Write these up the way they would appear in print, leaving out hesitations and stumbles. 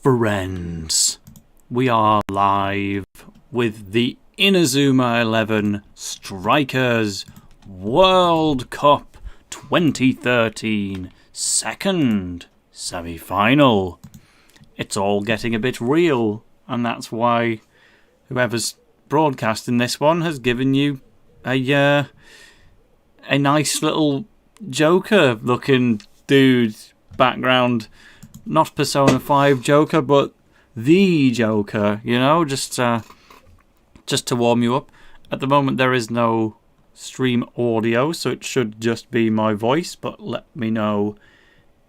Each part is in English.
Friends, we are live with the Inazuma 11 Strikers World Cup 2013 second semi-final. It's all getting a bit real, and that's why whoever's broadcasting this one has given you a nice little Joker-looking dude background. Not Persona 5 Joker, but the Joker, you know, just to warm you up. At the moment, there is no stream audio, so it should just be my voice, but let me know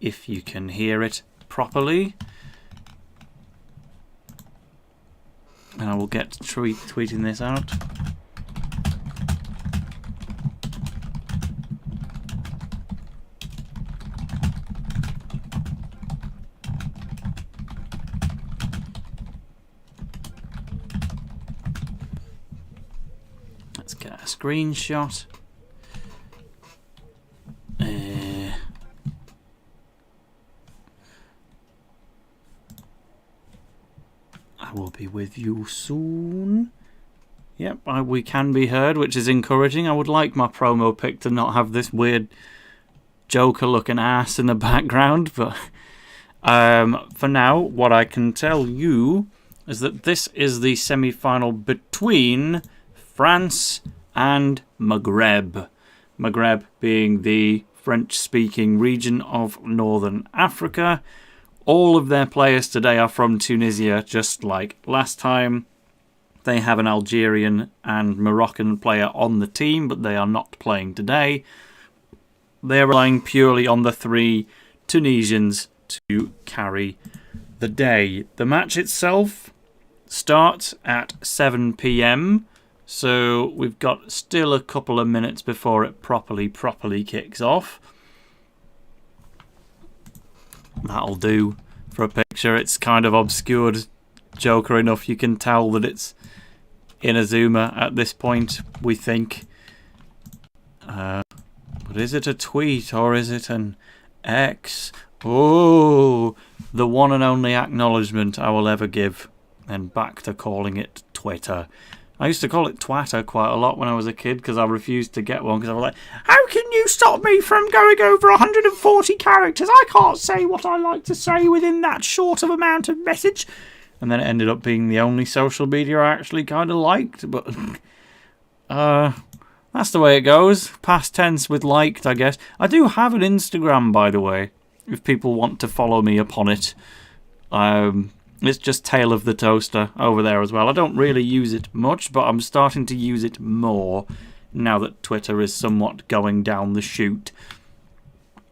if you can hear it properly. And I will get to tweeting this out. Let's get a screenshot. I will be with you soon. Yep, we can be heard, which is encouraging. I would like my promo pic to not have this weird Joker-looking ass in the background, but for now, what I can tell you is that this is the semi-final between France and Maghreb. Maghreb being the French-speaking region of Northern Africa. All of their players today are from Tunisia, just like last time. They have an Algerian and Moroccan player on the team, but they are not playing today. They're relying purely on the three Tunisians to carry the day. The match itself starts at 7 PM, so we've got still a couple of minutes before it properly kicks off. That'll do for a picture. It's kind of obscured Joker enough you can tell that it's Inazuma at this point, we think. But is it a tweet or is it an X? Oh, the one and only acknowledgement I will ever give. And back to calling it Twitter. I used to call it Twatter quite a lot when I was a kid because I refused to get one because I was like, how can you stop me from going over 140 characters? I can't say what I like to say within that short of amount of message. And then it ended up being the only social media I actually kind of liked. But that's the way it goes. Past tense with liked, I guess. I do have an Instagram, by the way, if people want to follow me upon it. It's just TaleOfTheToaster over there as well. I don't really use it much, but I'm starting to use it more now that Twitter is somewhat going down the chute.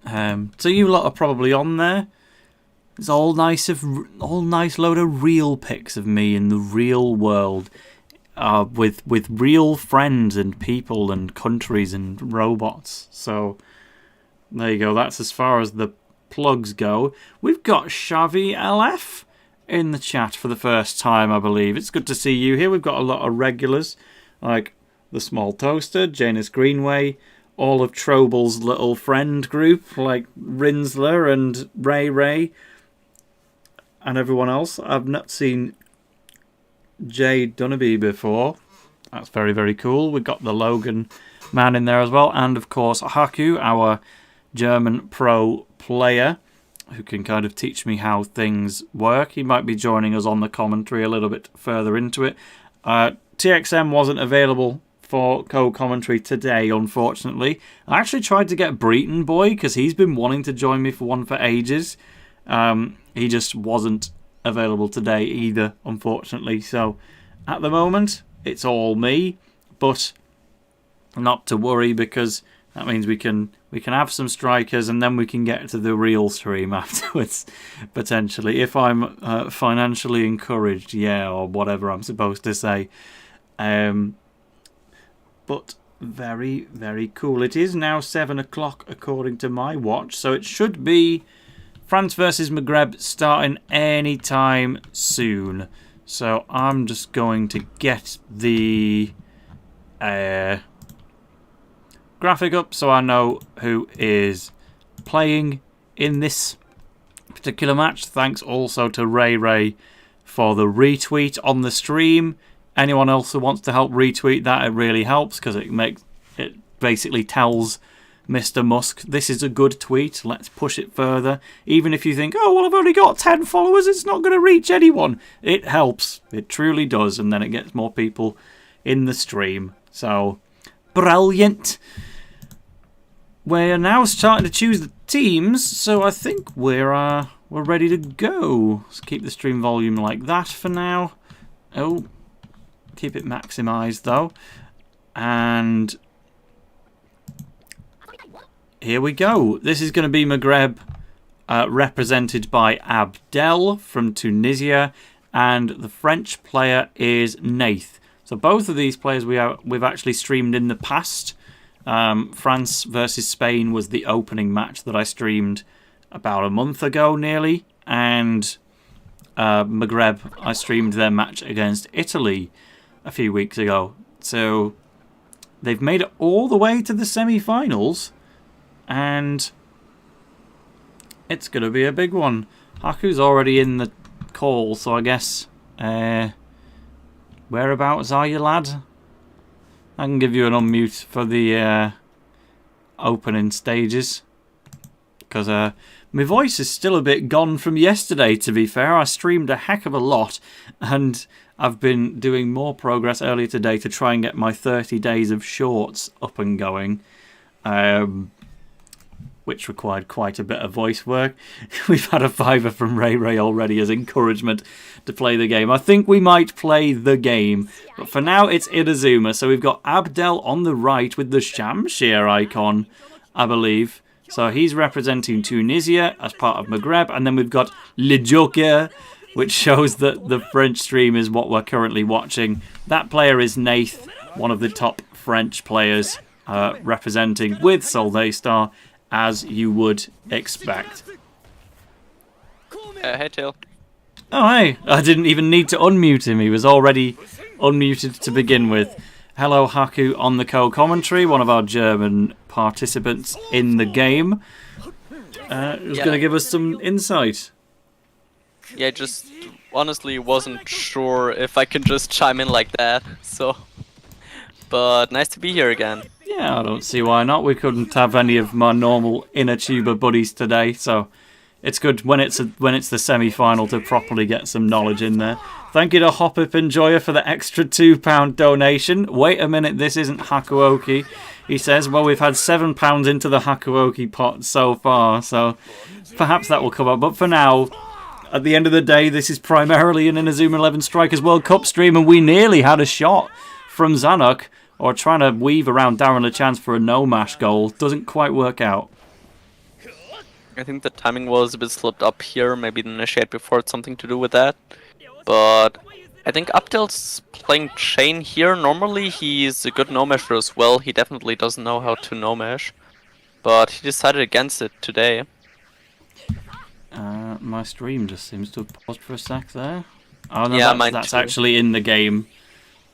So you lot are probably on there. It's all nice load of real pics of me in the real world, with real friends and people and countries and robots. So there you go. That's as far as the plugs go. We've got Xavi LF in the chat for the first time, I believe. It's good to see you here. We've got a lot of regulars, like the Small Toaster, Janus Greenway, all of Troble's little friend group, like Rinsler and Ray, and everyone else. I've not seen Jay Dunnaby before. That's very, very cool. We've got the Logan man in there as well, and of course Haku, our German pro player, who can kind of teach me how things work. He might be joining us on the commentary a little bit further into it. TXM wasn't available for co-commentary today, unfortunately. I actually tried to get Breton Boy, because he's been wanting to join me for one for ages. He just wasn't available today either, unfortunately. So, at the moment, it's all me. But not to worry, because that means we can have some strikers and then we can get to the real stream afterwards, potentially, if I'm financially encouraged, or whatever I'm supposed to say. But very, very cool. It is now 7 o'clock according to my watch, so it should be France versus Maghreb starting any time soon. So I'm just going to get the graphic up so I know who is playing in this particular match. Thanks also to Ray for the retweet on the stream. Anyone else who wants to help retweet that, it really helps because it basically tells Mr. Musk, this is a good tweet, let's push it further. Even if you think, oh, well, I've only got 10 followers, it's not going to reach anyone. It helps. It truly does. And then it gets more people in the stream. So, brilliant. We're now starting to choose the teams, so I think we're ready to go. Let's keep the stream volume like that for now. Oh, keep it maximized though. And here we go. This is going to be Maghreb, represented by Abdel from Tunisia, and the French player is Nayth. So both of these players we've actually streamed in the past. France versus Spain was the opening match that I streamed about a month ago nearly, and Maghreb, I streamed their match against Italy a few weeks ago. So they've made it all the way to the semi-finals, and it's going to be a big one. Haku's already in the call, so I guess whereabouts are you, lad? I can give you an unmute for the opening stages, because my voice is still a bit gone from yesterday, to be fair. I streamed a heck of a lot, and I've been doing more progress earlier today to try and get my 30 days of shorts up and going, which required quite a bit of voice work. We've had a fiver from Ray already as encouragement to play the game. I think we might play the game, but for now it's Inazuma. So we've got Abdel on the right with the Shamshir icon, I believe. So he's representing Tunisia as part of Maghreb, and then we've got Le Joker, which shows that the French stream is what we're currently watching. That player is Nayth, one of the top French players, representing with Selow, as you would expect. Hey, Tail. Oh, hey. I didn't even need to unmute him. He was already unmuted to begin with. Hello, Haku on the co-commentary, one of our German participants in the game. Who's going to give us some insight. Yeah, just honestly wasn't sure if I can just chime in like that, so... But nice to be here again. Yeah, I don't see why not. We couldn't have any of my normal inner tuber buddies today, so it's good when it's the semi-final to properly get some knowledge in there. Thank you to Hopip Enjoyer for the extra £2 donation. Wait a minute, this isn't Hakuoki. He says, well, we've had £7 into the Hakuoki pot so far, so perhaps that will come up. But for now, at the end of the day, this is primarily an Inazuma 11 Strikers World Cup stream, and we nearly had a shot from Zanuck, or trying to weave around Darren LeChance for a no-mash goal. Doesn't quite work out. I think the timing was a bit slipped up here, maybe the initiate before had something to do with that. But I think Abdel's playing Chain here. Normally he's a good no-masher as well. He definitely doesn't know how to no-mash. But he decided against it today. My stream just seems to have paused for a sec there. Oh no, yeah, that's actually in the game.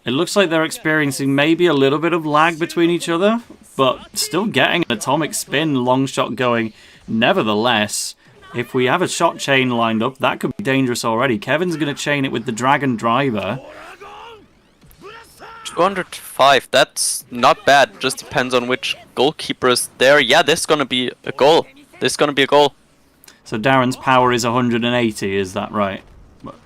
It looks like they're experiencing maybe a little bit of lag between each other, but still getting an atomic spin long shot going. Nevertheless, if we have a shot chain lined up, that could be dangerous already. Kevin's going to chain it with the Dragon Driver. 205, that's not bad. Just depends on which goalkeeper is there. Yeah, this is going to be a goal. This is going to be a goal. So Darren's power is 180, is that right?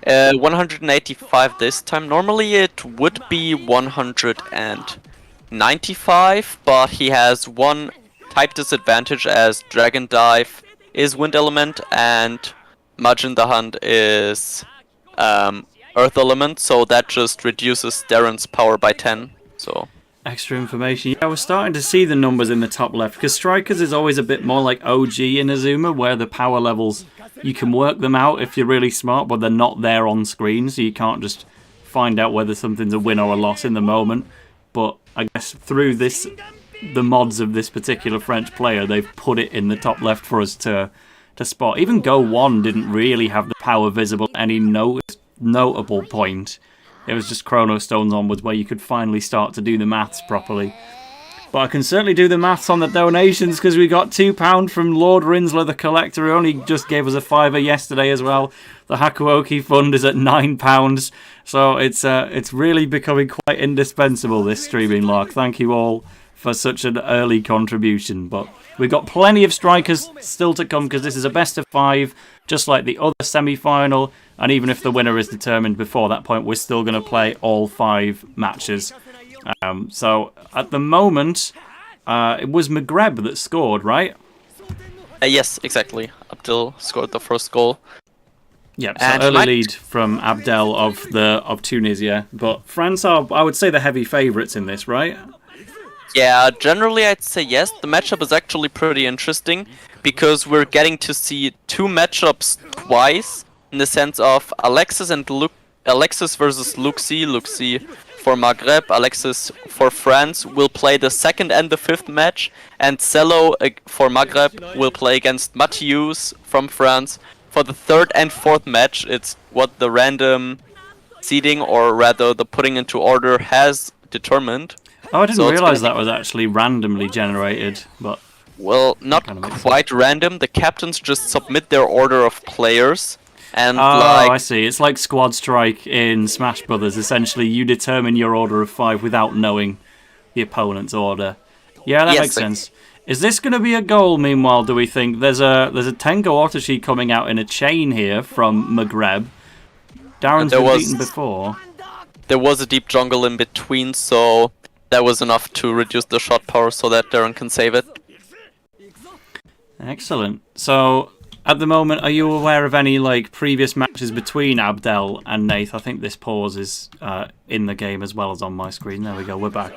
185 this time. Normally it would be 195, but he has one type disadvantage as Dragon Dive is Wind Element and Majin the Hunt is Earth Element, so that just reduces Darren's power by 10. So extra information. Yeah, we're starting to see the numbers in the top left, because Strikers is always a bit more like OG Inazuma, where the power levels, you can work them out if you're really smart, but they're not there on screen, so you can't just find out whether something's a win or a loss in the moment. But I guess through the mods of this particular French player, they've put it in the top left for us to spot. Even Go 1 didn't really have the power visible at any notable point. It was just Chrono Stones onwards where you could finally start to do the maths properly. But I can certainly do the maths on the donations because we got £2 from Lord Rinsler, the collector, who only just gave us a fiver yesterday as well. The Hakuoki Fund is at £9. So it's really becoming quite indispensable, this streaming lark. Thank you all for such an early contribution. But we've got plenty of strikers still to come because this is a best of 5, just like the other semi-final. And even if the winner is determined before that point, we're still going to play all 5 matches. So at the moment, it was Maghreb that scored, right? Yes, exactly. Abdel scored the first goal. Yeah, so early lead from Abdel of Tunisia. But France are, I would say, the heavy favourites in this, right? Yeah, generally I'd say yes. The matchup is actually pretty interesting because we're getting to see 2 matchups twice in the sense of Alexis versus Luxie. Luxie for Maghreb, Alexis for France will play the 2nd and the 5th match, and Selow for Maghreb will play against Mathiuze from France for the 3rd and 4th match. It's what the random seeding, or rather the putting into order, has determined. Oh, I didn't realise that was actually randomly generated, but... Well, not quite random. The captains just submit their order of players. And I see. It's like Squad Strike in Smash Brothers. Essentially, you determine your order of 5 without knowing the opponent's order. Yeah, that makes sense. Is this going to be a goal, meanwhile, do we think? There's a Tengo Otoshi coming out in a chain here from Maghreb. Darren's been beaten before. There was a deep jungle in between, so that was enough to reduce the shot power so that Darren can save it. Excellent. So... at the moment, are you aware of any previous matches between Abdel and Nayth? I think this pause is in the game as well as on my screen. There we go, we're back.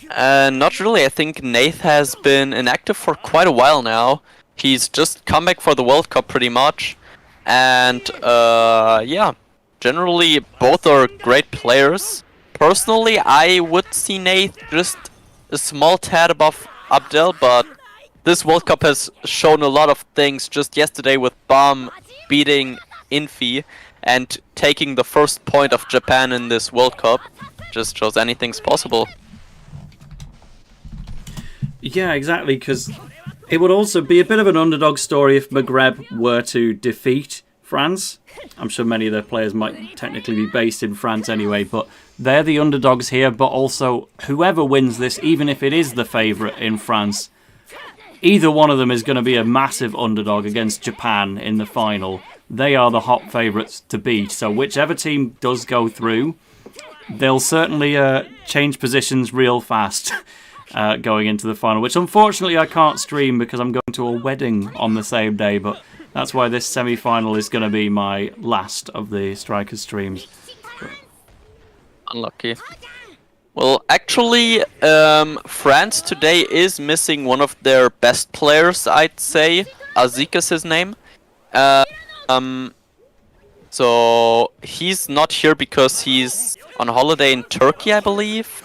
Not really. I think Nayth has been inactive for quite a while now. He's just come back for the World Cup pretty much. And yeah, generally both are great players. Personally, I would see Nayth just a small tad above Abdel, but this World Cup has shown a lot of things. Just yesterday with Bomb beating Infi and taking the first point of Japan in this World Cup just shows anything's possible. Yeah, exactly, because it would also be a bit of an underdog story if Maghreb were to defeat France. I'm sure many of their players might technically be based in France anyway, but they're the underdogs here. But also, whoever wins this, even if it is the favourite in France, either one of them is going to be a massive underdog against Japan in the final. They are the hot favourites to beat. So whichever team does go through, they'll certainly change positions real fast going into the final, which unfortunately I can't stream because I'm going to a wedding on the same day. But that's why this semi-final is going to be my last of the Strikers streams. Unlucky. Well, actually, France today is missing one of their best players, I'd say. Azik is his name. So he's not here because he's on holiday in Turkey, I believe.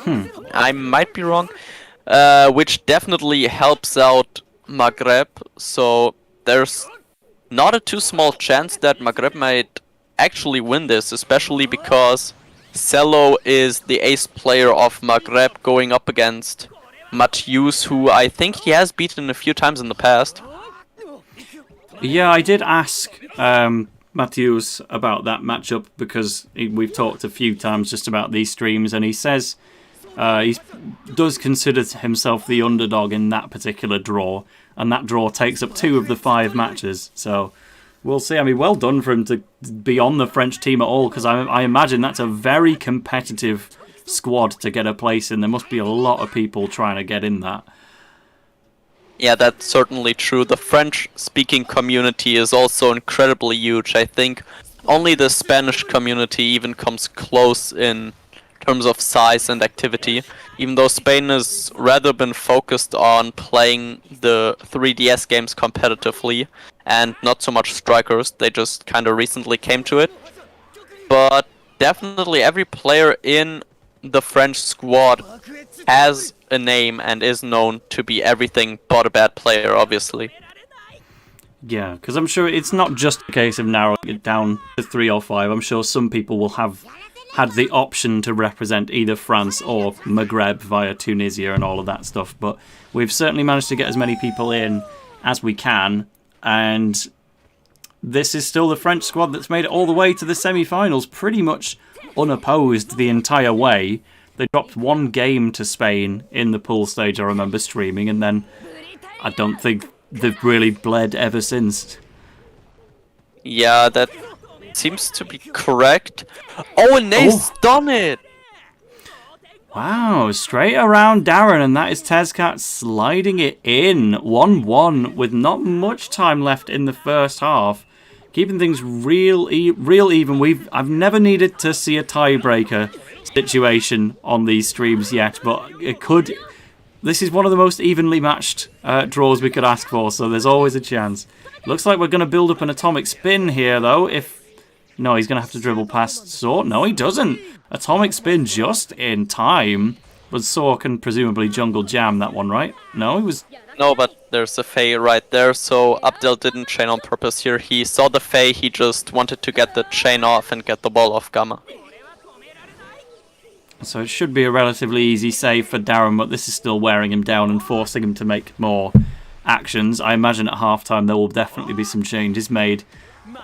I might be wrong. Which definitely helps out Maghreb. So there's not a too small chance that Maghreb might actually win this, especially because Selow is the ace player of Maghreb going up against Mathiuze, who I think he has beaten a few times in the past. Yeah, I did ask Mathiuze about that matchup because we've talked a few times just about these streams, and he says he does consider himself the underdog in that particular draw, and that draw takes up 2 of the 5 matches. So we'll see. I mean, well done for him to be on the French team at all, because I imagine that's a very competitive squad to get a place in. There must be a lot of people trying to get in that. Yeah, that's certainly true. The French-speaking community is also incredibly huge. I think only the Spanish community even comes close in terms of size and activity, even though Spain has rather been focused on playing the 3DS games competitively and not so much Strikers. They just kind of recently came to it. But definitely every player in the French squad has a name and is known to be everything but a bad player, obviously. Yeah, because I'm sure it's not just a case of narrowing it down to 3 or 5. I'm sure some people will have had the option to represent either France or Maghreb via Tunisia and all of that stuff. But we've certainly managed to get as many people in as we can, and this is still the French squad that's made it all the way to the semi-finals, pretty much unopposed the entire way. They dropped one game to Spain in the pool stage, I remember streaming, and then I don't think they've really bled ever since. Yeah, that seems to be correct. Oh, and Nayth's done it! Wow, straight around Darren, and that is Tezcat sliding it in. 1-1 with not much time left in the first half. Keeping things real even. I've never needed to see a tiebreaker situation on these streams yet, but it could. This is one of the most evenly matched draws we could ask for, so there's always a chance. Looks like we're going to build up an atomic spin here, though. No, he's going to have to dribble past Saw. No, he doesn't. Atomic spin just in time. But Saw can presumably jungle jam that one, right? No, he was... No, but there's a Fae right there, so Abdel didn't chain on purpose here. He saw the Fae, he just wanted to get the chain off and get the ball off Gamma. So it should be a relatively easy save for Darren, but this is still wearing him down and forcing him to make more actions. I imagine at halftime there will definitely be some changes made.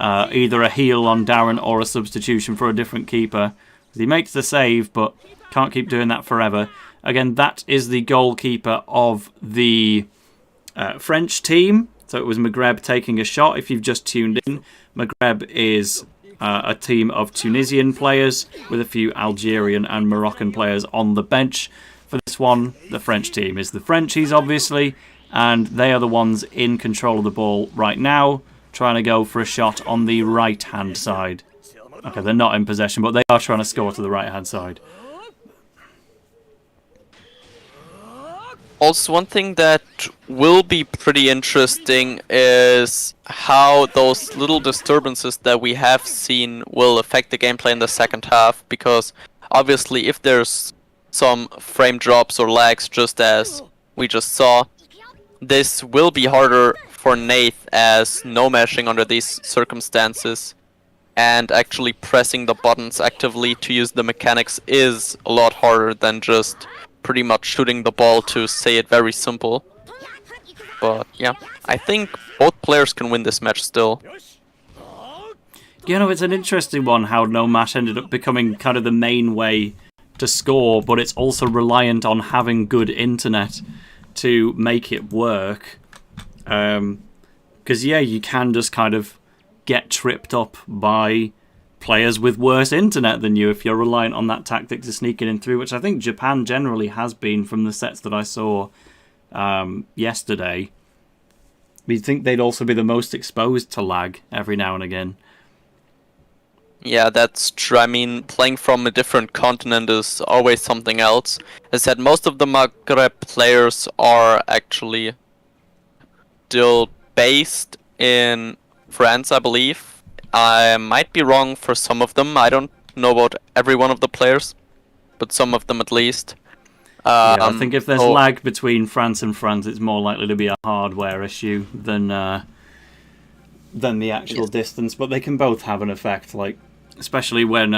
Either a heal on Darren or a substitution for a different keeper. He makes the save, but can't keep doing that forever. Again, that is the goalkeeper of the French team. So it was Maghreb taking a shot, if you've just tuned in. Maghreb is a team of Tunisian players with a few Algerian and Moroccan players on the bench. For this one, the French team is the Frenchies, obviously, and they are the ones in control of the ball right now, trying to go for a shot on the right-hand side. Okay, they're not in possession, but they are trying to score to the right-hand side. Also, one thing that will be pretty interesting is how those little disturbances that we have seen will affect the gameplay in the second half, because obviously if there's some frame drops or lags, just as we just saw, this will be harder for Nayth, as no meshing under these circumstances and actually pressing the buttons actively to use the mechanics is a lot harder than just pretty much shooting the ball, to say it very simple. But yeah, I think both players can win this match still. You know, it's an interesting one how no match ended up becoming kind of the main way to score, but it's also reliant on having good internet to make it work. Because, yeah, you can just kind of get tripped up by players with worse internet than you if you're reliant on that tactic to sneak it in through, which I think Japan generally has been from the sets that I saw yesterday. You'd think they'd also be the most exposed to lag every now and again. Yeah, that's true. I mean, playing from a different continent is always something else. As I said, most of the Maghreb players are actually still based in France, I believe. I might be wrong for some of them. I don't know about every one of the players, but some of them at least. Yeah, I think if there's lag between France and France, it's more likely to be a hardware issue than the actual distance. But they can both have an effect, like especially when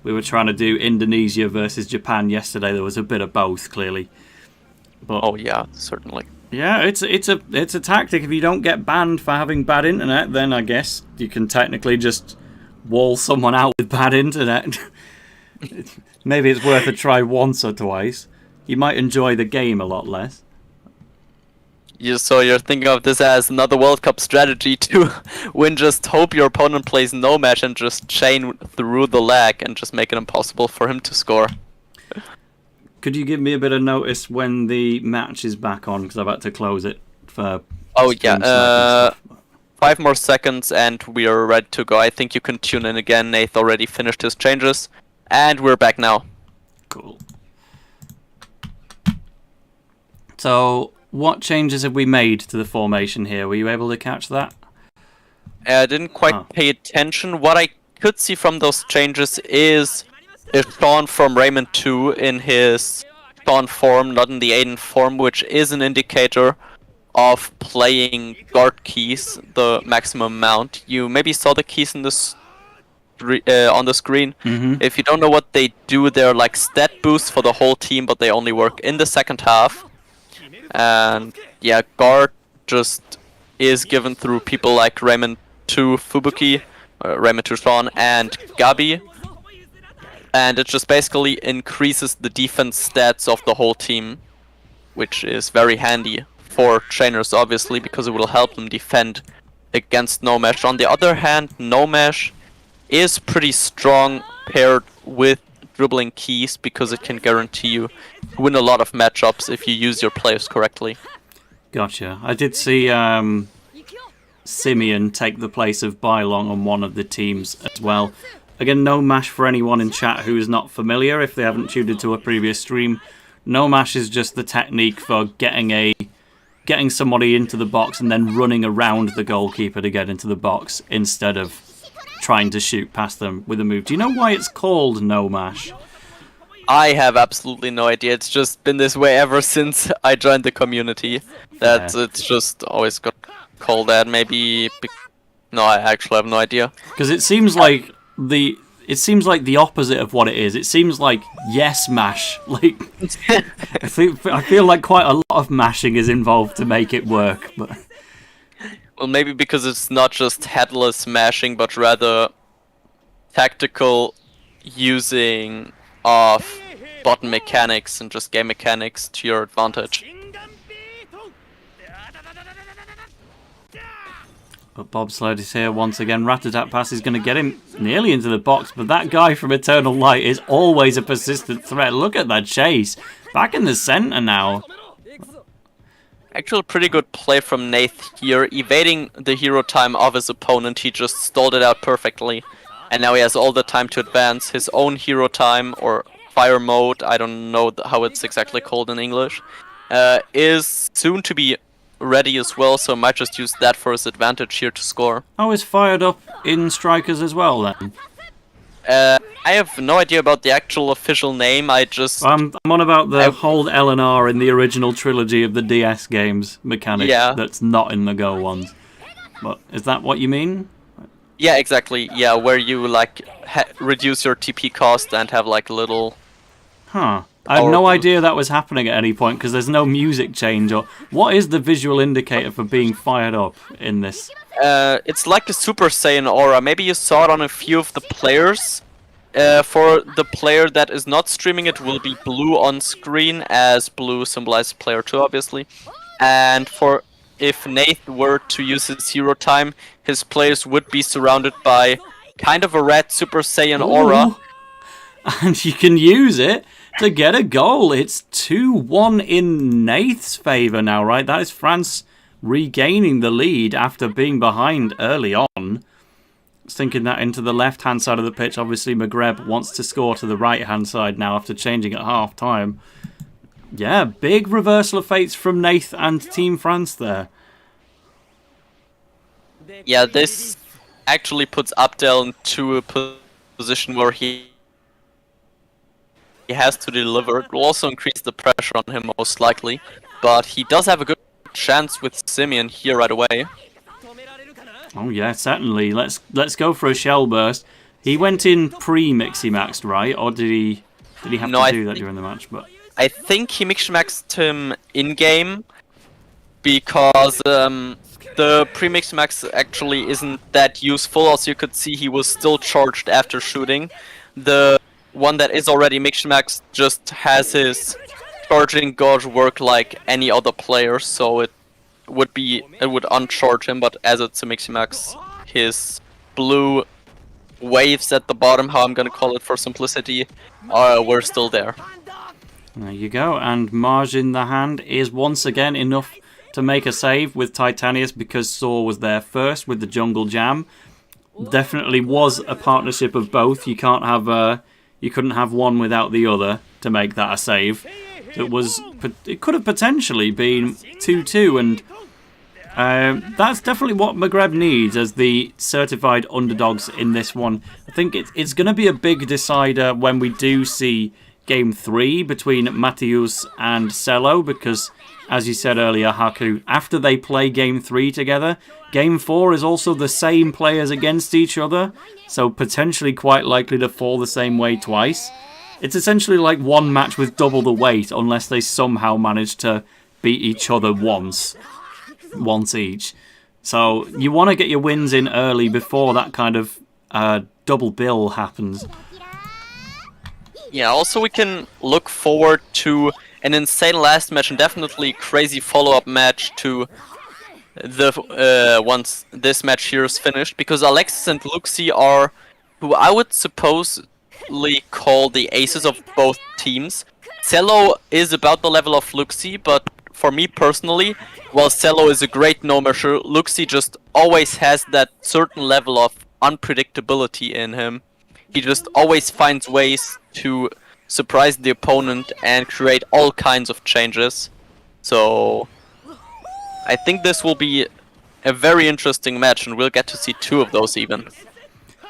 we were trying to do Indonesia versus Japan yesterday. There was a bit of both, clearly. But oh yeah, certainly. Yeah, it's a tactic. If you don't get banned for having bad internet, then I guess you can technically just wall someone out with bad internet. Maybe it's worth a try once or twice. You might enjoy the game a lot less. So you're thinking of this as another World Cup strategy to win, just hope your opponent plays no match and just chain through the lag and just make it impossible for him to score. Could you give me a bit of notice when the match is back on? Because I've had to close it for... Oh yeah, 5 more seconds and we are ready to go. I think you can tune in again. Nayth already finished his changes. And we're back now. Cool. So, what changes have we made to the formation here? Were you able to catch that? I didn't quite pay attention. What I could see from those changes is Sean from Raymond 2 in his Sean form, not in the Aiden form, which is an indicator of playing guard keys, the maximum amount. You maybe saw the keys in this on the screen. If you don't know what they do, they're like stat boosts for the whole team, but they only work in the second half. And yeah, guard just is given through people like Raymond to Fubuki, Raymond to Sean, and Gabi. And it just basically increases the defense stats of the whole team, which is very handy for trainers, obviously, because it will help them defend against No Mesh. On the other hand, No Mesh is pretty strong paired with dribbling keys because it can guarantee you win a lot of matchups if you use your players correctly. Gotcha. I did see Simeon take the place of Bylong on one of the teams as well. Again, no mash for anyone in chat who is not familiar if they haven't tuned into a previous stream. No mash is just the technique for getting somebody into the box and then running around the goalkeeper to get into the box instead of trying to shoot past them with a move. Do you know why it's called no mash? I have absolutely no idea. It's just been this way ever since I joined the community. It's just always got called that. Maybe no, I actually have no idea. Because it seems like the opposite of what it is. It seems like yes mash. Like I feel like quite a lot of mashing is involved to make it work. But well, maybe because it's not just headless mashing, but rather tactical using of button mechanics and just game mechanics to your advantage. But Bobsled is here once again. Rat-a-tat pass is going to get him nearly into the box, but that guy from Eternal Light is always a persistent threat. Look at that chase. Back in the center now. Actual pretty good play from Nayth here, evading the hero time of his opponent. He just stalled it out perfectly. And now he has all the time to advance. His own hero time, or fire mode, I don't know how it's exactly called in English, is soon to be ready as well, so might just use that for his advantage here to score. Oh, is fired up in Strikers as well then? I have no idea about the actual official name. I'm on about the hold L and R in the original trilogy of the DS games mechanic that's not in the Go ones. But is that what you mean? Yeah, exactly. Yeah, where you like reduce your TP cost and have like a little. Huh. I have no idea that was happening at any point because there's no music change. Or what is the visual indicator for being fired up in this? It's like a Super Saiyan aura. Maybe you saw it on a few of the players. For the player that is not streaming, it will be blue on screen, as blue symbolizes player 2, obviously. And for if Nayth were to use his hero time, his players would be surrounded by kind of a red Super Saiyan aura. And you can use it to get a goal. It's 2-1 in Nayth's favour now, right? That is France regaining the lead after being behind early on. Thinking that into the left-hand side of the pitch. Obviously, Maghreb wants to score to the right-hand side now after changing at half-time. Yeah, big reversal of fates from Nayth and Team France there. Yeah, this actually puts Abdel into a position where he has to deliver. It will also increase the pressure on him most likely, but he does have a good chance with Simeon here right away. Oh yeah, certainly. Let's go for a shell burst. He went in pre-Mixie Maxed, right? Or did he have to do that during the match? But I think he Mixie Maxed him in-game because the pre-Mixie Max actually isn't that useful. As you could see, he was still charged after shooting. The one that is already Mixie Maxed just has his charging gauge work like any other player, so it would uncharge him, but as it's a Mixie Max, his blue waves at the bottom, how I'm gonna call it for simplicity, were still there. There you go, and Marge in the hand is once again enough to make a save with Titanius because Saw was there first with the Jungle Jam. Definitely was a partnership of both. You couldn't have one without the other to make that a save. It could have potentially been 2-2, and that's definitely what Maghreb needs as the certified underdogs in this one. I think it's going to be a big decider when we do see Game 3 between Mathiuze and Selow, because, as you said earlier, Haku, after they play Game 3 together, Game 4 is also the same players against each other, so potentially quite likely to fall the same way twice. It's essentially like one match with double the weight, unless they somehow manage to beat each other once each. So you want to get your wins in early before that kind of double bill happens. Yeah, also we can look forward to an insane last match and definitely crazy follow-up match to the once this match here is finished, because Alexis and Luxie are who I would supposedly call the aces of both teams. Selow is about the level of Luxie, but for me personally, while Selow is a great no-measure, Luxie just always has that certain level of unpredictability in him. He just always finds ways to surprise the opponent and create all kinds of changes. So I think this will be a very interesting match, and we'll get to see 2 of those even.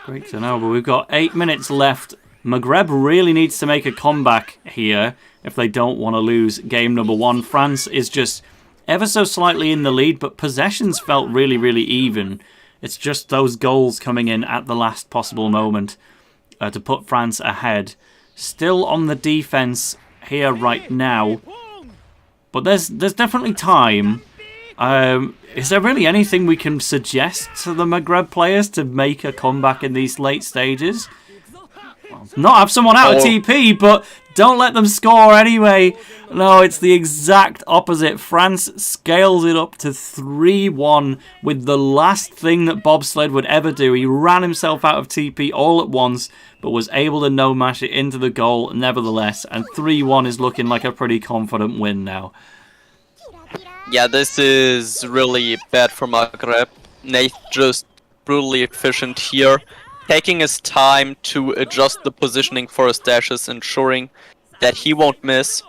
Great to know, but we've got 8 minutes left. Maghreb really needs to make a comeback here if they don't want to lose game number 1. France is just ever so slightly in the lead, but possessions felt really, really even. It's just those goals coming in at the last possible moment to put France ahead. Still on the defense here right now, but there's definitely time. Is there really anything we can suggest to the Maghreb players to make a comeback in these late stages? Not have someone out of TP, but don't let them score anyway. No, it's the exact opposite. France scales it up to 3-1 with the last thing that Bobsled would ever do. He ran himself out of TP all at once, but was able to no-mash it into the goal nevertheless. And 3-1 is looking like a pretty confident win now. Yeah, this is really bad for Maghreb. Nayth just brutally efficient here, taking his time to adjust the positioning for his dashes, ensuring that he won't miss.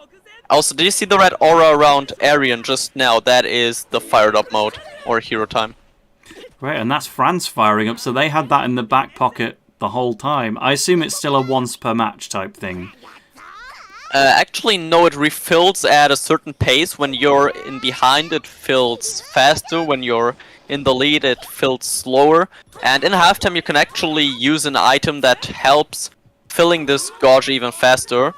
Also, did you see the red aura around Aryan just now? That is the fired up mode, or hero time. Right, and that's France firing up, so they had that in the back pocket the whole time. I assume it's still a once per match type thing. Actually, no, it refills at a certain pace. When you're in behind, it fills faster. When you're in the lead, it fills slower. And in halftime, you can actually use an item that helps filling this gauge even faster.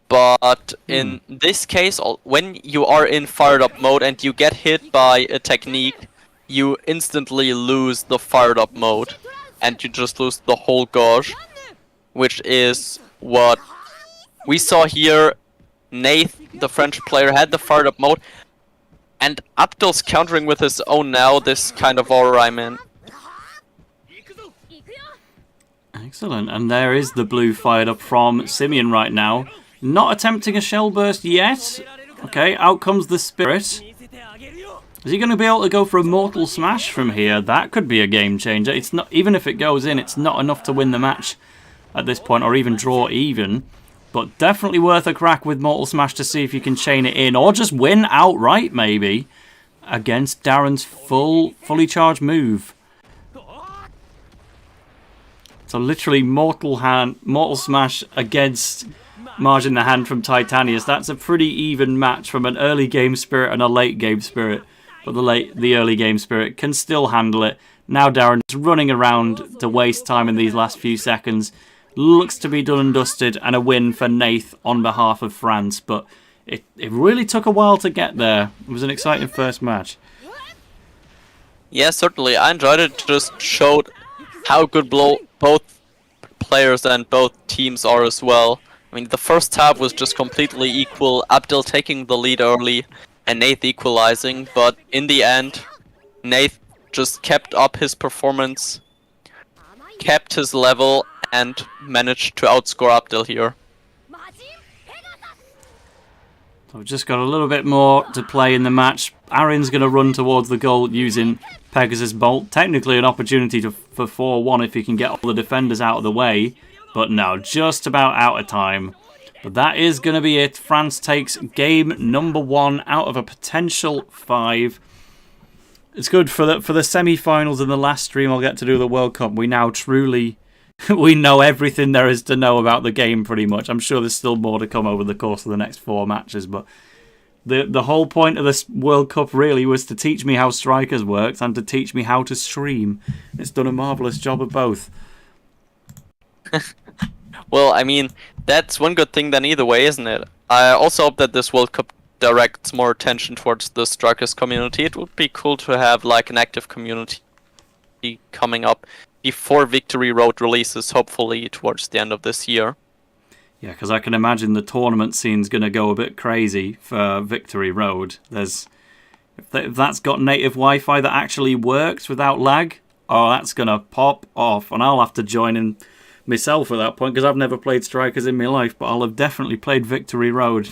But in this case, when you are in fired up mode and you get hit by a technique, you instantly lose the fired up mode. And you just lose the whole gauge, which is what we saw here. Nayth, the French player, had the fired up mode, and Abdel's countering with his own now, this kind of aura I'm in. Excellent, and there is the blue fired up from Simeon right now. Not attempting a shell burst yet. Okay, out comes the Spirit. Is he going to be able to go for a Mortal Smash from here? That could be a game changer. It's not, even if it goes in, it's not enough to win the match at this point, or even draw even. But definitely worth a crack with Mortal Smash to see if you can chain it in, or just win outright maybe against Darren's fully charged move. So literally Mortal Smash against Margin the Hand from Titanius. That's a pretty even match from an early game spirit and a late game spirit. But the early game spirit can still handle it. Now Darren's running around to waste time in these last few seconds. Looks to be done and dusted, and a win for Nayth on behalf of France. But it really took a while to get there. It was an exciting first match. Yeah, certainly. I enjoyed it. It just showed how good both players and both teams are as well. I mean, the first half was just completely equal. Abdel taking the lead early and Nayth equalizing. But in the end, Nayth just kept up his performance, kept his level, and managed to outscore Abdel here. So we've just got a little bit more to play in the match. Aaron's going to run towards the goal using Pegasus Bolt. Technically an opportunity for 4-1 if he can get all the defenders out of the way. But no, just about out of time. But that is going to be it. France takes game number 1 out of a potential 5. It's good for the semi-finals and the last stream I'll get to do the World Cup. We now truly we know everything there is to know about the game pretty much. I'm sure there's still more to come over the course of the next 4 matches, but the whole point of this World Cup really was to teach me how Strikers works and to teach me how to stream. It's done a marvellous job of both. Well, I mean, that's one good thing then either way, isn't it? I also hope that this World Cup directs more attention towards the Strikers community. It would be cool to have like an active community coming up before Victory Road releases, hopefully towards the end of this year. Yeah, because I can imagine the tournament scene's going to go a bit crazy for Victory Road. If that's got native Wi-Fi that actually works without lag, oh, that's going to pop off, and I'll have to join in myself at that point because I've never played Strikers in my life, but I'll have definitely played Victory Road.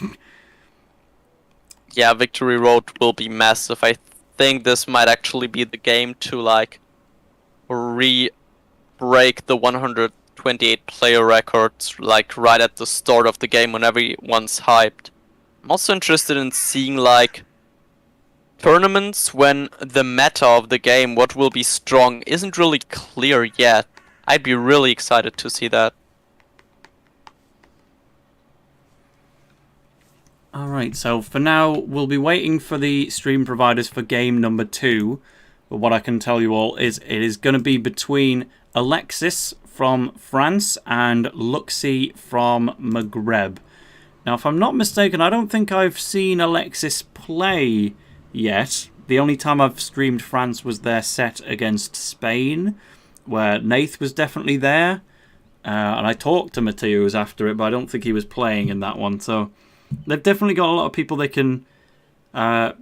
Yeah, Victory Road will be massive. I think this might actually be the game to like re-break the 128 player records like right at the start of the game when everyone's hyped. I'm also interested in seeing like tournaments when the meta of the game, what will be strong, isn't really clear yet. I'd be really excited to see that. Alright, so for now, we'll be waiting for the stream providers for game number 2. But what I can tell you all is it is going to be between Alexis from France and Luxie from Maghreb. Now, if I'm not mistaken, I don't think I've seen Alexis play yet. The only time I've streamed France was their set against Spain, where Nayth was definitely there. And I talked to Mathiuze after it, but I don't think he was playing in that one. So they've definitely got a lot of people they can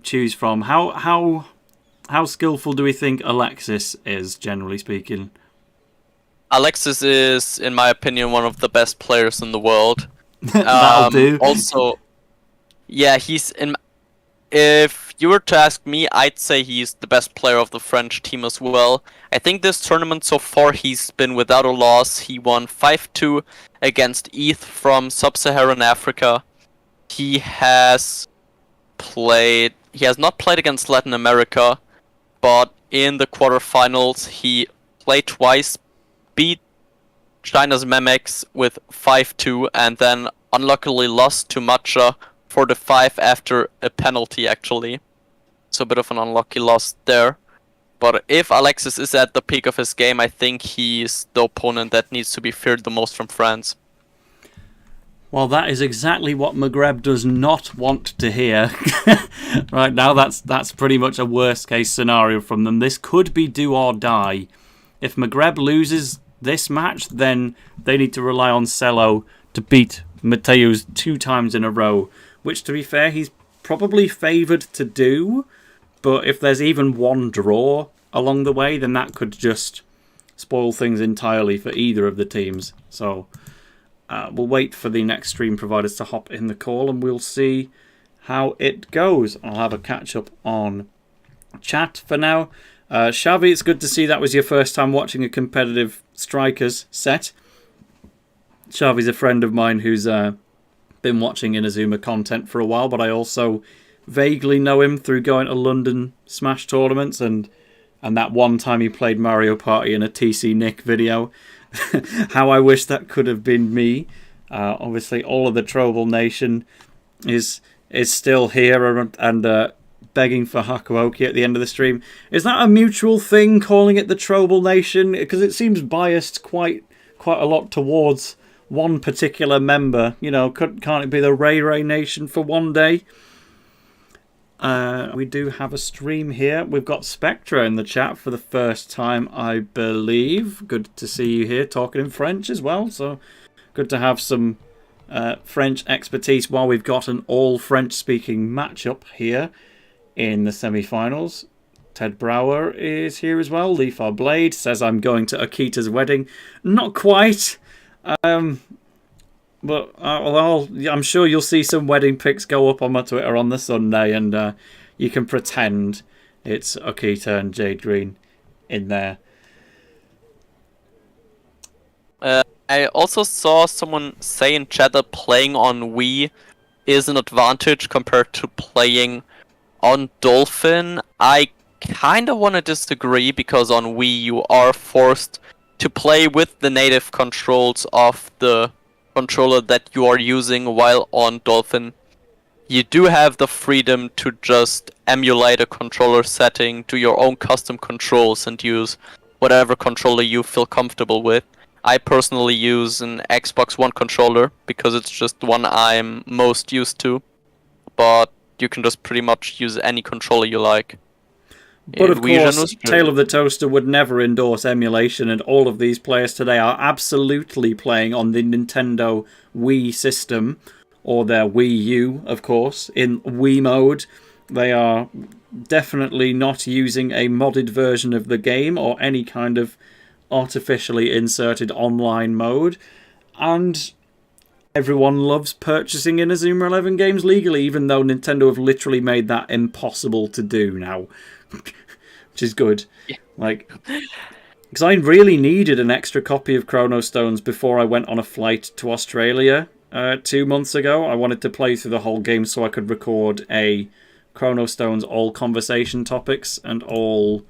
choose from. How skillful do we think Alexis is, generally speaking? Alexis is, in my opinion, one of the best players in the world. That'll do. Also, yeah, if you were to ask me, I'd say he's the best player of the French team as well. I think this tournament so far he's been without a loss. He won 5-2 against Nayth from Sub-Saharan Africa. He has not played against Latin America, but in the quarterfinals he played twice, beat China's Memex with 5-2, and then unluckily lost to Matcha 4-5 after a penalty actually. So a bit of an unlucky loss there. But if Alexis is at the peak of his game, I think he's the opponent that needs to be feared the most from France. Well, that is exactly what Maghreb does not want to hear. Right now, that's pretty much a worst-case scenario from them. This could be do or die. If Maghreb loses this match, then they need to rely on Selow to beat Mathiuze 2 times in a row, which, to be fair, he's probably favoured to do. But if there's even one draw along the way, then that could just spoil things entirely for either of the teams. So we'll wait for the next stream providers to hop in the call and we'll see how it goes. I'll have a catch-up on chat for now. Xavi, it's good to see that was your first time watching a competitive Strikers set. Xavi's a friend of mine who's been watching Inazuma content for a while, but I also vaguely know him through going to London Smash tournaments and that one time he played Mario Party in a TC Nick video. How I wish that could have been me. Obviously, all of the Trobal Nation is still here and begging for Hakuoki at the end of the stream. Is that a mutual thing, calling it the Trobal Nation? Because it seems biased quite a lot towards one particular member. You know, can't it be the Ray Ray Nation for one day? We do have a stream here. We've got Spectra in the chat for the first time, I believe. Good to see you here talking in French as well. So good to have some French expertise while we've got an all French speaking matchup here in the semi-finals. Ted Brower is here as well. Leafar Blade says I'm going to Akita's wedding. Not quite. But I'm sure you'll see some wedding pics go up on my Twitter on the Sunday, and you can pretend it's Akita and Jade Green in there. I also saw someone say in chat that playing on Wii is an advantage compared to playing on Dolphin. I kind of want to disagree, because on Wii you are forced to play with the native controls of the controller that you are using while on Dolphin, you do have the freedom to just emulate a controller setting, do your own custom controls, and use whatever controller you feel comfortable with. I personally use an Xbox One controller because it's just the one I'm most used to, but you can just pretty much use any controller you like. But of course, Tale of the Toaster would never endorse emulation, and all of these players today are absolutely playing on the Nintendo Wii system, or their Wii U, of course, in Wii mode. They are definitely not using a modded version of the game or any kind of artificially inserted online mode. And everyone loves purchasing Inazuma 11 games legally, even though Nintendo have literally made that impossible to do now. Which is good. Yeah. Like, because I really needed an extra copy of Chrono Stones before I went on a flight to Australia 2 months ago. I wanted to play through the whole game so I could record a Chrono Stones all conversation topics and all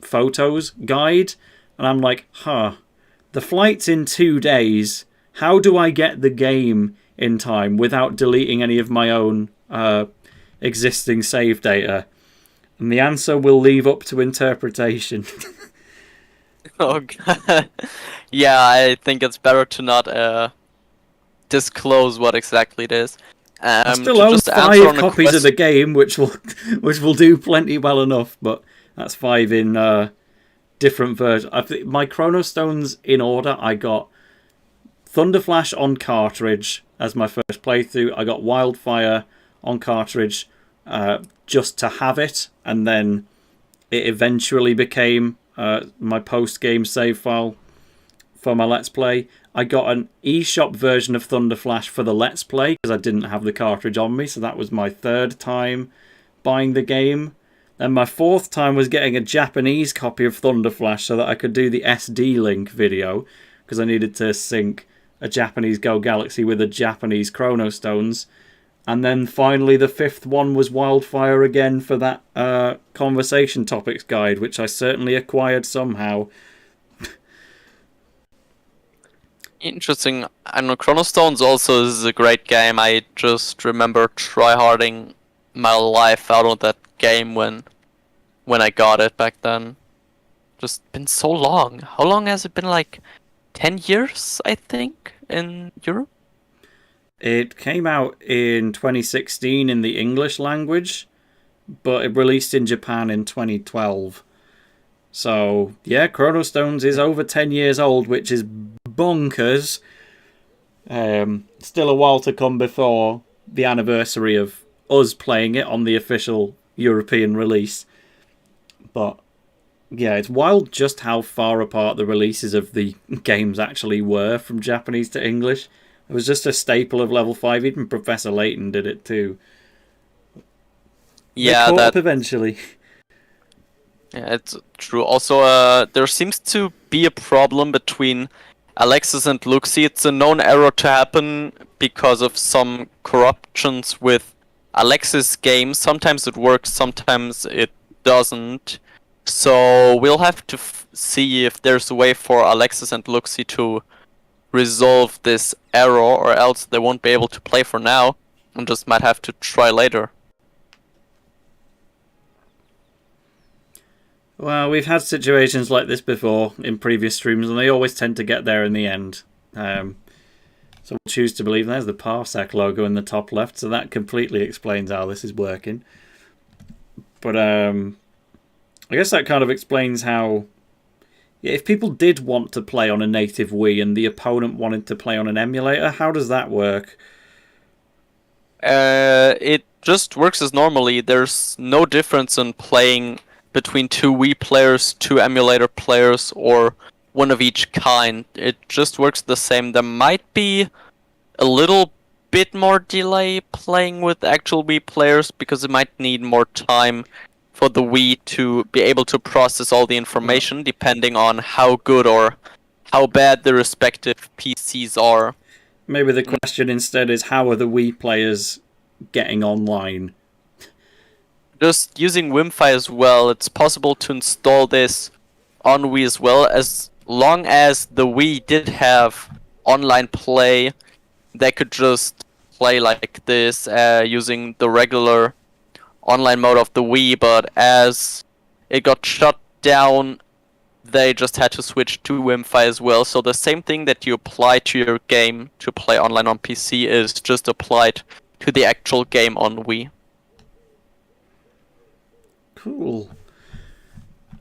photos guide. And I'm like, the flight's in 2 days. How do I get the game in time without deleting any of my own existing save data? And the answer will leave up to interpretation. Oh, God. Yeah, I think it's better to not disclose what exactly it is. I still own 5 copies of the game, which will do plenty well enough, but that's 5 in different versions. My Chrono Stones in order, I got Thunder Flash on cartridge as my first playthrough. I got Wildfire on cartridge just to have it, and then it eventually became my post-game save file for my Let's Play. I got an eShop version of Thunder Flash for the Let's Play because I didn't have the cartridge on me, so that was my 3rd time buying the game. Then my 4th time was getting a Japanese copy of Thunder Flash so that I could do the SD link video, because I needed to sync a Japanese Go Galaxy with a Japanese Chrono Stones. And then finally the 5th one was Wildfire again for that conversation topics guide, which I certainly acquired somehow. Interesting. I know Chrono Stones also is a great game. I just remember tryharding my life out of that game when I got it back then. Just been so long. How long has it been? Like 10 years, I think, in Europe? It came out in 2016 in the English language, but it released in Japan in 2012. So, yeah, Chrono Stones is over 10 years old, which is bonkers. Still a while to come before the anniversary of us playing it on the official European release. But, yeah, it's wild just how far apart the releases of the games actually were from Japanese to English. It was just a staple of Level 5. Even Professor Layton did it too. Yeah, they caught up eventually. Yeah, it's true. Also, there seems to be a problem between Alexis and Luxie. It's a known error to happen because of some corruptions with Alexis games. Sometimes it works, sometimes it doesn't. So we'll have to see if there's a way for Alexis and Luxie to resolve this error, or else they won't be able to play for now and just might have to try later. Well, we've had situations like this before in previous streams, and they always tend to get there in the end. So we'll choose to believe. There's the Parsec logo in the top left, so that completely explains how this is working. But I guess that kind of explains how, if people did want to play on a native Wii and the opponent wanted to play on an emulator, how does that work? It just works as normally. There's no difference in playing between 2 Wii players, 2 emulator players, or one of each kind. It just works the same. There might be a little bit more delay playing with actual Wii players because it might need more time for the Wii to be able to process all the information, depending on how good or how bad the respective PCs are. Maybe the question instead is, how are the Wii players getting online? Just using Wi-Fi as well. It's possible to install this on Wii as well, as long as the Wii did have online play, they could just play like this using the regular online mode of the Wii, but as it got shut down, they just had to switch to Wi-Fi as well. So the same thing that you apply to your game to play online on PC is just applied to the actual game on Wii. Cool.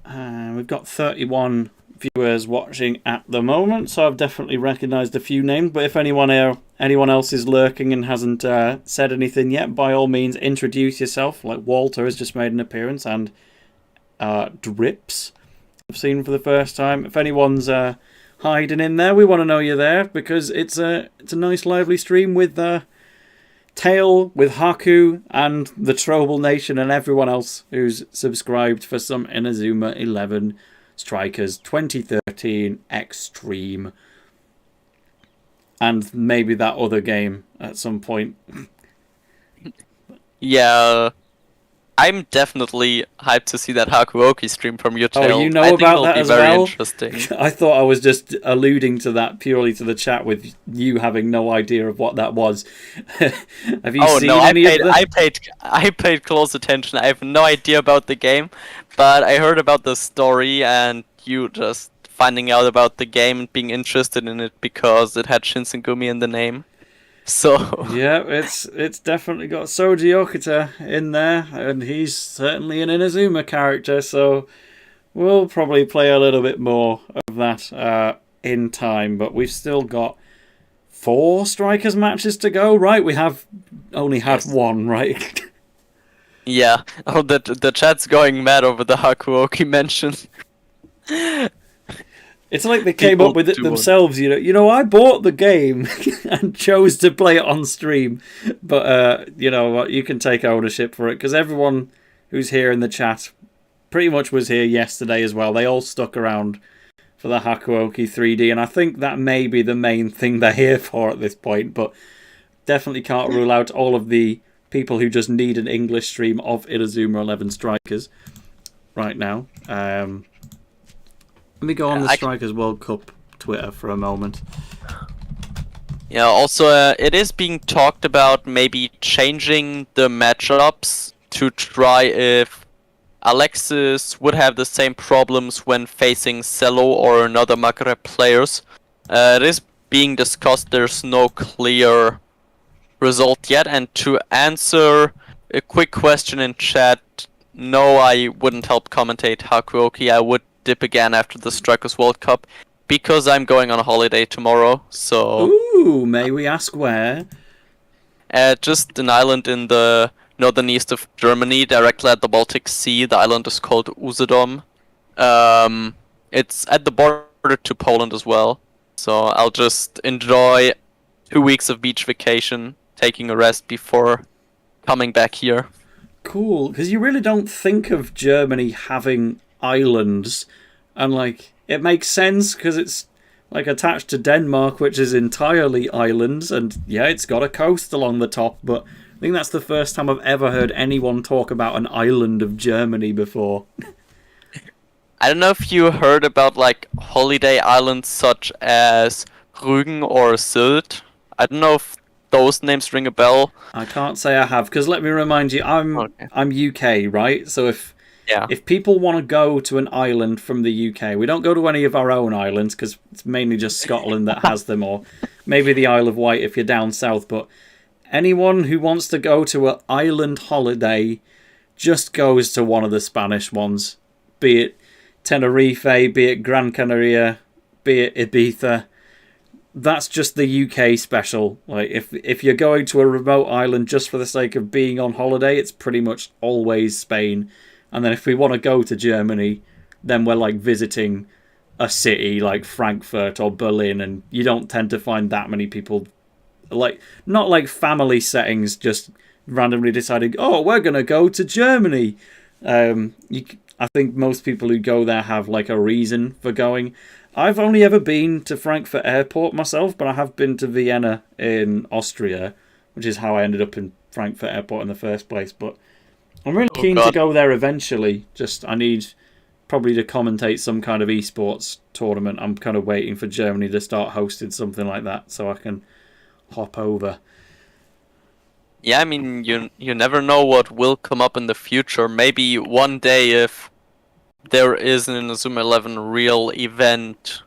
We've got 31 viewers watching at the moment, so I've definitely recognised a few names. But if anyone else is lurking and hasn't said anything yet, by all means introduce yourself. Like Walter has just made an appearance, and Drips I've seen for the first time. If anyone's hiding in there, we want to know you're there, because it's a nice lively stream with Tale, with Haku, and the Trobal Nation, and everyone else who's subscribed for some Inazuma 11 Strikers 2013 Xtreme. And maybe that other game at some point. Yeah, I'm definitely hyped to see that Hakuoki stream from your Tale. Oh, you know I think about it'll that be as very well? Interesting. I thought I was just alluding to that purely to the chat with you having no idea of what that was. Have you seen any of that? I paid close attention. I have no idea about the game, but I heard about the story and you just finding out about the game and being interested in it because it had Shinsengumi in the name. So yeah, it's definitely got Soji Okita in there, and he's certainly an Inazuma character, so we'll probably play a little bit more of that in time, but we've still got 4 Strikers matches to go, right? We have only had one, right? Yeah. Oh, the chat's going mad over the Hakuoki mention. It's like they came up with it themselves, you know, I bought the game and chose to play it on stream. But, you know what, you can take ownership for it, because everyone who's here in the chat pretty much was here yesterday as well. They all stuck around for the Hakuoki 3D, and I think that may be the main thing they're here for at this point, but definitely can't rule out all of the people who just need an English stream of Inazuma 11 Strikers right now. Let me go on the Strikers World Cup Twitter for a moment. Yeah, also it is being talked about maybe changing the matchups to try if Alexis would have the same problems when facing Selow or another Maghreb players. It is being discussed, there's no clear result yet, and to answer a quick question in chat, no, I wouldn't help commentate Hakuoki. I would dip again after the Strikers World Cup because I'm going on a holiday tomorrow. So ooh, may we ask where? Just an island in the northern east of Germany, directly at the Baltic Sea. The island is called Usedom. It's at the border to Poland as well. So I'll just enjoy 2 weeks of beach vacation, taking a rest before coming back here. Cool, because you really don't think of Germany having islands, and like it makes sense because it's like attached to Denmark, which is entirely islands, and yeah, it's got a coast along the top, but I think that's the first time I've ever heard anyone talk about an island of Germany before. I don't know if you heard about like holiday islands such as Rügen or Sylt. I don't know if those names ring a bell. I can't say I have, because let me remind you, I'm UK, right? So if people want to go to an island from the UK, we don't go to any of our own islands because it's mainly just Scotland that has them, or maybe the Isle of Wight if you're down south. But anyone who wants to go to an island holiday just goes to one of the Spanish ones, be it Tenerife, be it Gran Canaria, be it Ibiza. That's just the UK special. Like if you're going to a remote island just for the sake of being on holiday, it's pretty much always Spain. And then if we want to go to Germany, then we're like visiting a city like Frankfurt or Berlin, and you don't tend to find that many people, like not like family settings, just randomly deciding, oh, we're going to go to Germany. I think most people who go there have like a reason for going. I've only ever been to Frankfurt Airport myself, but I have been to Vienna in Austria, which is how I ended up in Frankfurt Airport in the first place. But I'm really keen to go there eventually. Just I need probably to commentate some kind of esports tournament. I'm kind of waiting for Germany to start hosting something like that so I can hop over. Yeah, I mean, you never know what will come up in the future. Maybe one day, if there is an Inazuma 11 real event,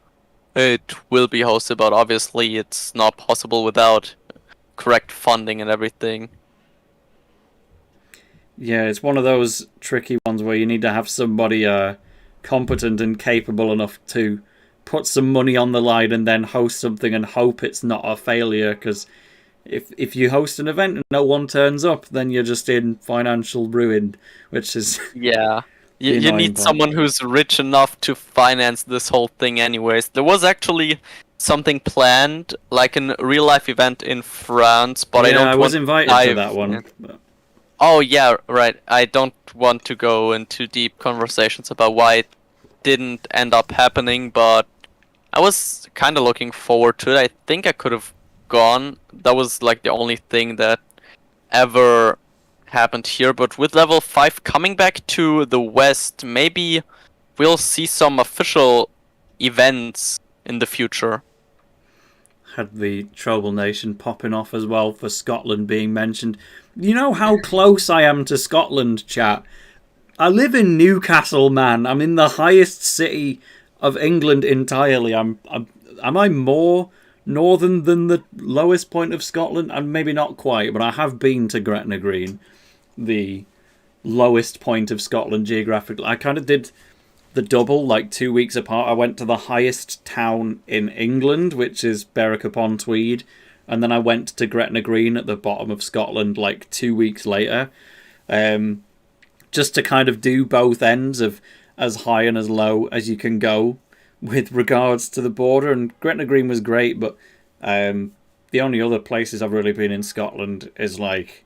it will be hosted, but obviously it's not possible without correct funding and everything. Yeah, it's one of those tricky ones where you need to have somebody competent and capable enough to put some money on the line and then host something and hope it's not a failure, because if you host an event and no one turns up, then you're just in financial ruin, which is... Yeah. You need someone who's rich enough to finance this whole thing anyways. There was actually something planned, like a real-life event in France, but I was invited to that one. Oh, yeah, right. I don't want to go into deep conversations about why it didn't end up happening, but I was kind of looking forward to it. I think I could have gone. That was like the only thing that ever happened here. But with level 5 coming back to the west, maybe we'll see some official events in the future. Had the Trouble Nation popping off as well for Scotland being mentioned. You know how close I am to Scotland, chat? I live in Newcastle, man. I'm in the highest city of England entirely. Am I more northern than the lowest point of Scotland? And maybe not quite, but I have been to Gretna Green, the lowest point of Scotland geographically. I kind of did the double, like 2 weeks apart. I went to the highest town in England, which is Berwick-upon-Tweed, and then I went to Gretna Green at the bottom of Scotland like 2 weeks later, just to kind of do both ends of as high and as low as you can go with regards to the border. And Gretna Green was great, but the only other places I've really been in Scotland is like...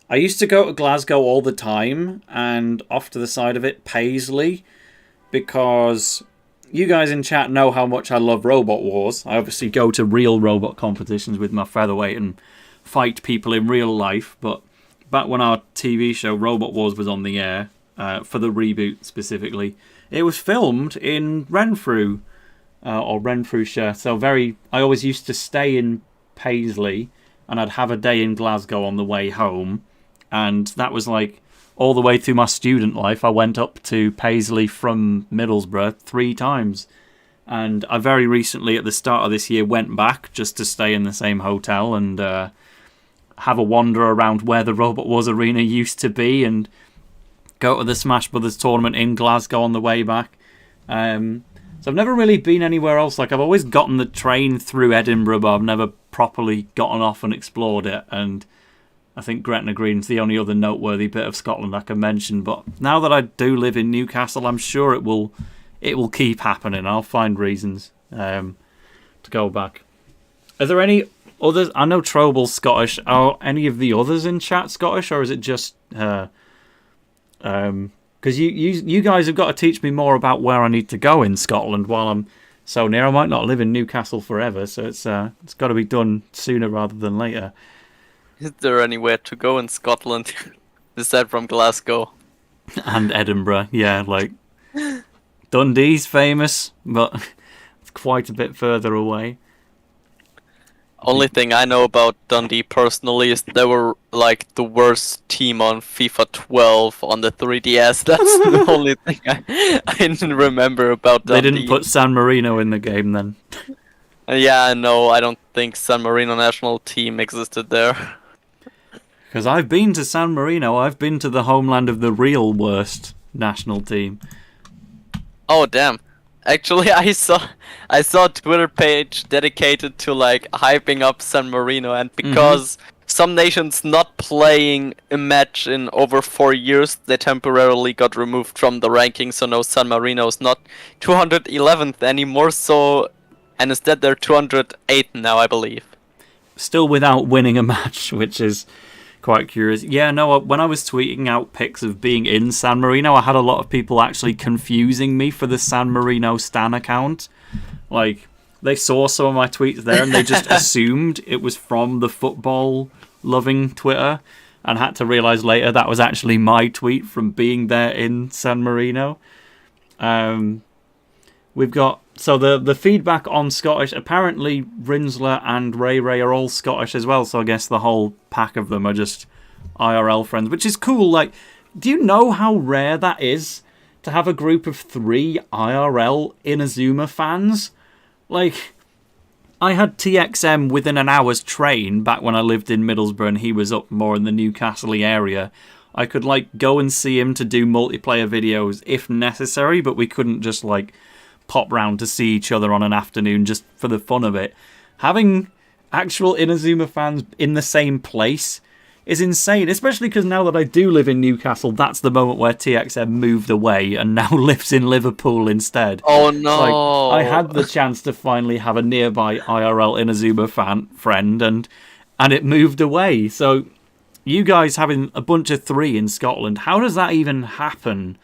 I used to go to Glasgow all the time, and off to the side of it, Paisley, because you guys in chat know how much I love Robot Wars. I obviously go to real robot competitions with my featherweight and fight people in real life, but back when our TV show Robot Wars was on the air, for the reboot specifically, it was filmed in Renfrew, or Renfrewshire, so I always used to stay in Paisley, and I'd have a day in Glasgow on the way home, and that was like all the way through my student life. I went up to Paisley from Middlesbrough 3 times. And I very recently, at the start of this year, went back just to stay in the same hotel and have a wander around where the Robot Wars Arena used to be and go to the Smash Brothers tournament in Glasgow on the way back. So I've never really been anywhere else. Like, I've always gotten the train through Edinburgh, but I've never properly gotten off and explored it. And I think Gretna Green's the only other noteworthy bit of Scotland I can mention. But now that I do live in Newcastle, I'm sure it will keep happening. I'll find reasons to go back. Are there any others? I know Troble's Scottish. Are any of the others in chat Scottish, or is it just her? Because you guys have got to teach me more about where I need to go in Scotland while I'm so near. I might not live in Newcastle forever, so it's got to be done sooner rather than later. Is there anywhere to go in Scotland? Aside from Glasgow and Edinburgh? Yeah, like Dundee's famous, but it's quite a bit further away. Only thing I know about Dundee personally is they were like the worst team on FIFA 12 on the 3DS. That's the only thing I didn't remember about Dundee. They didn't put San Marino in the game then. Yeah, no, I don't think San Marino national team existed there. Because I've been to San Marino. I've been to the homeland of the real worst national team. Oh, damn. Actually, I saw a Twitter page dedicated to like hyping up San Marino, and because some nations not playing a match in over 4 years, they temporarily got removed from the rankings. So no, San Marino is not 211th anymore. So, and instead they're 208th now, I believe. Still without winning a match, which is quite curious. Yeah, no, when I was tweeting out pics of being in San Marino, I had a lot of people actually confusing me for the San Marino Stan account. Like, they saw some of my tweets there and they just assumed it was from the football-loving Twitter and had to realise later that was actually my tweet from being there in San Marino. We've got so the feedback on Scottish. Apparently, Rinsler and Ray Ray are all Scottish as well. So I guess the whole pack of them are just IRL friends, which is cool. Like, do you know how rare that is to have a group of 3 IRL Inazuma fans? Like, I had TXM within an hour's train back when I lived in Middlesbrough, and he was up more in the Newcastle area. I could like go and see him to do multiplayer videos if necessary, but we couldn't just like pop round to see each other on an afternoon just for the fun of it. Having actual Inazuma fans in the same place is insane, especially because now that I do live in Newcastle, that's the moment where TXM moved away and now lives in Liverpool instead. Oh no! Like, I had the chance to finally have a nearby IRL Inazuma friend, and it moved away. So you guys having a bunch of 3 in Scotland, how does that even happen?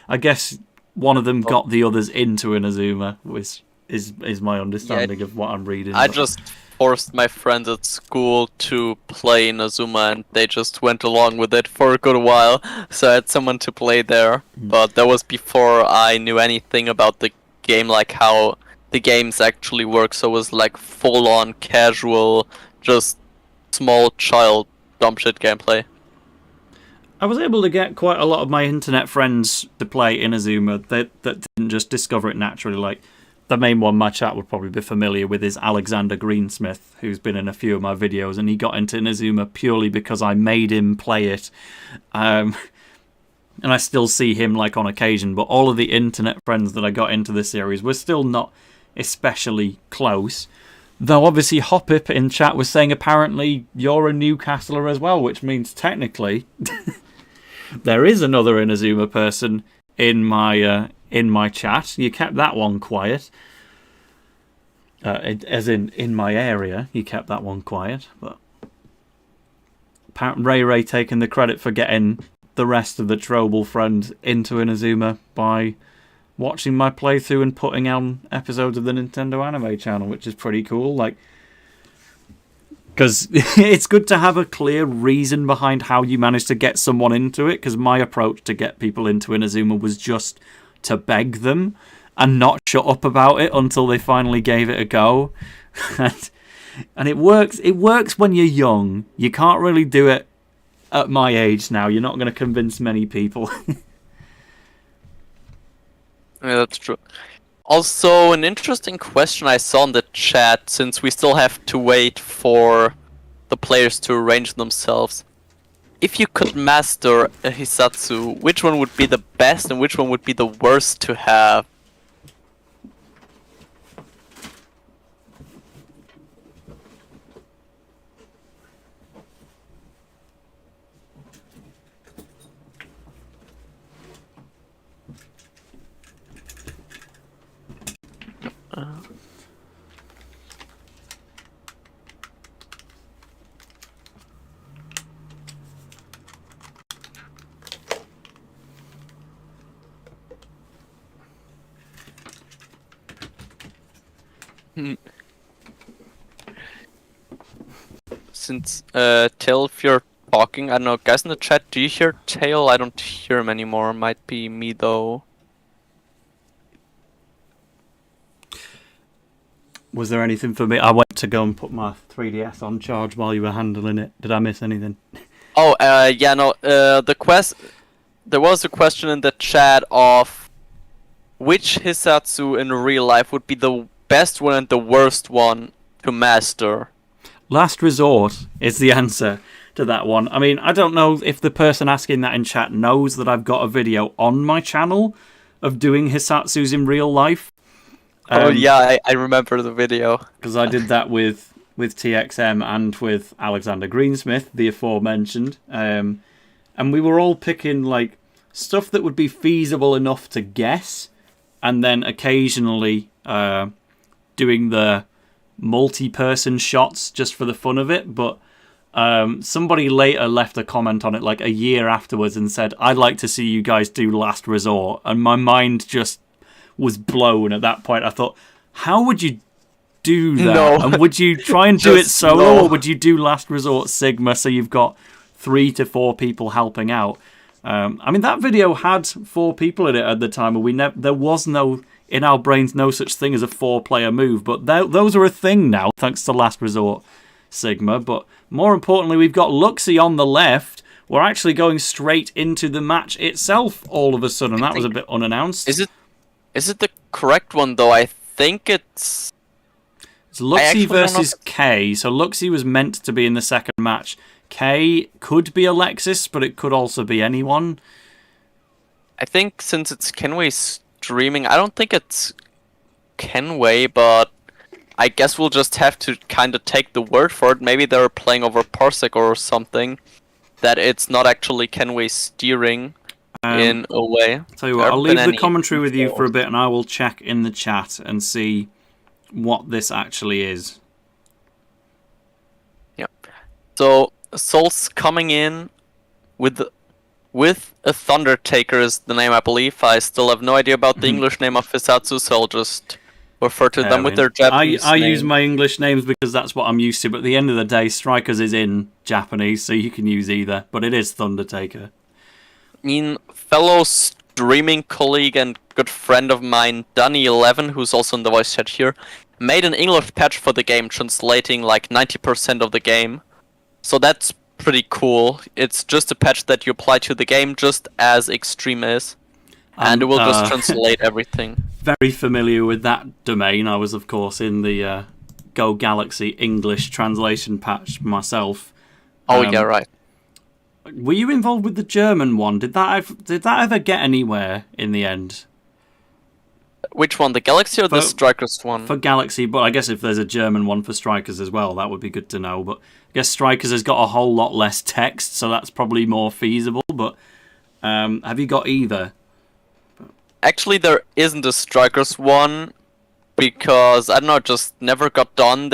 I guess one of them got the others into Inazuma, which is my understanding of what I'm reading. I just forced my friends at school to play Inazuma, and they just went along with it for a good while. So I had someone to play there, but that was before I knew anything about the game, like how the games actually work. So it was like full-on casual, just small child dumb shit gameplay. I was able to get quite a lot of my internet friends to play Inazuma that didn't just discover it naturally. Like, the main one my chat would probably be familiar with is Alexander Greensmith, who's been in a few of my videos, and he got into Inazuma purely because I made him play it. And I still see him like on occasion, but all of the internet friends that I got into this series were still not especially close. Though obviously Hopip in chat was saying apparently you're a Newcastler as well, which means technically there is another Inazuma person in my chat. You kept that one quiet. As in my area, you kept that one quiet. But apparently Ray taking the credit for getting the rest of the Trobal friends into Inazuma by watching my playthrough and putting on episodes of the Nintendo Anime channel, which is pretty cool. Like, because it's good to have a clear reason behind how you managed to get someone into it, because my approach to get people into Inazuma was just to beg them and not shut up about it until they finally gave it a go. And it works. It works when you're young. You can't really do it at my age now. You're not going to convince many people. Yeah, that's true. Also, an interesting question I saw in the chat, since we still have to wait for the players to arrange themselves. If you could master a Hisatsu, which one would be the best and which one would be the worst to have? Since Tail, if you're talking, I don't know, guys in the chat, do you hear Tail? I don't hear him anymore. Might be me though. Was there anything for me? I went to go and put my 3DS on charge while you were handling it. Did I miss anything? Oh, yeah, no. There was a question in the chat of which Hisatsu in real life would be the best one and the worst one to master. Last Resort is the answer to that one. I mean, I don't know if the person asking that in chat knows that I've got a video on my channel of doing Hisatsus in real life. Oh yeah, I remember the video. Because I did that with TXM and with Alexander Greensmith, the aforementioned. And we were all picking like stuff that would be feasible enough to guess, and then occasionally doing the multi-person shots just for the fun of it. But somebody later left a comment on it like a year afterwards and said, I'd like to see you guys do Last Resort. And my mind just was blown at that point. I thought, how would you do that? No. And would you try and do it solo, or would you do Last Resort Sigma so you've got 3 to 4 people helping out? I mean, that video had 4 people in it at the time, and there was no, in our brains, no such thing as a 4-player move, but those are a thing now, thanks to Last Resort Sigma. But more importantly, we've got Luxie on the left. We're actually going straight into the match itself all of a sudden. That was a bit unannounced. Is it the correct one, though? I think it's Luxie versus K. So Luxie was meant to be in the second match. K could be Alexis, but it could also be anyone. I think since it's Kenway streaming, I don't think it's Kenway, but I guess we'll just have to kind of take the word for it. Maybe they're playing over Parsec or something, that it's not actually Kenway steering in a way. Tell you what, I'll leave the commentary with you for a bit, and I will check in the chat and see what this actually is. Yeah. So Soul's coming in with a Thundertaker is the name, I believe. I still have no idea about the English name of Hisatsu, so I'll just refer to them with their Japanese I use my English names because that's what I'm used to, but at the end of the day, Strikers is in Japanese, so you can use either, but it is Thundertaker. I mean, fellow streaming colleague and good friend of mine, Dunny11, who's also in the voice chat here, made an English patch for the game, translating like 90% of the game. So that's pretty cool. It's just a patch that you apply to the game, just as Xtreme is. And it will just translate everything. Very familiar with that domain. I was, of course, in the Go Galaxy English translation patch myself. Oh, yeah, right. Were you involved with the German one? Did that ever get anywhere in the end? Which one, the Galaxy or the Strikers one? For Galaxy, but I guess if there's a German one for Strikers as well, that would be good to know. But I guess Strikers has got a whole lot less text, so that's probably more feasible. But have you got either? Actually, there isn't a Strikers one, because, I don't know, just never got done.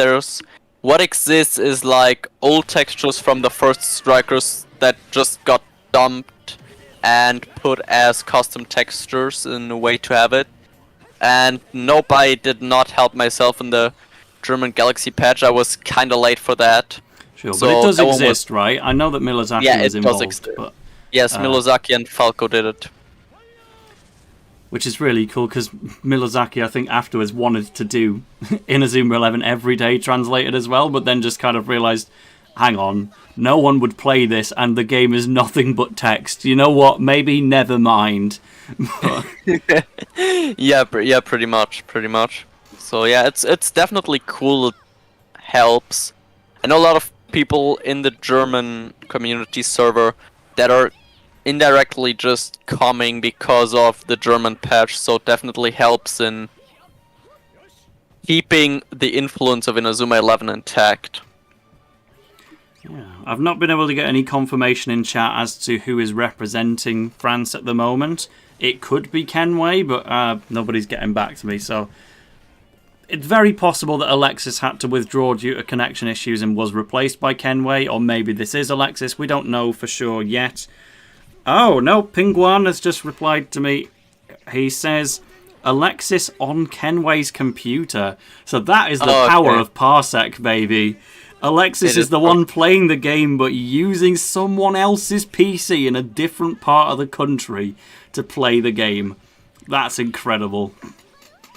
What exists is like old textures from the first Strikers that just got dumped and put as custom textures in a way to have it. And nope, I did not help myself in the German Galaxy patch. I was kind of late for that. Sure, so but it does exist, right? I know that Miyazaki was involved. Does exist. But, yes, Miyazaki and Falco did it. Which is really cool, because Miyazaki, I think, afterwards wanted to do Inazuma 11 Everyday translated as well, but then just kind of realised, hang on, no one would play this, and the game is nothing but text. You know what? Maybe never mind. yeah, pretty much. So yeah, it's definitely cool. It helps. I know a lot of people in the German community server that are indirectly just coming because of the German patch, so it definitely helps in keeping the influence of Inazuma 11 intact. Yeah, I've not been able to get any confirmation in chat as to who is representing France at the moment. It could be Kenway, but nobody's getting back to me, so it's very possible that Alexis had to withdraw due to connection issues and was replaced by Kenway, or maybe this is Alexis. We don't know for sure yet. Oh, no, Pinguan has just replied to me. He says, Alexis on Kenway's computer. So that is the power of Parsec, baby. Alexis is the one playing the game, but using someone else's PC in a different part of the country to play the game. That's incredible.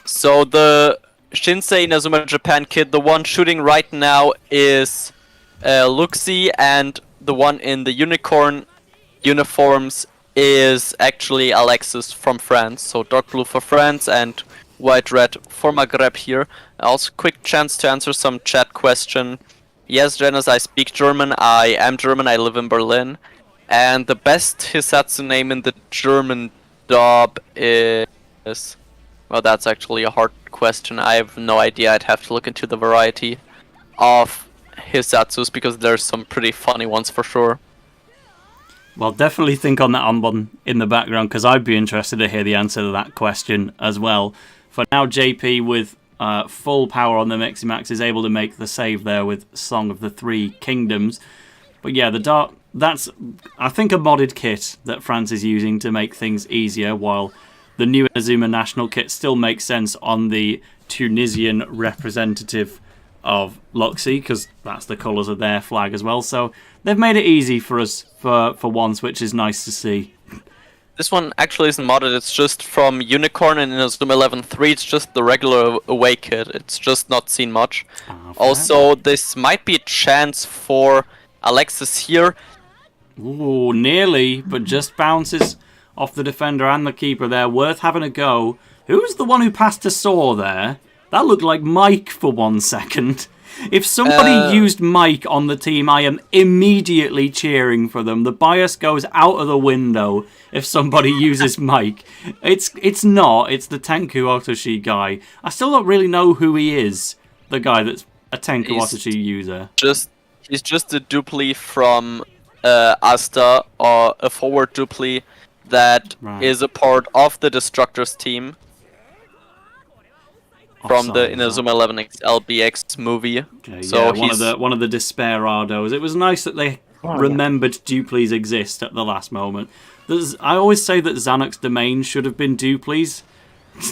So the Shinsei Inazuma Japan kid, the one shooting right now is Luxie, and the one in the unicorn uniforms is actually Alexis from France. So dark blue for France and white red for Maghreb here. Also, quick chance to answer some chat question. Yes, Janice, I speak German. I am German. I live in Berlin. And the best Hisatsu name in the German dub is... Well, that's actually a hard question. I have no idea. I'd have to look into the variety of Hisatsus, because there's some pretty funny ones for sure. Well, definitely think on that one in the background, because I'd be interested to hear the answer to that question as well. For now, JP with full power on the Miximax is able to make the save there with Song of the Three Kingdoms. But yeah, that's, I think, a modded kit that France is using to make things easier, while the new Inazuma National kit still makes sense on the Tunisian representative of Luxie, because that's the colours of their flag as well. So they've made it easy for us for once, which is nice to see. This one actually isn't modded, it's just from Unicorn and Inazuma 11.3, it's just the regular away kit, it's just not seen much. Also, this might be a chance for Alexis here. Ooh, nearly, but just bounces off the defender and the keeper there. Worth having a go. Who's the one who passed to Saw there? That looked like Mike for 1 second. If somebody used Mike on the team, I am immediately cheering for them. The bias goes out of the window if somebody uses Mike. It's not. It's the Tenku Otoshi guy. I still don't really know who he is, the guy that's a Tenku Otoshi user. He's just a dupli from Asta, or a forward dupli that is a part of the Destructors team. From the Inazuma 11 LBX movie. Okay, so yeah, one of the Desperados. It was nice that they remembered duplis exist at the last moment. I always say that Xanax Domain should have been duplis,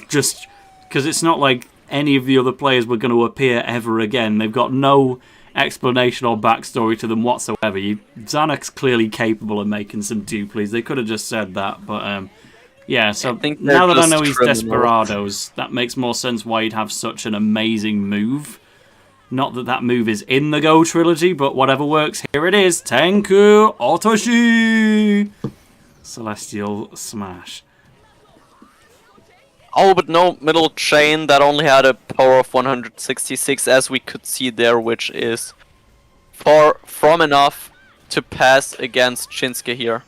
just because it's not like any of the other players were going to appear ever again. They've got no explanation or backstory to them whatsoever. Xanax clearly capable of making some duplis. They could have just said that, but yeah, so now that I know he's Desperados, that makes more sense why he'd have such an amazing move. Not that that move is in the Go trilogy, but whatever works, here it is. Tenku Otoshi! Celestial Smash. Oh, but no middle chain, that only had a power of 166, as we could see there, which is far from enough to pass against Shinsuke here.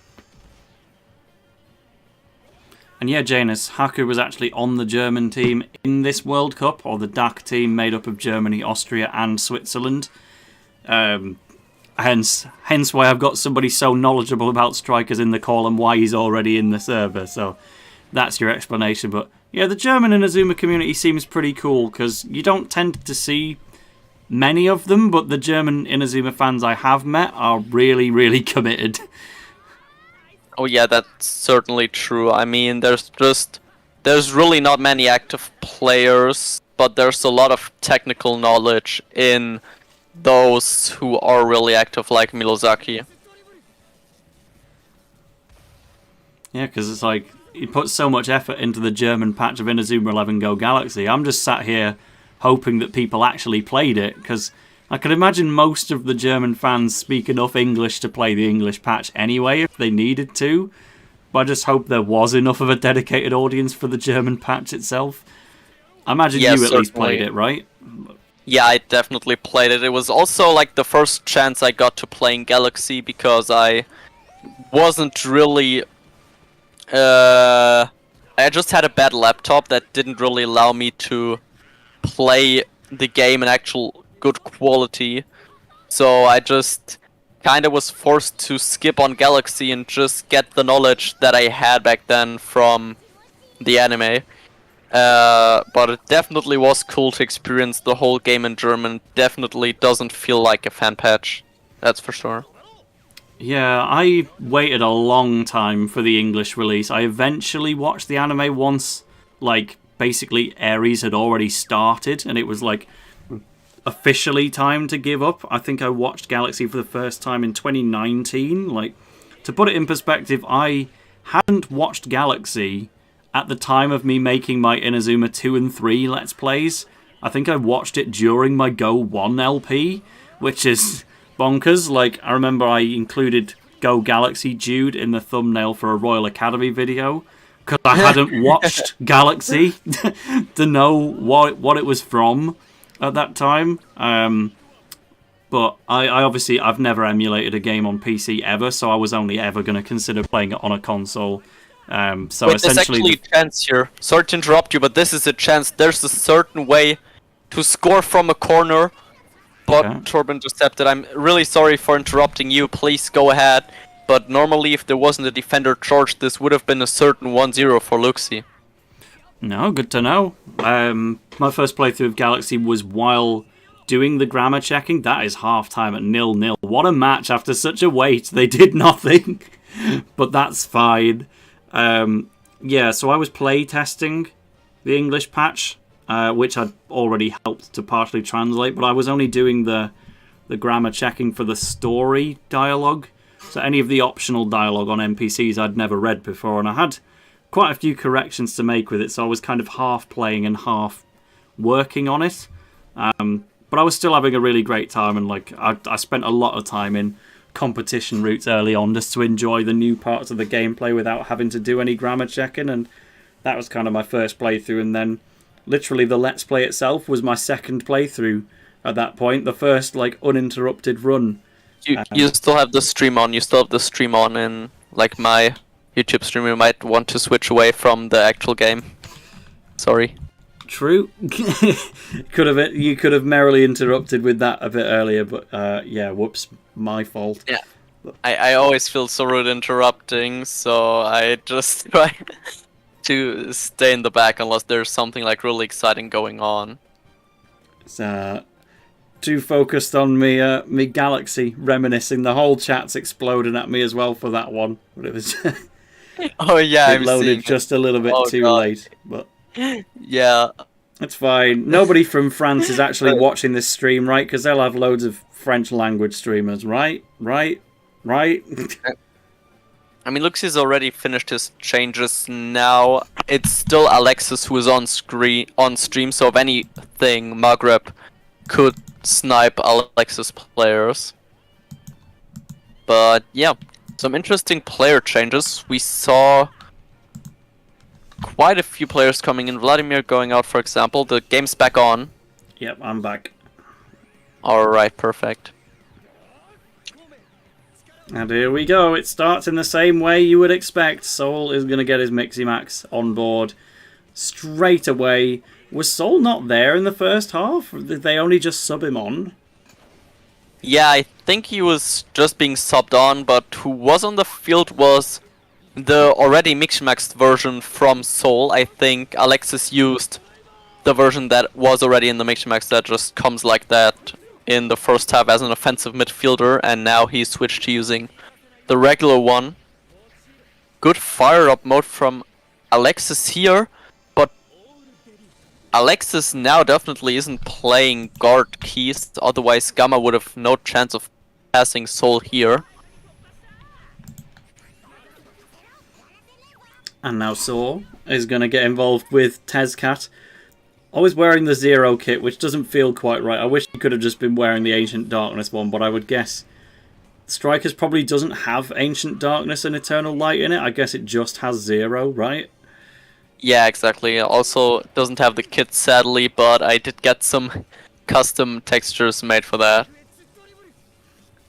And yeah, Janus, Haku was actually on the German team in this World Cup, or the DAC team made up of Germany, Austria and Switzerland. Hence why I've got somebody so knowledgeable about strikers in the call and why he's already in the server. So that's your explanation. But yeah, the German Inazuma community seems pretty cool, because you don't tend to see many of them, but the German Inazuma fans I have met are really, really committed. Oh yeah, that's certainly true. I mean, there's really not many active players, but there's a lot of technical knowledge in those who are really active, like Milozaki. Yeah, because it's like, he put so much effort into the German patch of Inazuma 11 GO Galaxy. I'm just sat here hoping that people actually played it, because I could imagine most of the German fans speak enough English to play the English patch anyway if they needed to. But I just hope there was enough of a dedicated audience for the German patch itself. I imagine you at least played it, right? Yeah, I definitely played it. It was also like the first chance I got to playing Galaxy, because I wasn't really... I just had a bad laptop that didn't really allow me to play the game in actual good quality, so I just kinda was forced to skip on Galaxy and just get the knowledge that I had back then from the anime. But it definitely was cool to experience the whole game in German. Definitely doesn't feel like a fan patch, that's for sure. Yeah, I waited a long time for the English release. I eventually watched the anime once, like, basically Ares had already started, and it was like officially time to give up. I think I watched Galaxy for the first time in 2019. Like, to put it in perspective, I hadn't watched Galaxy at the time of me making my Inazuma 2 and 3 Let's Plays. I think I watched it during my Go 1 LP, which is bonkers. Like, I remember I included Go Galaxy Jude in the thumbnail for a Royal Academy video, because I hadn't watched Galaxy to know what it was from at that time. But I've never emulated a game on PC ever, so I was only ever going to consider playing it on a console. So wait, essentially, there's actually a chance here. Sorry to interrupt you, but this is a chance. There's a certain way to score from a corner, but okay. Torben intercepted. I'm really sorry for interrupting you. Please go ahead. But normally, if there wasn't a defender charge, this would have been a certain 1-0 for Luxie. No, good to know. My first playthrough of Galaxy was while doing the grammar checking. That is half-time at 0-0. What a match after such a wait. They did nothing. But that's fine. Yeah, so I was play testing the English patch, which I'd already helped to partially translate, but I was only doing the grammar checking for the story dialogue. So any of the optional dialogue on NPCs I'd never read before, and I had quite a few corrections to make with it, so I was kind of half playing and half working on it. But I was still having a really great time, and like I spent a lot of time in competition routes early on just to enjoy the new parts of the gameplay without having to do any grammar checking, and that was kind of my first playthrough. And then literally the Let's Play itself was my second playthrough at that point, the first like uninterrupted run. You still have the stream on. You still have the stream on in like my YouTube stream. You might want to switch away from the actual game. Sorry. True. You could have merrily interrupted with that a bit earlier, but yeah, whoops, my fault. Yeah. I always feel so rude interrupting, so I just try to stay in the back unless there's something like really exciting going on. It's too focused on me Galaxy reminiscing. The whole chat's exploding at me as well for that one. But it was oh yeah, it loaded just a little bit too late. But yeah, it's fine. Nobody from France is actually watching this stream, right? Because they'll have loads of French language streamers, right? I mean, Luxie's already finished his changes now. It's still Alexis who is on stream, so if anything, Maghreb could snipe Alexis players. But yeah, some interesting player changes. We saw quite a few players coming in. Vladimir going out, for example. The game's back on. Yep, I'm back. Alright, perfect. And here we go. It starts in the same way you would expect. Soul is going to get his Mixie Max on board straight away. Was Soul not there in the first half? Did they only just sub him on? Yeah, I think he was just being subbed on, but who was on the field was the already Mixmaxed version from Soul. I think Alexis used the version that was already in the Mixmax that just comes like that in the first half as an offensive midfielder, and now he switched to using the regular one. Good fire-up mode from Alexis here, but Alexis now definitely isn't playing guard keys, otherwise Gamma would have no chance of passing Soul here. And now Soul is going to get involved with Tezcat. Always wearing the Zero kit, which doesn't feel quite right. I wish he could have just been wearing the Ancient Darkness one, but I would guess Strikers probably doesn't have Ancient Darkness and Eternal Light in it. I guess it just has Zero, right? Yeah, exactly. Also, it doesn't have the kit, sadly, but I did get some custom textures made for that.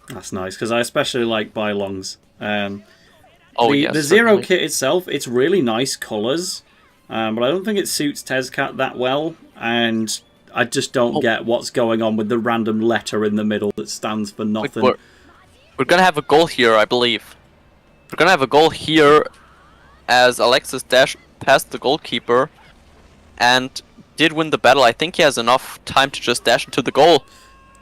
That's nice, because I especially like Bylongs. Yes, the Zero kit itself, it's really nice colours. But I don't think it suits Tezcat that well, and I just don't get what's going on with the random letter in the middle that stands for nothing. We're gonna have a goal here, I believe. We're gonna have a goal here as Alexis dashed past the goalkeeper and did win the battle. I think he has enough time to just dash into the goal.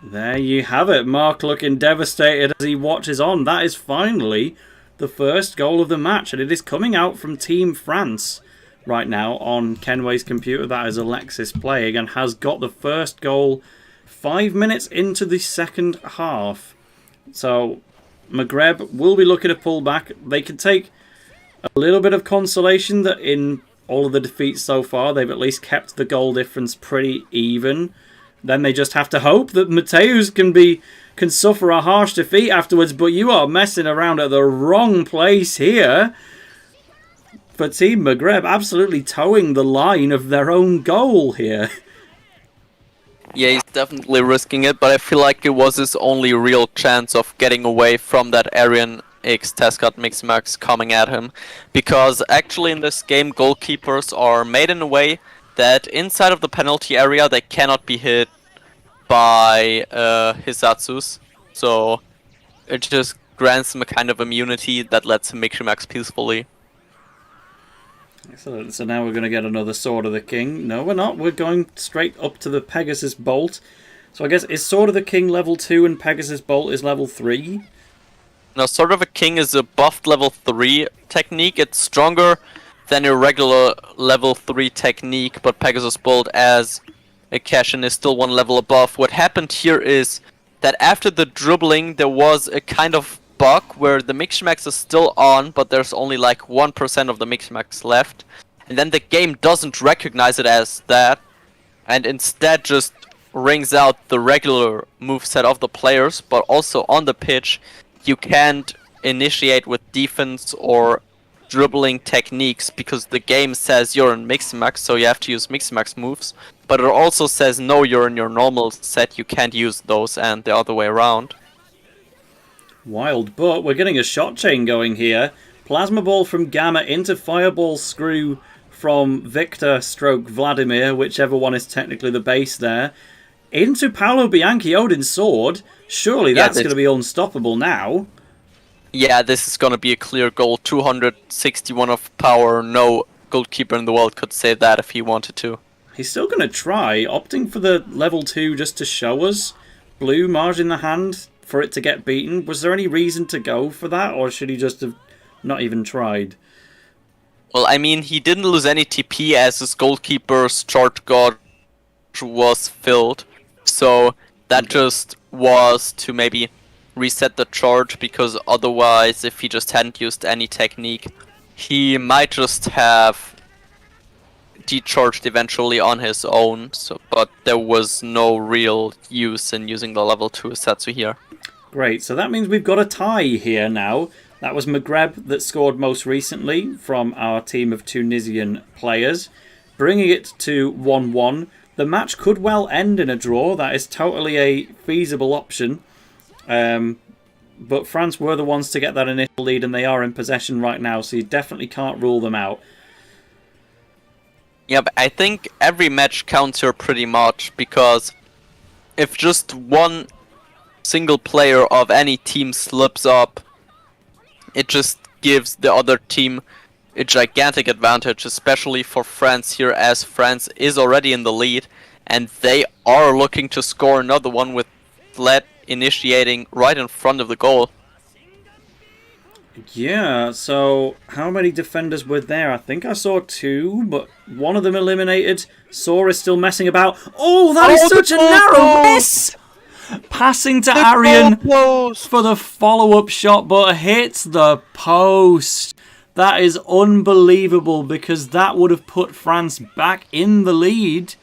There you have it. Mark looking devastated as he watches on. That is finally the first goal of the match, and it is coming out from Team France. Right now on Kenway's computer, that is Alexis playing, and has got the first goal 5 minutes into the second half. So Maghreb will be looking to pull back. They can take a little bit of consolation that in all of the defeats so far, they've at least kept the goal difference pretty even. Then they just have to hope that Mathiuze can suffer a harsh defeat afterwards, but you are messing around at the wrong place here. For Team Maghreb, absolutely towing the line of their own goal here. Yeah, he's definitely risking it, but I feel like it was his only real chance of getting away from that Aryan X Tezcat Mixmax coming at him. Because actually in this game, goalkeepers are made in a way that inside of the penalty area they cannot be hit by Hisatsus. So it just grants him a kind of immunity that lets him Mixmax peacefully. Excellent. So now we're going to get another Sword of the King. No, we're not. We're going straight up to the Pegasus Bolt. So I guess, is Sword of the King level 2 and Pegasus Bolt is level 3? No, Sword of a King is a buffed level 3 technique. It's stronger than your regular level 3 technique, but Pegasus Bolt as a cash-in is still one level above. What happened here is that after the dribbling, there was a kind of bug where the Mixmax is still on, but there's only like 1% of the Mixmax left. And then the game doesn't recognize it as that, and instead just rings out the regular moveset of the players, but also on the pitch, you can't initiate with defense or dribbling techniques because the game says you're in Mixmax, so you have to use Mixmax moves. But it also says no, you're in your normal set, you can't use those, and the other way around. Wild, but we're getting a shot chain going here. Plasma Ball from Gamma into Fireball Screw from Victor stroke Vladimir, whichever one is technically the base there. Into Paolo Bianchi Odin's Sword. Surely that's going to be unstoppable now. Yeah, this is going to be a clear goal. 261 of power. No goalkeeper in the world could save that if he wanted to. He's still going to try, opting for the level 2 just to show us. Blue, Marge in the hand for it to get beaten. Was there any reason to go for that, or should he just have not even tried? Well, I mean, he didn't lose any TP as his goalkeeper's charge gauge was filled. So that just was to maybe reset the charge, because otherwise, if he just hadn't used any technique, he might just have decharged eventually on his own. So, but there was no real use in using the level 2 Setsu here. Great, so that means we've got a tie here now. That was Maghreb that scored most recently from our team of Tunisian players, bringing it to 1-1. The match could well end in a draw. That is totally a feasible option. But France were the ones to get that initial lead, and they are in possession right now, so you definitely can't rule them out. Yeah, but I think every match counts here pretty much, because if just one single player of any team slips up, it just gives the other team a gigantic advantage, especially for France here, as France is already in the lead, and they are looking to score another one with Fled initiating right in front of the goal. Yeah, so how many defenders were there? I think I saw 2, but one of them eliminated. Saw is still messing about. Oh, that is such a narrow miss! Passing to Arian for the follow-up shot, but hits the post. That is unbelievable, because that would have put France back in the lead.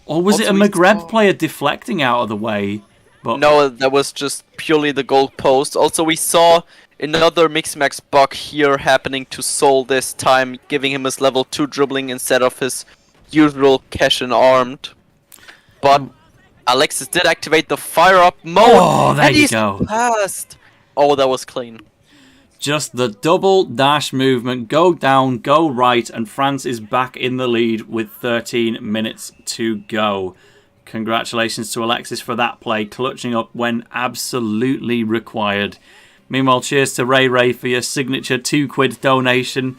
Or was it a Maghreb player deflecting out of the way? But no, that was just purely the goal post. Also, we saw another Mixmax bug here happening to Sol this time, giving him his level 2 dribbling instead of his usual cash and armed. But Alexis did activate the fire up mode. Oh, there you go. Passed. Oh, that was clean. Just the double dash movement, go down, go right, and France is back in the lead with 13 minutes to go. Congratulations to Alexis for that play, clutching up when absolutely required. Meanwhile, cheers to Ray for your signature £2 donation.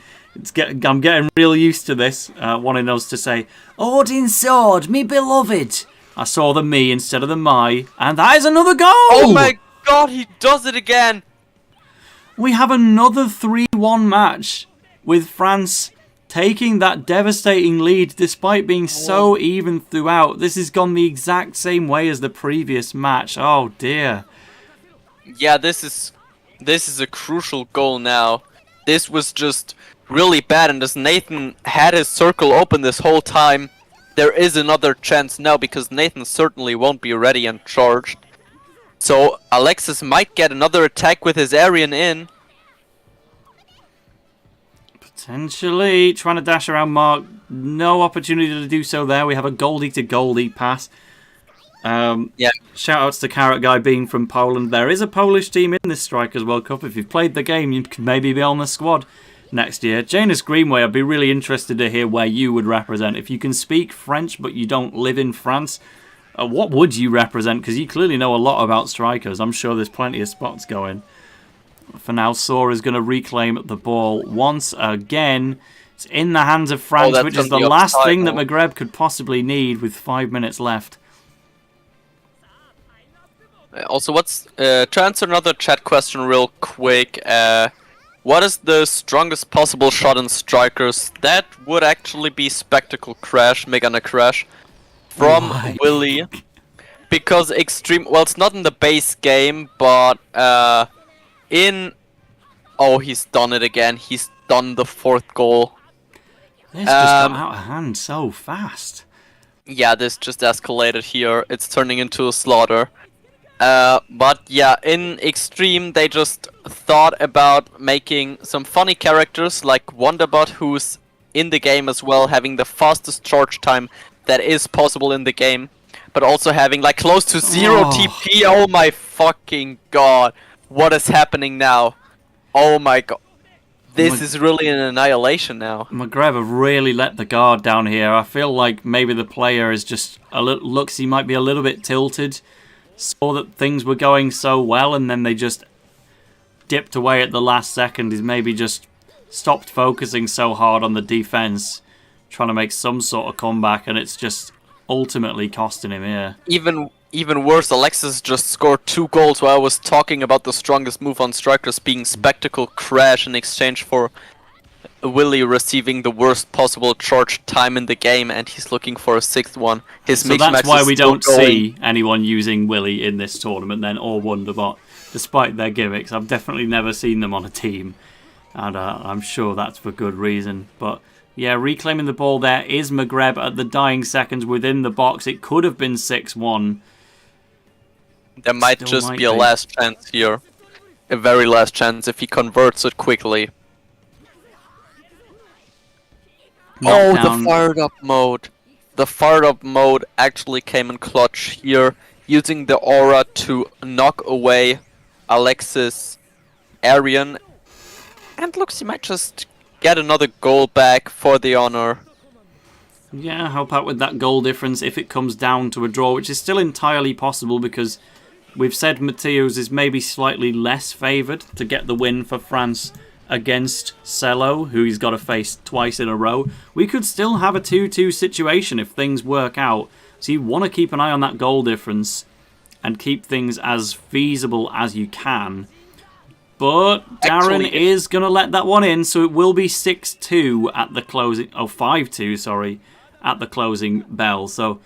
I'm getting real used to this, wanting us to say, Odin Sword, me beloved. I saw the me instead of the my, and that is another goal! Oh my god, he does it again! We have another 3-1 match with France taking that devastating lead despite being so even throughout. This has gone the exact same way as the previous match. Oh dear. Yeah, this is a crucial goal now. This was just really bad, and as Nathan had his circle open this whole time, there is another chance now, because Nathan certainly won't be ready and charged. So Alexis might get another attack with his Aryan in. Potentially trying to dash around Mark. No opportunity to do so there. We have a goldie to goldie pass. Yeah. Shout outs to Carrot Guy being from Poland. There is a Polish team in this Strikers World Cup. If you've played the game, you could maybe be on the squad next year. Janus Greenway, I'd be really interested to hear where you would represent. If you can speak French but you don't live in France, what would you represent? Because you clearly know a lot about strikers. I'm sure there's plenty of spots going. For now, Sora is going to reclaim the ball once again. It's in the hands of France, which is the last thing that Maghreb could possibly need with 5 minutes left. Also, to answer another chat question real quick, what is the strongest possible shot in Strikers? That would actually be Spectacle Crash, Megana Crash, from Willy. Because Xtreme, well, it's not in the base game, but in. Oh, he's done it again. He's done the 4th goal. This just got out of hand so fast. Yeah, this just escalated here. It's turning into a slaughter. But yeah, in Xtreme, they just thought about making some funny characters like Wonderbot, who's in the game as well, having the fastest charge time that is possible in the game, but also having like close to 0 TP. Oh my fucking god. What is happening now? Oh my god. This is really an annihilation now. Maghreb have really let the guard down here. I feel like maybe the player is just a little... Luxie might be a little bit tilted. Saw that things were going so well and then they just dipped away at the last second. He's maybe just stopped focusing so hard on the defense, trying to make some sort of comeback, and it's just ultimately costing him here. Even worse, Alexis just scored 2 goals while I was talking about the strongest move on Strikers being Spectacle Crash in exchange for Willy receiving the worst possible charge time in the game, and he's looking for a 6th one. So that's why we don't see anyone using Willy in this tournament then, or Wonderbot, despite their gimmicks. I've definitely never seen them on a team, and I'm sure that's for good reason. But yeah, reclaiming the ball there is Maghreb at the dying seconds within the box. It could have been 6-1. There might just be a last chance here. A very last chance if he converts it quickly. The fired up mode. The fired up mode actually came in clutch here, using the aura to knock away Alexis, Arian, and looks he might just get another goal back for the honor. Yeah, help out with that goal difference if it comes down to a draw, which is still entirely possible because we've said Mathiuze is maybe slightly less favoured to get the win for France against Selow, who he's got to face twice in a row. We could still have a 2-2 situation if things work out. So you want to keep an eye on that goal difference and keep things as feasible as you can. But Darren is going to let that one in, so it will be 6-2 at the closing... Oh, 5-2, sorry, at the closing bell. So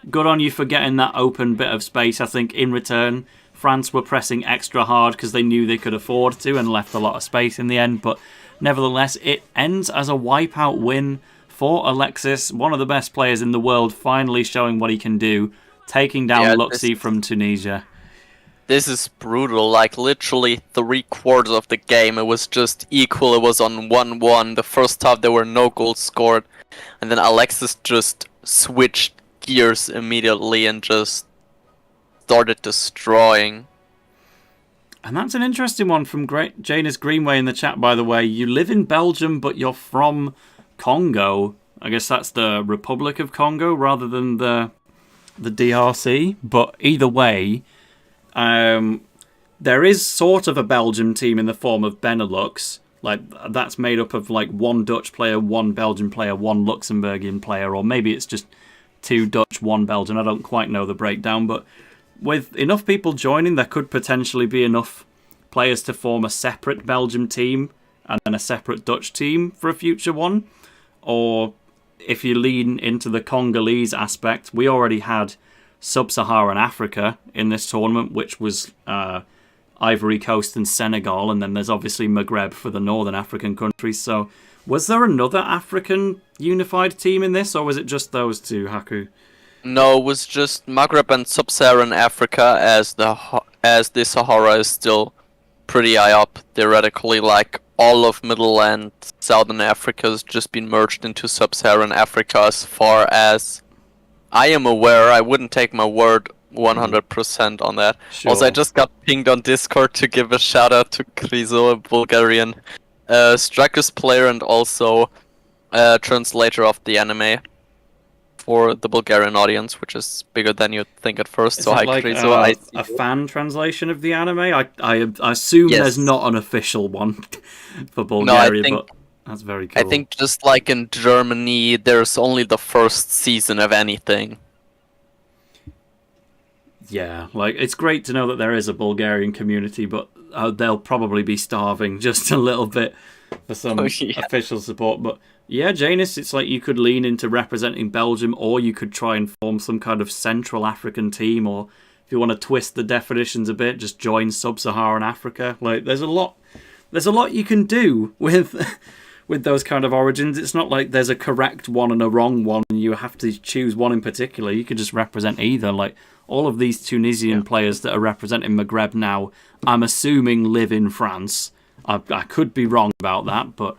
good on you for getting that open bit of space. I think in return, France were pressing extra hard because they knew they could afford to and left a lot of space in the end. But nevertheless, it ends as a wipeout win for Alexis, one of the best players in the world, finally showing what he can do, taking down Luxie from Tunisia. This is brutal, like literally 3/4 of the game it was just equal, it was on 1-1. The first half there were no goals scored, and then Alexis just switched gears immediately and just started destroying. And that's an interesting one from Janus Greenway in the chat, by the way. You live in Belgium, but you're from Congo. I guess that's the Republic of Congo rather than the DRC. But either way, there is sort of a Belgium team in the form of Benelux. Like, that's made up of like 1 Dutch player, 1 Belgian player, 1 Luxembourgian player, or maybe it's just 2 Dutch, 1 Belgian. I don't quite know the breakdown, but with enough people joining, there could potentially be enough players to form a separate Belgium team and then a separate Dutch team for a future one. Or if you lean into the Congolese aspect, we already had Sub-Saharan Africa in this tournament, which was Ivory Coast and Senegal, and then there's obviously Maghreb for the Northern African countries. So was there another African unified team in this, or was it just those two, Haku? No, it was just Maghreb and Sub-Saharan Africa, as the Sahara is still pretty high up theoretically. Like all of Middle and Southern Africa has just been merged into Sub-Saharan Africa, as far as I am aware. I wouldn't take my word 100% on that. Sure. Also, I just got pinged on Discord to give a shout out to Krizo, a Bulgarian Strikers player and also translator of the anime for the Bulgarian audience, which is bigger than you'd think at first. Is so it like a fan translation of the anime? I assume there's not an official one for Bulgaria, but that's very cool. I think just like in Germany, there's only the first season of anything. Yeah, like it's great to know that there is a Bulgarian community, but they'll probably be starving just a little bit for some official support. But yeah, Janus, it's like you could lean into representing Belgium, or you could try and form some kind of Central African team, or if you want to twist the definitions a bit, just join Sub-Saharan Africa. Like, there's a lot you can do with with those kind of origins. It's not like there's a correct one and a wrong one, and you have to choose one in particular. You could just represent either. Like, all of these Tunisian players that are representing Maghreb now, I'm assuming live in France. I could be wrong about that, but...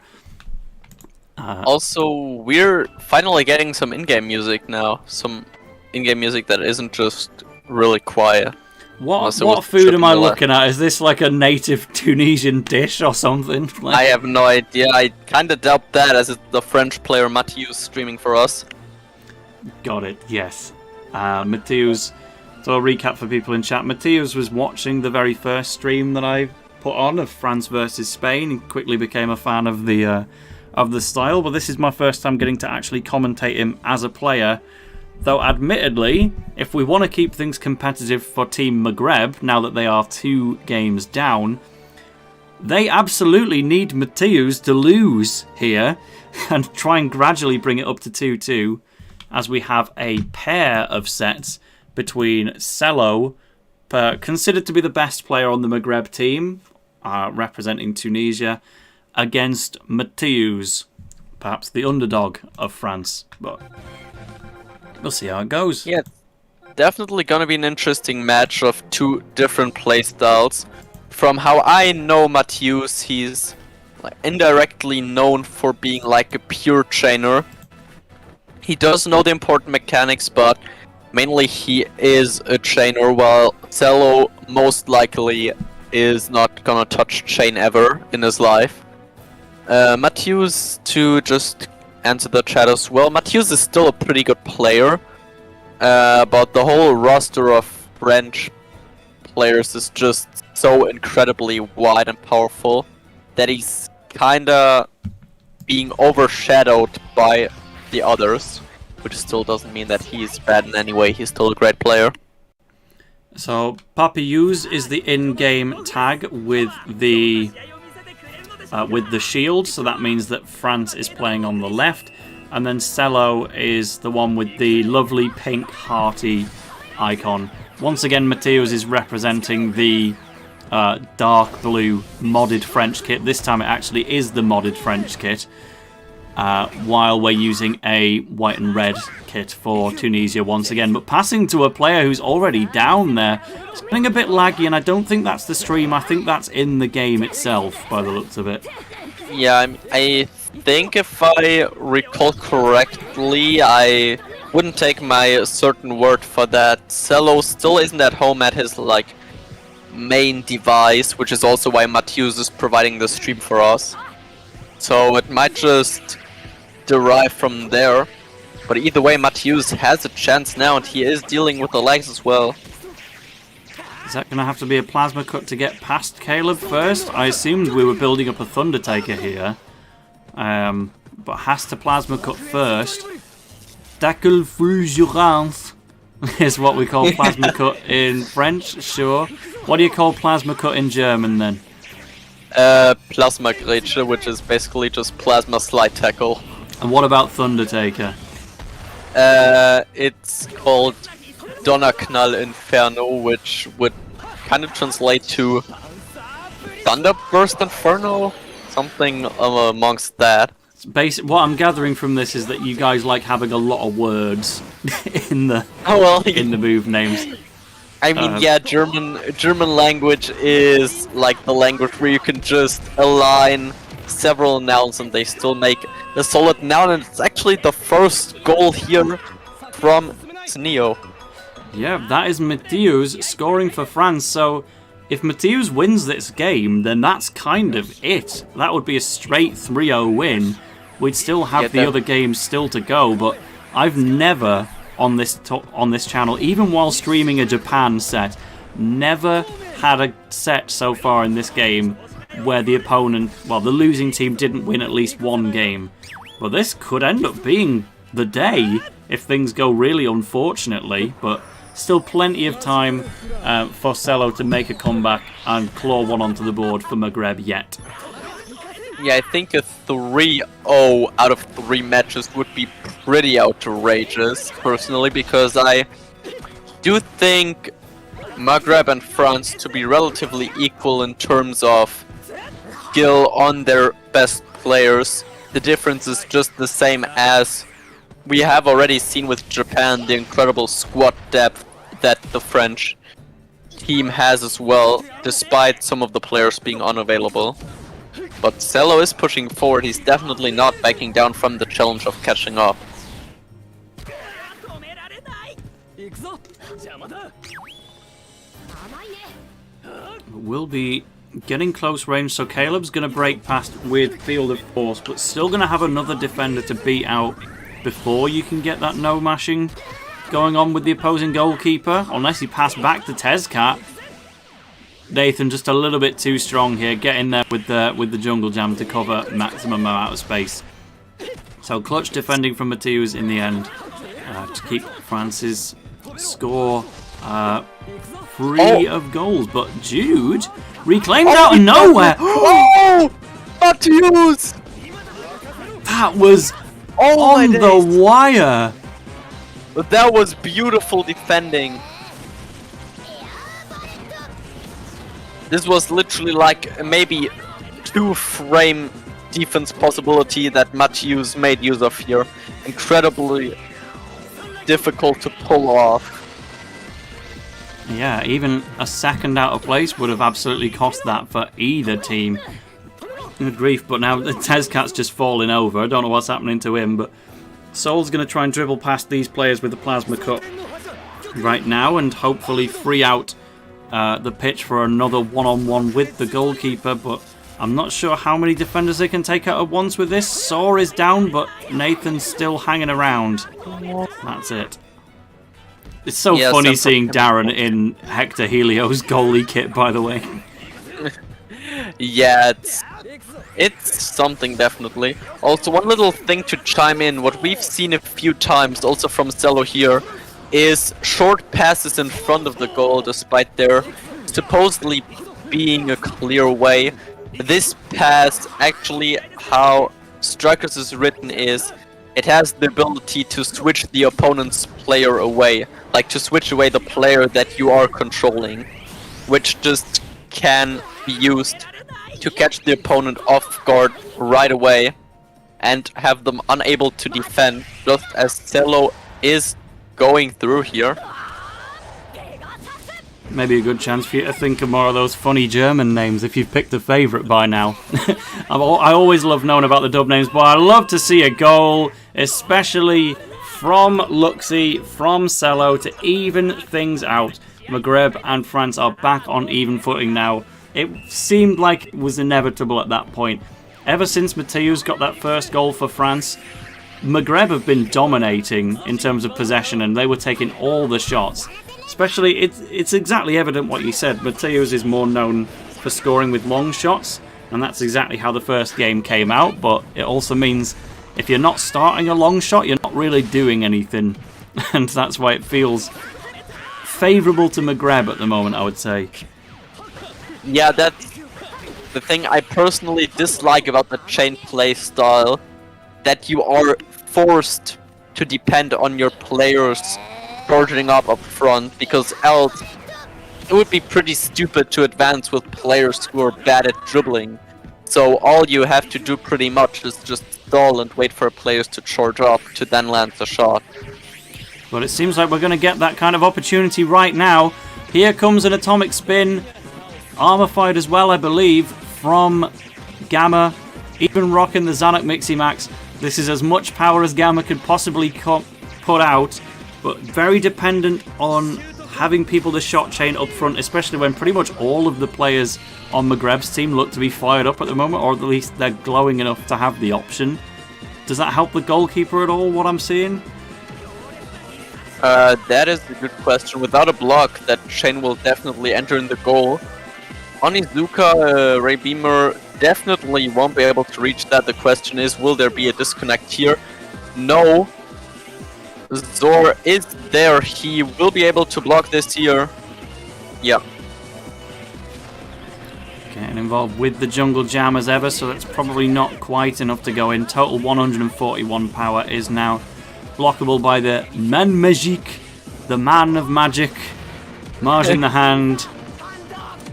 Also, we're finally getting some in-game music now. Some in-game music that isn't just really quiet. What food am I looking at? Is this like a native Tunisian dish or something? Like... I have no idea. I kinda doubt that, as it's the French player Mathiuze streaming for us. Got it, yes. Mathiuze, so I'll recap for people in chat. Mathiuze was watching the very first stream that I put on of France versus Spain. He quickly became a fan of the style, but this is my first time getting to actually commentate him as a player. Though, admittedly, if we want to keep things competitive for Team Maghreb, now that they are 2 games down, they absolutely need Mathiuze to lose here and try and gradually bring it up to 2-2, as we have a pair of sets between Selow, considered to be the best player on the Maghreb team, representing Tunisia, against Mathiuze, perhaps the underdog of France, but we'll see how it goes. Yeah, definitely gonna be an interesting match of 2 different playstyles. From how I know Mathiuze, he's indirectly known for being like a pure chainer. He does know the important mechanics, but mainly he is a chainer, while Selow most likely is not gonna touch chain ever in his life. Mathiuze, to just answer the chat as well, Mathiuze is still a pretty good player, but the whole roster of French players is just so incredibly wide and powerful that he's kinda being overshadowed by the others, which still doesn't mean that he's bad in any way. He's still a great player. So Papilluse is the in-game tag with the shield, so that means that France is playing on the left, and then Selow is the one with the lovely pink hearty icon. Once again, Mathiuze is representing the dark blue modded French kit. This time it actually is the modded French kit, while we're using a white and red kit for Tunisia once again. But passing to a player who's already down there. It's getting a bit laggy, and I don't think that's the stream. I think that's in the game itself, by the looks of it. Yeah, I think if I recall correctly, I wouldn't take my certain word for that. Selow still isn't at home at his main device, which is also why Mathiuze is providing the stream for us. So it might just derive from there. But either way, Mathiuze has a chance now, and he is dealing with the lags as well. Is that going to have to be a plasma cut to get past Caleb first? I assumed we were building up a Thunder Taker here. But has to plasma cut first. Tackle fulgurance is what we call plasma cut in French, sure. What do you call plasma cut in German then? Plasma Grätsche, which is basically just plasma slide tackle. And what about Thunder Taker? It's called Donnerknall Inferno, which would kind of translate to Thunderburst Inferno, something amongst that. What I'm gathering from this is that you guys like having a lot of words in the in the move names. I mean, yeah, German language is like the language where you can just align several nouns and they still make a solid noun, and it's actually the first goal here from Neo. Yeah, that is Mathiuze scoring for France, so if Mathiuze wins this game, then that's kind of it. That would be a straight 3-0 win. We'd still have the other games still to go, but I've never on this channel, even while streaming a Japan set, never had a set so far in this game where the opponent, well, the losing team didn't win at least one game. But this could end up being the day if things go really unfortunately, but still plenty of time for Selow to make a comeback and claw one onto the board for Maghreb yet. Yeah, I think a 3-0 out of 3 matches would be pretty outrageous, personally, because I do think Maghreb and France to be relatively equal in terms of skill on their best players. The difference is just the same as we have already seen with Japan, the incredible squad depth that the French team has as well, despite some of the players being unavailable. But Selow is pushing forward, he's definitely not backing down from the challenge of catching up. Will be getting close range, so Caleb's going to break past with Field of Force, but still going to have another defender to beat out before you can get that no mashing going on with the opposing goalkeeper, unless he passed back to Tezcat. Nathan just a little bit too strong here, getting there with the jungle jam to cover maximum amount of space. So clutch defending from Mathiuze in the end to keep France's score free of goals. But Jude reclaimed out of nowhere. Oh, Mathiuze! That was on the wire. But that was beautiful defending. This was literally like maybe 2-frame defense possibility that Mathiuze made use of here. Incredibly difficult to pull off. Yeah, even a second out of place would have absolutely cost that for either team. Good grief, but now the Tezcat's just falling over. I don't know what's happening to him, but Soul's going to try and dribble past these players with the Plasma Cup right now and hopefully free out the pitch for another one-on-one with the goalkeeper, but I'm not sure how many defenders they can take out at once with this. Saw is down, but Nathan's still hanging around. That's it. It's so funny seeing Darren in Hector Helio's goalie kit, by the way. Yeah, it's something, definitely. Also, one little thing to chime in, what we've seen a few times, also from Selow here, is short passes in front of the goal, despite there supposedly being a clear way. This pass, actually, how Strikers is written is, it has the ability to switch the opponent's player away, like to switch away the player that you are controlling, which just can be used to catch the opponent off guard right away and have them unable to defend, just as Selow is going through here. Maybe a good chance for you to think of more of those funny German names if you've picked a favourite by now. I always love knowing about the dub names, but I love to see a goal, especially from Luxie, from Selow, to even things out. Maghreb and France are back on even footing now. It seemed like it was inevitable at that point. Ever since Mathiuze got that first goal for France, Maghreb have been dominating in terms of possession, and they were taking all the shots. Especially, it's exactly evident what you said. Mathiuze is more known for scoring with long shots, and that's exactly how the first game came out. But it also means if you're not starting a long shot, you're not really doing anything. And that's why it feels favourable to Maghreb at the moment, I would say. Yeah, that's the thing I personally dislike about the chain play style, that you are forced to depend on your players charging up front, because else it would be pretty stupid to advance with players who are bad at dribbling. So all you have to do pretty much is just stall and wait for players to charge up to then land the shot. But it seems like we're going to get that kind of opportunity right now. Here comes an atomic spin. Armorified as well, I believe, from Gamma. Even rocking the Zanuck Mixie Max. This is as much power as Gamma could possibly put out, but very dependent on having people to shot chain up front, especially when pretty much all of the players on Maghreb's team look to be fired up at the moment, or at least they're glowing enough to have the option. Does that help the goalkeeper at all, what I'm seeing? That is a good question. Without a block, that chain will definitely enter in the goal. Onizuka, Ray Beamer definitely won't be able to reach that. The question is, will there be a disconnect here? No. Zor is there. He will be able to block this here. Yeah. Getting involved with the jungle jam as ever, so that's probably not quite enough to go in. Total 141 power is now blockable by the Man Magique, the man of magic. Marge in the hand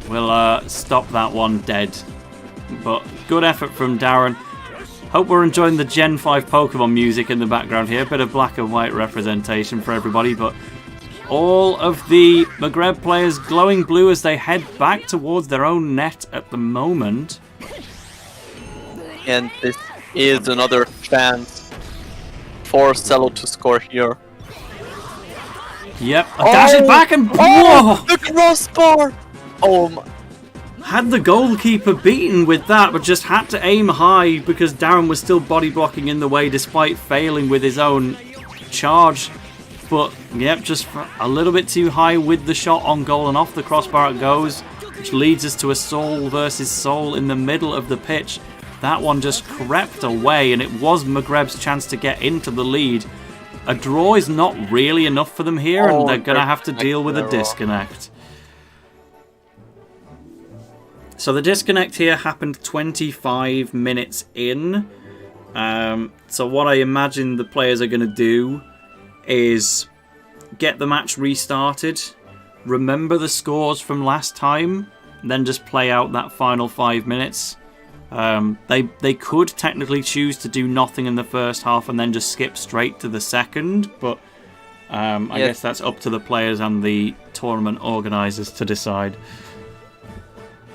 will stop that one dead. But good effort from Darren. Hope we're enjoying the Gen 5 Pokemon music in the background here. Bit of black and white representation for everybody, but all of the Maghreb players glowing blue as they head back towards their own net at the moment. And this is another chance for Selow to score here. Yep, dash it back and whoa! The crossbar! Oh my. Had the goalkeeper beaten with that, but just had to aim high because Darren was still body blocking in the way despite failing with his own charge. But, yep, just a little bit too high with the shot on goal, and off the crossbar it goes, which leads us to a soul versus soul in the middle of the pitch. That one just crept away, and it was Maghreb's chance to get into the lead. A draw is not really enough for them here, and they're going to have to deal with a disconnect. So the disconnect here happened 25 minutes in. So what I imagine the players are going to do is get the match restarted, remember the scores from last time, and then just play out that final 5 minutes. They could technically choose to do nothing in the first half and then just skip straight to the second, but I guess that's up to the players and the tournament organisers to decide.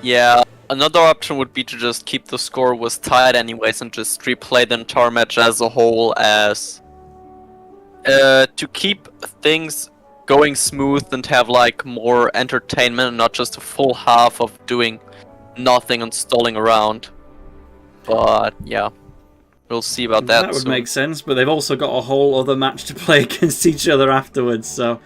Yeah, another option would be to just keep the score was tied anyways and just replay the entire match as a whole as to keep things going smooth and have like more entertainment and not just a full half of doing nothing and stalling around. But yeah, we'll see about that. That would make sense, but they've also got a whole other match to play against each other afterwards, so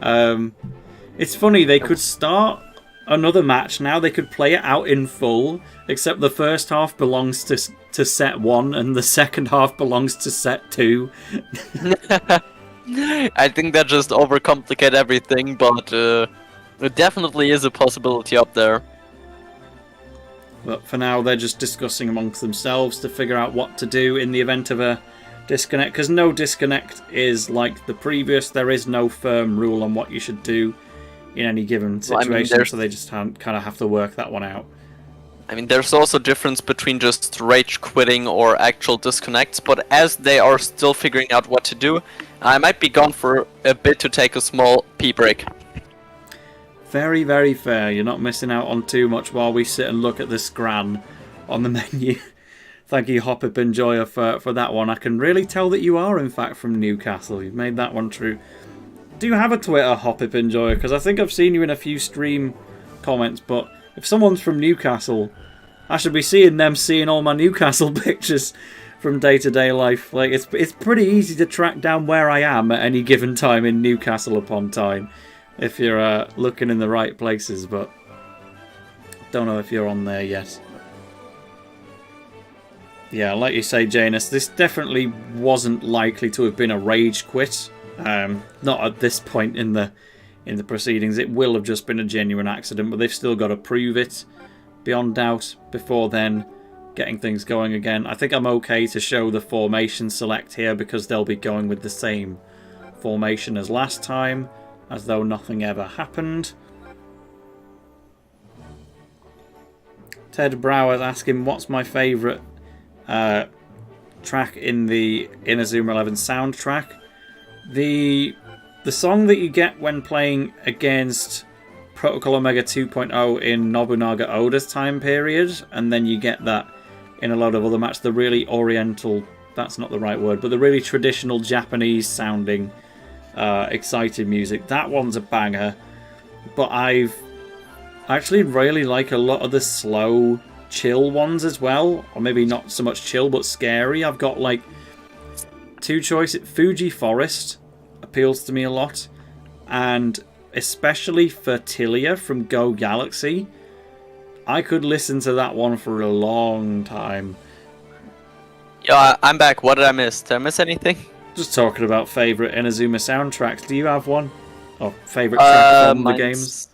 it's funny, they could start another match now, they could play it out in full, except the first half belongs to set 1 and the second half belongs to set 2. I think that just overcomplicate everything, but it definitely is a possibility up there. But for now, they're just discussing amongst themselves to figure out what to do in the event of a disconnect, because no disconnect is like the previous. There is no firm rule on what you should do in any given situation, so they just kind of have to work that one out. I mean, there's also a difference between just rage quitting or actual disconnects, but as they are still figuring out what to do, I might be gone for a bit to take a small pee break. Very, very fair. You're not missing out on too much while we sit and look at the scran on the menu. Thank you, Hopip Enjoyer, for that one. I can really tell that you are, in fact, from Newcastle. You've made that one true. Do you have a Twitter, Hopip Enjoyer? Because I think I've seen you in a few stream comments, but if someone's from Newcastle, I should be seeing them seeing all my Newcastle pictures from day-to-day life. Like, it's pretty easy to track down where I am at any given time in Newcastle upon time, if you're looking in the right places, but don't know if you're on there yet. Yeah, like you say, Janus, this definitely wasn't likely to have been a rage quit. Not at this point in the proceedings. It will have just been a genuine accident, but they've still got to prove it beyond doubt before then getting things going again. I think I'm okay to show the formation select here because they'll be going with the same formation as last time, as though nothing ever happened. Ted Brower is asking, what's my favourite track in the Inazuma 11 soundtrack? The song that you get when playing against Protocol Omega 2.0 in Nobunaga Oda's time period, and then you get that in a lot of other matches, the really oriental, that's not the right word, but the really traditional Japanese sounding excited music. That one's a banger, but I actually really like a lot of the slow, chill ones as well, or maybe not so much chill, but scary. I've got like two choices. Fuji Forest appeals to me a lot, and especially Fertilia from Go Galaxy. I could listen to that one for a long time. Yeah, I'm back. What did I miss? Did I miss anything? Just talking about favourite Inazuma soundtracks. Do you have one? Or favourite track from the games?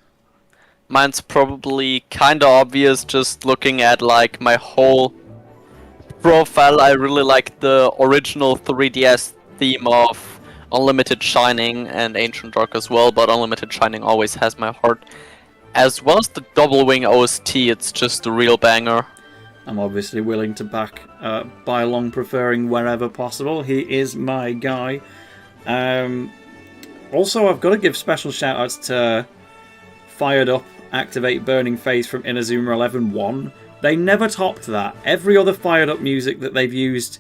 Mine's probably kind of obvious, just looking at like my whole profile. I really like the original 3DS theme of Unlimited Shining and Ancient Dark as well, but Unlimited Shining always has my heart. As well as the Double Wing OST, it's just a real banger. I'm obviously willing to back Bylong, preferring wherever possible. He is my guy. Also, I've got to give special shout-outs to Fired Up, Activate Burning Phase from Inazuma 11 1. They never topped that. Every other Fired Up music that they've used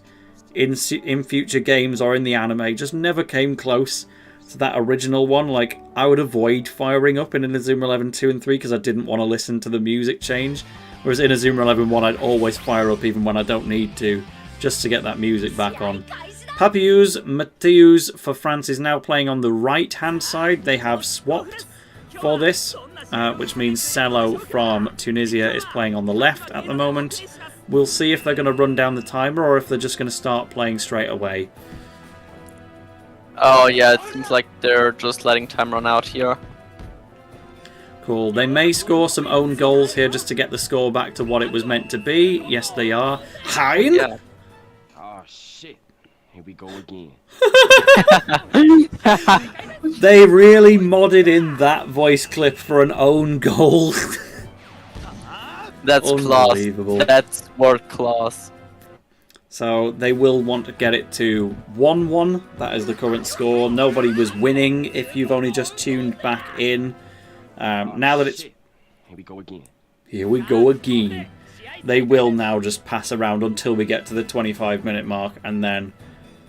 in future games or in the anime just never came close to that original one. Like, I would avoid firing up in Inazuma 11 2 and 3 because I didn't want to listen to the music change. Whereas Inazuma 11 1, I'd always fire up even when I don't need to, just to get that music back on. Mathiuze for France is now playing on the right-hand side. They have swapped for this, which means Selow from Tunisia is playing on the left at the moment. We'll see if they're going to run down the timer or if they're just going to start playing straight away. Oh yeah, it seems like they're just letting time run out here. Cool. They may score some own goals here just to get the score back to what it was meant to be. Yes, they are. Hein? Yeah. Oh shit. Here we go again. They really modded in that voice clip for an own goal. That's class. That's world class. So they will want to get it to 1-1. That is the current score. Nobody was winning if you've only just tuned back in. Now that it's... Here we go again. Here we go again. They will now just pass around until we get to the 25-minute mark, and then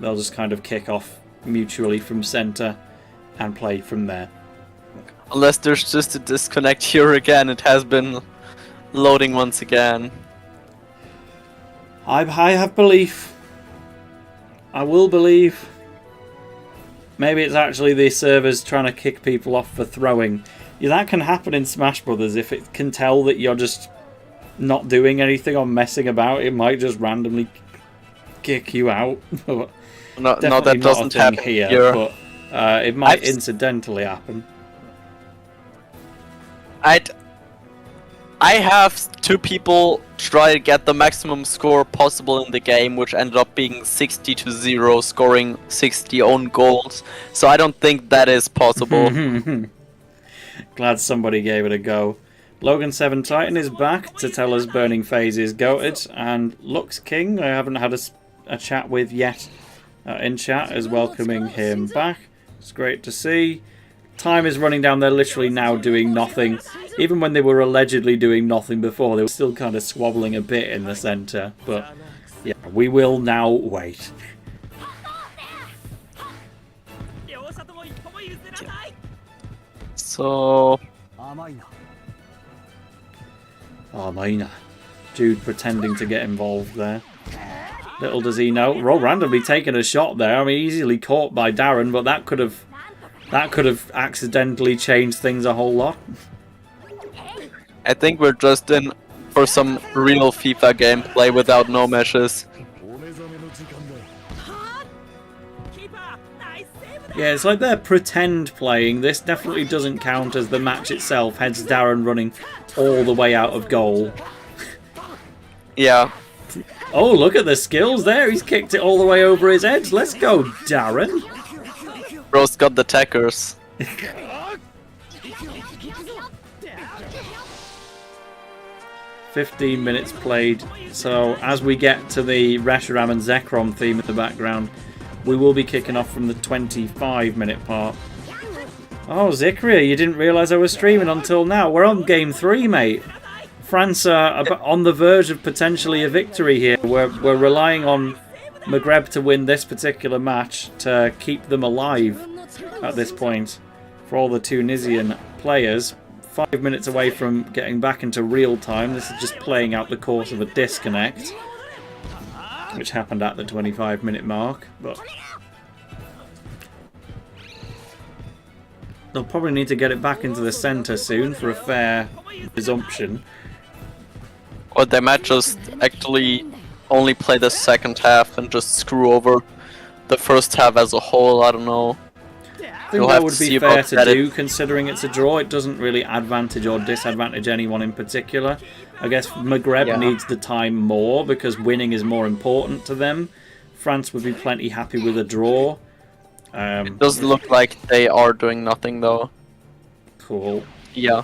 they'll just kind of kick off mutually from centre and play from there. Unless there's just a disconnect here again, it has been loading once again. I have belief. I will believe. Maybe it's actually the servers trying to kick people off for throwing. Yeah, that can happen in Smash Brothers. If it can tell that you're just not doing anything or messing about, it might just randomly kick you out. No, that doesn't happen here. But it might incidentally happen. I have two people try to get the maximum score possible in the game, which ended up being 60-0, scoring 60 own goals. So I don't think that is possible. Glad somebody gave it a go. Logan7 Titan is back to tell us Burning Phase is goated, and Lux King, I haven't had a chat with yet in chat, is welcoming him back. It's great to see. Time is running down. They're literally now doing nothing. Even when they were allegedly doing nothing before, they were still kind of squabbling a bit in the centre. But yeah, we will now wait. So... Mina. Dude pretending to get involved there. Little does he know. Roll randomly taking a shot there. I mean, easily caught by Darren, but that could have accidentally changed things a whole lot. I think we're just in for some real FIFA gameplay without no meshes. Yeah, it's like they're pretend playing. This definitely doesn't count as the match itself, hence Darren running all the way out of goal. Yeah. Oh, look at the skills there. He's kicked it all the way over his head. Let's go, Darren. Bro's got the tackers. 15 minutes played. So as we get to the Reshiram and Zekrom theme in the background, we will be kicking off from the 25-minute part. Oh, Zikria, you didn't realise I was streaming until now. We're on game 3, mate. France are on the verge of potentially a victory here. We're relying on Maghreb to win this particular match to keep them alive at this point. For all the Tunisian players, 5 minutes away from getting back into real time. This is just playing out the course of a disconnect, which happened at the 25-minute mark. But they'll probably need to get it back into the centre soon for a fair resumption. Or they might just actually only play the second half and just screw over the first half as a whole. I don't know. I think that would be fair to do, considering it's a draw. It doesn't really advantage or disadvantage anyone in particular. I guess Maghreb needs the time more because winning is more important to them. France would be plenty happy with a draw. It does look like they are doing nothing though. Cool. Yeah.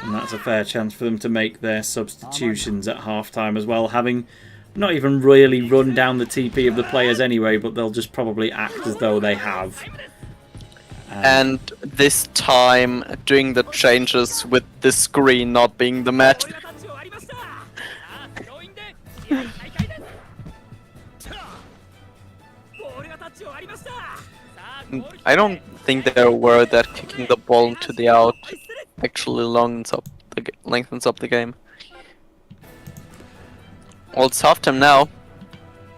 And that's a fair chance for them to make their substitutions at halftime as well, having not even really run down the TP of the players anyway, but they'll just probably act as though they have. And this time doing the changes with the screen not being the match. I don't think they're aware that kicking the ball into the out actually lengthens up the game. Well, it's halftime now.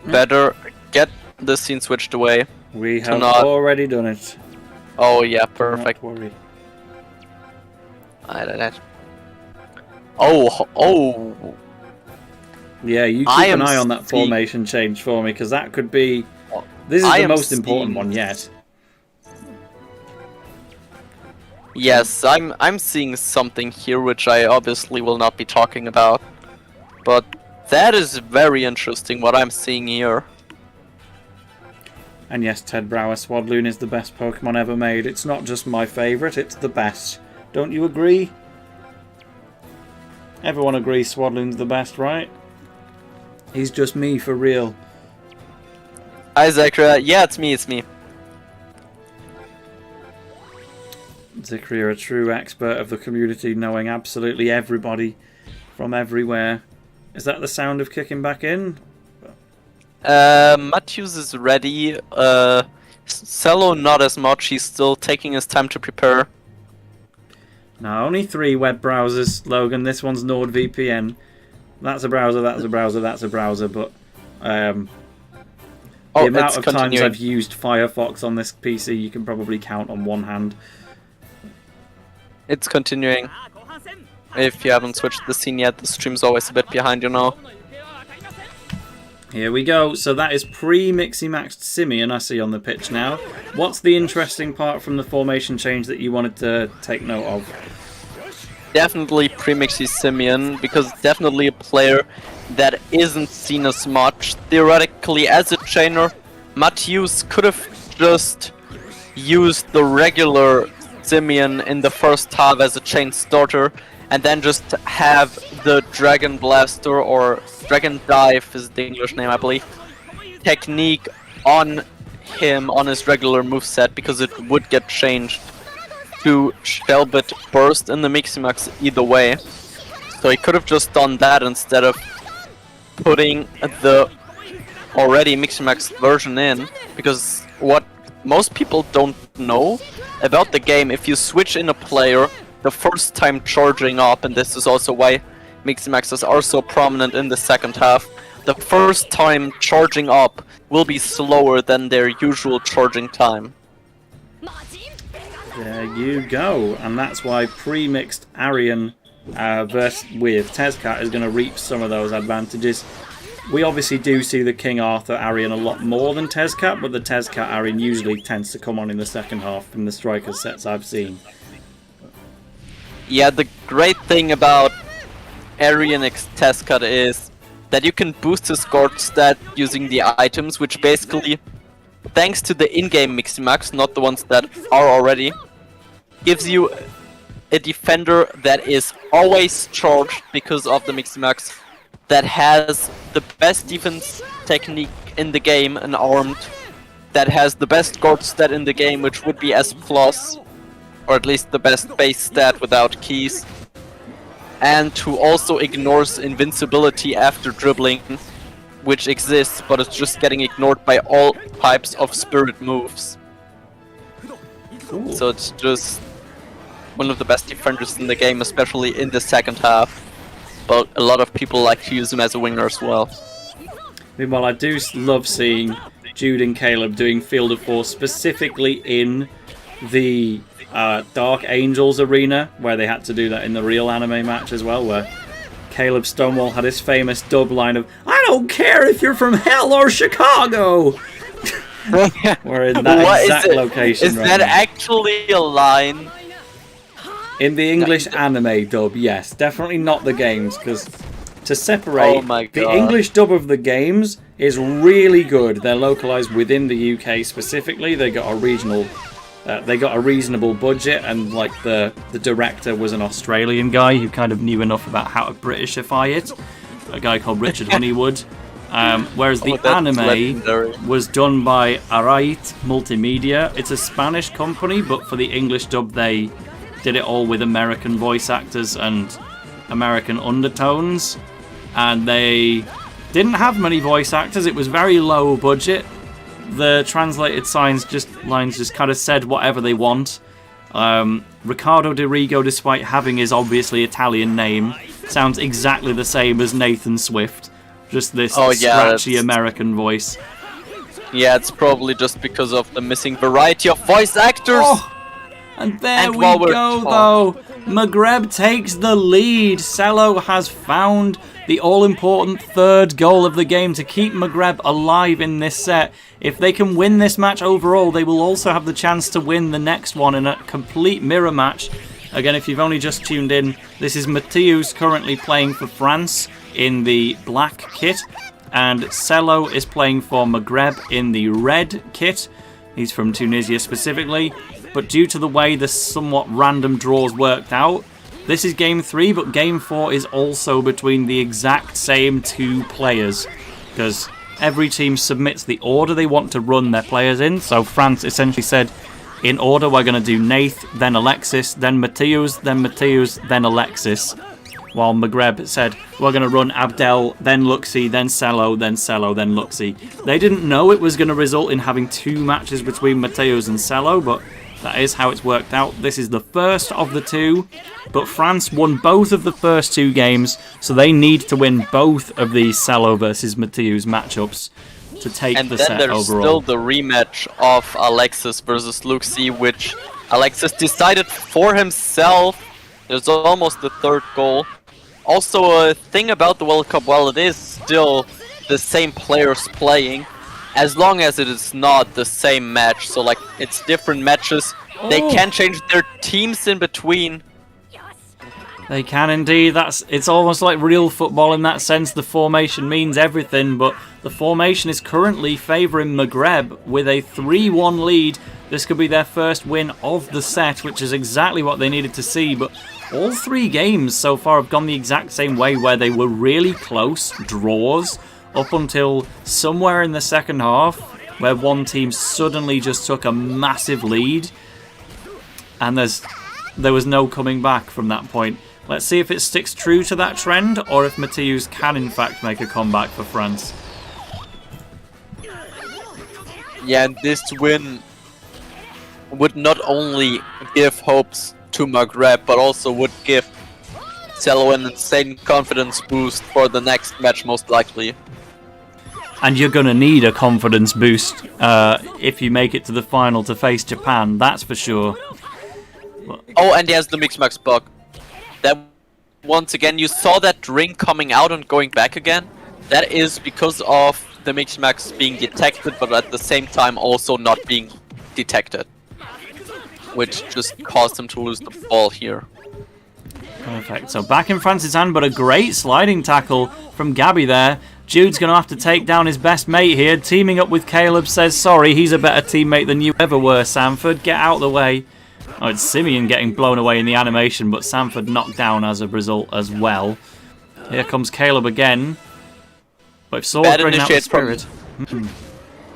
Better get the scene switched away. We have already done it. Oh yeah, perfect. Not worry. Oh. Yeah, you keep an eye on that formation change for me, because that could be... This is the most important one yet. Yes, I'm seeing something here which I obviously will not be talking about. But that is very interesting what I'm seeing here. And yes, Ted Brower, Swadloon is the best Pokemon ever made. It's not just my favourite, it's the best. Don't you agree? Everyone agrees Swadloon's the best, right? He's just me for real. Isaac, yeah, it's me. Zikri, a true expert of the community, knowing absolutely everybody from everywhere. Is that the sound of kicking back in? Mathiuze is ready. Selow not as much. He's still taking his time to prepare. No, only 3 web browsers, Logan. This one's NordVPN. That's a browser, that's a browser, that's a browser, but the amount of times I've used Firefox on this PC, you can probably count on one hand. It's continuing. If you haven't switched the scene yet, the stream's always a bit behind, you know. Here we go. So that is pre-Mixie Maxed Simeon I see on the pitch now. What's the interesting part from the formation change that you wanted to take note of? Definitely pre-Mixie Simeon, because definitely a player that isn't seen as much. Theoretically, as a trainer, Mathiuze could have just used the regular Simeon in the first half as a chain starter, and then just have the Dragon Blaster, or Dragon Dive is the English name I believe, technique on him on his regular moveset, because it would get changed to Shellbit Burst in the Miximax either way. So he could have just done that instead of putting the already Miximax version in, because what most people don't know about the game, if you switch in a player the first time charging up, and this is also why Miximaxes are so prominent in the second half, the first time charging up will be slower than their usual charging time. There you go, and that's why pre-mixed Arian with Tezcat is going to reap some of those advantages. We obviously do see the King Arthur Arian a lot more than Tezcat, but the Tezcat Arian usually tends to come on in the second half from the Strikers sets I've seen. Yeah, the great thing about Arian X Tezcat is that you can boost his guard stat using the items, which basically, thanks to the in-game Miximax, not the ones that are already, gives you a defender that is always charged because of the Miximax, that has the best defense technique in the game and armed, that has the best guard stat in the game, which would be S+, or at least the best base stat without keys, and who also ignores invincibility after dribbling, which exists, but it's just getting ignored by all types of spirit moves. Cool. So it's just one of the best defenders in the game, especially in the second half. But a lot of people like to use him as a winger as well. Meanwhile, I do love seeing Jude and Caleb doing Field of Force, specifically in the Dark Angels arena, where they had to do that in the real anime match as well, where Caleb Stonewall had his famous dub line of, "I don't care if you're from hell or Chicago!" We're in that exact location. Is that actually a line? In the English anime dub, yes. Definitely not the games, because to separate the English dub of the games is really good. They're localized within the UK specifically. They got a regional, they got a reasonable budget, and like the director was an Australian guy who kind of knew enough about how to Britishify it. A guy called Richard Honeywood. Whereas the anime legendary. was done by Arrait Multimedia. It's a Spanish company, but for the English dub, they did it all with American voice actors and American undertones. And they didn't have many voice actors. It was very low budget. The translated lines just kind of said whatever they want. Riccardo De Rigo, despite having his obviously Italian name, sounds exactly the same as Nathan Swift. Just this scratchy American voice. Yeah, it's probably just because of the missing variety of voice actors. Oh, and there we go, though. Maghreb takes the lead. Selow has found the all-important third goal of the game to keep Maghreb alive in this set. If they can win this match overall, they will also have the chance to win the next one in a complete mirror match. Again, if you've only just tuned in, this is Mathiuze currently playing for France in the black kit, and Selow is playing for Maghreb in the red kit. He's from Tunisia specifically, but due to the way the somewhat random draws worked out, this is game 3, but game 4 is also between the exact same two players, because every team submits the order they want to run their players in. So France essentially said, in order, we're going to do Nayth, then Alexis, then Mathiuze, then Alexis. While Maghreb said, we're going to run Abdel, then Luxie, then Selow, then Selow, then Luxie. They didn't know it was going to result in having 2 matches between Mathiuze and Selow, but that is how it's worked out. This is the first of the 2, but France won both of the first 2 games, so they need to win both of these Selow versus Mathiuze matchups to take the set overall. And then there's still the rematch of Alexis versus Luxie, which Alexis decided for himself. There's almost the 3rd goal. Also, a thing about the World Cup, while it is still the same players playing, as long as it is not the same match, so like it's different matches, they can change their teams in between. They can indeed. It's almost like real football in that sense. The formation means everything, but the formation is currently favouring Maghreb with a 3-1 lead. This could be their first win of the set, which is exactly what they needed to see, but all 3 games so far have gone the exact same way, where they were really close draws up until somewhere in the second half, where one team suddenly just took a massive lead, and there was no coming back from that point. Let's see if it sticks true to that trend, or if Mathiuze can in fact make a comeback for France. Yeah, and this win would not only give hopes to Maghreb, but also would give Selow an insane confidence boost for the next match, most likely. And you're going to need a confidence boost if you make it to the final to face Japan, that's for sure. Oh, and there's the Mix-Max bug. That, once again, you saw that ring coming out and going back again. That is because of the Mix-Max being detected, but at the same time also not being detected, which just caused him to lose the ball here. Perfect. So back in France's hand, but a great sliding tackle from Gabby there. Jude's going to have to take down his best mate here. Teaming up with Caleb says, sorry, he's a better teammate than you ever were, Sanford. Get out of the way. Oh, it's Simeon getting blown away in the animation, but Sanford knocked down as a result as well. Here comes Caleb again. But if Sword bring out the spirit.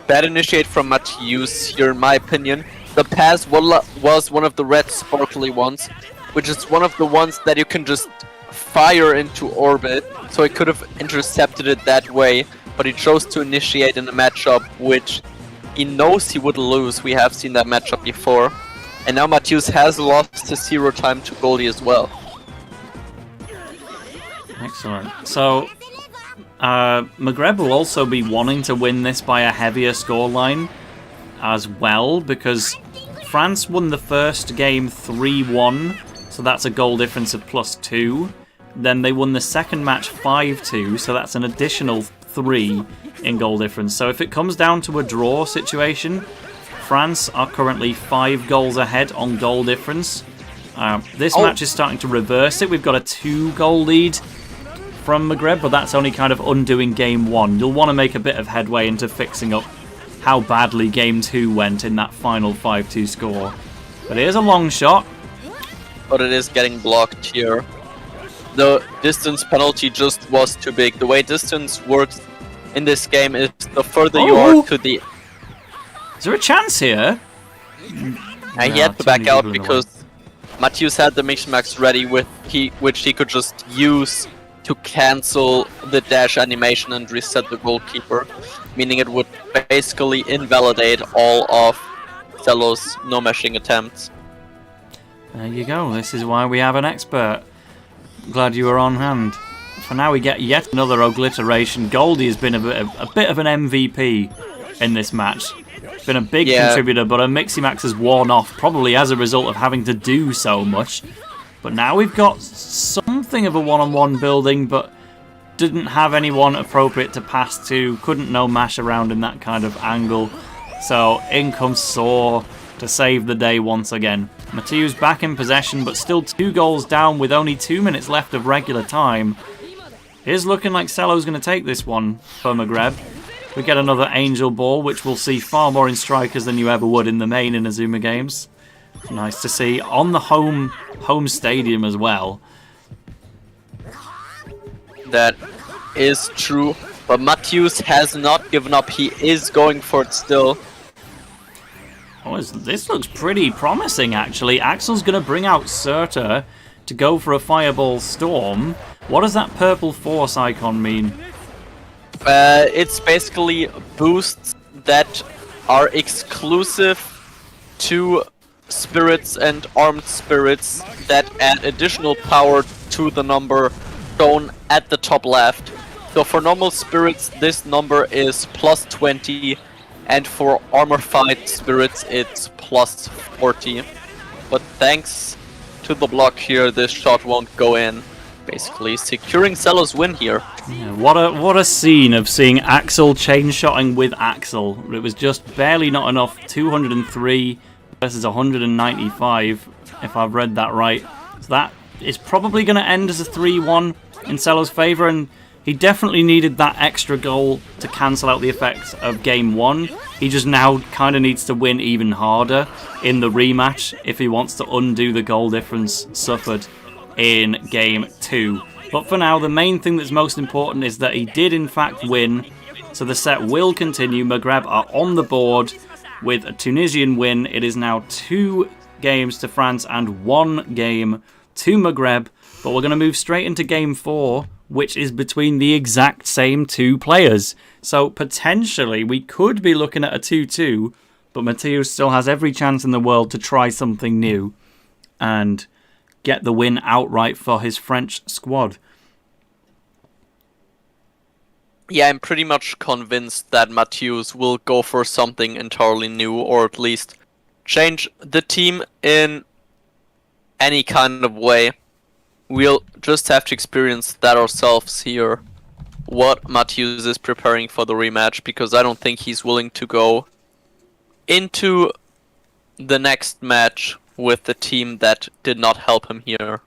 Bad initiate from Mathiuze here, in my opinion. The pass was one of the red sparkly ones, which is one of the ones that you can just fire into orbit, so he could have intercepted it that way, but he chose to initiate in a matchup which he knows he would lose. We have seen that matchup before. And now Mathiuze has lost his 0 time to goalie as well. Excellent. So, Maghreb will also be wanting to win this by a heavier scoreline as well, because France won the first game 3-1, so that's a goal difference of +2. Then they won the second match 5-2, so that's an additional 3 in goal difference. So if it comes down to a draw situation, France are currently 5 goals ahead on goal difference. This match is starting to reverse it. We've got a 2-goal lead from Maghreb, but that's only kind of undoing game 1. You'll want to make a bit of headway into fixing up how badly game 2 went in that final 5-2 score. But here's a long shot. But it is getting blocked here. The distance penalty just was too big. The way distance works in this game is the further you are to the... Is there a chance here? And he had to back out because Mathiuze had the Mix Max ready which he could just use to cancel the dash animation and reset the goalkeeper, meaning it would basically invalidate all of Selow's no-meshing attempts. There you go, this is why we have an expert. Glad you were on hand. For now we get yet another obliteration. Goldie has been a bit of an MVP in this match. Been a big contributor, but her Miximax has worn off, probably as a result of having to do so much. But now we've got something of a one-on-one building, but didn't have anyone appropriate to pass to, couldn't no-mash around in that kind of angle. So in comes Saw to save the day once again. Mathiuze back in possession, but still 2 goals down with only 2 minutes left of regular time. It's looking like Selow's going to take this one for Maghreb. We get another Angel Ball, which we'll see far more in Strikers than you ever would in the main Inazuma games. Nice to see. On the home stadium as well. That is true. But Mathiuze has not given up. He is going for it still. Oh, this looks pretty promising, actually. Axel's going to bring out Surtur to go for a Fireball Storm. What does that purple Force icon mean? It's basically boosts that are exclusive to spirits and armed spirits that add additional power to the number shown at the top left. So for normal spirits, this number is plus 20, and for armor-fied spirits, it's plus 40. But thanks to the block here, this shot won't go in. Basically securing Selow's win here. Yeah, what a scene of seeing Axel chain-shotting with Axel. It was just barely not enough. 203 versus 195, if I've read that right. So that is probably going to end as a 3-1 in Selow's favour, and he definitely needed that extra goal to cancel out the effects of Game 1. He just now kind of needs to win even harder in the rematch if he wants to undo the goal difference suffered in Game 2. But for now, the main thing that's most important is that he did in fact win, so the set will continue. Maghreb are on the board with a Tunisian win. It is now 2 games to France and 1 game to Maghreb, but we're going to move straight into Game 4, which is between the exact same 2 players. So potentially we could be looking at a 2-2, but Mathiuze still has every chance in the world to try something new and get the win outright for his French squad. Yeah, I'm pretty much convinced that Mathiuze will go for something entirely new, or at least change the team in any kind of way. We'll just have to experience that ourselves here, what Mathiuze is preparing for the rematch, because I don't think he's willing to go into the next match with the team that did not help him here.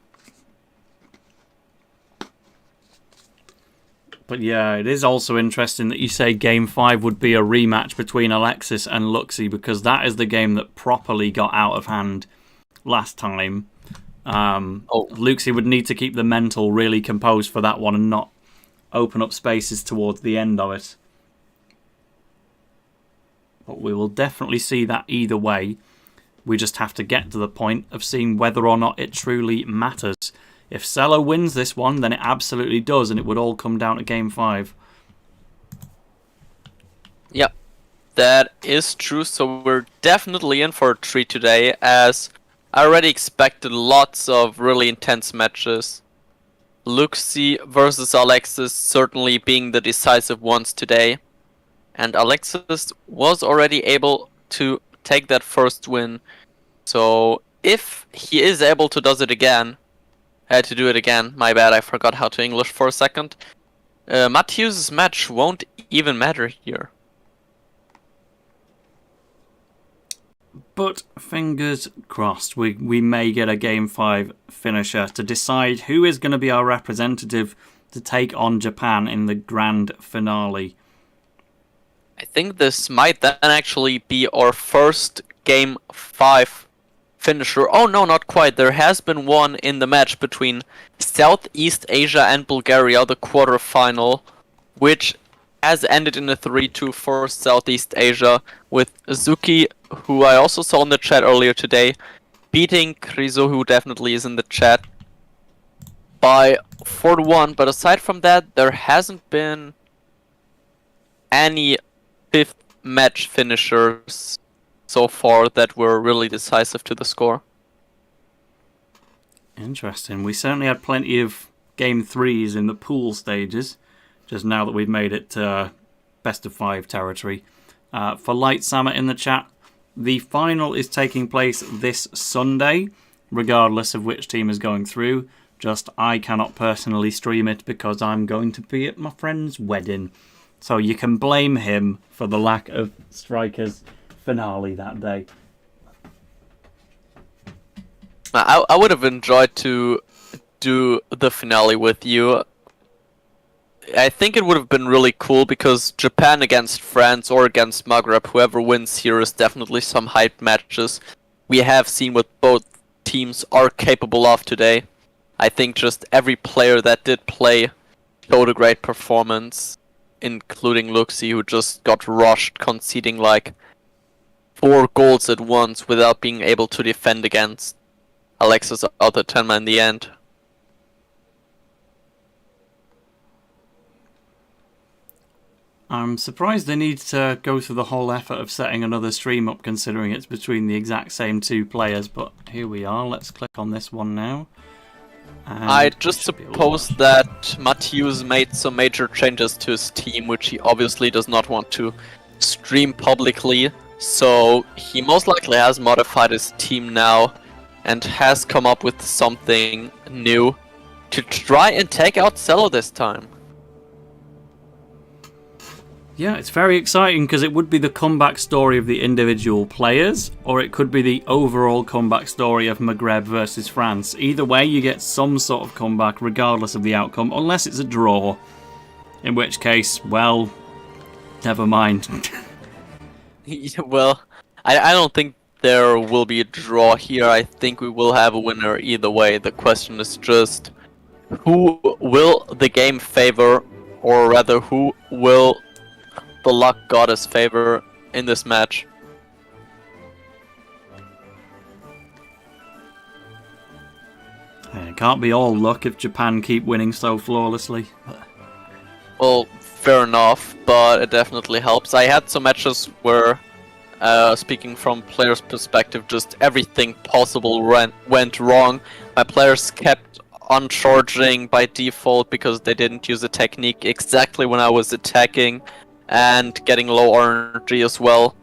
But yeah, it is also interesting that you say Game 5 would be a rematch between Alexis and Luxie, because that is the game that properly got out of hand last time. Luxie would need to keep the mental really composed for that one and not open up spaces towards the end of it. But we will definitely see that either way. We just have to get to the point of seeing whether or not it truly matters. If Selow wins this one, then it absolutely does, and it would all come down to Game 5. Yep, that is true. So we're definitely in for a treat today, as I already expected lots of really intense matches. Luxie versus Alexis certainly being the decisive ones today. And Alexis was already able to take that first win. So if he is able to do it again, my bad, I forgot how to English for a second. Mathiuze's match won't even matter here. But fingers crossed, we may get a Game 5 finisher to decide who is going to be our representative to take on Japan in the grand finale. I think this might then actually be our first Game 5 finisher. Oh no, not quite. There has been one in the match between Southeast Asia and Bulgaria, the quarterfinal, which has ended in a 3-2 for Southeast Asia, with Zuki, who I also saw in the chat earlier today, beating Krizo, who definitely is in the chat, by 4-1. But aside from that, there hasn't been any fifth match finishers so far that were really decisive to the score. Interesting. We certainly had plenty of game 3s in the pool stages, just now that we've made it to best of 5 territory. For Light Sama in the chat, the final is taking place this Sunday, regardless of which team is going through. Just I cannot personally stream it because I'm going to be at my friend's wedding. So you can blame him for the lack of Strikers finale that day. I would have enjoyed to do the finale with you. I think it would have been really cool because Japan against France or against Maghreb, whoever wins here is definitely some hyped matches we have seen what both teams are capable of today. I think just every player that did play showed a great performance, including Luxie, who just got rushed, conceding like 4 goals at once without being able to defend against Alexis out at 10 in the end. I'm surprised they need to go through the whole effort of setting another stream up, considering it's between the exact same 2 players, but here we are. Let's click on this one now. I just suppose that Mathiuze made some major changes to his team, which he obviously does not want to stream publicly, so he most likely has modified his team now and has come up with something new to try and take out Selow this time. Yeah, it's very exciting because it would be the comeback story of the individual players, or it could be the overall comeback story of Maghreb versus France. Either way, you get some sort of comeback regardless of the outcome, unless it's a draw. In which case, well, never mind. Well, I don't think there will be a draw here. I think we will have a winner either way. The question is just who will the game favor, or rather who will the luck goddess favor in this match. It can't be all luck if Japan keep winning so flawlessly. Well, fair enough, but it definitely helps. I had some matches where, speaking from players' perspective, just everything possible went wrong. My players kept on charging by default because they didn't use a technique exactly when I was attacking, and getting low RNG as well.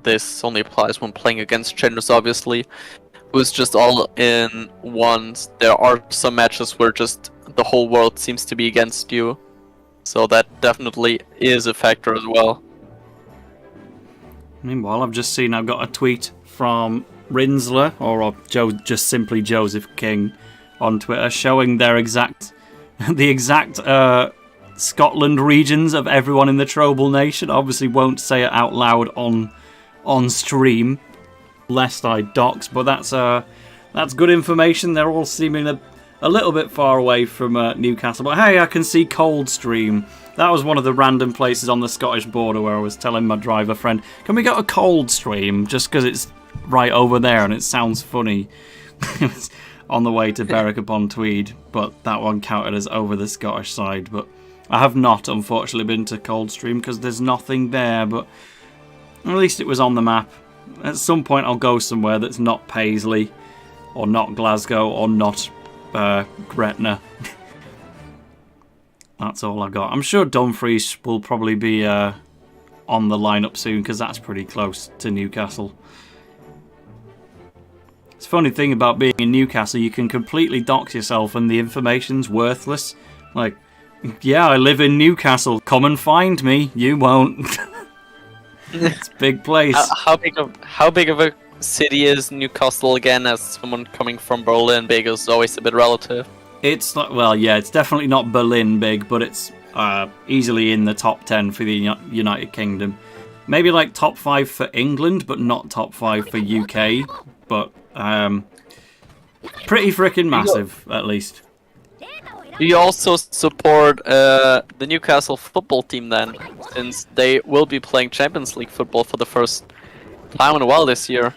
This only applies when playing against changers, obviously. It was just all in ones. There are some matches where just the whole world seems to be against you, so that definitely is a factor as well. Meanwhile, I've just seen I've got a tweet from Rinsler, or just simply Joseph King, on Twitter, showing their the exact Scotland regions of everyone in the Trobal Nation. Obviously won't say it out loud on stream, lest I dox, but that's good information. They're all seeming a little bit far away from Newcastle, but hey, I can see Coldstream. That was one of the random places on the Scottish border where I was telling my driver friend, can we go to Coldstream, just because it's right over there and it sounds funny. It's on the way to Berwick upon Tweed, but that one counted as over the Scottish side. But I have not, unfortunately, been to Coldstream because there's nothing there, but at least it was on the map. At some point I'll go somewhere that's not Paisley, or not Glasgow, or not Gretna. That's all I got. I'm sure Dumfries will probably be on the lineup soon because that's pretty close to Newcastle. It's a funny thing about being in Newcastle, you can completely dox yourself and the information's worthless. Like, yeah, I live in Newcastle. Come and find me. You won't. It's a big place. How big of a city is Newcastle again? As someone coming from Berlin, big is always a bit relative. It's like, well, yeah, it's definitely not Berlin big, but it's easily in the top 10 for the United Kingdom. Maybe like top 5 for England, but not top 5 for UK. But pretty freaking massive, at least. Do you also support the Newcastle football team then, since they will be playing Champions League football for the first time in a while this year?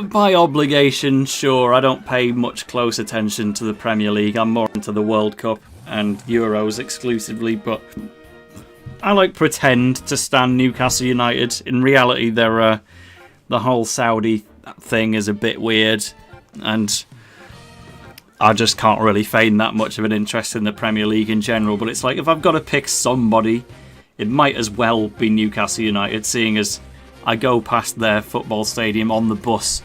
By obligation, sure. I don't pay much close attention to the Premier League. I'm more into the World Cup and Euros exclusively, but I like pretend to stand Newcastle United. In reality, the whole Saudi thing is a bit weird, and I just can't really feign that much of an interest in the Premier League in general. But it's like, if I've got to pick somebody, it might as well be Newcastle United, seeing as I go past their football stadium on the bus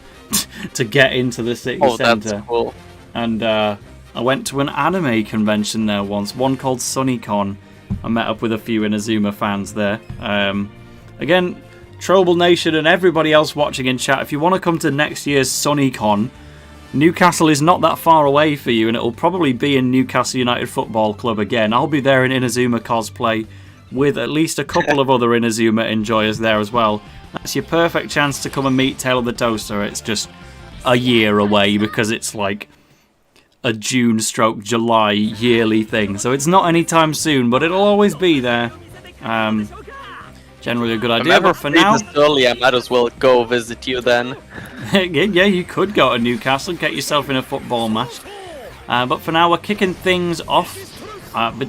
to get into the city centre. That's cool. And I went to an anime convention there once, one called SunnyCon. I met up with a few Inazuma fans there. Again, Trouble Nation and everybody else watching in chat, if you want to come to next year's SunnyCon, Newcastle is not that far away for you, and it'll probably be in Newcastle United Football Club again. I'll be there in Inazuma cosplay with at least a couple of other Inazuma enjoyers there as well. That's your perfect chance to come and meet Tale of the Toaster. It's just a year away because it's like a June/July yearly thing. So it's not anytime soon, but it'll always be there. Generally a good idea, but for now... this early, I might as well go visit you then. Yeah, you could go to Newcastle and get yourself in a football match. But for now, we're kicking things off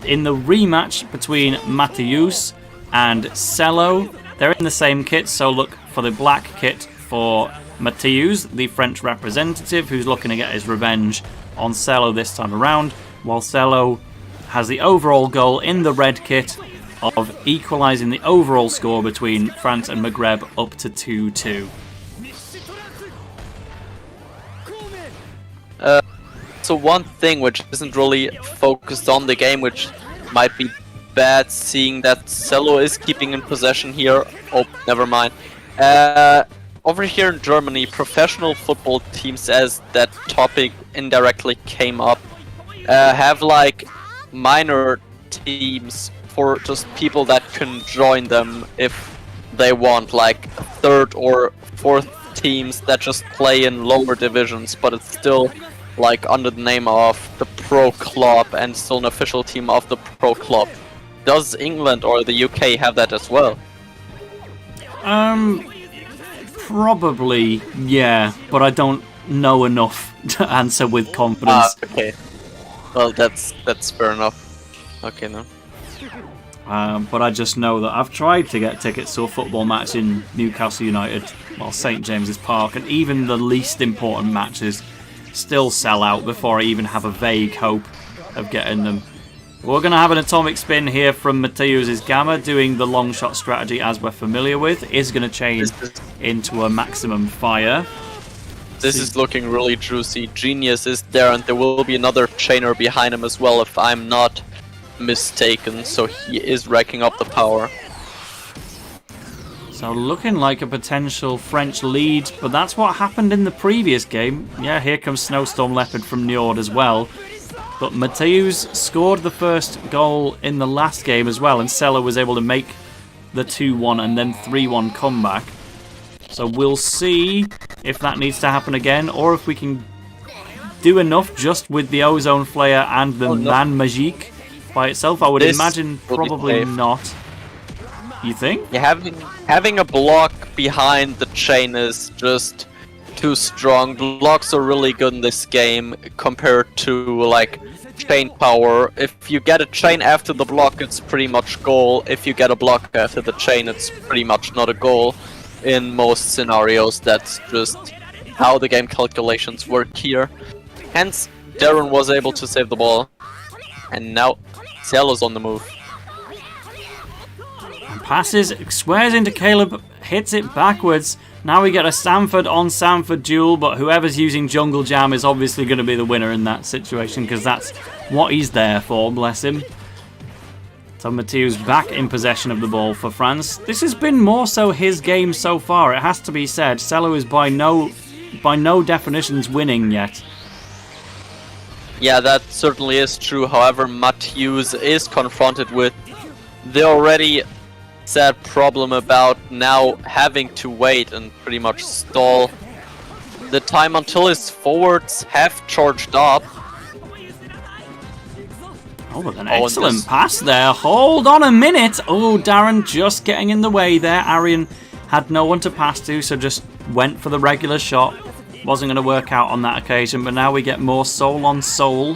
in the rematch between Mathiuze and Selow. They're in the same kit, so look for the black kit for Mathiuze, the French representative, who's looking to get his revenge on Selow this time around, while Selow has the overall goal in the red kit of equalising the overall score between France and Maghreb up to 2-2. So one thing which isn't really focused on the game, which might be bad, seeing that Selow is keeping in possession here. Oh, never mind. Over here in Germany, professional football teams, as that topic indirectly came up, have like minor teams for just people that can join them if they want, like third or fourth teams that just play in lower divisions, but it's still like under the name of the pro club and still an official team of the pro club. Does England or the UK have that as well? Probably, yeah, but I don't know enough to answer with confidence. Okay. Well, that's fair enough. Okay, no. But I just know that I've tried to get tickets to a football match in Newcastle United, well, St James's Park, and even the least important matches still sell out before I even have a vague hope of getting them. We're going to have an atomic spin here from Mathiuze's Gamma, doing the long shot strategy as we're familiar with. Is going to change into a maximum fire. This is looking really juicy. Genius is there, and there will be another chainer behind him as well, if I'm not mistaken. So he is racking up the power. So looking like a potential French lead, but that's what happened in the previous game. Yeah, here comes Snowstorm Leopard from Njord as well. But Mathiuze scored the first goal in the last game as well, and Selow was able to make the 2-1 and then 3-1 comeback. So we'll see if that needs to happen again, or if we can do enough just with the Ozone Flare and the Man Magique by itself. I would imagine probably not. You think? Yeah, having a block behind the chain is just too strong. Blocks are really good in this game compared to like chain power. If you get a chain after the block, it's pretty much goal. If you get a block after the chain, it's pretty much not a goal. In most scenarios, that's just how the game calculations work here. Hence, Darren was able to save the ball. And now, Selow's on the move. Passes, squares into Caleb, hits it backwards. Now we get a Sanford on Sanford duel, but whoever's using Jungle Jam is obviously going to be the winner in that situation, because that's what he's there for, bless him. So Mathiuze back in possession of the ball for France. This has been more so his game so far, it has to be said. Selow is by no definitions winning yet. Yeah, that certainly is true. However, Mathiuze is confronted with the already sad problem about now having to wait and pretty much stall the time until his forwards have charged up. Oh, but an excellent pass there. Hold on a minute. Oh, Darren just getting in the way there. Arian had no one to pass to, so just went for the regular shot. Wasn't going to work out on that occasion, but now we get more soul on soul.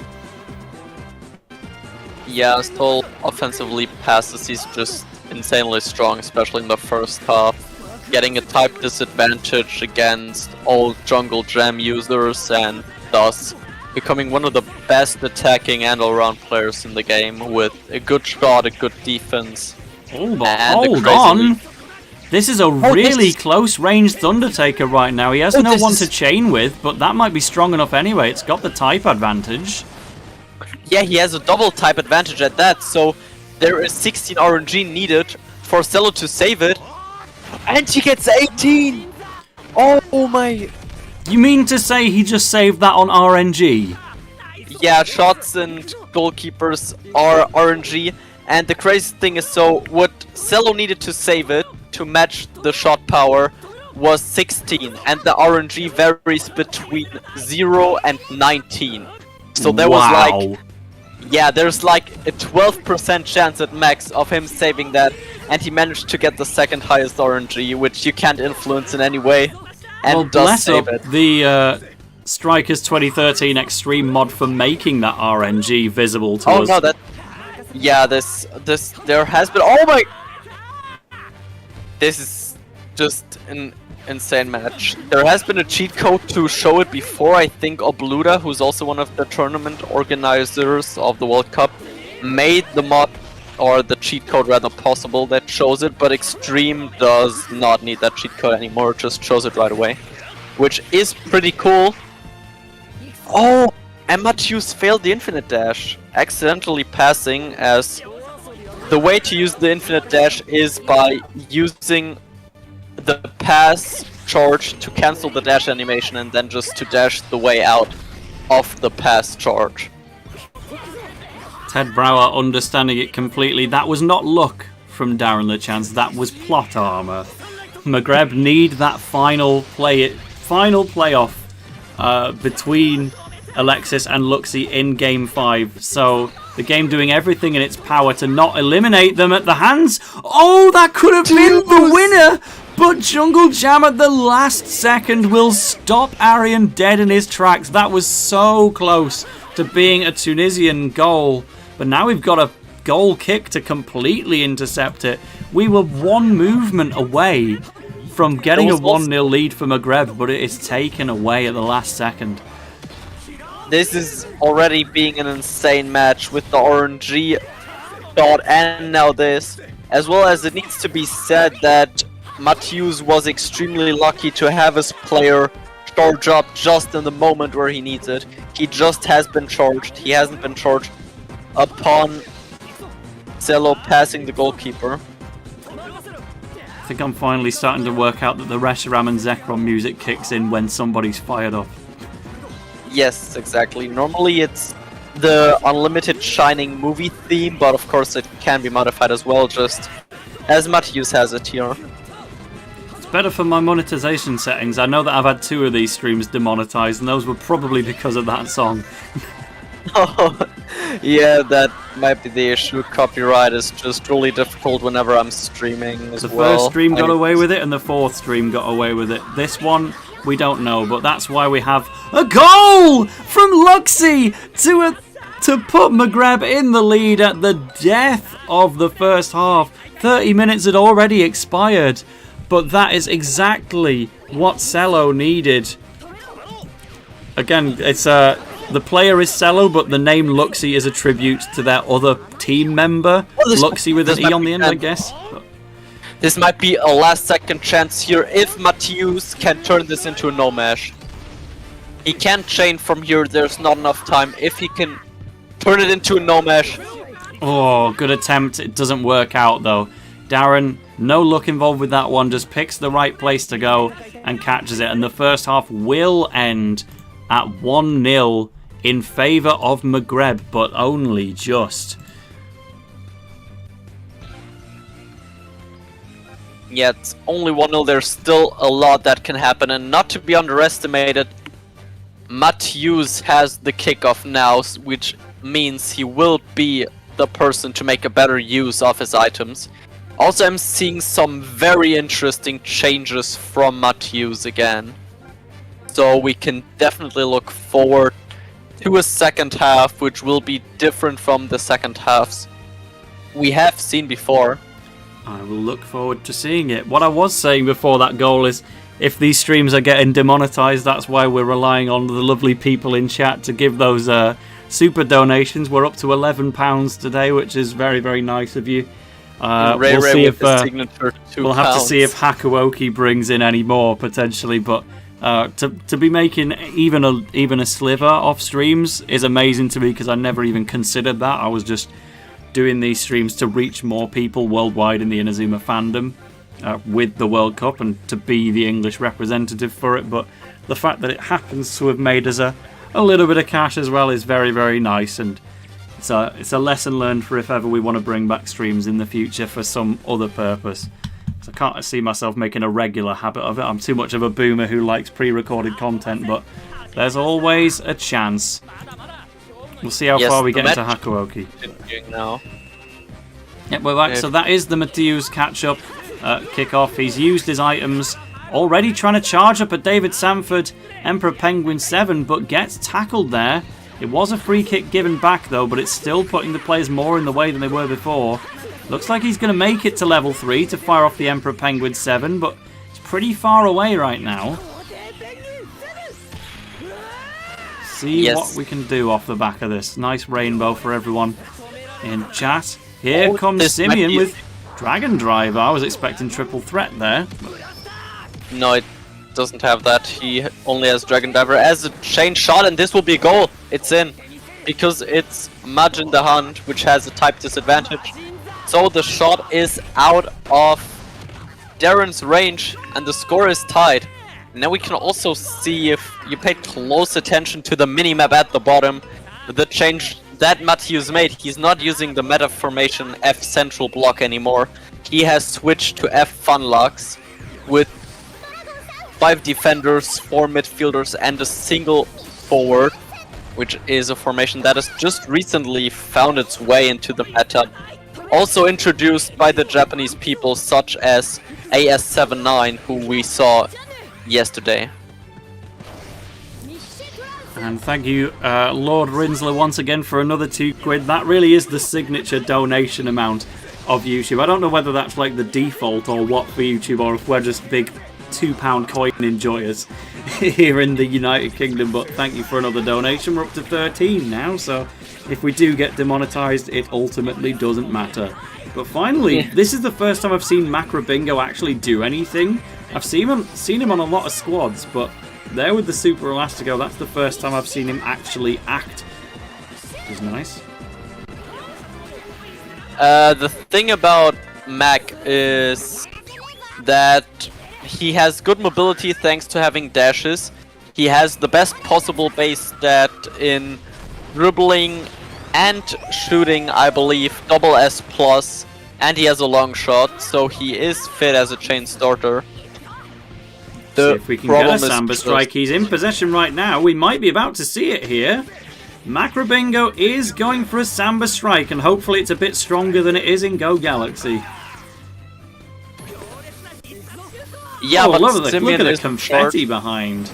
Yeah, Stoll offensively passes, he's just insanely strong, especially in the first half. Getting a type disadvantage against all jungle gem users and thus becoming one of the best attacking and all-round players in the game with a good shot, a good defense. Oh, but hold on! This is a really close-ranged Undertaker right now. He has no one to chain with, but that might be strong enough anyway. It's got the type advantage. Yeah, he has a double type advantage at that, so there is 16 RNG needed for Selow to save it. And he gets 18! Oh my... You mean to say he just saved that on RNG? Yeah, shots and goalkeepers are RNG. And the crazy thing is, so what Selow needed to save it to match the shot power was 16, and the RNG varies between 0 and 19. So there was like, yeah, there's like a 12% chance at max of him saving that, and he managed to get the second highest RNG, which you can't influence in any way, and does save it. The Strikers 2013 Xtreme mod for making that RNG visible to us. Oh no, that. Yeah, this there has been. Oh my! This is just an insane match. There has been a cheat code to show it before. I think Obluda, who's also one of the tournament organizers of the World Cup, made the mod or the cheat code rather possible that shows it. But Xtreme does not need that cheat code anymore. It just shows it right away, which is pretty cool. Oh, and Mathiuze failed the infinite dash, accidentally passing, as the way to use the infinite dash is by using the pass charge to cancel the dash animation and then just to dash the way out of the pass charge. Ted Brower understanding it completely. That was not luck from Darren LeChance, that was plot armor. Maghreb need that final playoff between Alexis and Luxie in Game 5. So the game doing everything in its power to not eliminate them at the hands. Oh, that could have been the winner! But Jungle Jam at the last second will stop Arian dead in his tracks. That was so close to being a Tunisian goal. But now we've got a goal kick to completely intercept it. We were one movement away from getting a 1-0 lead for Maghreb, but it is taken away at the last second. This is already being an insane match with the RNG dot and now this. As well as it needs to be said that Mathiuze was extremely lucky to have his player charge up just in the moment where he needs it. He just has been charged. He hasn't been charged upon Selow passing the goalkeeper. I think I'm finally starting to work out that the Reshiram and Zekrom music kicks in when somebody's fired up. Yes, exactly. Normally it's the Unlimited Shining movie theme, but of course it can be modified as well, just as Mathiuze has it here. It's better for my monetization settings. I know that I've had 2 of these streams demonetized, and those were probably because of that song. Oh, yeah, that might be the issue. Copyright is just really difficult whenever I'm streaming as well. The first stream got away with it, and the 4th stream got away with it. This one, we don't know, but that's why we have a goal from Luxie to put Maghreb in the lead at the death of the first half. 30 minutes had already expired, but that is exactly what Selow needed. Again, it's the player is Selow, but the name Luxie is a tribute to their other team member. Luxie with an E on the end, I guess. This might be a last-second chance here if Mathiuze can turn this into a no-mash. He can't chain from here, there's not enough time. If he can turn it into a no-mash. Oh, good attempt. It doesn't work out, though. Darren, no luck involved with that one, just picks the right place to go and catches it. And the first half will end at 1-0 in favour of Maghreb, but only just. Yeah, it's only 1-0. There's still a lot that can happen, and not to be underestimated, Mathiuze has the kickoff now, which means he will be the person to make a better use of his items. Also, I'm seeing some very interesting changes from Mathiuze again. So we can definitely look forward to a second half, which will be different from the second halves we have seen before. I will look forward to seeing it. What I was saying before that goal is, if these streams are getting demonetized, that's why we're relying on the lovely people in chat to give those super donations. We're up to £11 today, which is very, very nice of you. We'll see if we'll have to see if Hakuoki brings in any more potentially, but to be making even a sliver off streams is amazing to me, because I never even considered that. I was just doing these streams to reach more people worldwide in the Inazuma fandom with the World Cup and to be the English representative for it. But the fact that it happens to have made us a little bit of cash as well is very, very nice, and it's a lesson learned for if ever we want to bring back streams in the future for some other purpose. So I can't see myself making a regular habit of it. I'm too much of a boomer who likes pre-recorded content, but there's always a chance. We'll see how far we get into Hakuoki. Now. Yep, we're back. So that is the Mathiuze catch-up kick-off. He's used his items, already trying to charge up at David Sanford, Emperor Penguin 7, but gets tackled there. It was a free kick given back though, but it's still putting the players more in the way than they were before. Looks like he's going to make it to level 3 to fire off the Emperor Penguin 7, but it's pretty far away right now. See what we can do off the back of this. Nice rainbow for everyone in chat. Here comes Simeon with Dragon Drive. I was expecting triple threat there. No, it doesn't have that. He only has Dragon Diver as a chain shot, and this will be a goal. It's in. Because it's Maj in the Hunt, which has a type disadvantage. So the shot is out of Darren's range, and the score is tied. Now we can also see, if you paid close attention to the minimap at the bottom, the change that Mathiuze made. He's not using the meta formation F central block anymore. He has switched to F Funlux with 5 defenders, 4 midfielders, and a single forward, which is a formation that has just recently found its way into the meta. Also introduced by the Japanese people such as AS79, who we saw yesterday. And thank you, Lord Rinsler, once again for another £2. That really is the signature donation amount of YouTube. I don't know whether that's like the default or what for YouTube, or if we're just big £2 coin enjoyers here in the United Kingdom, but thank you for another donation. We're up to 13 now, so if we do get demonetized, it ultimately doesn't matter. But finally, this is the first time I've seen Macrobingo actually do anything. I've seen him on a lot of squads, but there with the Super Elastico, that's the first time I've seen him actually act, which is nice. The thing about Mac is that he has good mobility thanks to having dashes. He has the best possible base stat in dribbling and shooting, I believe, double S+, and he has a long shot, so he is fit as a chain starter. See if we can get a Samba strike. He's in possession right now. We might be about to see it here. Macrobingo is going for a Samba strike, and hopefully it's a bit stronger than it is in Go Galaxy. Yeah, but look at Simeon the confetti behind.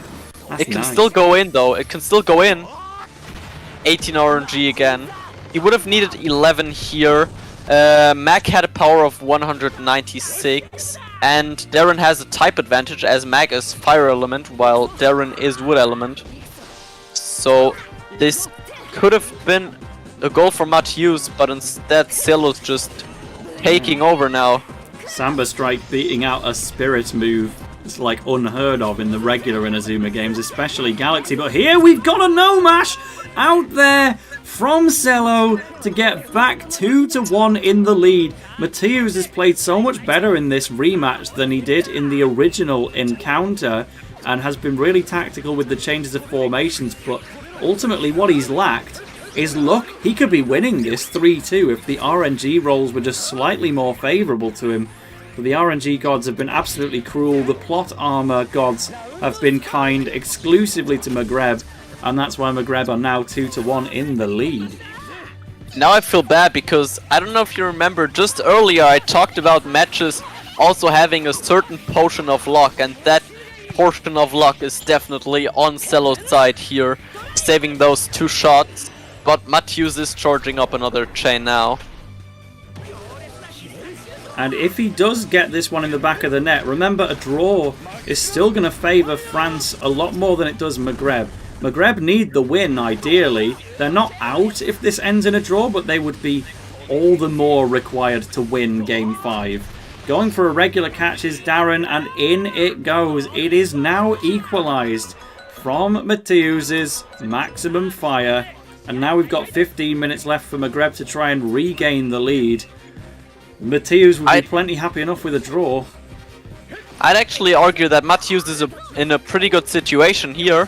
That's it can nice. still go in though. It can still go in. 18 RNG again. He would have needed 11 here. Mac had a power of 196. And Darren has a type advantage as Mac is fire element while Darren is wood element. So this could have been a goal for Mathiuze, but instead Selow's just taking over now. Samba strike beating out a spirit move. It's like unheard of in the regular Inazuma games, especially Galaxy. But here we've got a no-mash out there from Selow to get back 2-1 in the lead. Mathiuze has played so much better in this rematch than he did in the original encounter and has been really tactical with the changes of formations, but ultimately what he's lacked is luck. He could be winning this 3-2 if the RNG rolls were just slightly more favourable to him. But the RNG gods have been absolutely cruel. The plot armour gods have been kind exclusively to Maghreb, and that's why Maghreb are now 2-1 in the lead. Now I feel bad because I don't know if you remember, just earlier I talked about matches also having a certain potion of luck, and that portion of luck is definitely on Selow's side here, saving those 2 shots. But Mathiuze is charging up another chain now. And if he does get this one in the back of the net, remember a draw is still going to favour France a lot more than it does Maghreb. Maghreb need the win, ideally. They're not out if this ends in a draw, but they would be all the more required to win Game 5. Going for a regular catch is Darren, and in it goes. It is now equalised from Mathiuze's maximum fire. And now we've got 15 minutes left for Maghreb to try and regain the lead. Mathiuze would be plenty happy enough with a draw. I'd actually argue that Mathiuze is in a pretty good situation here,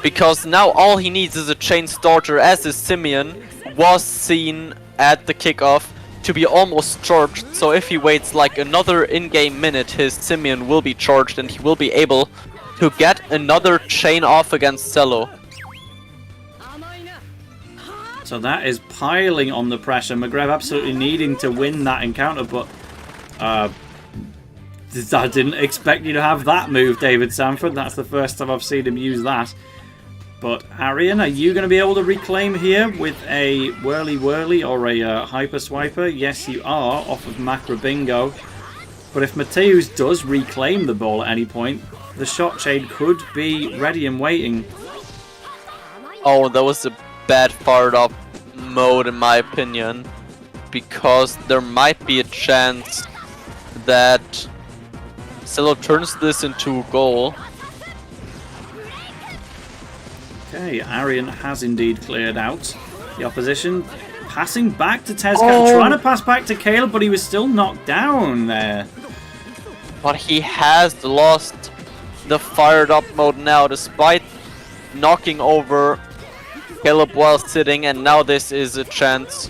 because now all he needs is a chain starter, as his Simeon was seen at the kickoff to be almost charged. So if he waits like another in-game minute, his Simeon will be charged and he will be able to get another chain off against Selow. So that is piling on the pressure. Maghreb absolutely needing to win that encounter, but I didn't expect you to have that move, David Sanford. That's the first time I've seen him use that. But Arian, are you going to be able to reclaim here with a whirly or a hyper swiper? Yes, you are, off of Maghreb Bingo. But if Mathiuze does reclaim the ball at any point, the shot chain could be ready and waiting. Oh, that was a bad fired up mode in my opinion, because there might be a chance that Selow turns this into a goal. Okay, Arian has indeed cleared out the opposition. Passing back to Tezcat, trying to pass back to Caleb, but he was still knocked down there. But he has lost the fired up mode now, despite knocking over Caleb while sitting, and now this is a chance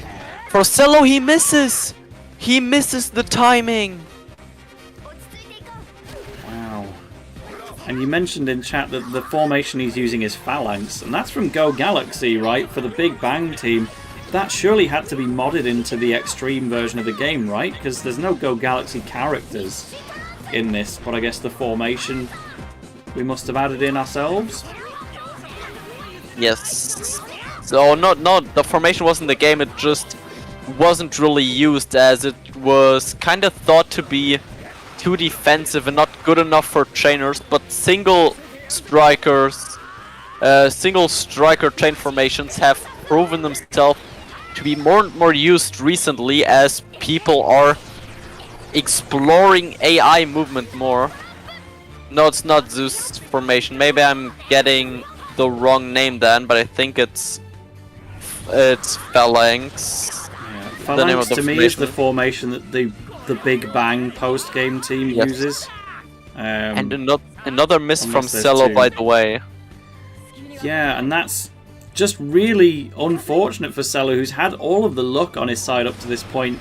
for Selow. He misses! He misses the timing! Wow. And you mentioned in chat that the formation he's using is Phalanx, and that's from Go Galaxy, right? For the Big Bang team. That surely had to be modded into the Xtreme version of the game, right? Because there's no Go Galaxy characters in this, but I guess the formation we must have added in ourselves. Yes. So no, the formation wasn't the game, it just wasn't really used, as it was kind of thought to be too defensive and not good enough for chainers, but single striker chain formations have proven themselves to be more and more used recently, as people are exploring AI movement more. No, it's not Zeus formation. Maybe I'm getting the wrong name then, but I think it's Phalanx. Yeah. Phalanx to me is the formation that the Big Bang post-game team uses. And another miss from Selow, by the way. Yeah, and that's just really unfortunate for Selow, who's had all of the luck on his side up to this point.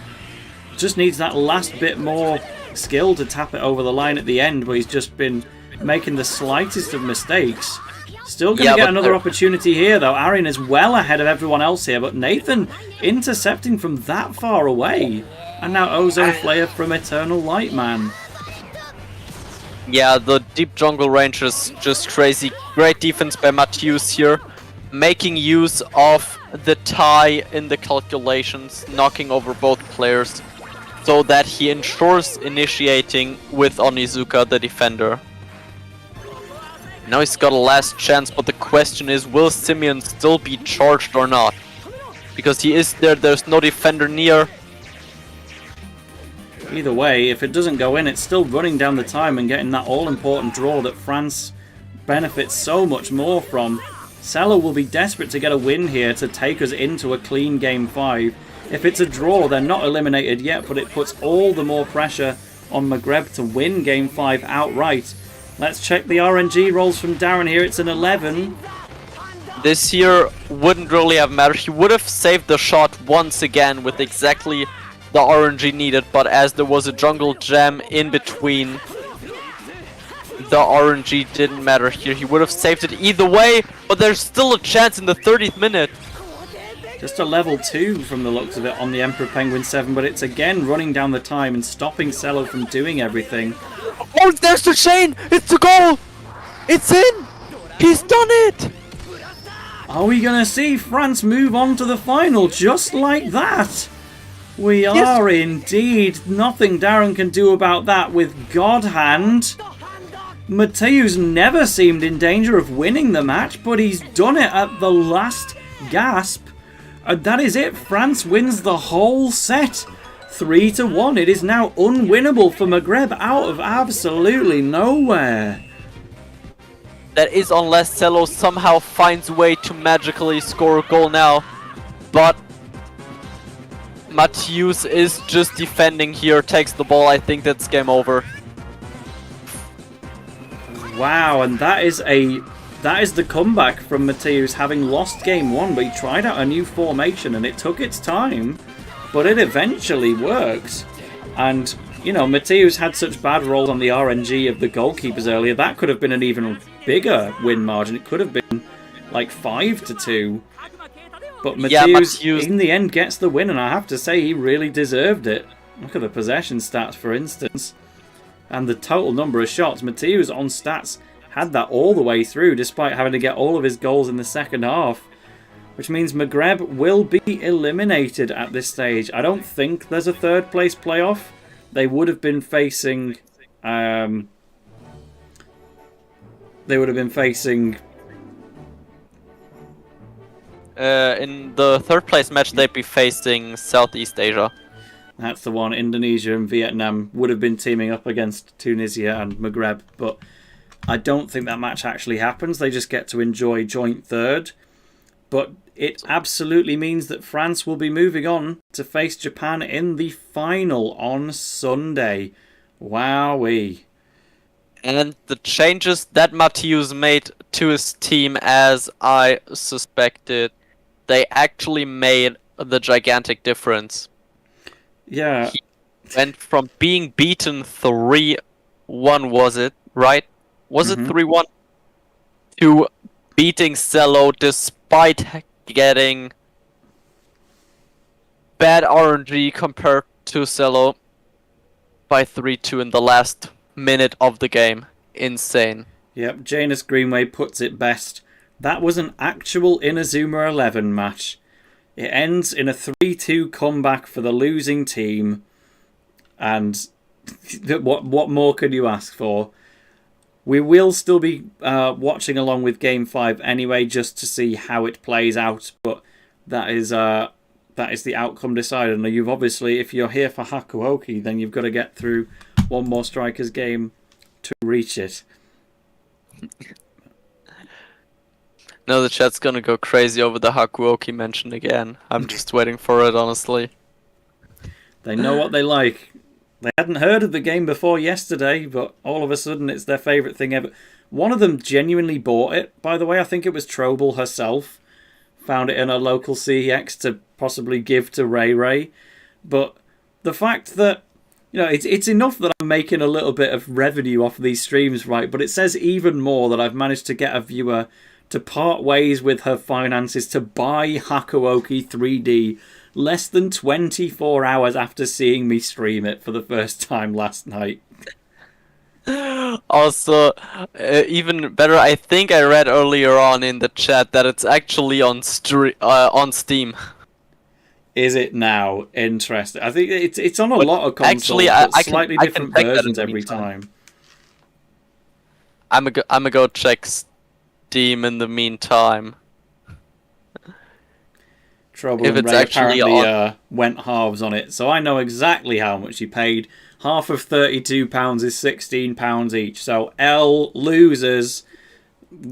Just needs that last bit more skill to tap it over the line at the end, but he's just been making the slightest of mistakes. Still going to get another opportunity here, though. Arian is well ahead of everyone else here, but Nathan intercepting from that far away. And now Ozone Flare from Eternal Light Man. Yeah, the deep jungle range is just crazy. Great defense by Mathiuze here, making use of the tie in the calculations, knocking over both players, so that he ensures initiating with Onizuka, the defender. Now he's got a last chance, but the question is, will Simeon still be charged or not? Because he is there, there's no defender near. Either way, if it doesn't go in, it's still running down the time and getting that all-important draw that France benefits so much more from. Selow will be desperate to get a win here to take us into a clean Game 5. If it's a draw, they're not eliminated yet, but it puts all the more pressure on Maghreb to win Game 5 outright. Let's check the RNG rolls from Darren here. It's an 11. This here wouldn't really have mattered. He would have saved the shot once again with exactly the RNG needed, but as there was a jungle gem in between, the RNG didn't matter here. He would have saved it either way, but there's still a chance in the 30th minute. Just a level 2 from the looks of it on the Emperor Penguin 7, but it's again running down the time and stopping Selow from doing everything. Oh, there's the chain! It's the goal! It's in! He's done it! Are we going to see France move on to the final just like that? We are indeed. Nothing Darren can do about that with God Hand. Mathiuze never seemed in danger of winning the match, but he's done it at the last gasp. And that is it. France wins the whole set. 3-1. It is now unwinnable for Maghreb out of absolutely nowhere. That is unless Selow somehow finds a way to magically score a goal now. But Mathiuze is just defending here, takes the ball. I think that's game over. Wow, and that is the comeback from Mathiuze, having lost game 1, but he tried out a new formation and it took its time, but it eventually worked. And you know, Mathiuze had such bad rolls on the RNG of the goalkeepers earlier. That could have been an even bigger win margin. It could have been like 5-2. But Mathiuze, in the end, gets the win, and I have to say he really deserved it. Look at the possession stats, for instance. And the total number of shots. Mathiuze on stats had that all the way through, despite having to get all of his goals in the second half. Which means Maghreb will be eliminated at this stage. I don't think there's a third place playoff. They would have been facing... in the third place match, they'd be facing Southeast Asia. That's the one. Indonesia and Vietnam would have been teaming up against Tunisia and Maghreb, but I don't think that match actually happens. They just get to enjoy joint third. But it absolutely means that France will be moving on to face Japan in the final on Sunday. Wowee. And the changes that Mathiuze made to his team, as I suspected, they actually made the gigantic difference. Yeah. He went from being beaten 3-1, was it? Right? Was it 3-1? To beating Selow despite getting bad RNG compared to Selow by 3-2 in the last minute of the game. Insane. Yep, Janus Greenway puts it best. That was an actual Inazuma 11 match. It ends in a 3-2 comeback for the losing team. And what more could you ask for? We will still be watching along with Game 5 anyway, just to see how it plays out. But that is the outcome decided. And you've obviously, if you're here for Hakuoki, then you've got to get through one more Strikers game to reach it. No, the chat's gonna go crazy over the Hakuoki mention again. I'm just waiting for it, honestly. They know what they like. They hadn't heard of the game before yesterday, but all of a sudden it's their favourite thing ever. One of them genuinely bought it, by the way. I think it was Trobel herself. Found it in a local CEX to possibly give to Ray Ray. But the fact that, you know, it's enough that I'm making a little bit of revenue off of these streams, right? But it says even more that I've managed to get a viewer to part ways with her finances to buy Hakuoki 3D less than 24 hours after seeing me stream it for the first time last night. Also, even better, I think I read earlier on in the chat that it's actually on Steam. Is it now? Interesting. I think it's on a lot of consoles, actually, but I slightly different versions every time. I'm gonna go check Steam in the meantime. Trouble and Ray apparently went halves on it, so I know exactly how much he paid. Half of £32 is £16 each, so L losers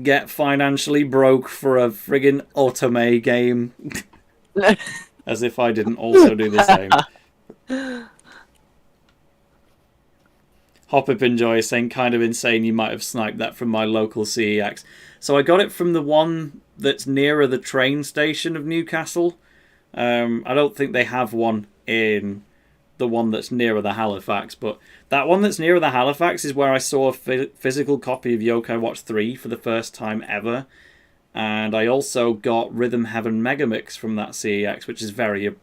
get financially broke for a friggin' Otome game. As if I didn't also do the same. Hop Enjoy is saying, kind of insane, you might have sniped that from my local CEX. So I got it from the one that's nearer the train station of Newcastle. I don't think they have one in the one that's nearer the Halifax, but that one that's nearer the Halifax is where I saw a physical copy of Yokai Watch 3 for the first time ever. And I also got Rhythm Heaven Megamix from that CEX, which is very,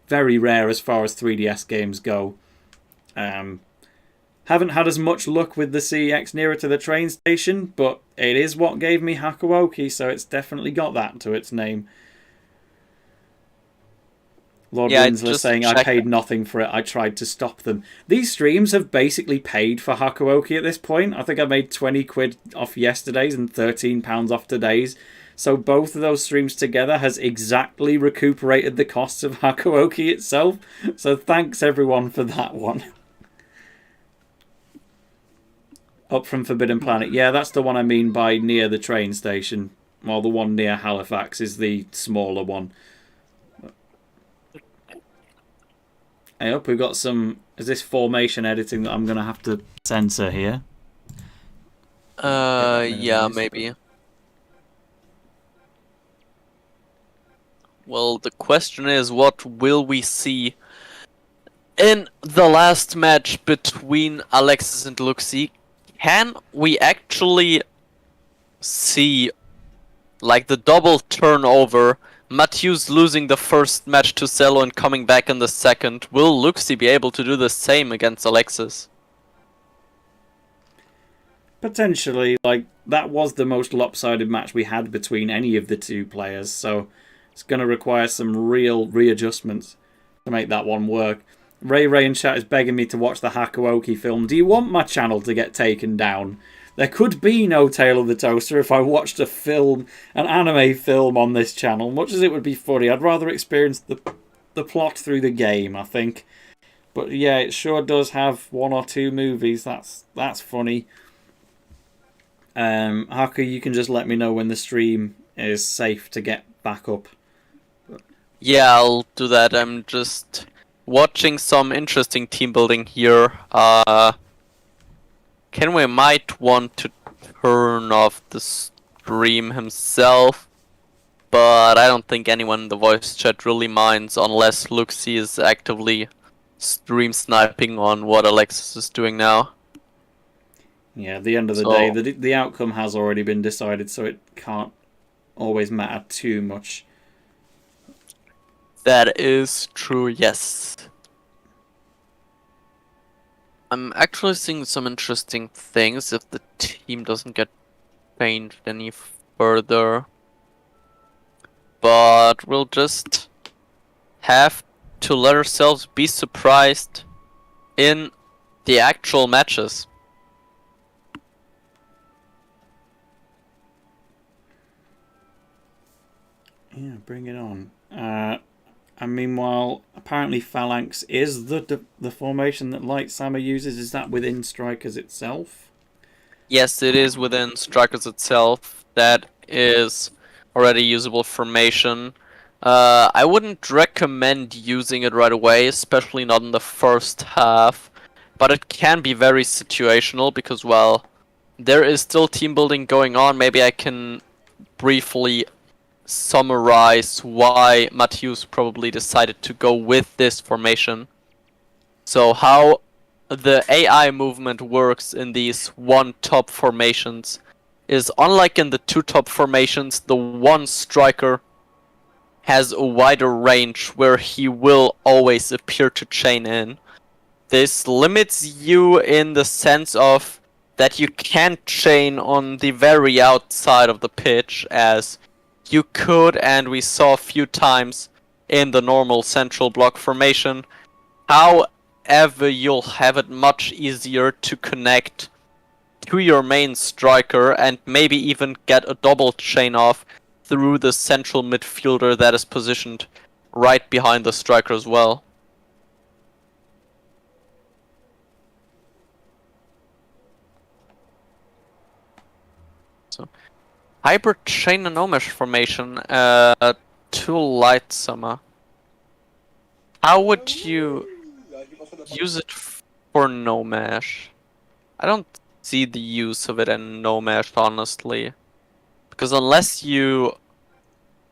very rare as far as 3DS games go. Haven't had as much luck with the CEX nearer to the train station, but it is what gave me Hakuoki, so it's definitely got that to its name. Lord Winslow saying, I paid nothing for it, I tried to stop them. These streams have basically paid for Hakuoki at this point. I think I made 20 quid off yesterday's and £13 off today's. So both of those streams together has exactly recuperated the costs of Hakuoki itself. So thanks everyone for that one. Up from Forbidden Planet. Yeah, that's the one I mean by near the train station. While the one near Halifax is the smaller one. I hope we've got some... Is this formation editing that I'm going to have to censor here? Yeah, maybe. Well, the question is, what will we see in the last match between Alexis and Luxie? Can we actually see, like, the double turnover, Mathiuze losing the first match to Selow and coming back in the second? Will Luxie be able to do the same against Alexis? Potentially. Like, that was the most lopsided match we had between any of the two players, so it's going to require some real readjustments to make that one work. Ray in chat is begging me to watch the Hakuoki film. Do you want my channel to get taken down? There could be no Tale of the Toaster if I watched a film, an anime film on this channel. Much as it would be funny, I'd rather experience the plot through the game, I think. But yeah, it sure does have 1 or 2 movies. That's funny. Haku, you can just let me know when the stream is safe to get back up. Yeah, I'll do that. I'm just watching some interesting team building here. Kenway might want to turn off the stream himself, but I don't think anyone in the voice chat really minds unless Luxie is actively stream sniping on what Alexis is doing now. Yeah, at the end of the day, the outcome has already been decided, so it can't always matter too much. That is true, yes. I'm actually seeing some interesting things if the team doesn't get changed any further. But we'll just have to let ourselves be surprised in the actual matches. Yeah, bring it on. And meanwhile, apparently Phalanx is the formation that Light Sama uses. Is that within Strikers itself? Yes, it is within Strikers itself. That is already usable formation. I wouldn't recommend using it right away, especially not in the first half. But it can be very situational because, well, there is still team building going on. Maybe I can briefly summarize why Mathiuze probably decided to go with this formation. So how the AI movement works in these one top formations is, unlike in the two top formations, the one striker has a wider range where he will always appear to chain in. This limits you in the sense of that you can't chain on the very outside of the pitch as you could, and we saw a few times in the normal central block formation. However, you'll have it much easier to connect to your main striker and maybe even get a double chain off through the central midfielder that is positioned right behind the striker as well. So, hybrid chain and no-mesh formation to Light Summer. How would you use it for no-mesh? I don't see the use of it in no mesh, honestly. Because unless you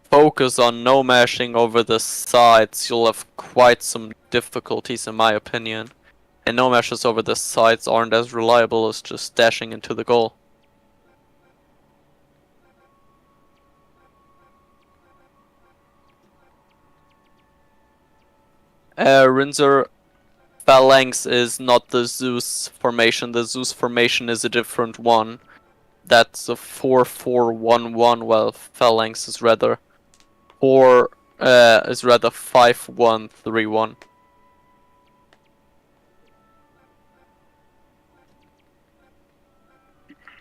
focus on no meshing over the sides, you'll have quite some difficulties, in my opinion. And no meshes over the sides aren't as reliable as just dashing into the goal. Rinzer, Phalanx is not the Zeus formation. The Zeus formation is a different one. That's a 4-4-1-1, while Phalanx is rather 5-1-3-1.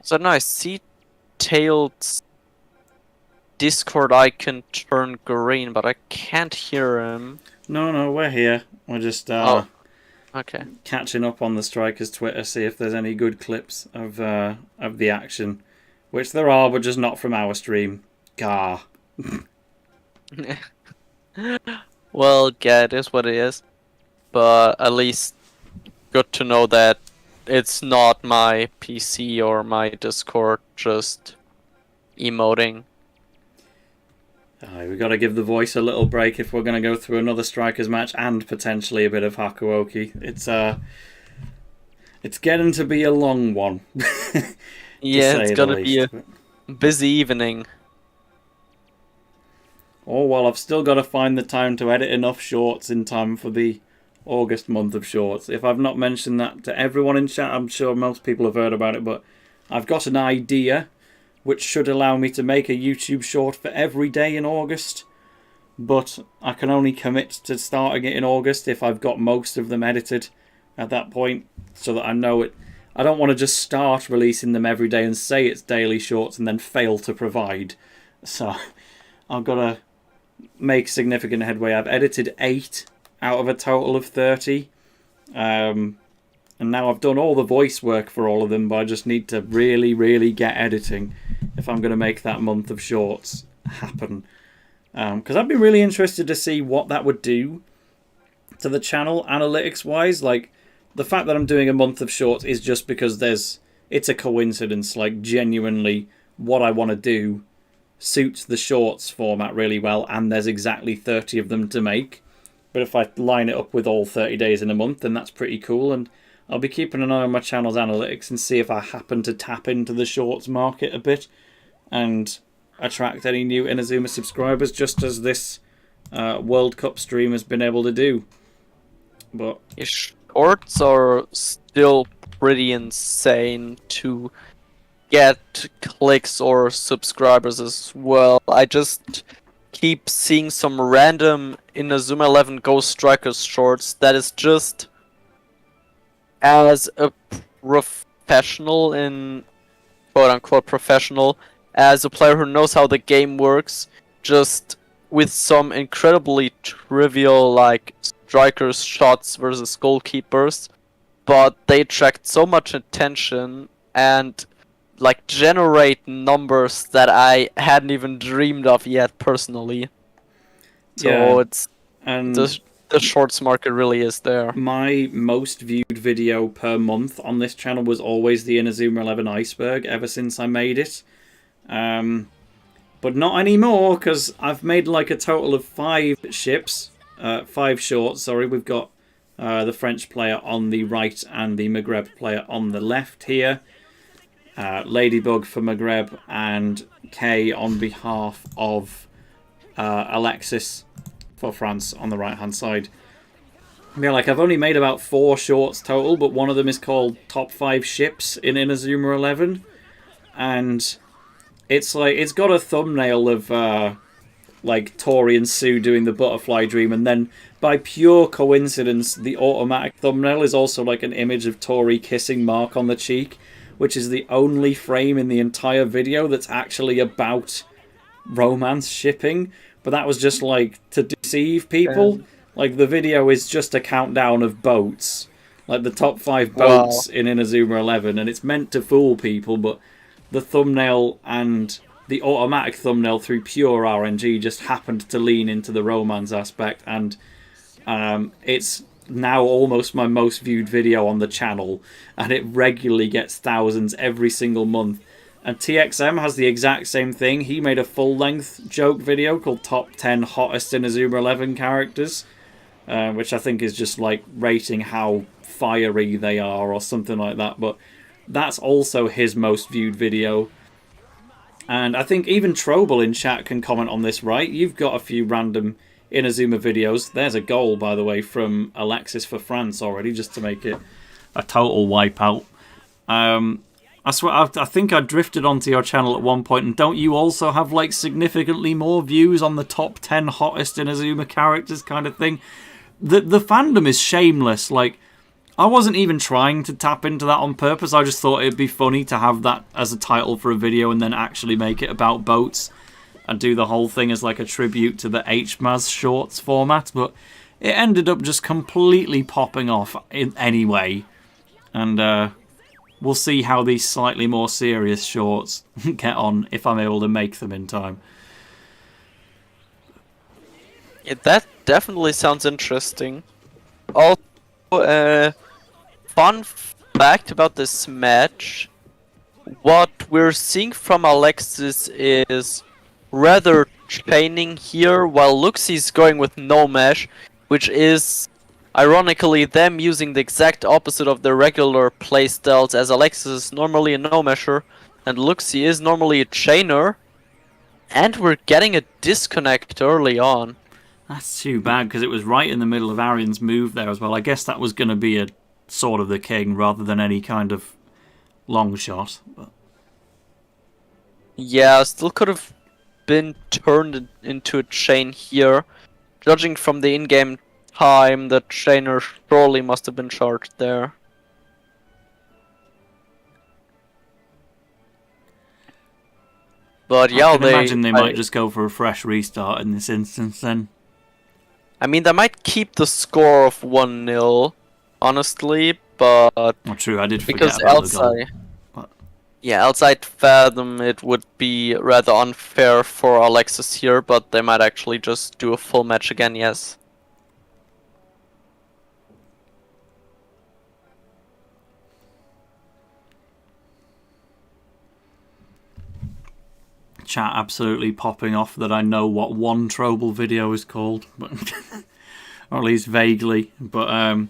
So now I see Tail's Discord icon turn green, but I can't hear him. No, we're here. We're just Okay. catching up on the Strikers Twitter, see if there's any good clips of the action, which there are, but just not from our stream. Gah. Well, yeah, it is what it is. But at least good to know that it's not my PC or my Discord just emoting. We've got to give the voice a little break if we're going to go through another Strikers match and potentially a bit of Hakuoki. It's getting to be a long one. Yeah, it's gonna be a busy evening. Oh, well, I've still got to find the time to edit enough shorts in time for the August month of shorts. If I've not mentioned that to everyone in chat, I'm sure most people have heard about it, but I've got an idea which should allow me to make a YouTube short for every day in August. But I can only commit to starting it in August if I've got most of them edited at that point, so that I know it. I don't want to just start releasing them every day and say it's daily shorts and then fail to provide. So I've got to make significant headway. I've edited 8 out of a total of 30. And now I've done all the voice work for all of them, but I just need to really, really get editing if I'm going to make that month of shorts happen. Because I'd be really interested to see what that would do to the channel analytics-wise. Like, the fact that I'm doing a month of shorts is just because it's a coincidence. Like, genuinely, what I want to do suits the shorts format really well, and there's exactly 30 of them to make. But if I line it up with all 30 days in a month, then that's pretty cool, and I'll be keeping an eye on my channel's analytics and see if I happen to tap into the shorts market a bit and attract any new Inazuma subscribers, just as this World Cup stream has been able to do. But Shorts are still pretty insane to get clicks or subscribers as well. I just keep seeing some random Inazuma 11 GO Strikers shorts that is just, as a professional, in quote-unquote professional, as a player who knows how the game works, just with some incredibly trivial, like, strikers shots versus goalkeepers, but they attract so much attention and, like, generate numbers that I hadn't even dreamed of yet personally. So yeah, it's and the shorts market really is there. my most viewed video per month on this channel was always the Inazuma 11 Iceberg ever since I made it. But not anymore, because I've made like a total of 5 shorts. We've got the French player on the right and the Maghreb player on the left here. Ladybug for Maghreb and Kay on behalf of Alexis for France on the right hand side. Yeah, like, I've only made about 4 shorts total, but one of them is called Top 5 Ships in Inazuma 11. And it's like, it's got a thumbnail of like Tori and Sue doing the butterfly dream, and then by pure coincidence the automatic thumbnail is also like an image of Tori kissing Mark on the cheek, which is the only frame in the entire video that's actually about romance shipping. But that was just like to deceive people. Like, the video is just a countdown of boats, like the top 5 boats in Inazuma 11, and it's meant to fool people, but the thumbnail and the automatic thumbnail through pure RNG just happened to lean into the romance aspect, and it's now almost my most viewed video on the channel, and it regularly gets thousands every single month. And TXM has the exact same thing. He made a full-length joke video called Top 10 Hottest Inazuma 11 Characters, which I think is just like rating how fiery they are or something like that. But that's also his most viewed video. And I think even Trobel in chat can comment on this, right? You've got a few random Inazuma videos. There's a goal, by the way, from Alexis for France already, just to make it a total wipeout. I swear, I think I drifted onto your channel at one point, and don't you also have like significantly more views on the top 10 hottest Inazuma characters kind of thing? The fandom is shameless. Like, I wasn't even trying to tap into that on purpose. I just thought it'd be funny to have that as a title for a video and then actually make it about boats and do the whole thing as like a tribute to the HMAS shorts format. But it ended up just completely popping off in any way. And we'll see how these slightly more serious shorts get on if I'm able to make them in time. Yeah, that definitely sounds interesting. Also, fun fact about this match, what we're seeing from Alexis is rather chaining here, while Luxie's going with no mesh, which is ironically them using the exact opposite of their regular playstyles, as Alexis is normally a no mesher and Luxie is normally a chainer, and we're getting a disconnect early on. That's too bad, because it was right in the middle of Arian's move there as well. I guess that was going to be a Sword of the King rather than any kind of long shot. But yeah, still could have been turned into a chain here. Judging from the in-game time, the chainer surely must have been charged there. But yeah, I can imagine they might just go for a fresh restart in this instance then. I mean, they might keep the score of 1-0, honestly, but Not true, I did forget because about the goal. Yeah, outside Fathom, it would be rather unfair for Alexis here, but they might actually just do a full match again, yes. Chat absolutely popping off that I know what one Trobel video is called, but or at least vaguely. But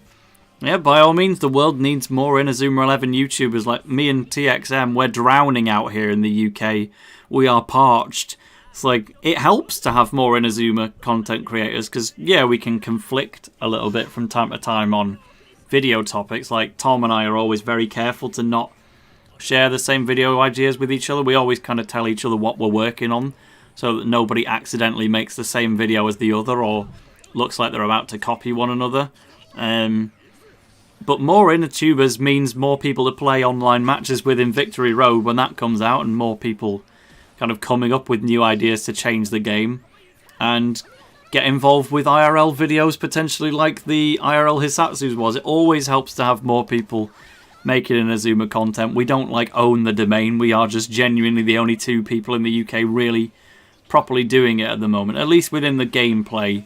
yeah, by all means, the world needs more Inazuma 11 YouTubers like me and TXM. We're drowning out here in the UK. We are parched. It's like, it helps to have more Inazuma content creators, because yeah, we can conflict a little bit from time to time on video topics. Like Tom and I are always very careful to not share the same video ideas with each other. We always kind of tell each other what we're working on, so that nobody accidentally makes the same video as the other or looks like they're about to copy one another. But more Inatubers means more people to play online matches with in Victory Road when that comes out, and more people kind of coming up with new ideas to change the game and get involved with IRL videos, potentially like the IRL Hisatsu's was. It always helps to have more people making Inazuma content. We don't like own the domain. We are just genuinely the only two people in the UK really properly doing it at the moment, at least within the gameplay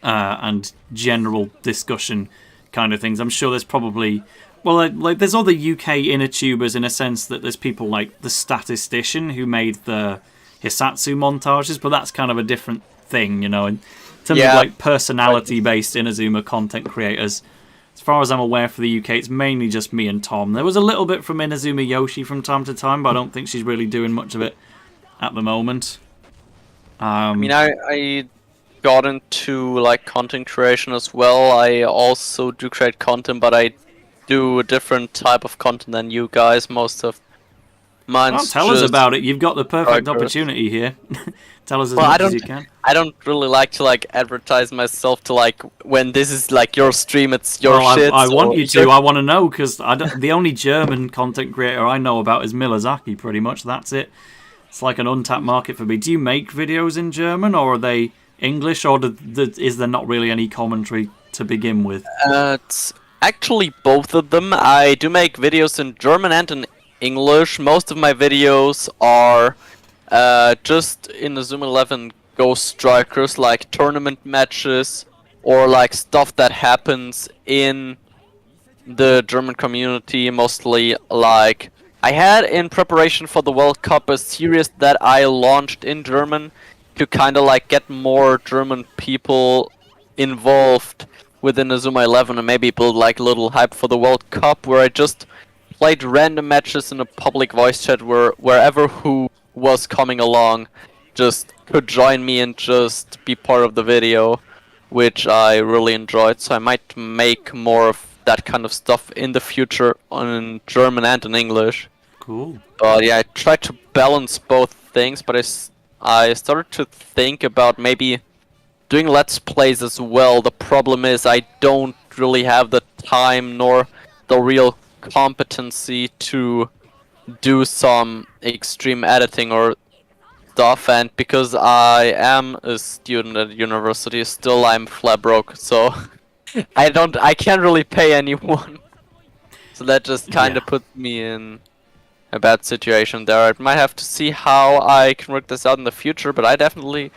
and general discussion kind of things. I'm sure there's probably, well, like there's other UK Inatubers in a sense that there's people like the Statistician who made the Hisatsu montages, but that's kind of a different thing, you know, in terms of like personality-based Inazuma content creators. As far as I'm aware for the UK, it's mainly just me and Tom. There was a little bit from Inazuma Yoshi from time to time, but I don't think she's really doing much of it at the moment. I mean, I got into like content creation as well. I also do create content, but I do a different type of content than you guys. Most of mine's Well, tell us about it. You've got the perfect opportunity here. Tell us as much as you can. I don't really like to like advertise myself to like when this is like your stream, it's your shit. I want you to. I want to know, because the only German content creator I know about is Milazaki, pretty much. That's it. It's like an untapped market for me. Do you make videos in German, or are they English, or is there not really any commentary to begin with? It's actually both of them. I do make videos in German and in English. Most of my videos are just Inazuma 11 GO Strikers, like tournament matches or like stuff that happens in the German community, mostly like I had in preparation for the World Cup a series that I launched in German to kind of like get more German people involved within Inazuma 11 and maybe build like a little hype for the World Cup, where I just played random matches in a public voice chat where wherever who was coming along just could join me and just be part of the video, which I really enjoyed. So I might make more of that kind of stuff in the future in German and in English. Cool. But yeah, I tried to balance both things, but I started to think about maybe doing Let's Plays as well. The problem is I don't really have the time nor the real competency to do some extreme editing or stuff, and because I am a student at university, still I'm flat broke, so I can't really pay anyone. So that just kind of put me in a bad situation there. I might have to see how I can work this out in the future, but I definitely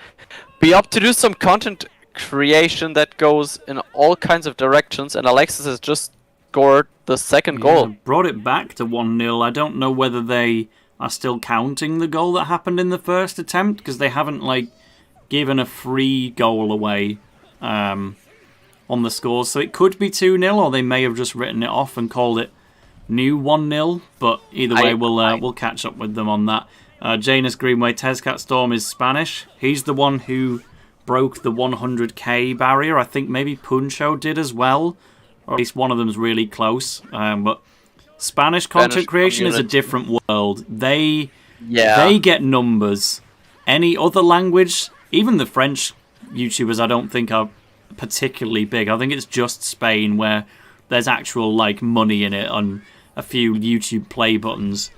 be up to do some content creation that goes in all kinds of directions, and Alexis has just scored the second goal. Brought it back to 1-0. I don't know whether they are still counting the goal that happened in the first attempt, because they haven't like given a free goal away on the scores. So it could be 2-0, or they may have just written it off and called it new 1-0. But either way, we'll catch up with them on that. Janus Greenway, Tezcat Storm is Spanish. He's the one who broke the 100k barrier. I think maybe Puncho did as well, or at least one of them's really close. But Spanish content creation is a different world. They get numbers. Any other language, even the French YouTubers, I don't think are particularly big. I think it's just Spain where there's actual like money in it on a few YouTube play buttons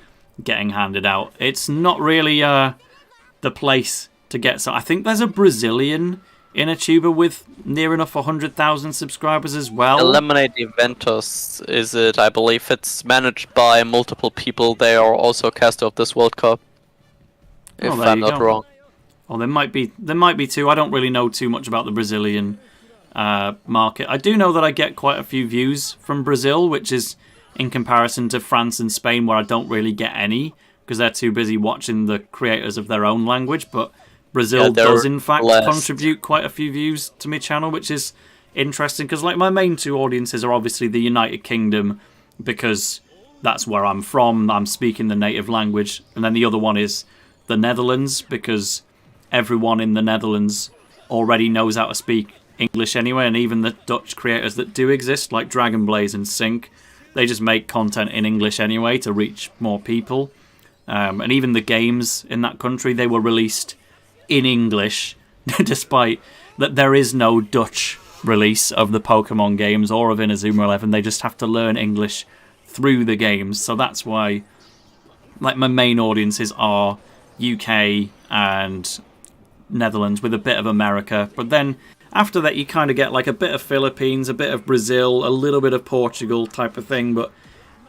getting handed out. It's not really the place to get. So I think there's a Brazilian Inatuber with near enough 100,000 subscribers as well. Eliminate Eventos is it? I believe it's managed by multiple people. They are also a caster of this World Cup, if I'm not wrong. Oh, there might be two. I don't really know too much about the Brazilian market. I do know that I get quite a few views from Brazil, which is in comparison to France and Spain, where I don't really get any because they're too busy watching the creators of their own language. But Brazil does in fact contribute quite a few views to my channel, which is interesting because like my main two audiences are obviously the United Kingdom, because that's where I'm from. I'm speaking the native language, and then the other one is the Netherlands, because everyone in the Netherlands already knows how to speak English anyway, and even the Dutch creators that do exist, like Dragon Blaze and Sync, they just make content in English anyway to reach more people. And even the games in that country, they were released in English, despite that there is no Dutch release of the Pokemon games or of Inazuma 11. They just have to learn English through the games. So that's why like my main audiences are UK and Netherlands with a bit of America. But then after that you kind of get like a bit of Philippines, a bit of Brazil, a little bit of Portugal type of thing. But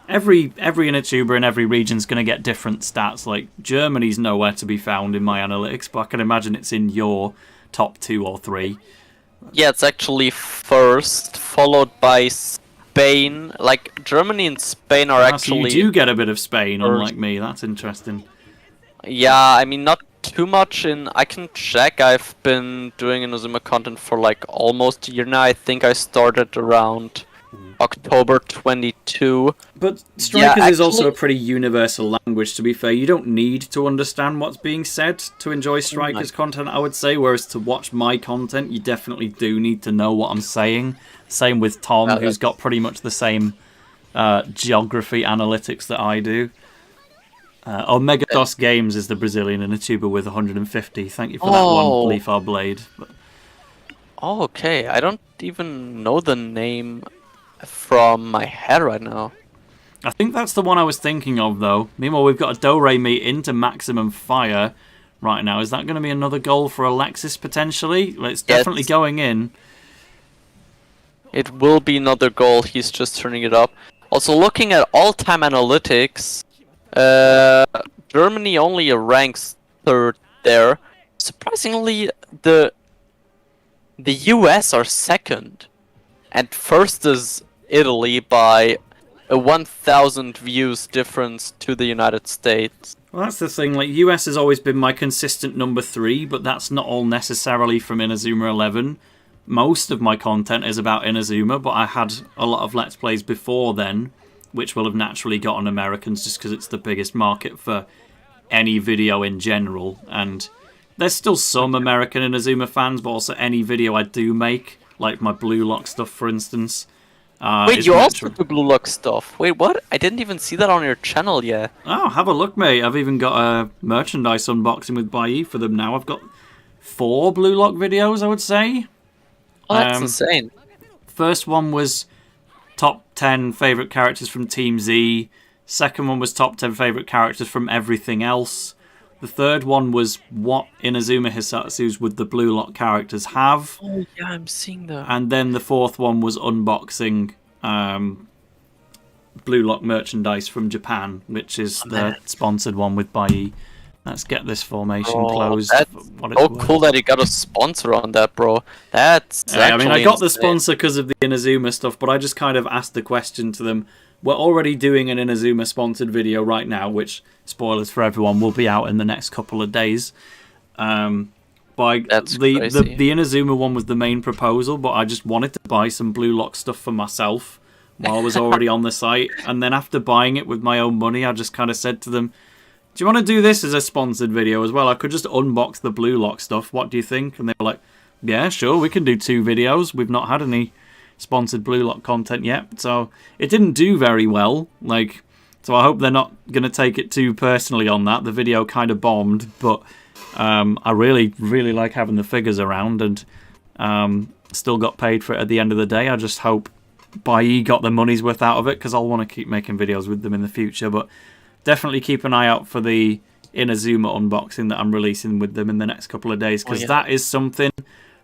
every Inatuber in every region's going to get different stats. Like Germany's nowhere to be found in my analytics, but I can imagine it's in your top 2 or 3. Yeah, it's actually first, followed by Spain. Like Germany and Spain are actually. So you do get a bit of Spain, unlike me. That's interesting. Yeah, I mean not too much in. I can check. I've been doing Inazuma content for like almost a year now. I think I started around October 22. But Strikers is also a pretty universal language, to be fair. You don't need to understand what's being said to enjoy Strikers content, I would say, whereas to watch my content, you definitely do need to know what I'm saying. Same with Tom, who's got pretty much the same geography analytics that I do. Megados Games is the Brazilian Inatuber with 150. Thank you for that one, Leaf Our Blade. Oh, okay. I don't even know the name from my head right now. I think that's the one I was thinking of, though. Meanwhile, we've got a Do-Re-Mi into Maximum Fire right now. Is that going to be another goal for Alexis, potentially? Well, it's definitely going in. It will be another goal. He's just turning it up. Also, looking at all-time analytics, Germany only ranks 3rd there. Surprisingly, the the US are second, and first is Italy by a 1,000 views difference to the United States. Well, that's the thing. Like, US has always been my consistent number 3, but that's not all necessarily from Inazuma 11. Most of my content is about Inazuma, but I had a lot of Let's Plays before then, which will have naturally gotten Americans just because it's the biggest market for any video in general. And there's still some American Inazuma fans, but also any video I do make, like my Blue Lock stuff, for instance. Wait, you also do Blue Lock stuff? Wait, what? I didn't even see that on your channel yet. Oh, have a look, mate. I've even got a merchandise unboxing with Bailly for them now. I've got 4 Blue Lock videos, I would say. Oh, that's insane. First one was top 10 favourite characters from Team Z. Second one was top 10 favourite characters from everything else. The third one was what Inazuma Hisatsus would the Blue Lock characters have. Oh yeah, I'm seeing that. And then the fourth one was unboxing Blue Lock merchandise from Japan, which is the sponsored one with Bailly. Let's get this formation closed. That's cool that you got a sponsor on that, bro. That's I mean, I got the sponsor because of the Inazuma stuff, but I just kind of asked the question to them. We're already doing an Inazuma sponsored video right now, which, spoilers for everyone, will be out in the next couple of days. The Inazuma one was the main proposal, but I just wanted to buy some Blue Lock stuff for myself while I was already on the site. And then after buying it with my own money, I just kind of said to them, do you want to do this as a sponsored video as well? I could just unbox the Blue Lock stuff. What do you think? And they were like, yeah, sure, we can do 2 videos. We've not had any sponsored Blue Lock content yet, so it didn't do very well. So I hope they're not going to take it too personally on that. The video kind of bombed, but I really, really like having the figures around, and still got paid for it at the end of the day. I just hope Bailly got the money's worth out of it, because I'll want to keep making videos with them in the future. But definitely keep an eye out for the Inazuma unboxing that I'm releasing with them in the next couple of days, because that is something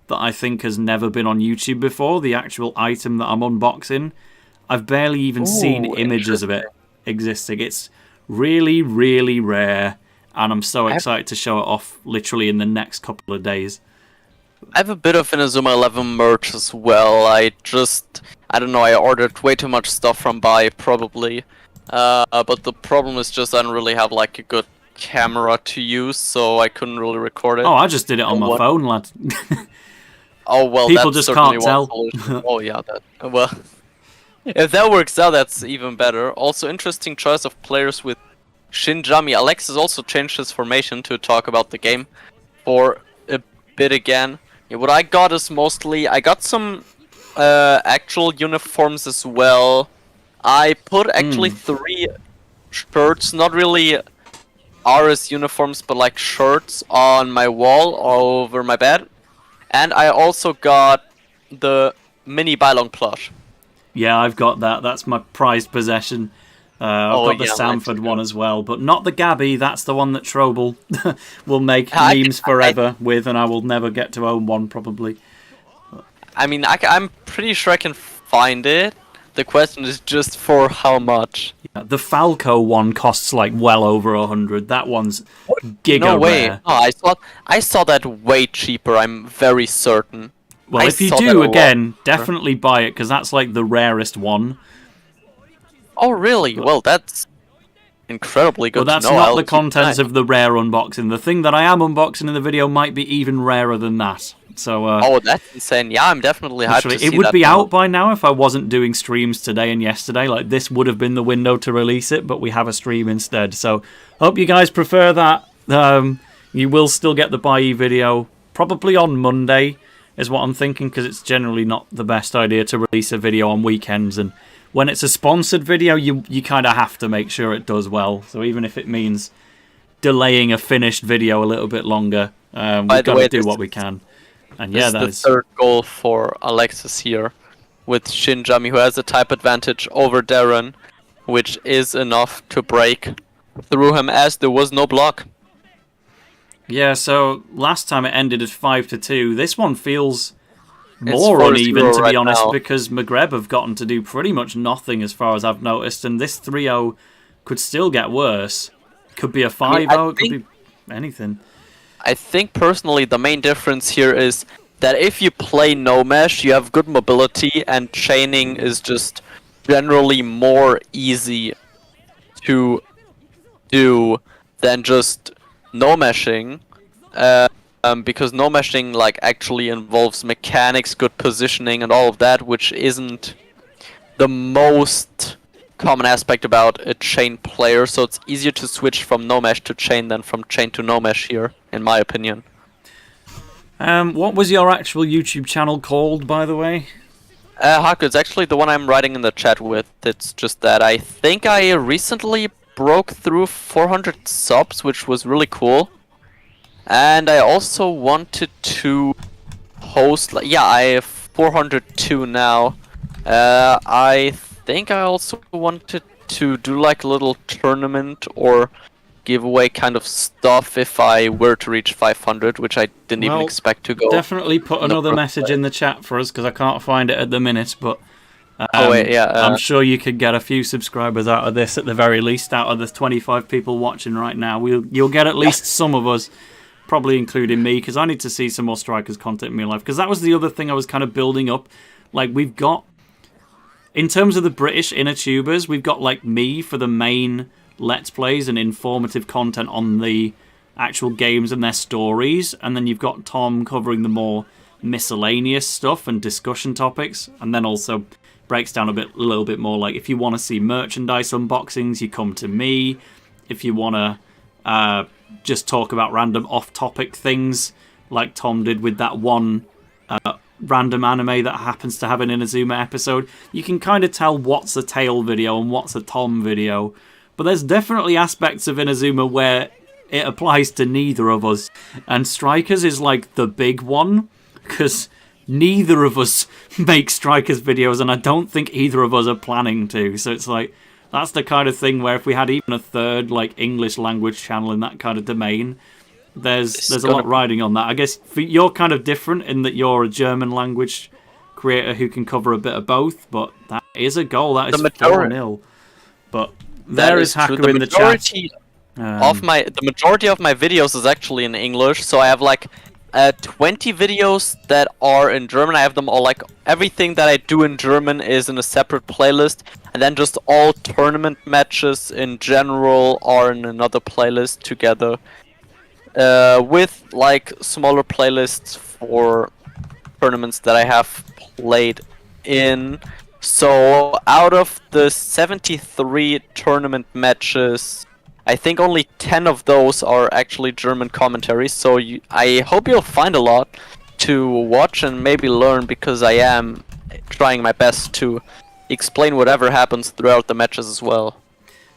that I think has never been on YouTube before, the actual item that I'm unboxing. I've barely even seen images of it existing. It's really, really rare, and I'm so excited to show it off literally in the next couple of days. I have a bit of Inazuma 11 merch as well. I don't know, I ordered way too much stuff from Bailly, probably. But the problem is just I don't really have like a good camera to use, so I couldn't really record it. Oh, I just did it on my phone, lad. Oh well, people that's just can't tell. Oh yeah, well, if that works out, that's even better. Also, interesting choice of players with Shinjami. Alexis also changed his formation to talk about the game for a bit again. Yeah, what I got is mostly I got some actual uniforms as well. I put actually 3 shirts, not really RS uniforms, but like shirts on my wall over my bed. And I also got the mini Bylong plush. Yeah, I've got that. That's my prized possession. I've got the Sanford one as well, but not the Gabby. That's the one that Trobel will make memes forever with, and I will never get to own one, probably. I mean, I'm pretty sure I can find it. The question is just for how much. Yeah, the Falco one costs like well over 100. That one's giga No way. rare. No, I saw that way cheaper. I'm very certain. Well, if you do, again, definitely buy it, because that's like the rarest one. Oh, really? Well, that's incredibly good. But that's to know. not the contents of the rare unboxing. The thing that I am unboxing in the video might be even rarer than that. So, oh, that's insane. Yeah, I'm definitely hyped to see that. It would be out by now if I wasn't doing streams today and yesterday. Like, this would have been the window to release it, but we have a stream instead. So, hope you guys prefer that. You will still get the Bailly video probably on Monday, is what I'm thinking, because it's generally not the best idea to release a video on weekends. And when it's a sponsored video, you kind of have to make sure it does well. So, even if it means delaying a finished video a little bit longer, we've got to do what we can. And yeah, that is the third goal for Alexis here with Shinjami, who has a type advantage over Darren, which is enough to break through him as there was no block. Yeah, so last time it ended at 5-2. This one feels more uneven, to be honest, because Maghreb have gotten to do pretty much nothing as far as I've noticed, and this 3-0 could still get worse. Could be a 5-0, it could be anything. I think personally the main difference here is that if you play no mesh, you have good mobility, and chaining is just generally more easy to do than just no meshing. Because no meshing like actually involves mechanics, good positioning, and all of that, which isn't the most common aspect about a chain player. So it's easier to switch from no mesh to chain than from chain to no mesh here, in my opinion. What was your actual YouTube channel called, by the way? Haku, it's actually the one I'm writing in the chat with. It's just that I think I recently broke through 400 subs, which was really cool. And I also wanted to host, I have 402 now. I think I also wanted to do like a little tournament or giveaway kind of stuff if I were to reach 500, which I didn't even expect to go. Definitely put another message in the chat for us, because I can't find it at the minute, but I'm sure you could get a few subscribers out of this at the very least, out of the 25 people watching right now. You'll get at least some of us, probably including me, because I need to see some more Strikers content in my life, because that was the other thing I was kind of building up. Like, we've got, in terms of the British inner tubers, we've got like me for the main Let's Plays and informative content on the actual games and their stories, and then you've got Tom covering the more miscellaneous stuff and discussion topics, and then also breaks down a little bit more, like if you want to see merchandise unboxings, you come to me. If you want to just talk about random off-topic things, like Tom did with that one random anime that happens to have an Inazuma episode, you can kind of tell what's a Tale video and what's a Tom video. But there's definitely aspects of Inazuma where it applies to neither of us. And Strikers is like the big one, because neither of us make Strikers videos, and I don't think either of us are planning to. So it's like, that's the kind of thing where if we had even a third like English language channel in that kind of domain, there's a lot riding on that. I guess you're kind of different in that you're a German language creator who can cover a bit of both, but that is a goal. That is 4-0. But there is Haku in the chat. The majority of my videos is actually in English, so I have like 20 videos that are in German. I have them all, like everything that I do in German is in a separate playlist, and then just all tournament matches in general are in another playlist together, with like smaller playlists for tournaments that I have played in. So out of the 73 tournament matches, I think only 10 of those are actually German commentaries, so I hope you'll find a lot to watch and maybe learn, because I am trying my best to explain whatever happens throughout the matches as well.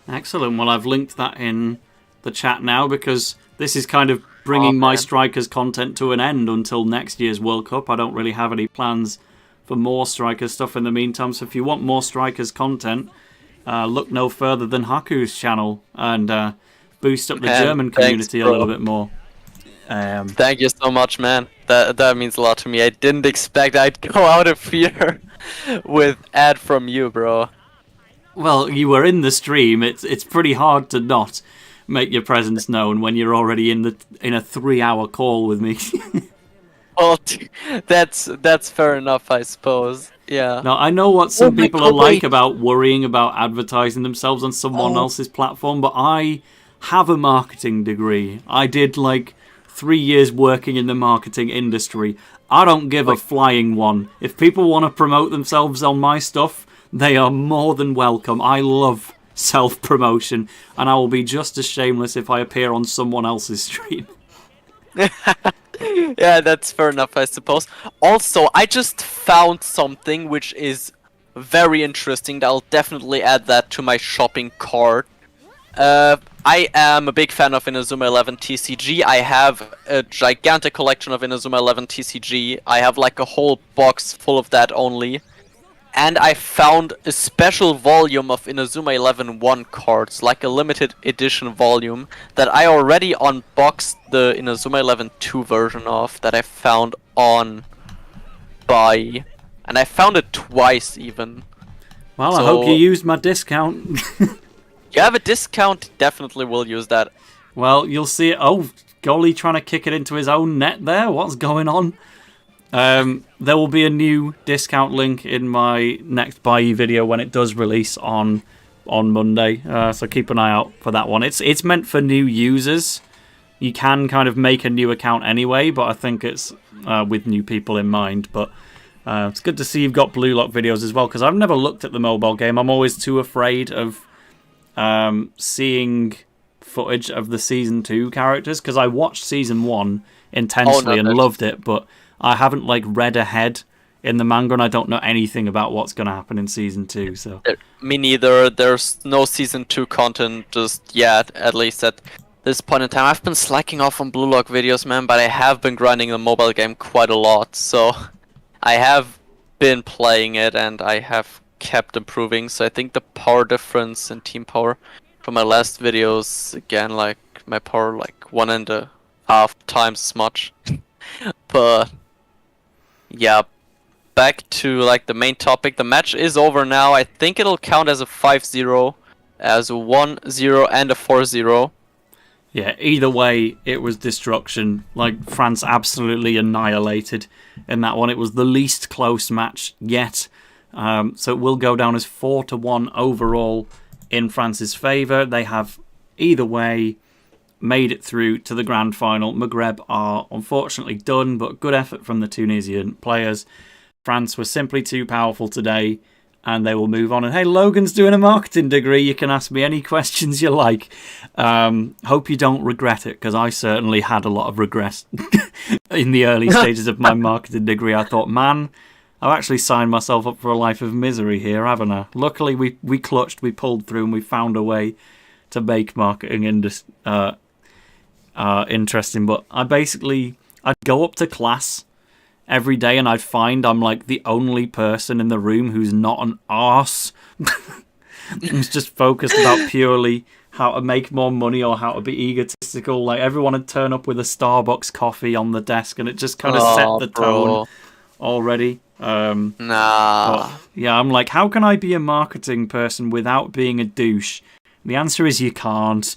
Excellent. Well, I've linked that in the chat now, because this is kind of bringing my Strikers content to an end until next year's World Cup. I don't really have any plans for more Strikers stuff in the meantime, so if you want more Strikers content, look no further than Haku's channel and boost up the German community a little bit more. Thank you so much, man. That means a lot to me. I didn't expect I'd go out of here with ad from you, bro. Well, you were in the stream. It's pretty hard to not make your presence known when you're already in a 3-hour call with me. Well, that's fair enough, I suppose. Yeah. Now, I know what some people are like about worrying about advertising themselves on someone else's platform, but I have a marketing degree. I did like 3 years working in the marketing industry. I don't give a flying one. If people want to promote themselves on my stuff, they are more than welcome. I love self-promotion, and I will be just as shameless if I appear on someone else's stream. Yeah, that's fair enough, I suppose. Also, I just found something which is very interesting. I'll definitely add that to my shopping cart. I am a big fan of Inazuma 11 TCG. I have a gigantic collection of Inazuma 11 TCG. I have like a whole box full of that only. And I found a special volume of Inazuma 11 1 cards, like a limited edition volume, that I already unboxed the Inazuma 11 2 version of, that I found on Buy. And I found it twice even. Well, I hope you used my discount. You have a discount, definitely will use that. Well, you'll see it. Oh, Golly trying to kick it into his own net there. What's going on? There will be a new discount link in my next buy video when it does release on Monday. So keep an eye out for that one. It's meant for new users. You can kind of make a new account anyway, but I think it's with new people in mind. But it's good to see you've got Blue Lock videos as well, because I've never looked at the mobile game. I'm always too afraid of seeing footage of the Season 2 characters, because I watched Season 1 intensely and loved it, but I haven't read ahead in the manga, and I don't know anything about what's going to happen in Season 2. So me neither. There's no Season 2 content just yet, at least at this point in time. I've been slacking off on Blue Lock videos, man, but I have been grinding the mobile game quite a lot, so I have been playing it, and I have kept improving. So I think the power difference and team power from my last videos, again, my power 1.5 times as much. But yeah, back to the main topic. The match is over now. I think it'll count as a 5-0, as a 1-0 and a 4-0. Yeah, either way, it was destruction. France absolutely annihilated in that one. It was the least close match yet. So it will go down as 4-1 overall in France's favour. They have, either way, made it through to the grand final. Maghreb are unfortunately done, but good effort from the Tunisian players. France was simply too powerful today, and they will move on. And hey, Logan's doing a marketing degree. You can ask me any questions you like. Hope you don't regret it, because I certainly had a lot of regrets in the early stages of my marketing degree. I thought, man, I've actually signed myself up for a life of misery here, haven't I? Luckily, we clutched, we pulled through, and we found a way to make marketing interesting. But I'd go up to class every day, and I'd find I'm the only person in the room who's not an arse. Who's just focused about purely how to make more money or how to be egotistical. Everyone would turn up with a Starbucks coffee on the desk, and it just kind of set the tone already. Nah. Yeah, I'm how can I be a marketing person without being a douche? The answer is you can't.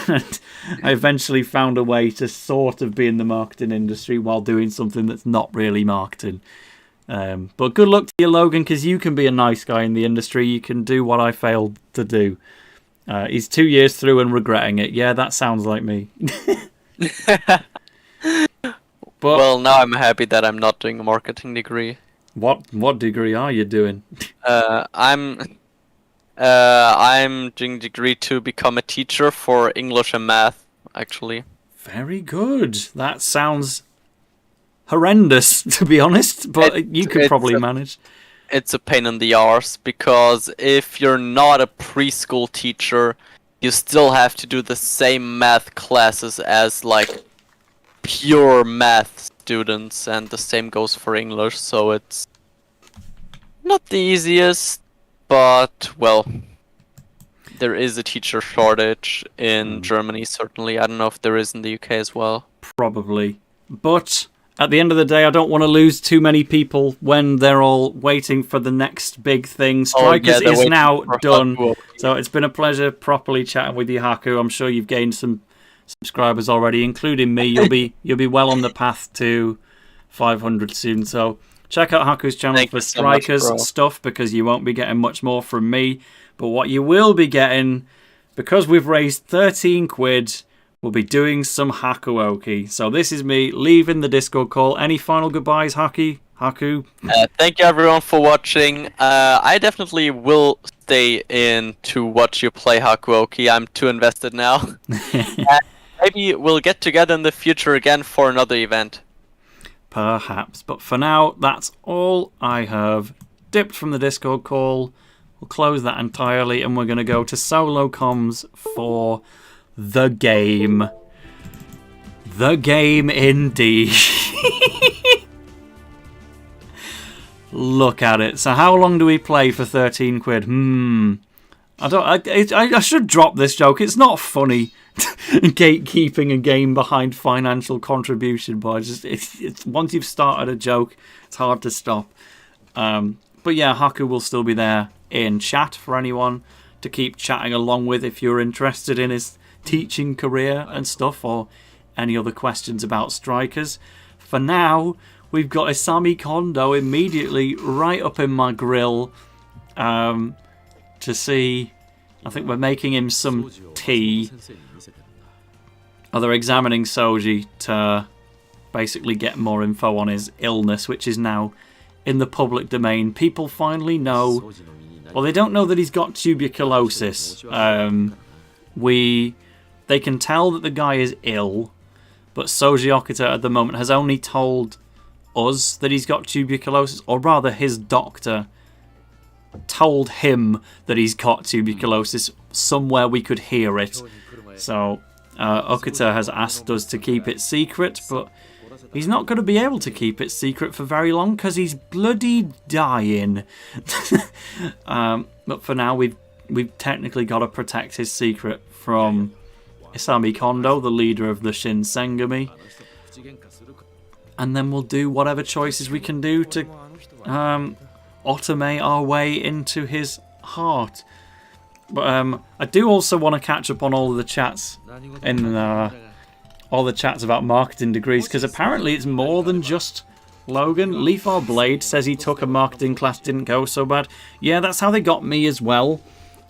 And I eventually found a way to sort of be in the marketing industry while doing something that's not really marketing. But good luck to you, Logan, because you can be a nice guy in the industry. You can do what I failed to do. He's 2 years through and regretting it. Yeah, that sounds like me. But well, now I'm happy that I'm not doing a marketing degree. What degree are you doing? I'm doing degree to become a teacher for English and math, actually. Very good. That sounds horrendous, to be honest, but you could probably manage. It's a pain in the arse, because if you're not a preschool teacher, you still have to do the same math classes as pure math students, and the same goes for English, so it's not the easiest, but well, there is a teacher shortage in Germany, certainly. I don't know if there is in the UK as well. Probably. But at the end of the day, I don't want to lose too many people when they're all waiting for the next big thing. Strikers is now done. So it's been a pleasure properly chatting with you, Haku. I'm sure you've gained some subscribers already, including me. You'll be well on the path to 500 soon. So check out Haku's channel for Strikers stuff, because you won't be getting much more from me. But what you will be getting, because we've raised 13 quid, we'll be doing some Hakuoki. So this is me leaving the Discord call. Any final goodbyes, Haku? Thank you everyone for watching. I definitely will stay in to watch you play Hakuoki. I'm too invested now. Maybe we'll get together in the future again for another event. Perhaps. But for now, that's all I have dipped from the Discord call. We'll close that entirely, and we're going to go to solo comms for the game. The game indeed. Look at it. So how long do we play for 13 quid? I should drop this joke. It's not funny. Gatekeeping a game behind financial contribution, but it's once you've started a joke, it's hard to stop. But yeah, Haku will still be there in chat for anyone to keep chatting along with if you're interested in his teaching career and stuff, or any other questions about Strikers. For now, we've got Isami Kondo immediately right up in my grill to see. I think we're making him some tea. Oh, they're examining Soji to basically get more info on his illness, which is now in the public domain. People finally know. Well, they don't know that he's got tuberculosis. They can tell that the guy is ill, but Soji Okuta at the moment has only told us that he's got tuberculosis, or rather his doctor told him that he's got tuberculosis. Somewhere we could hear it. So Okuta has asked us to keep it secret, but he's not going to be able to keep it secret for very long because he's bloody dying. But for now, we've technically got to protect his secret from Isami Kondo, the leader of the Shinsengumi. And then we'll do whatever choices we can do to automate our way into his heart. But I do also want to catch up on all of the chats in all the chats about marketing degrees, because apparently it's more than just Logan. Leafar Blade says he took a marketing class, didn't go so bad. Yeah, that's how they got me as well.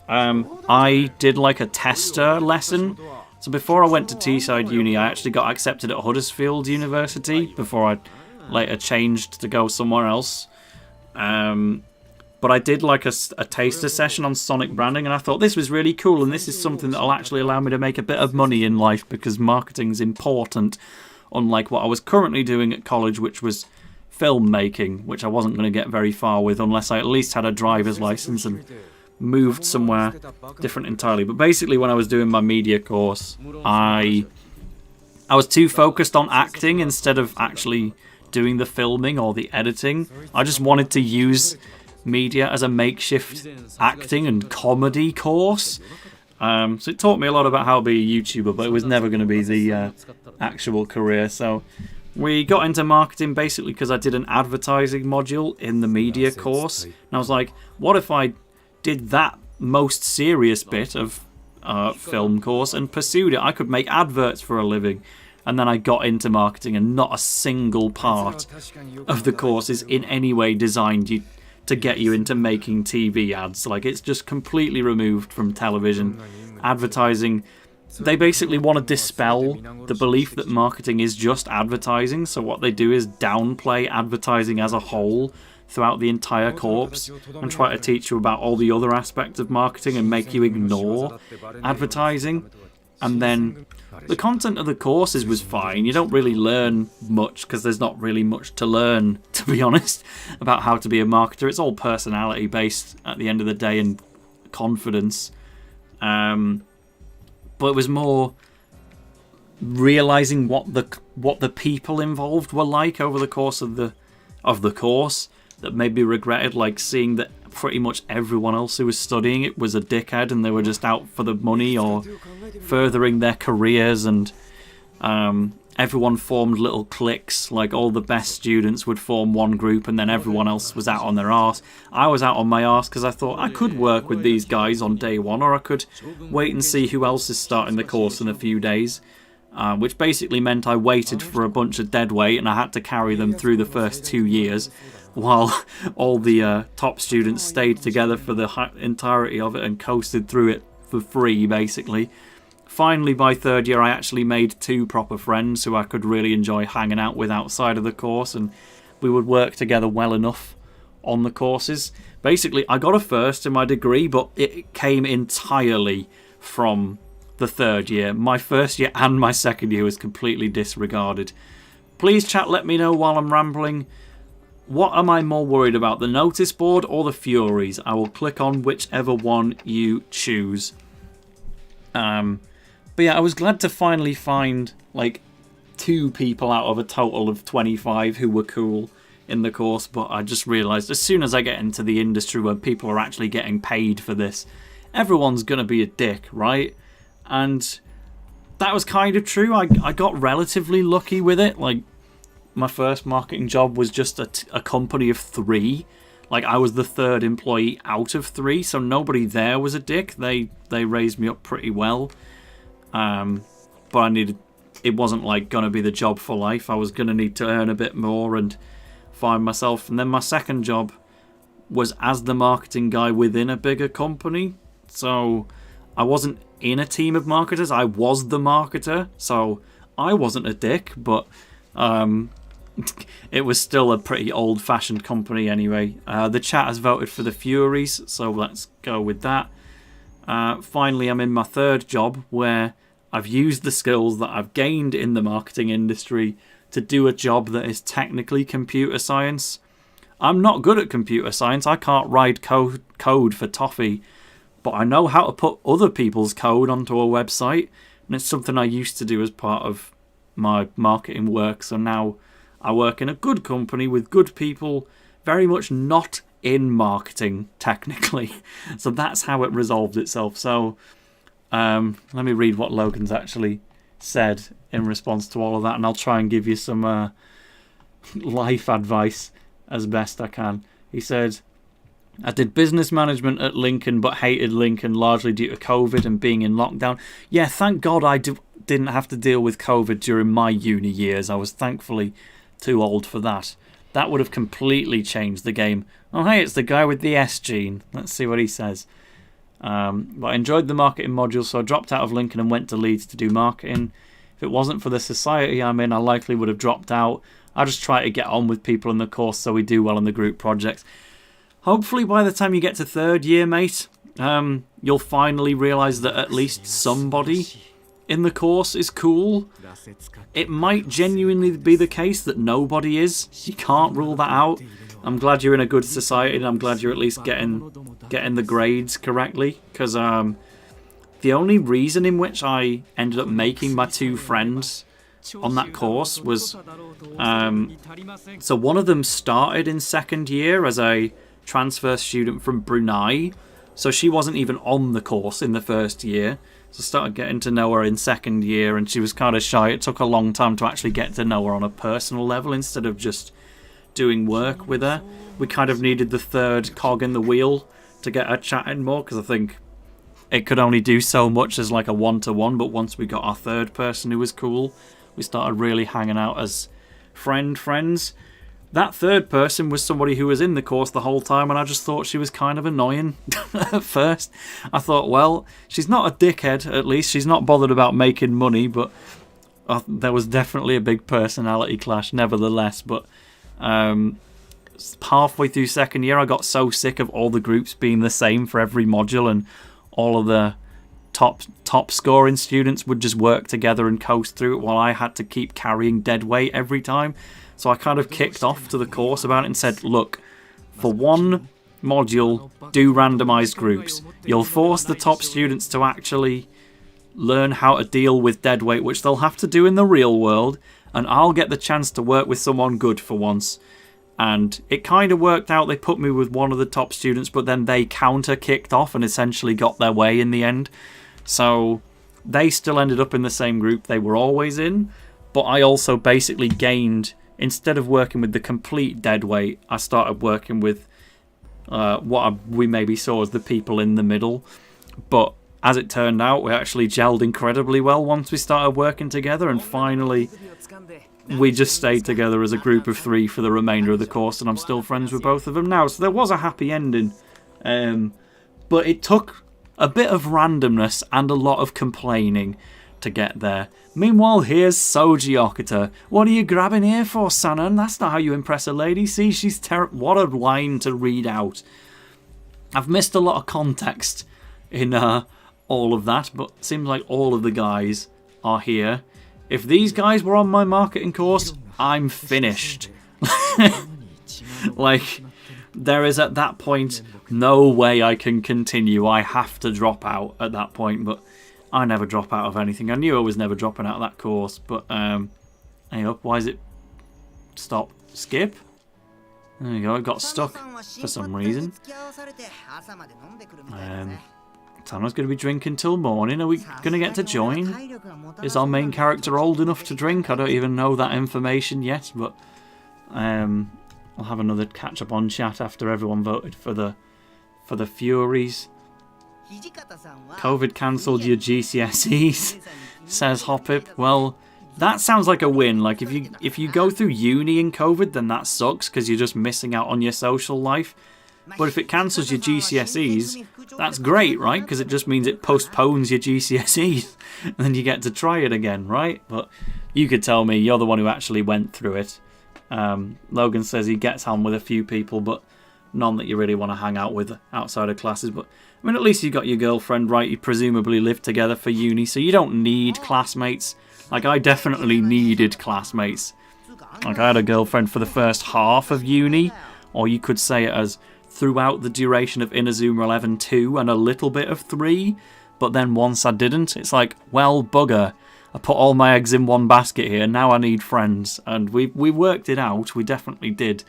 I did like a tester lesson. So before I went to Teesside Uni, I actually got accepted at Huddersfield University before I later changed to go somewhere else. But I did like a taster session on Sonic branding, and I thought this was really cool, and this is something that will actually allow me to make a bit of money in life, because marketing's important, unlike what I was currently doing at college, which was filmmaking, which I wasn't going to get very far with unless I at least had a driver's license and moved somewhere different entirely. But basically, when I was doing my media course, I was too focused on acting instead of actually doing the filming or the editing. I just wanted to use media as a makeshift acting and comedy course. So it taught me a lot about how to be a YouTuber, but it was never going to be the actual career. So we got into marketing basically because I did an advertising module in the media course. And I was like, what if I did that most serious bit of film course and pursued it? I could make adverts for a living. And then I got into marketing, and not a single part of the course is in any way designed to get you into making TV ads. Like, it's just completely removed from television. Advertising, they basically want to dispel the belief that marketing is just advertising, so what they do is downplay advertising as a whole throughout the entire course and try to teach you about all the other aspects of marketing and make you ignore advertising. And then the content of the courses was fine. You don't really learn much because there's not really much to learn, to be honest, about how to be a marketer. It's all personality based at the end of the day and confidence. But it was more realizing what the people involved were like over the course of the course that made me regretted, like seeing that pretty much everyone else who was studying it was a dickhead and they were just out for the money or furthering their careers, and everyone formed little cliques. Like, all the best students would form one group and then everyone else was out on their arse. I was out on my arse because I thought I could work with these guys on day one, or I could wait and see who else is starting the course in a few days, which basically meant I waited for a bunch of dead weight and I had to carry them through the first 2 years while all the top students stayed together for the entirety of it and coasted through it for free, basically. Finally, by third year, I actually made 2 proper friends who I could really enjoy hanging out with outside of the course, and we would work together well enough on the courses. Basically, I got a first in my degree, but it came entirely from the third year. My first year and my second year was completely disregarded. Please, chat, let me know while I'm rambling. What am I more worried about, the notice board or the Furies? I will click on whichever one you choose. But yeah, I was glad to finally find like 2 people out of a total of 25 who were cool in the course, but I just realised as soon as I get into the industry where people are actually getting paid for this, everyone's going to be a dick, right? And that was kind of true. I got relatively lucky with it. Like, my first marketing job was just a company of 3. Like, I was the 3rd employee out of 3, so nobody there was a dick. They raised me up pretty well. But I needed it wasn't like going to be the job for life. I was going to need to earn a bit more and find myself. And then my second job was as the marketing guy within a bigger company. So I wasn't in a team of marketers. I was the marketer. So I wasn't a dick, but it was still a pretty old-fashioned company anyway. The chat has voted for the Furies, so let's go with that. Finally, I'm in my third job where I've used the skills that I've gained in the marketing industry to do a job that is technically computer science. I'm not good at computer science. I can't write code for toffee, but I know how to put other people's code onto a website, and it's something I used to do as part of my marketing work. So now I work in a good company with good people, very much not in marketing technically. So that's how it resolved itself. So let me read what Logan's actually said in response to all of that, and I'll try and give you some life advice as best I can. He said, I did business management at Lincoln but hated Lincoln largely due to COVID and being in lockdown. Yeah, thank God I didn't have to deal with COVID during my uni years. I was thankfully too old for that. That would have completely changed the game. Oh hey, it's the guy with the S gene. Let's see what he says. But I enjoyed the marketing module, so I dropped out of Lincoln and went to Leeds to do marketing. If it wasn't for the society I'm in, I likely would have dropped out. I just try to get on with people in the course so we do well in the group projects. Hopefully by the time you get to third year, mate, you'll finally realise that at least somebody in the course is cool. It might genuinely be the case that nobody is. You can't rule that out. I'm glad you're in a good society, and I'm glad you're at least getting the grades correctly, because the only reason in which I ended up making my two friends on that course was so one of them started in second year as a transfer student from Brunei, so she wasn't even on the course in the first year. So I started getting to know her in second year, and she was kind of shy. It took a long time to actually get to know her on a personal level instead of just doing work with her. We kind of needed the third cog in the wheel to get her chatting more, because I think it could only do so much as like a one-to-one, but once we got our third person who was cool, we started really hanging out as friends. That third person was somebody who was in the course the whole time, and I just thought she was kind of annoying at first. I thought, well, she's not a dickhead, at least. She's not bothered about making money, but there was definitely a big personality clash nevertheless. But halfway through second year, I got so sick of all the groups being the same for every module, and all of the top scoring students would just work together and coast through it while I had to keep carrying dead weight every time. So I kind of kicked off to the course about it and said, look, for one module, do randomized groups. You'll force the top students to actually learn how to deal with dead weight, which they'll have to do in the real world, and I'll get the chance to work with someone good for once. And it kind of worked out. They put me with one of the top students, but then they counter-kicked off and essentially got their way in the end. So they still ended up in the same group they were always in, but I also basically gained, instead of working with the complete dead weight, I started working with we maybe saw as the people in the middle. But as it turned out, we actually gelled incredibly well once we started working together, and finally we just stayed together as a group of three for the remainder of the course, and I'm still friends with both of them now. So there was a happy ending, but it took a bit of randomness and a lot of complaining to get there. Meanwhile, here's Soji Okita. What are you grabbing here for, Sanan? That's not how you impress a lady. See, she's what a line to read out. I've missed a lot of context in all of that, but it seems like all of the guys are here. If these guys were on my marketing course, I'm finished. Like, there is at that point no way I can continue. I have to drop out at that point, but I never drop out of anything. I knew I was never dropping out of that course, but hang up. Why is it stop? Skip? There you go. It got stuck for some reason. Tana's going to be drinking till morning. Are we going to get to join? Is our main character old enough to drink? I don't even know that information yet, but I'll have another catch up on chat after everyone voted for the Furies. COVID cancelled your GCSEs, says Hoppip. Well, That sounds like a win. Like if you go through uni in COVID, then that sucks because you're just missing out on your social life. But if it cancels your GCSEs, that's great, right? Because it just means it postpones your GCSEs, and then you get to try it again, right? But you could tell me, you're the one who actually went through it. Logan says he gets on with a few people, but none that you really want to hang out with outside of classes. But I mean, at least you got your girlfriend, right? You presumably live together for uni, so you don't need classmates. Like, I definitely needed classmates. Like, I had a girlfriend for the first half of uni, or you could say it as throughout the duration of Inazuma 11 2 and a little bit of 3. But then once I didn't, it's like, well, bugger. I put all my eggs in one basket here. Now I need friends. And we worked it out. We definitely did.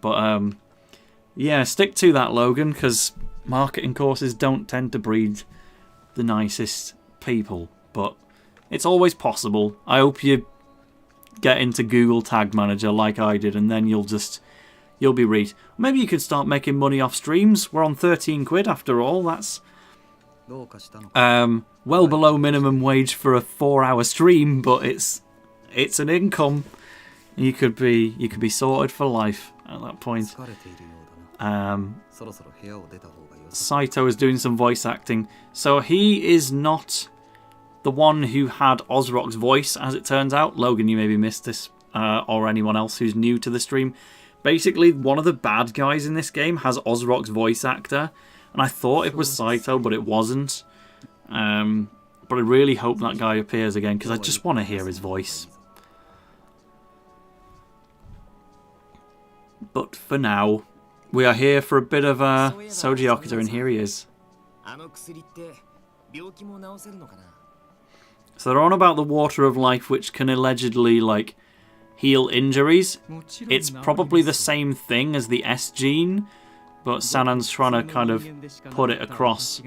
But, yeah, stick to that, Logan, because marketing courses don't tend to breed the nicest people. But it's always possible. I hope you get into Google Tag Manager like I did, and then you'll be read. Maybe you could start making money off streams. We're on 13 quid after all. That's well below minimum wage for a 4-hour stream, but it's an income. You could be sorted for life at that point. Saito is doing some voice acting. So he is not the one who had Osrock's voice, as it turns out. Logan, you maybe missed this, or anyone else who's new to the stream. Basically, one of the bad guys in this game has Osrock's voice actor, and I thought it was Saito, but it wasn't. But I really hope that guy appears again, because I just want to hear his voice. But for now, we are here for a bit of Soji Okuta, and here he is. So they're on about the water of life, which can allegedly, like, heal injuries. It's probably the same thing as the S gene, but Sanan's trying to kind of put it across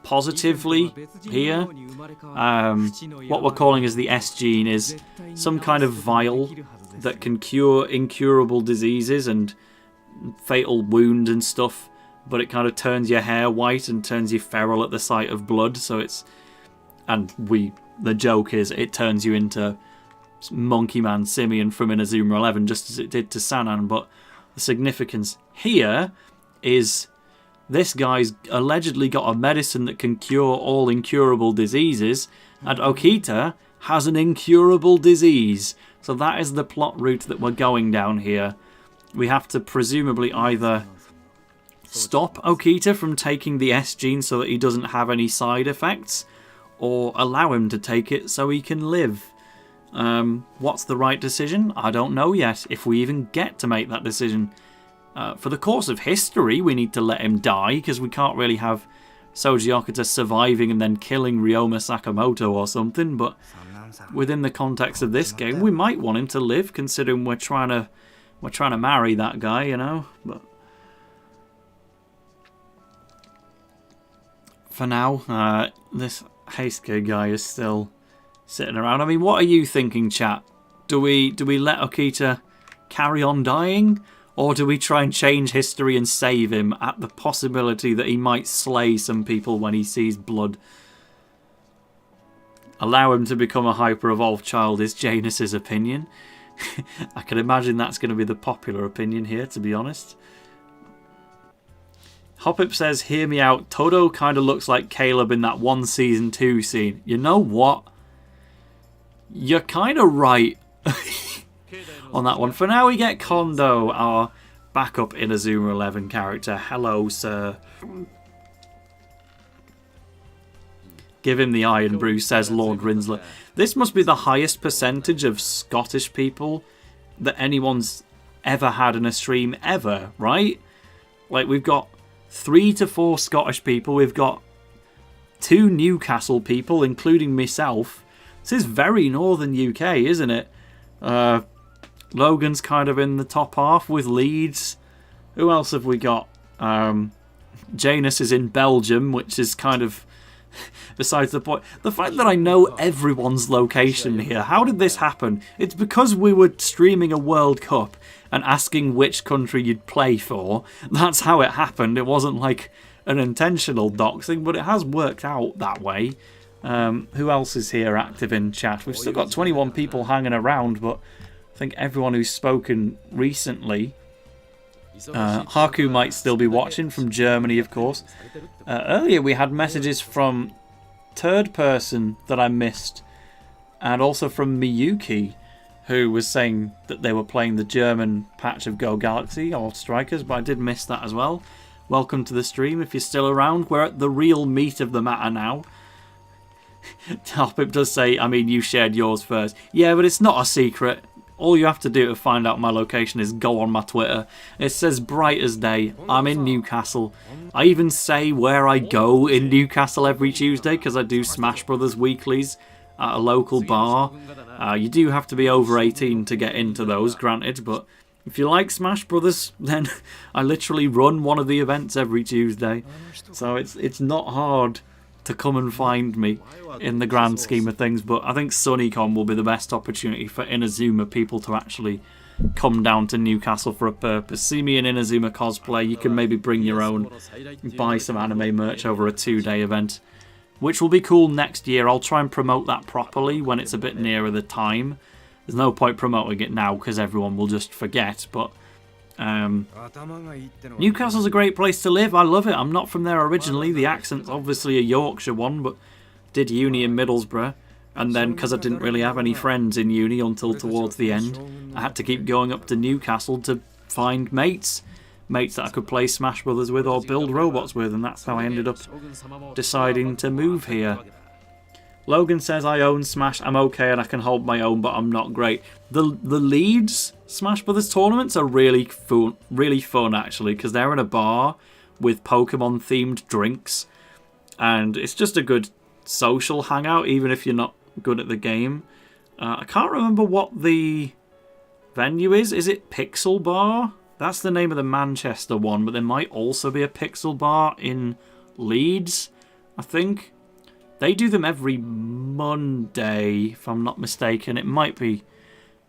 positively here. What we're calling as the S gene is some kind of vial that can cure incurable diseases and fatal wounds and stuff, but it kind of turns your hair white and turns you feral at the sight of blood. So it's, and the joke is it turns you into Monkey Man Simeon from Inazuma 11, just as it did to Sanan. But the significance here is this guy's allegedly got a medicine that can cure all incurable diseases, and Okita has an incurable disease. So that is the plot route that we're going down here. We have to presumably either stop Okita from taking the S gene so that he doesn't have any side effects, or allow him to take it so he can live. What's the right decision? I don't know yet, if we even get to make that decision. For the course of history, we need to let him die, because we can't really have Soji Okuta surviving and then killing Ryoma Sakamoto or something, but within the context of this game, we might want him to live, considering we're trying to marry that guy, you know. But for now, this Heisuke guy is still sitting around. I mean, what are you thinking, chat? Do we let Okita carry on dying, or do we try and change history and save him at the possibility that he might slay some people when he sees blood? Allow him to become a hyper-evolved child is Janus's opinion. I can imagine that's going to be the popular opinion here, to be honest. Hopip says, hear me out, Todo kind of looks like Caleb in that one Season 2 scene. You know what? You're kind of right on that one. For now, we get Kondo, our backup Inazuma 11 character. Hello, sir. Give him the Iron Brew, says Lord Rinsler. This must be the highest percentage of Scottish people that anyone's ever had in a stream ever, right? Like, we've got 3 to 4 Scottish people. We've got 2 Newcastle people, including myself. This is very northern UK, isn't it? Logan's kind of in the top half with Leeds. Who else have we got? Janus is in Belgium, which is kind of besides the point. The fact that I know everyone's location here. How did this happen? It's because we were streaming a World Cup and asking which country you'd play for. That's how it happened. It wasn't like an intentional doxing, but it has worked out that way. Who else is here active in chat? We've still got 21 people hanging around, but I think everyone who's spoken recently... Haku might still be watching from Germany, of course. Earlier we had messages from Third Person that I missed, and also from Miyuki, who was saying that they were playing the German patch of Go Galaxy or Strikers, but I did miss that as well. Welcome to the stream if you're still around. We're at the real meat of the matter now. Topic does say, I mean, you shared yours first. Yeah, but it's not a secret. All you have to do to find out my location is go on my Twitter. It says bright as day. I'm in Newcastle. I even say where I go in Newcastle every Tuesday because I do Smash Brothers weeklies at a local bar. You do have to be over 18 to get into those, granted, but if you like Smash Brothers, then I literally run one of the events every Tuesday. So it's not hard to come and find me in the grand scheme of things, but I think SunnyCon will be the best opportunity for Inazuma people to actually come down to Newcastle for a purpose. See me in Inazuma cosplay, you can maybe bring your own, buy some anime merch over a 2-day event, which will be cool next year. I'll try and promote that properly when it's a bit nearer the time. There's no point promoting it now because everyone will just forget, but Newcastle's a great place to live. I love it. I'm not from there originally. The accent's obviously a Yorkshire one, but did uni in Middlesbrough, and then because I didn't really have any friends in uni until towards the end, I had to keep going up to Newcastle to find mates that I could play Smash Brothers with or build robots with, and that's how I ended up deciding to move here. Logan says, I own Smash, I'm okay and I can hold my own, but I'm not great. The Leeds Smash Brothers tournaments are really fun actually, because they're in a bar with Pokemon themed drinks, and it's just a good social hangout even if you're not good at the game. I can't remember what the venue is. Is it Pixel Bar? That's the name of the Manchester one, but there might also be a Pixel Bar in Leeds, I think. They do them every Monday, if I'm not mistaken. It might be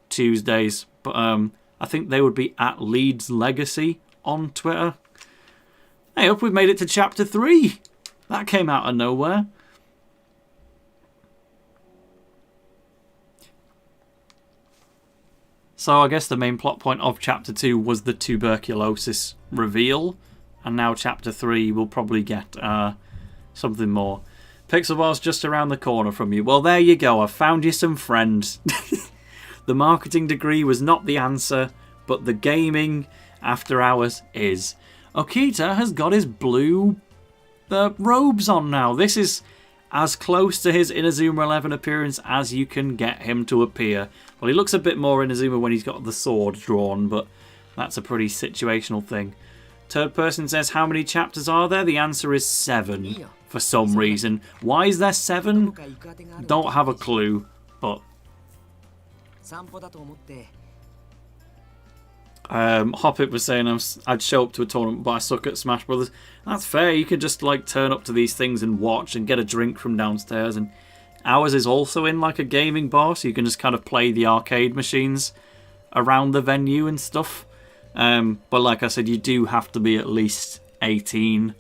Tuesdays, but I think they would be at Leeds Legacy on Twitter. Hey, up, we've made it to Chapter 3. That came out of nowhere. So I guess the main plot point of Chapter 2 was the tuberculosis reveal, and now Chapter 3 will probably get something more. Pixel Bar's just around the corner from you. Well, there you go. I've found you some friends. The marketing degree was not the answer, but the gaming after hours is. Okita has got his blue robes on now. This is as close to his Inazuma 11 appearance as you can get him to appear. Well, he looks a bit more Inazuma when he's got the sword drawn, but that's a pretty situational thing. Third Person says, how many chapters are there? The answer is 7 for some reason. Why is there 7? Don't have a clue, but... Hoppit was saying I'd show up to a tournament but I suck at Smash Brothers. That's fair, you could just like turn up to these things and watch and get a drink from downstairs, and ours is also in like a gaming bar, so you can just kind of play the arcade machines around the venue and stuff. But like I said, you do have to be at least 18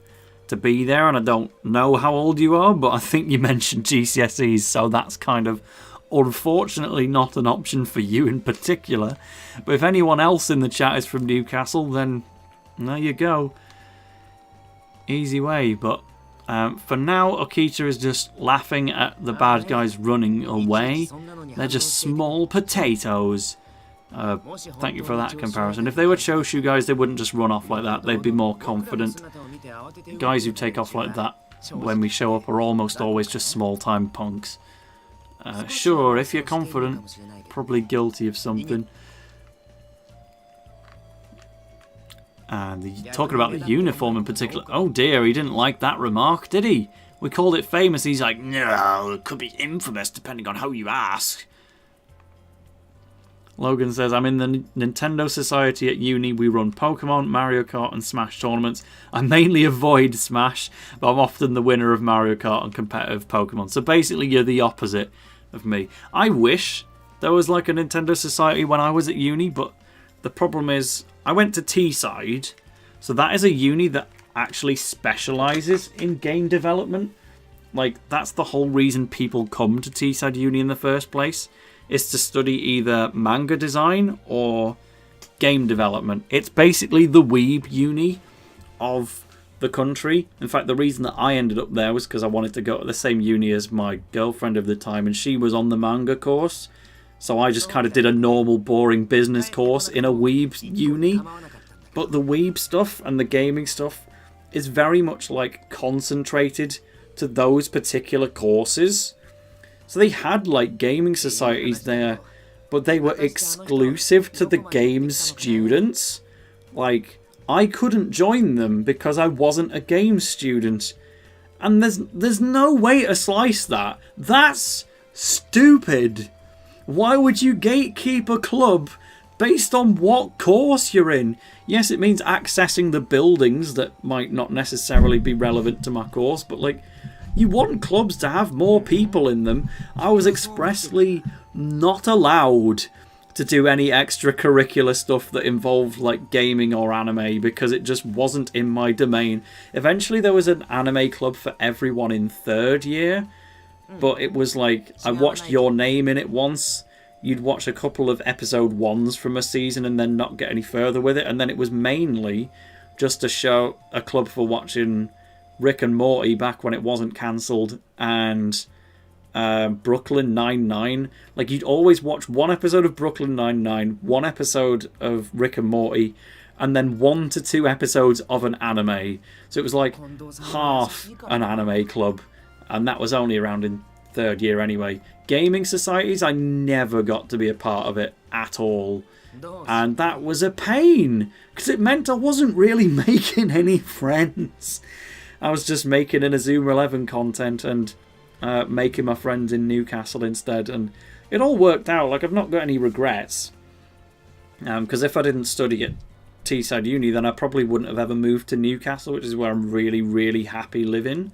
to be there, and I don't know how old you are, but I think you mentioned GCSEs, so that's kind of unfortunately not an option for you in particular. But if anyone else in the chat is from Newcastle, then there you go. Easy way. But for now, Okita is just laughing at the bad guys running away. They're just small potatoes. Thank you for that comparison. If they were Choshu guys, they wouldn't just run off like that. They'd be more confident. Guys who take off like that when we show up are almost always just small-time punks. Sure, if you're confident, probably guilty of something. And talking about the uniform in particular. Oh dear, he didn't like that remark, did he? We called it famous. He's like, no, it could be infamous depending on how you ask. Logan says, I'm in the Nintendo Society at uni. We run Pokemon, Mario Kart and Smash tournaments. I mainly avoid Smash, but I'm often the winner of Mario Kart and competitive Pokemon. So basically you're the opposite of me. I wish there was like a Nintendo Society when I was at uni, but the problem is I went to Teesside, so that is a uni that actually specialises in game development. Like, that's the whole reason people come to Teesside Uni in the first place, is to study either manga design or game development. It's basically the weeb uni of the country. In fact, the reason that I ended up there was because I wanted to go to the same uni as my girlfriend of the time, and she was on the manga course. So I just kind of did a normal, boring business course in a weeb uni. But the weeb stuff and the gaming stuff is very much like concentrated to those particular courses. So they had like gaming societies there, but they were exclusive to the games students. Like, I couldn't join them because I wasn't a games student. And there's no way to slice that. That's stupid. Why would you gatekeep a club based on what course you're in? Yes, it means accessing the buildings that might not necessarily be relevant to my course, but like, you want clubs to have more people in them. I was expressly not allowed to do any extracurricular stuff that involved like gaming or anime because it just wasn't in my domain. Eventually there was an anime club for everyone in third year, but it was like, I watched Your Name in it once. You'd watch a couple of episode 1s from a season and then not get any further with it, and then it was mainly just a club for watching Rick and Morty back when it wasn't cancelled, and Brooklyn Nine-Nine. Like, you'd always watch one episode of Brooklyn Nine-Nine, one episode of Rick and Morty, and then 1 to 2 episodes of an anime. So it was like half an anime club, and that was only around in third year anyway. Gaming societies, I never got to be a part of it at all. And that was a pain, because it meant I wasn't really making any friends. I was just making Inazuma 11 content and making my friends in Newcastle instead, and it all worked out. Like, I've not got any regrets, because if I didn't study at Teesside Uni, then I probably wouldn't have ever moved to Newcastle, which is where I'm really, really happy living.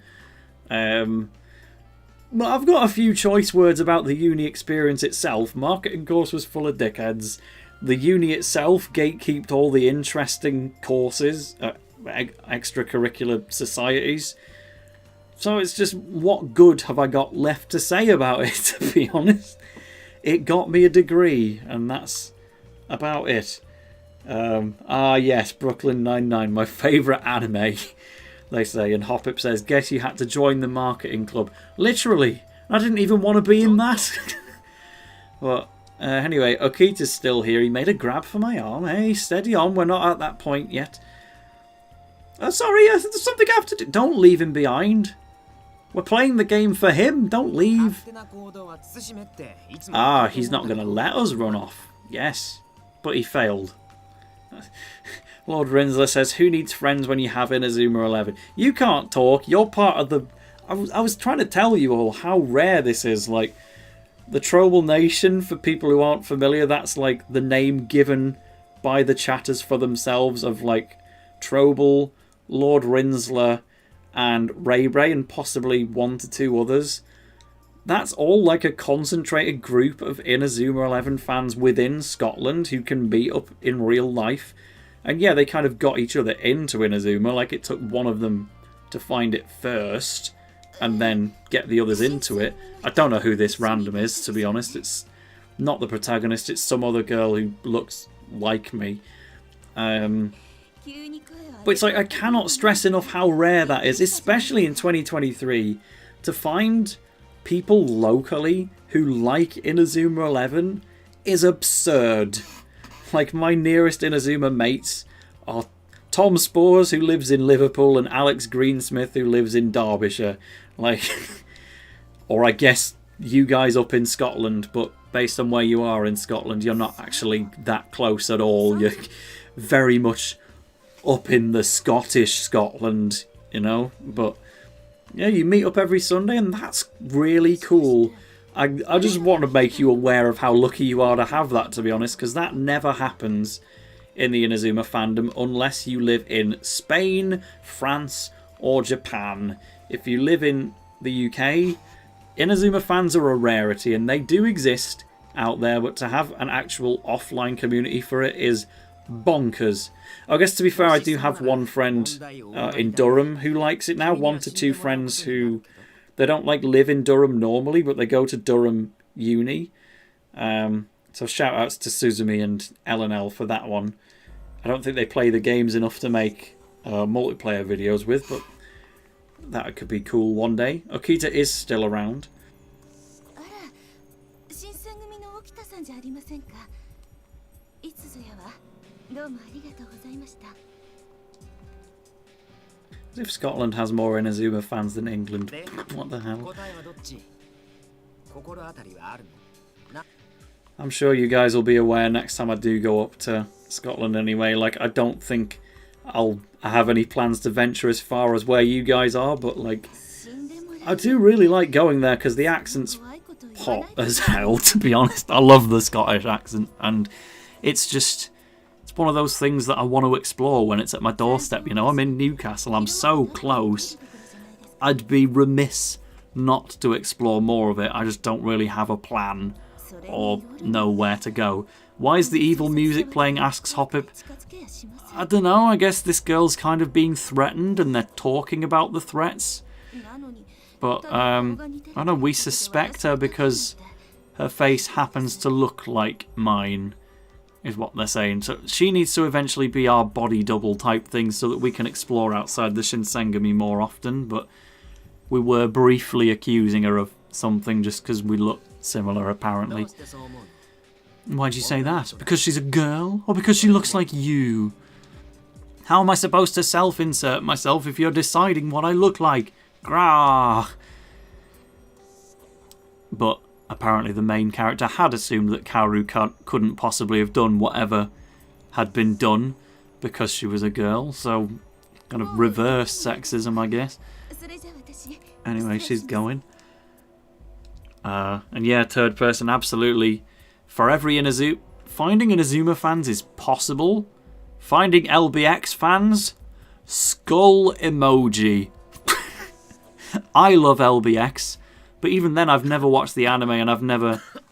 But I've got a few choice words about the uni experience itself. Marketing course was full of dickheads. The uni itself gatekeeped all the interesting courses, extracurricular societies. So it's just, what good have I got left to say about it, to be honest? It got me a degree, and that's about it. Yes, Brooklyn Nine-Nine, my favourite anime, they say. And Hoppip says, guess you had to join the marketing club. Literally, I didn't even want to be in that. But anyway, Okita's still here. He made a grab for my arm. Hey, steady on, we're not at that point yet. Sorry, there's something I have to do. Don't leave him behind. We're playing the game for him. Don't leave. He's not going to let us run off. Yes, but he failed. Lord Rinsler says, who needs friends when you have Inazuma 11? You can't talk. You're part of the... I was trying to tell you all how rare this is. Like, the Trobal Nation, for people who aren't familiar, that's like the name given by the chatters for themselves of like Trobal, Lord Rinsler, and Ray Ray, and possibly 1 to 2 others. That's all like a concentrated group of Inazuma 11 fans within Scotland who can meet up in real life. And yeah, they kind of got each other into Inazuma. Like, it took one of them to find it first and then get the others into it. I don't know who this random is, to be honest. It's not the protagonist. It's some other girl who looks like me. But it's like, I cannot stress enough how rare that is, especially in 2023, to find people locally who like Inazuma 11 is absurd. Like, my nearest Inazuma mates are Tom Spores, who lives in Liverpool, and Alex Greensmith, who lives in Derbyshire. Like, or I guess you guys up in Scotland, but based on where you are in Scotland, you're not actually that close at all. You're very much up in the Scottish Scotland, you know. But yeah, you meet up every Sunday, and that's really cool. I just want to make you aware of how lucky you are to have that, to be honest, because that never happens in the Inazuma fandom unless you live in Spain, France, or Japan. If you live in the UK, Inazuma fans are a rarity, and they do exist out there, but to have an actual offline community for it is bonkers. I guess, to be fair, I do have one friend in Durham who likes it now, 1 to 2 friends who They don't like live in Durham normally, but they go to Durham Uni. So shout outs to Suzumi and L for that one. I don't think they play the games enough to make multiplayer videos with, but that could be cool one day. Okita is still around. As if Scotland has more Inazuma fans than England. What the hell? I'm sure you guys will be aware next time I do go up to Scotland anyway. Like, I don't think I have any plans to venture as far as where you guys are, but like, I do really like going there because the accent's hot as hell, to be honest. I love the Scottish accent, and it's one of those things that I want to explore when it's at my doorstep, you know. I'm in Newcastle, I'm so close. I'd be remiss not to explore more of it. I just don't really have a plan or know where to go. Why is the evil music playing, asks Hoppip. I don't know, I guess this girl's kind of being threatened and they're talking about the threats. But, I don't know, we suspect her because her face happens to look like mine, is what they're saying. So she needs to eventually be our body double type thing so that we can explore outside the Shinsengumi more often, but we were briefly accusing her of something just because we look similar, apparently. Why'd you say that? Because she's a girl? Or because she looks like you? How am I supposed to self-insert myself if you're deciding what I look like? Grah! But apparently the main character had assumed that Kaoru couldn't possibly have done whatever had been done because she was a girl, so kind of reverse sexism, I guess. Anyway, she's going. And yeah, third person, absolutely. For every Inazuma, finding Inazuma fans is possible. Finding LBX fans, skull emoji. I love LBX, but even then I've never watched the anime and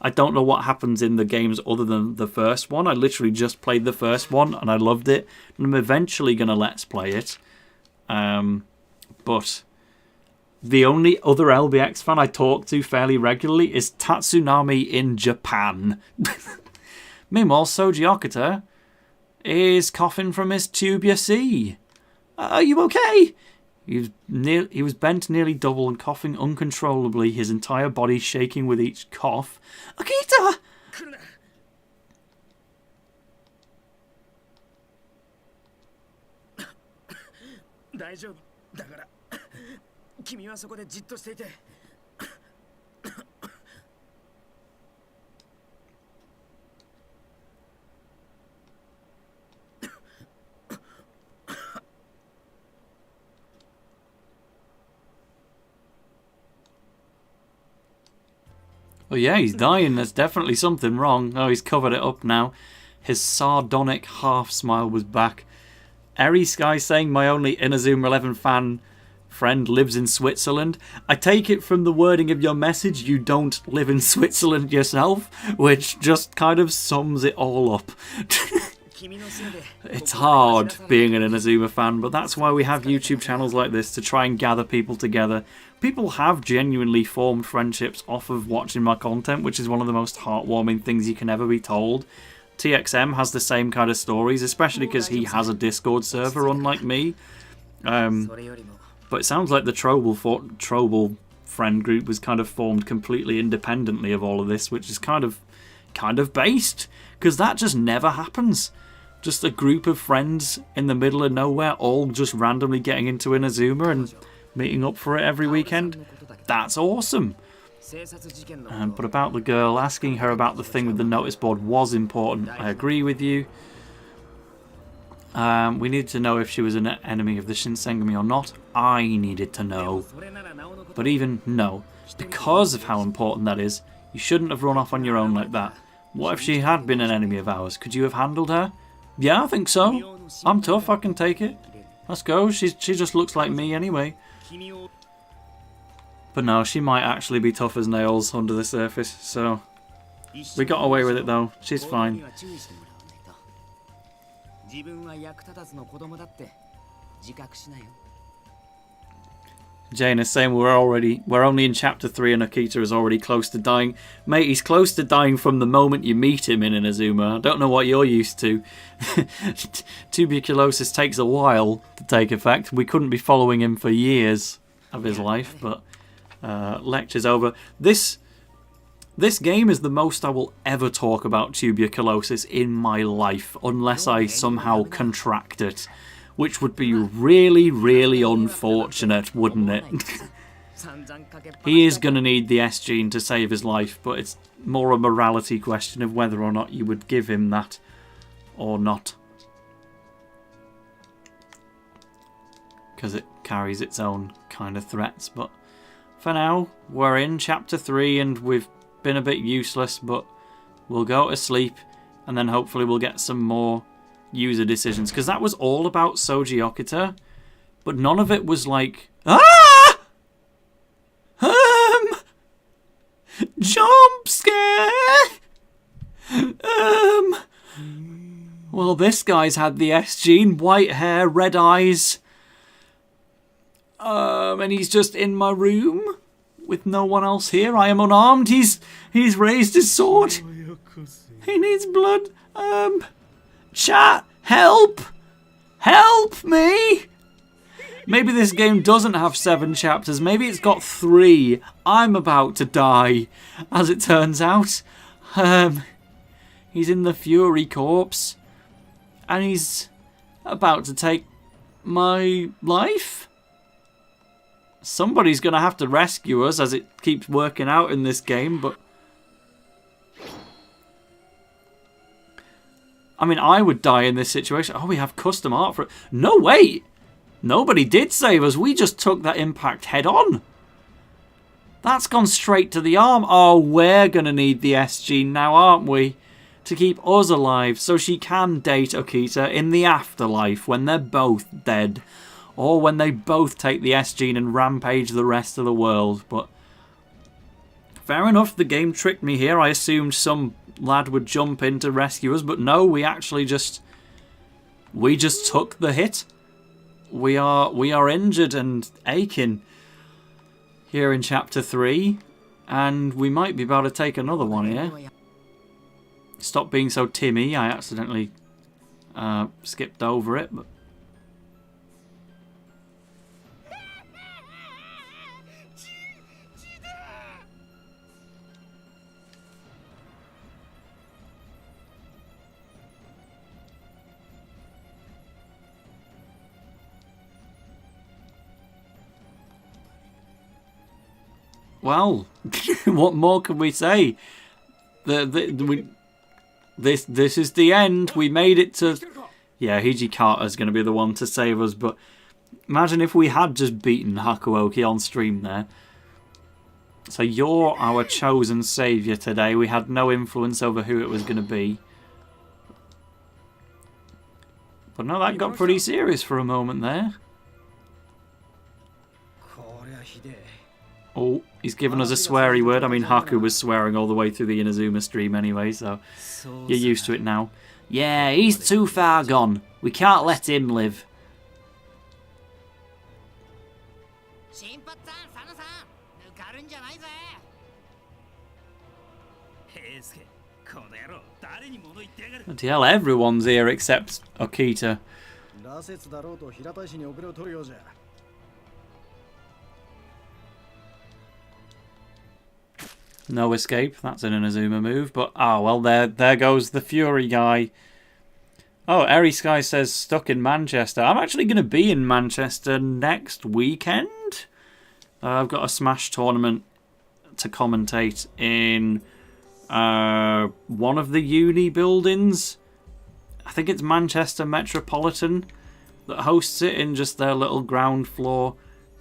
I don't know what happens in the games other than the first one. I literally just played the first one and I loved it. And I'm eventually going to let's play it. But the only other LBX fan I talk to fairly regularly is Tatsunami in Japan. Meanwhile, Soji Okita is coughing from his tube, you see. Are you okay? He was bent nearly double and coughing uncontrollably, his entire body shaking with each cough. Okita! Oh yeah, he's dying. There's definitely something wrong. Oh, he's covered it up now. His sardonic half smile was back. Eri Sky saying my only Inazuma 11 fan friend lives in Switzerland. I take it from the wording of your message you don't live in Switzerland yourself, which just kind of sums it all up. It's hard being an Inazuma fan, but that's why we have YouTube channels like this, to try and gather people together. People have genuinely formed friendships off of watching my content, which is one of the most heartwarming things you can ever be told. TXM has the same kind of stories, especially because he has a Discord server, unlike me. But it sounds like the Trobal friend group was kind of formed completely independently of all of this, which is kind of based, because that just never happens. Just a group of friends in the middle of nowhere, all just randomly getting into Inazuma and meeting up for it every weekend. That's awesome. But about the girl, asking her about the thing with the notice board was important. I agree with you. We needed to know if she was an enemy of the Shinsengumi or not. I needed to know. But even no, because of how important that is, you shouldn't have run off on your own like that. What if she had been an enemy of ours? Could you have handled her? Yeah, I think so. I'm tough, I can take it. Let's go, she just looks like me anyway. But no, she might actually be tough as nails under the surface, so... We got away with it though, she's fine. Jane is saying we're only in chapter 3 and Akita is already close to dying. Mate, he's close to dying from the moment you meet him in Inazuma. I don't know what you're used to. Tuberculosis takes a while to take effect. We couldn't be following him for years of his life, but lecture's over. This game is the most I will ever talk about tuberculosis in my life, unless I somehow contract it. Which would be really, really unfortunate, wouldn't it? He is going to need the S gene to save his life, but it's more a morality question of whether or not you would give him that or not. Because it carries its own kind of threats. But for now, we're in chapter 3 and we've been a bit useless, but we'll go to sleep and then hopefully we'll get some more user decisions, because that was all about Soji Okita, but none of it was like, jump scare. Well, this guy's had the S gene, white hair, red eyes, and he's just in my room with no one else here. I am unarmed. He's raised his sword. He needs blood. Chat, help! Help me! Maybe this game doesn't have 7 chapters. Maybe it's got 3. I'm about to die, as it turns out. He's in the Fury Corpse, and he's about to take my life? Somebody's going to have to rescue us, as it keeps working out in this game, but I mean, I would die in this situation. Oh, we have custom art for it. No, wait! Nobody did save us. We just took that impact head on. That's gone straight to the arm. Oh, we're going to need the S gene now, aren't we? To keep us alive so she can date Okita in the afterlife when they're both dead. Or when they both take the S gene and rampage the rest of the world. But fair enough, the game tricked me here. I assumed some lad would jump in to rescue us, but no, we actually just took the hit. We are injured and aching here in chapter 3, and we might be about to take another one here. Stop being so Timmy. I accidentally skipped over it, but well, what more can we say? This is the end. We made it to... Yeah, Hijikata's going to be the one to save us, but imagine if we had just beaten Hakuoki on stream there. So you're our chosen saviour today. We had no influence over who it was going to be. But no, that got pretty serious for a moment there. Oh, he's given us a sweary word. I mean, Haku was swearing all the way through the Inazuma stream anyway, so you're used to it now. Yeah, he's too far gone. We can't let him live. Bloody hell, everyone's here except Okita. No escape. That's an Inazuma move. But, well, there goes the Fury guy. Oh, Eri Sky says stuck in Manchester. I'm actually going to be in Manchester next weekend. I've got a Smash tournament to commentate in one of the uni buildings. I think it's Manchester Metropolitan that hosts it in just their little ground floor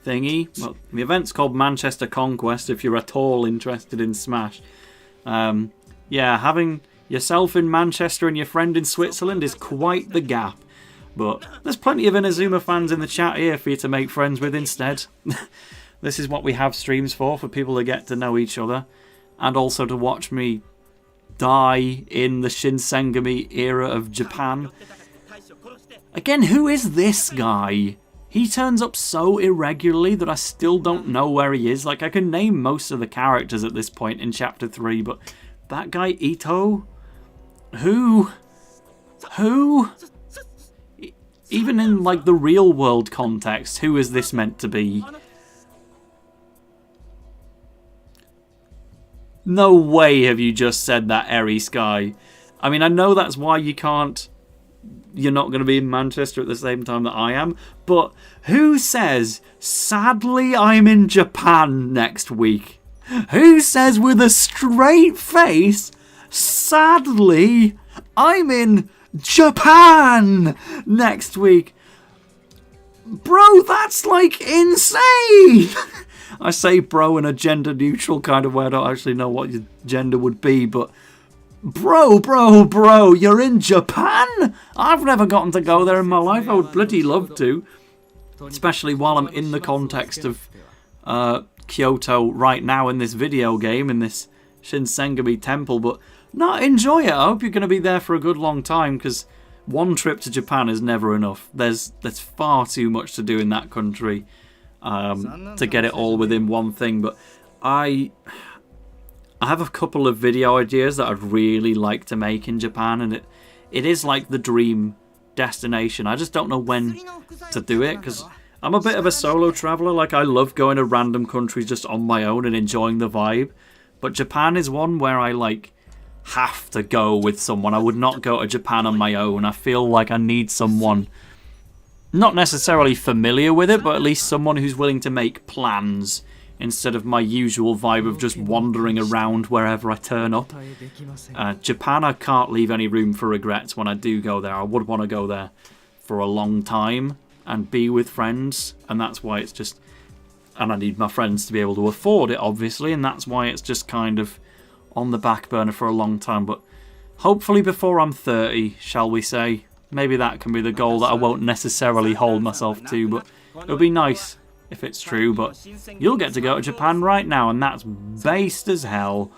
thingy. Well, the event's called Manchester Conquest if you're at all interested in Smash. Yeah, having yourself in Manchester and your friend in Switzerland is quite the gap. But there's plenty of Inazuma fans in the chat here for you to make friends with instead. This is what we have streams for people to get to know each other. And also to watch me die in the Shinsengumi era of Japan. Again, who is this guy? he turns up so irregularly that I still don't know where he is. Like, I can name most of the characters at this point in Chapter 3, but that guy Ito? Who? Even in, like, the real world context, who is this meant to be? No way have you just said that, Airy Sky. I mean, I know that's why you're not going to be in Manchester at the same time that I am, but who says, sadly I'm in Japan next week? Who says with a straight face, sadly I'm in Japan next week? Bro, that's like insane! I say bro in a gender neutral kind of way. I don't actually know what your gender would be, but bro, you're in Japan? I've never gotten to go there in my life. I would bloody love to. Especially while I'm in the context of Kyoto right now in this video game, in this Shinsengumi temple. But no, enjoy it. I hope you're going to be there for a good long time, because one trip to Japan is never enough. There's far too much to do in that country to get it all within one thing. But I have a couple of video ideas that I'd really like to make in Japan, and it is like the dream destination. I just don't know when to do it, because I'm a bit of a solo traveller. Like, I love going to random countries just on my own and enjoying the vibe. But Japan is one where I, like, have to go with someone. I would not go to Japan on my own. I feel like I need someone not necessarily familiar with it, but at least someone who's willing to make plans instead of my usual vibe of just wandering around wherever I turn up. Japan, I can't leave any room for regrets when I do go there. I would want to go there for a long time and be with friends, and that's why it's just... And I need my friends to be able to afford it, obviously, and that's why it's just kind of on the back burner for a long time. But hopefully before I'm 30, shall we say, maybe that can be the goal that I won't necessarily hold myself to, but it'll be nice if it's true. But you'll get to go to Japan right now, and that's based as hell.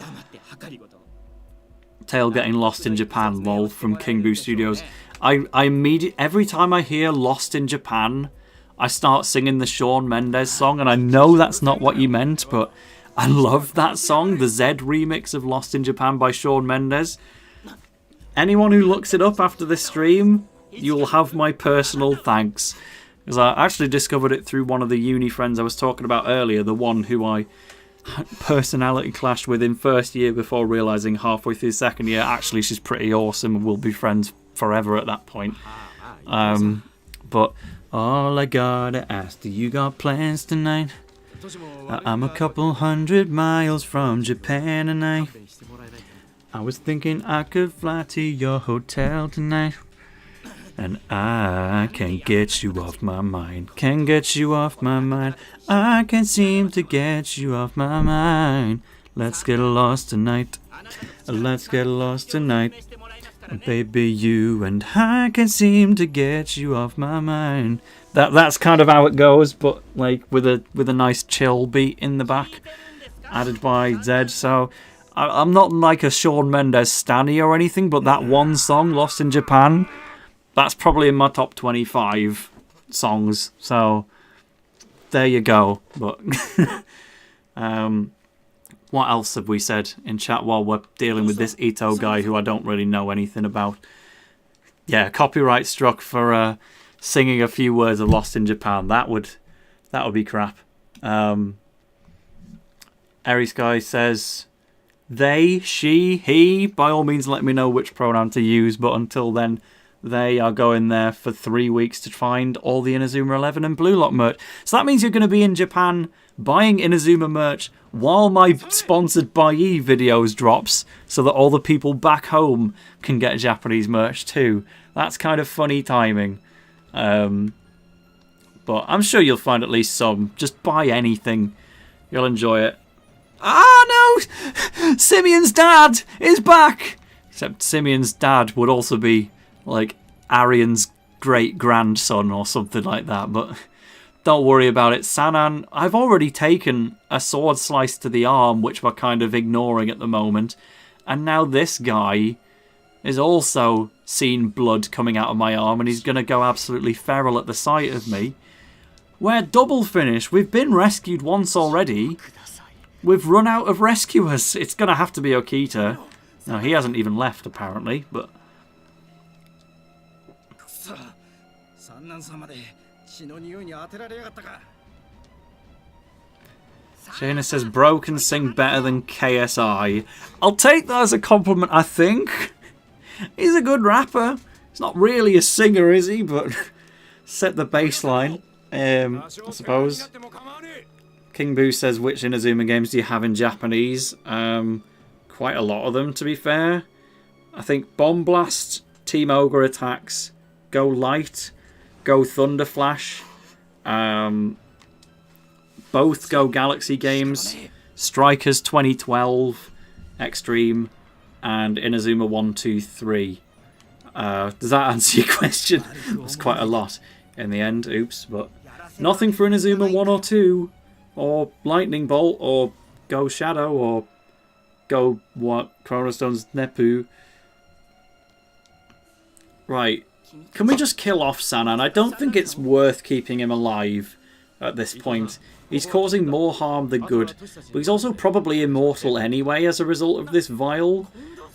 Tale getting lost in Japan, lol, from King Boo Studios. I immediately, every time I hear Lost in Japan, I start singing the Shawn Mendes song, and I know that's not what you meant, but I love that song, the Z remix of Lost in Japan by Shawn Mendes. Anyone who looks it up after this stream, you'll have my personal thanks. Because I actually discovered it through one of the uni friends I was talking about earlier, the one who I personality clashed with in first year before realising halfway through second year, actually she's pretty awesome and we'll be friends forever at that point. But all I gotta ask, do you got plans tonight? I'm a couple 100 miles from Japan tonight. I was thinking I could fly to your hotel tonight, and I can get you off my mind. Can get you off my mind. I can't seem to get you off my mind. Let's get lost tonight. Let's get lost tonight. Baby, you and I can seem to get you off my mind. That's kind of how it goes, but like with a nice chill beat in the back, added by Zed. So I'm not like a Shawn Mendes stanny or anything, but that one song, Lost in Japan, that's probably in my top 25 songs. So there you go. But what else have we said in chat while we're dealing with this Ito guy who I don't really know anything about? Yeah, copyright struck for singing a few words of Lost in Japan. That would be crap. Airy Sky says, they, she, he. By all means, let me know which pronoun to use. But until then, they are going there for 3 weeks to find all the Inazuma 11 and Blue Lock merch. So that means you're going to be in Japan buying Inazuma merch while my sponsored by E videos drops, so that all the people back home can get Japanese merch too. That's kind of funny timing. But I'm sure you'll find at least some. Just buy anything. You'll enjoy it. Ah, no! Simeon's dad is back! Except Simeon's dad would also be like Arian's great-grandson or something like that. But don't worry about it. Sanan, I've already taken a sword slice to the arm, which we're kind of ignoring at the moment. And now this guy is also seen blood coming out of my arm, and he's going to go absolutely feral at the sight of me. We're double finish. We've been rescued once already. We've run out of rescuers. It's going to have to be Okita. No, he hasn't even left, apparently, but... Shayna says, bro can sing better than KSI. I'll take that as a compliment, I think. He's a good rapper. He's not really a singer, is he? But set the baseline, I suppose. King Boo says, which Inazuma games do you have in Japanese? Quite a lot of them, to be fair. I think Bomb Blast, Team Ogre Attacks, Go Light, Go Thunder Flash, both Go Galaxy games, Strikers 2012, Xtreme, and Inazuma 1, 2, 3. Does that answer your question? It's quite a lot in the end. Oops, but nothing for Inazuma 1 or 2, or Lightning Bolt, or Go Shadow, or Go Chronostone's Nepu. Right. Can we just kill off Sanan? I don't think it's worth keeping him alive at this point. He's causing more harm than good. But he's also probably immortal anyway as a result of this vial.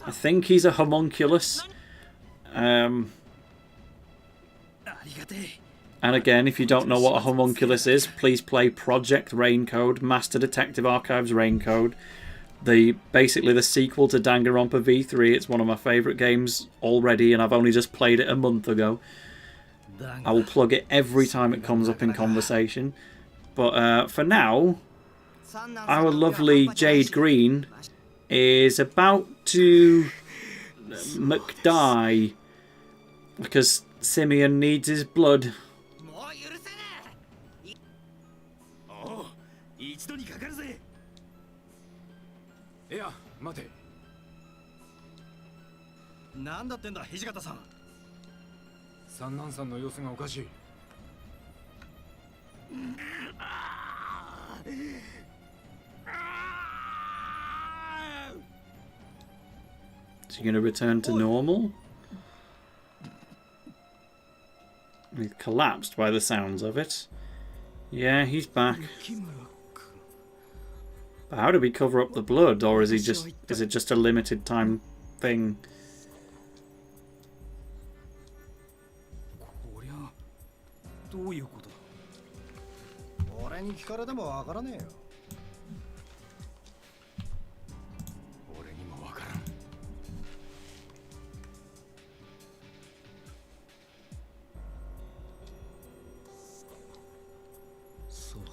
I think he's a homunculus. And again, if you don't know what a homunculus is, please play Project Raincode, Master Detective Archives Raincode. Basically the sequel to Danganronpa V3. It's one of my favourite games already, and I've only just played it a month ago. I will plug it every time it comes up in conversation. But for now, our lovely Jade Green is about to die because Simeon needs his blood. いや、待て。なんだってんだ、土方さん。三男さんの様子がおかしい。Is he going to return to normal? He's collapsed by the sounds of it. Yeah, he's back. But how do we cover up the blood, or is it just a limited time thing?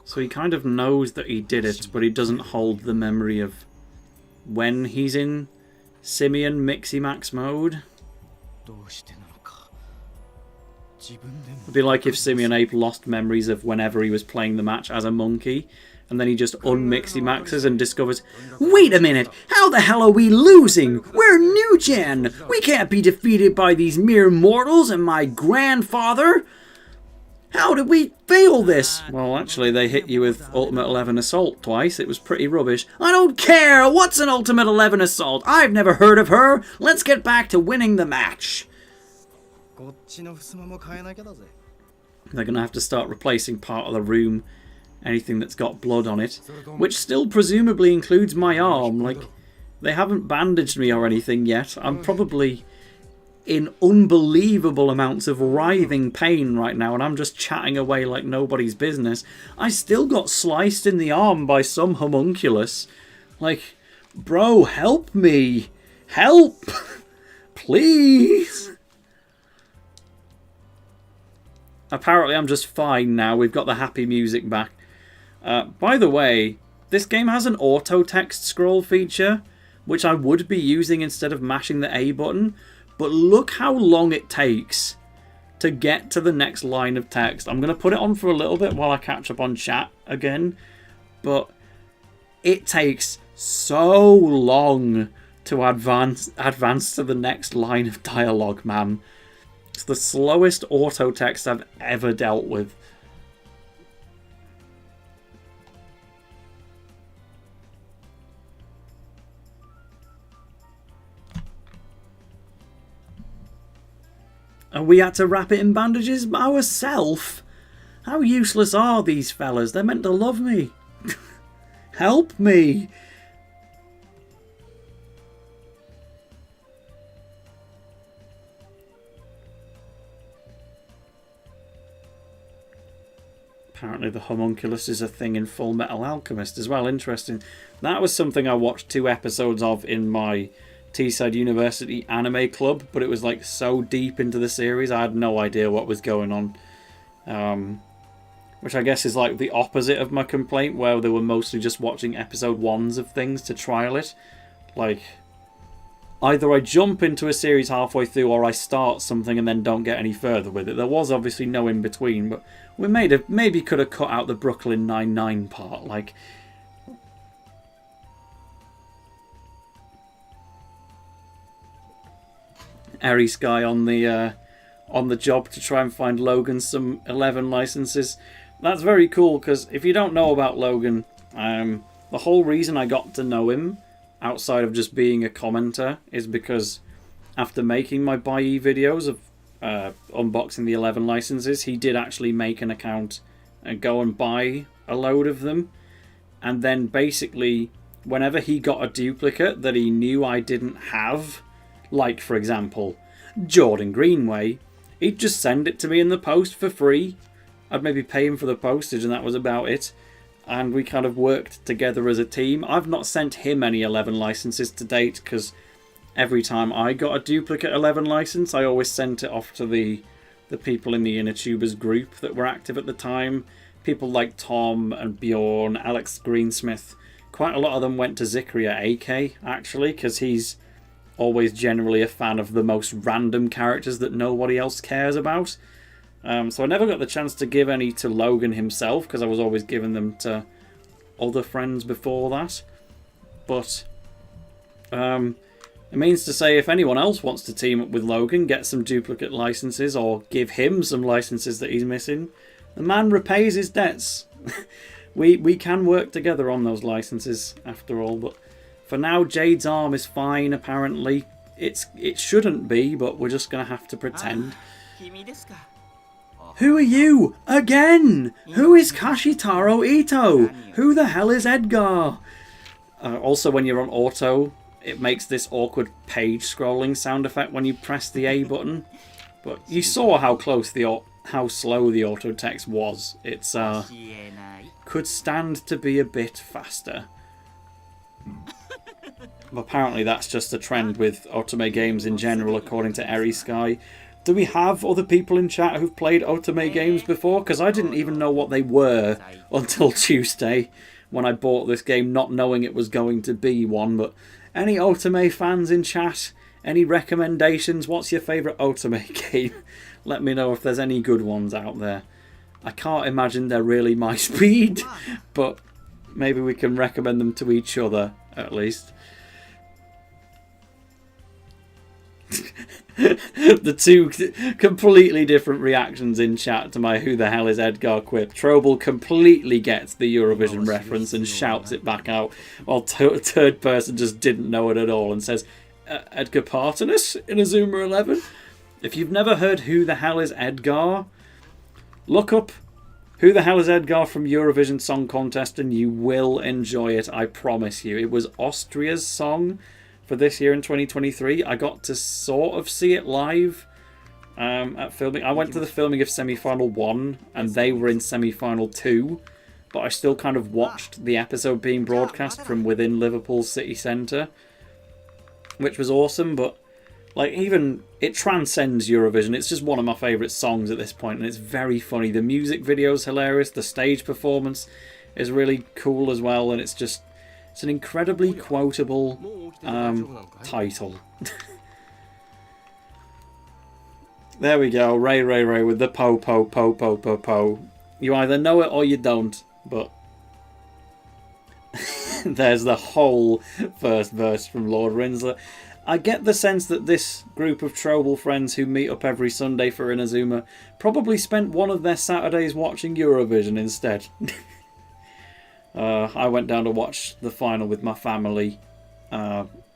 So he kind of knows that he did it, but he doesn't hold the memory of when he's in Simeon Mixie Max mode. It'd be like if Simeon Ape lost memories of whenever he was playing the match as a monkey, and then he just un-Mixie Maxes and discovers, wait a minute, how the hell are we losing? We're new gen! We can't be defeated by these mere mortals and my grandfather! How did we fail this? Well, actually, they hit you with Ultimate 11 Assault twice. It was pretty rubbish. I don't care! What's an Ultimate 11 Assault? I've never heard of her! Let's get back to winning the match! They're going to have to start replacing part of the room. Anything that's got blood on it. Which still presumably includes my arm. Like, they haven't bandaged me or anything yet. I'm probably in unbelievable amounts of writhing pain right now, and I'm just chatting away like nobody's business. I still got sliced in the arm by some homunculus. Like, bro, help me. Help! Please! Apparently I'm just fine now. We've got the happy music back. By the way, this game has an auto text scroll feature, which I would be using instead of mashing the A button. But look how long it takes to get to the next line of text. I'm going to put it on for a little bit while I catch up on chat again. But it takes so long to advance to the next line of dialogue, man. It's the slowest auto text I've ever dealt with. And we had to wrap it in bandages ourselves. How useless are these fellas? They're meant to love me. Help me. Apparently the homunculus is a thing in Full Metal Alchemist as well. Interesting. That was something I watched 2 episodes of in my Teesside University anime club, but it was like so deep into the series I had no idea what was going on. Which I guess is like the opposite of my complaint, where they were mostly just watching episode 1s of things to trial it. Like, either I jump into a series halfway through or I start something and then don't get any further with it. There was obviously no in between, but we maybe could have cut out the Brooklyn Nine-Nine part. Like, Eri Sky on the job to try and find Logan some 11 licenses. That's very cool, because if you don't know about Logan, the whole reason I got to know him outside of just being a commenter is because after making my buy videos of unboxing the 11 licenses, he did actually make an account and go and buy a load of them, and then basically whenever he got a duplicate that he knew I didn't have, like for example Jordan Greenway, he'd just send it to me in the post for free. I'd maybe pay him for the postage and that was about it. And we kind of worked together as a team. I've not sent him any 11 licenses to date, because every time I got a duplicate 11 license, I always sent it off to the people in the InnerTubers group that were active at the time. People like Tom and Bjorn, Alex Greensmith. Quite a lot of them went to Zikria AK, actually, because he's always generally a fan of the most random characters that nobody else cares about. So I never got the chance to give any to Logan himself, because I was always giving them to other friends before that. But it means to say, if anyone else wants to team up with Logan, get some duplicate licenses, or give him some licenses that he's missing, the man repays his debts. we can work together on those licenses after all. But for now, Jade's arm is fine, apparently. It shouldn't be, but we're just going to have to pretend. Who are you? Again? Who is Kashitaro Ito? Who the hell is Edgar? Also, when you're on auto, it makes this awkward page scrolling sound effect when you press the A button. But you saw how how slow the auto text was. It's could stand to be a bit faster. But apparently that's just a trend with Otome games in general, according to Eri Sky. Do we have other people in chat who've played Otome games before? Because I didn't even know what they were until Tuesday, when I bought this game not knowing it was going to be one. But any Otome fans in chat? Any recommendations? What's your favourite Otome game? Let me know if there's any good ones out there. I can't imagine they're really my speed, but maybe we can recommend them to each other, at least. The two completely different reactions in chat to my "Who the hell is Edgar" quip. Troble completely gets the Eurovision reference and shouts it back out, while third person just didn't know it at all and says, Edgar Partenus in Inazuma 11? If you've never heard "Who the hell is Edgar," look up "Who the hell is Edgar" from Eurovision Song Contest and you will enjoy it, I promise you. It was Austria's song for this year in 2023. I got to sort of see it live at filming. I went to the filming of Semi-Final 1 and they were in Semi-Final 2, but I still kind of watched the episode being broadcast from within Liverpool's city centre, which was awesome. But like, even it transcends Eurovision. It's just one of my favourite songs at this point, and it's very funny. The music video's hilarious. The stage performance is really cool as well, and it's an incredibly quotable title. There we go, Ray with the po po po po po po. You either know it or you don't, but there's the whole first verse from Lord Rinsler. I get the sense that this group of Troble friends who meet up every Sunday for Inazuma probably spent one of their Saturdays watching Eurovision instead. I went down to watch the final with my family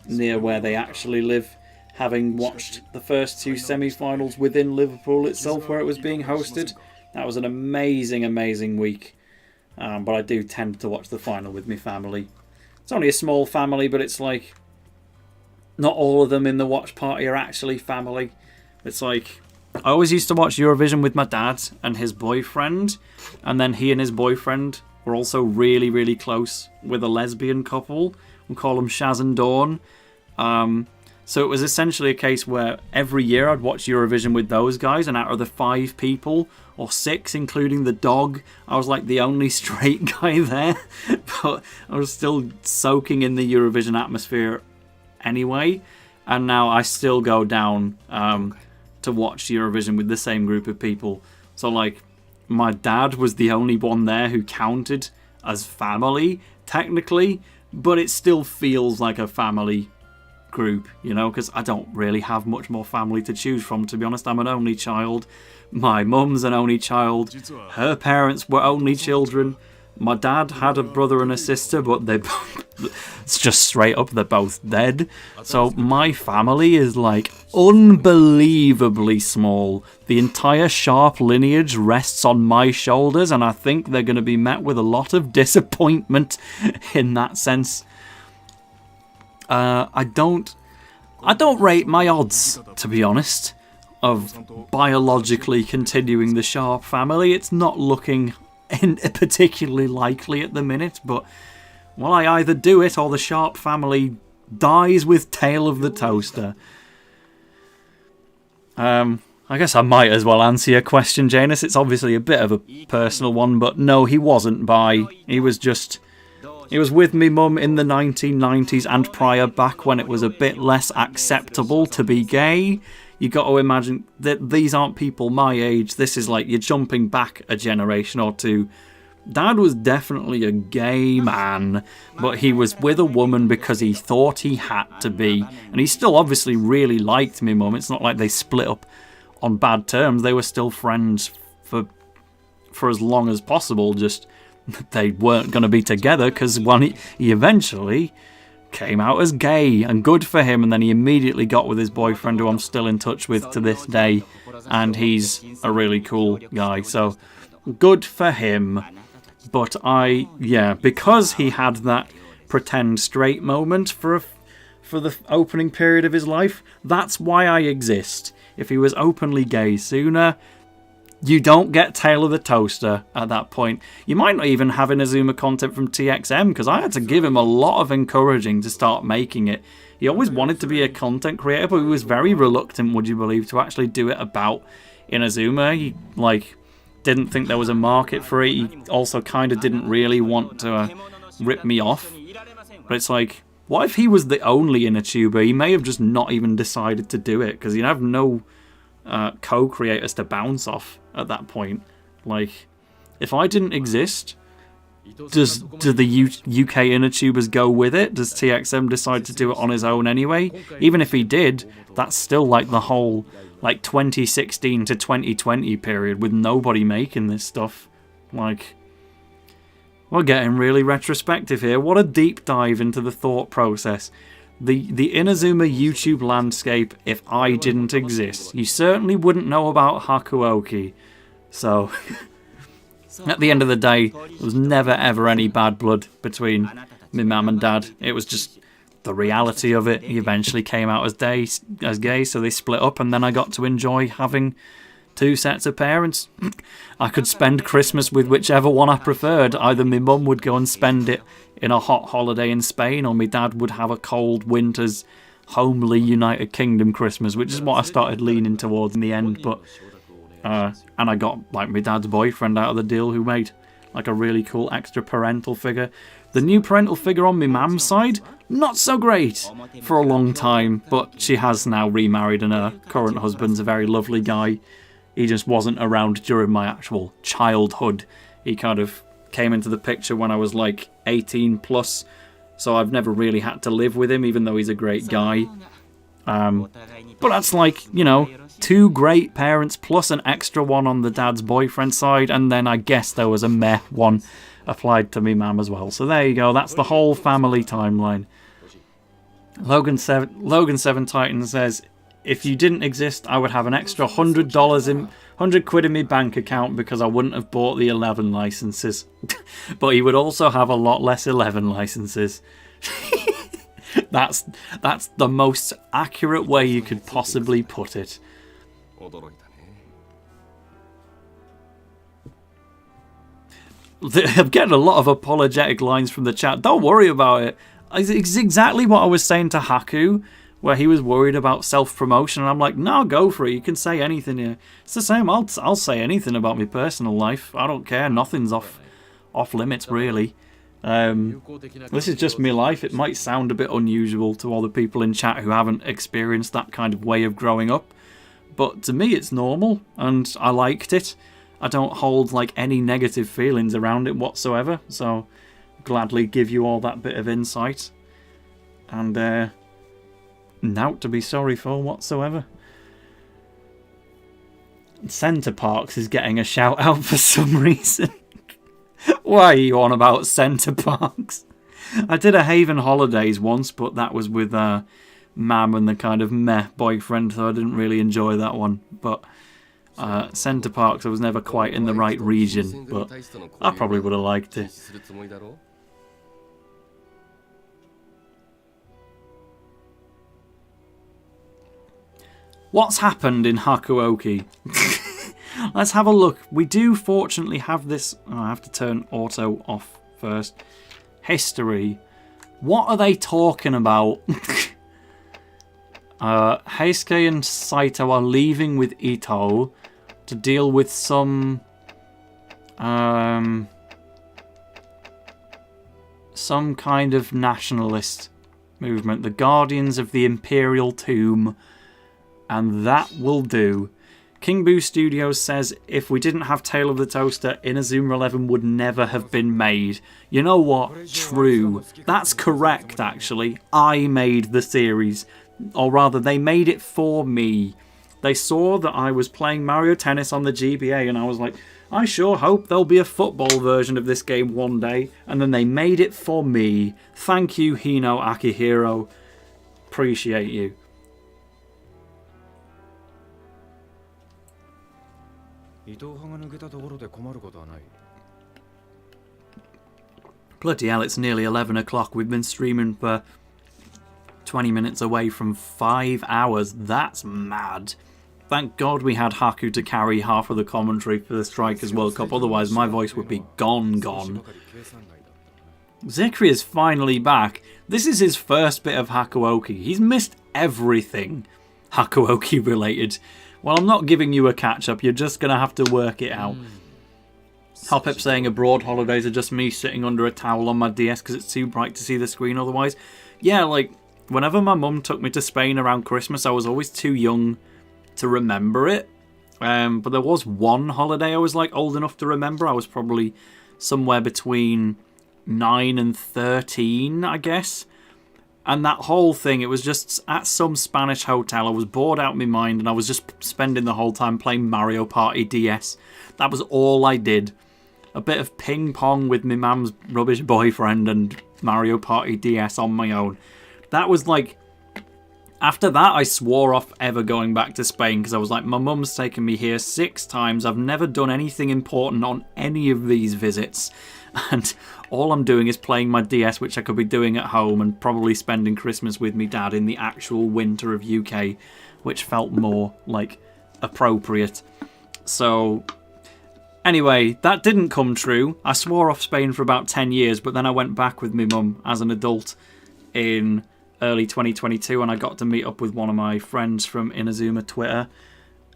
near where they actually live, having watched the first two semi-finals within Liverpool itself where it was being hosted. That was an amazing, amazing week. But I do tend to watch the final with my family. It's only a small family, but it's like not all of them in the watch party are actually family. It's like I always used to watch Eurovision with my dad and his boyfriend, and then he and his boyfriend were also really, really close with a lesbian couple. We call them Shaz and Dawn. So it was essentially a case where every year I'd watch Eurovision with those guys, and out of the 5 people, or 6, including the dog, I was like the only straight guy there. But I was still soaking in the Eurovision atmosphere anyway, and now I still go down to watch Eurovision with the same group of people. So like, my dad was the only one there who counted as family, technically, but it still feels like a family group, you know, because I don't really have much more family to choose from, to be honest. I'm an only child. My mum's an only child. Her parents were only children. My dad had a brother and a sister, but it's just straight up, they're both dead. So my family is like unbelievably small. The entire Sharp lineage rests on my shoulders, and I think they're going to be met with a lot of disappointment in that sense. I don't rate my odds, to be honest, of biologically continuing the Sharp family. It's not looking particularly likely at the minute, but well, I either do it or the Sharp family dies with Tale of the Toaster. I guess I might as well answer your question, Janus. It's obviously a bit of a personal one, but no, he wasn't bi. He was with me mum in the 1990s and prior, back when it was a bit less acceptable to be gay. You got to imagine that these aren't people my age. This is like you're jumping back a generation or two. Dad was definitely a gay man, but he was with a woman because he thought he had to be. And he still obviously really liked me mum. It's not like they split up on bad terms. They were still friends for as long as possible, just they weren't going to be together because he eventually came out as gay, and good for him. And then he immediately got with his boyfriend, who I'm still in touch with to this day, and he's a really cool guy, so good for him. But because he had that pretend straight moment for the opening period of his life, that's why I exist. If he was openly gay sooner, you don't get Tale of the Toaster at that point. You might not even have Inazuma content from TXM, because I had to give him a lot of encouraging to start making it. He always wanted to be a content creator, but he was very reluctant, would you believe, to actually do it about Inazuma. He, didn't think there was a market for it. He also kind of didn't really want to rip me off. But it's like, what if he was the only Inatuber? He may have just not even decided to do it, because he'd have no co-creators to bounce off at that point. Like, if I didn't exist, do the UK Inatubers go with it? Does TXM decide to do it on his own anyway? Even if he did, that's still like the whole 2016 to 2020 period with nobody making this stuff. Like, we're getting really retrospective here. What a deep dive into the thought process. The Inazuma YouTube landscape, if I didn't exist, you certainly wouldn't know about Hakuoki. So, at the end of the day, there was never ever any bad blood between my mum and dad. It was just the reality of it. He eventually came out as gay, so they split up, and then I got to enjoy having 2 sets of parents. I could spend Christmas with whichever one I preferred. Either my mum would go and spend it in a hot holiday in Spain, or my dad would have a cold winter's homely United Kingdom Christmas, which is what I started leaning towards in the end. But and I got my dad's boyfriend out of the deal, who made a really cool extra parental figure. The new parental figure on my mum's side, not so great for a long time, but she has now remarried, and her current husband's a very lovely guy. He just wasn't around during my actual childhood. He kind of came into the picture when I was 18 plus, so I've never really had to live with him, even though he's a great guy. But that's 2 great parents plus an extra one on the dad's boyfriend side, and then I guess there was a meh one applied to me mum as well. So there you go, that's the whole family timeline. Logan 7 Titan says, if you didn't exist, I would have an extra $100 100 quid in my bank account because I wouldn't have bought the 11 licenses. But he would also have a lot less 11 licenses. That's the most accurate way you could possibly put it. I'm getting a lot of apologetic lines from the chat. Don't worry about it. It's exactly what I was saying to Haku, where he was worried about self-promotion, and I'm like, no, go for it. You can say anything here. It's the same. I'll say anything about my personal life. I don't care. Nothing's off limits, really. This is just my life. It might sound a bit unusual to all the people in chat who haven't experienced that kind of way of growing up, but to me it's normal, and I liked it. I don't hold like any negative feelings around it whatsoever, so gladly give you all that bit of insight. And nought to be sorry for whatsoever. Centre Parks is getting a shout out for some reason. Why are you on about Centre Parks? I did a Haven Holidays once, but that was with Mam and the kind of meh boyfriend, so I didn't really enjoy that one. But Centre Parks, I was never quite in the right region, but I probably would have liked it. What's happened in Hakuoki? Let's have a look. We do fortunately have this... Oh, I have to turn auto off first. History. What are they talking about? Heisuke and Saito are leaving with Ito to deal with some kind of nationalist movement. The Guardians of the Imperial Tomb. And that will do. King Boo Studios says, if we didn't have Tale of the Toaster, Inazuma 11 would never have been made. You know what? True. That's correct, actually. I made the series. Or rather, they made it for me. They saw that I was playing Mario Tennis on the GBA, and I was like, I sure hope there'll be a football version of this game one day. And then they made it for me. Thank you, Hino Akihiro. Appreciate you. Bloody hell, it's nearly 11 o'clock. We've been streaming for 20 minutes away from 5 hours. That's mad. Thank God we had Haku to carry half of the commentary for the Strikers World Cup. Otherwise, my voice would be gone. Zikri is finally back. This is his first bit of Hakuoki. He's missed everything Hakuoki related. Well, I'm not giving you a catch-up. You're just going to have to work it out. Hopip saying abroad holidays are just me sitting under a towel on my DS because it's too bright to see the screen otherwise. Yeah, like, whenever my mum took me to Spain around Christmas, I was always too young to remember it. But there was one holiday I was, like, old enough to remember. I was probably somewhere between 9 and 13, I guess. And that whole thing, it was just at some Spanish hotel. I was bored out of my mind, and I was just spending the whole time playing Mario Party DS. That was all I did. A bit of ping pong with my mum's rubbish boyfriend and Mario Party DS on my own. That was like... After that, I swore off ever going back to Spain, because I was like, my mum's taken me here 6 times. I've never done anything important on any of these visits. And all I'm doing is playing my DS, which I could be doing at home, and probably spending Christmas with me dad in the actual winter of UK, which felt more, like, appropriate. So, anyway, that didn't come true. I swore off Spain for about 10 years, but then I went back with my mum as an adult in early 2022, and I got to meet up with one of my friends from Inazuma Twitter,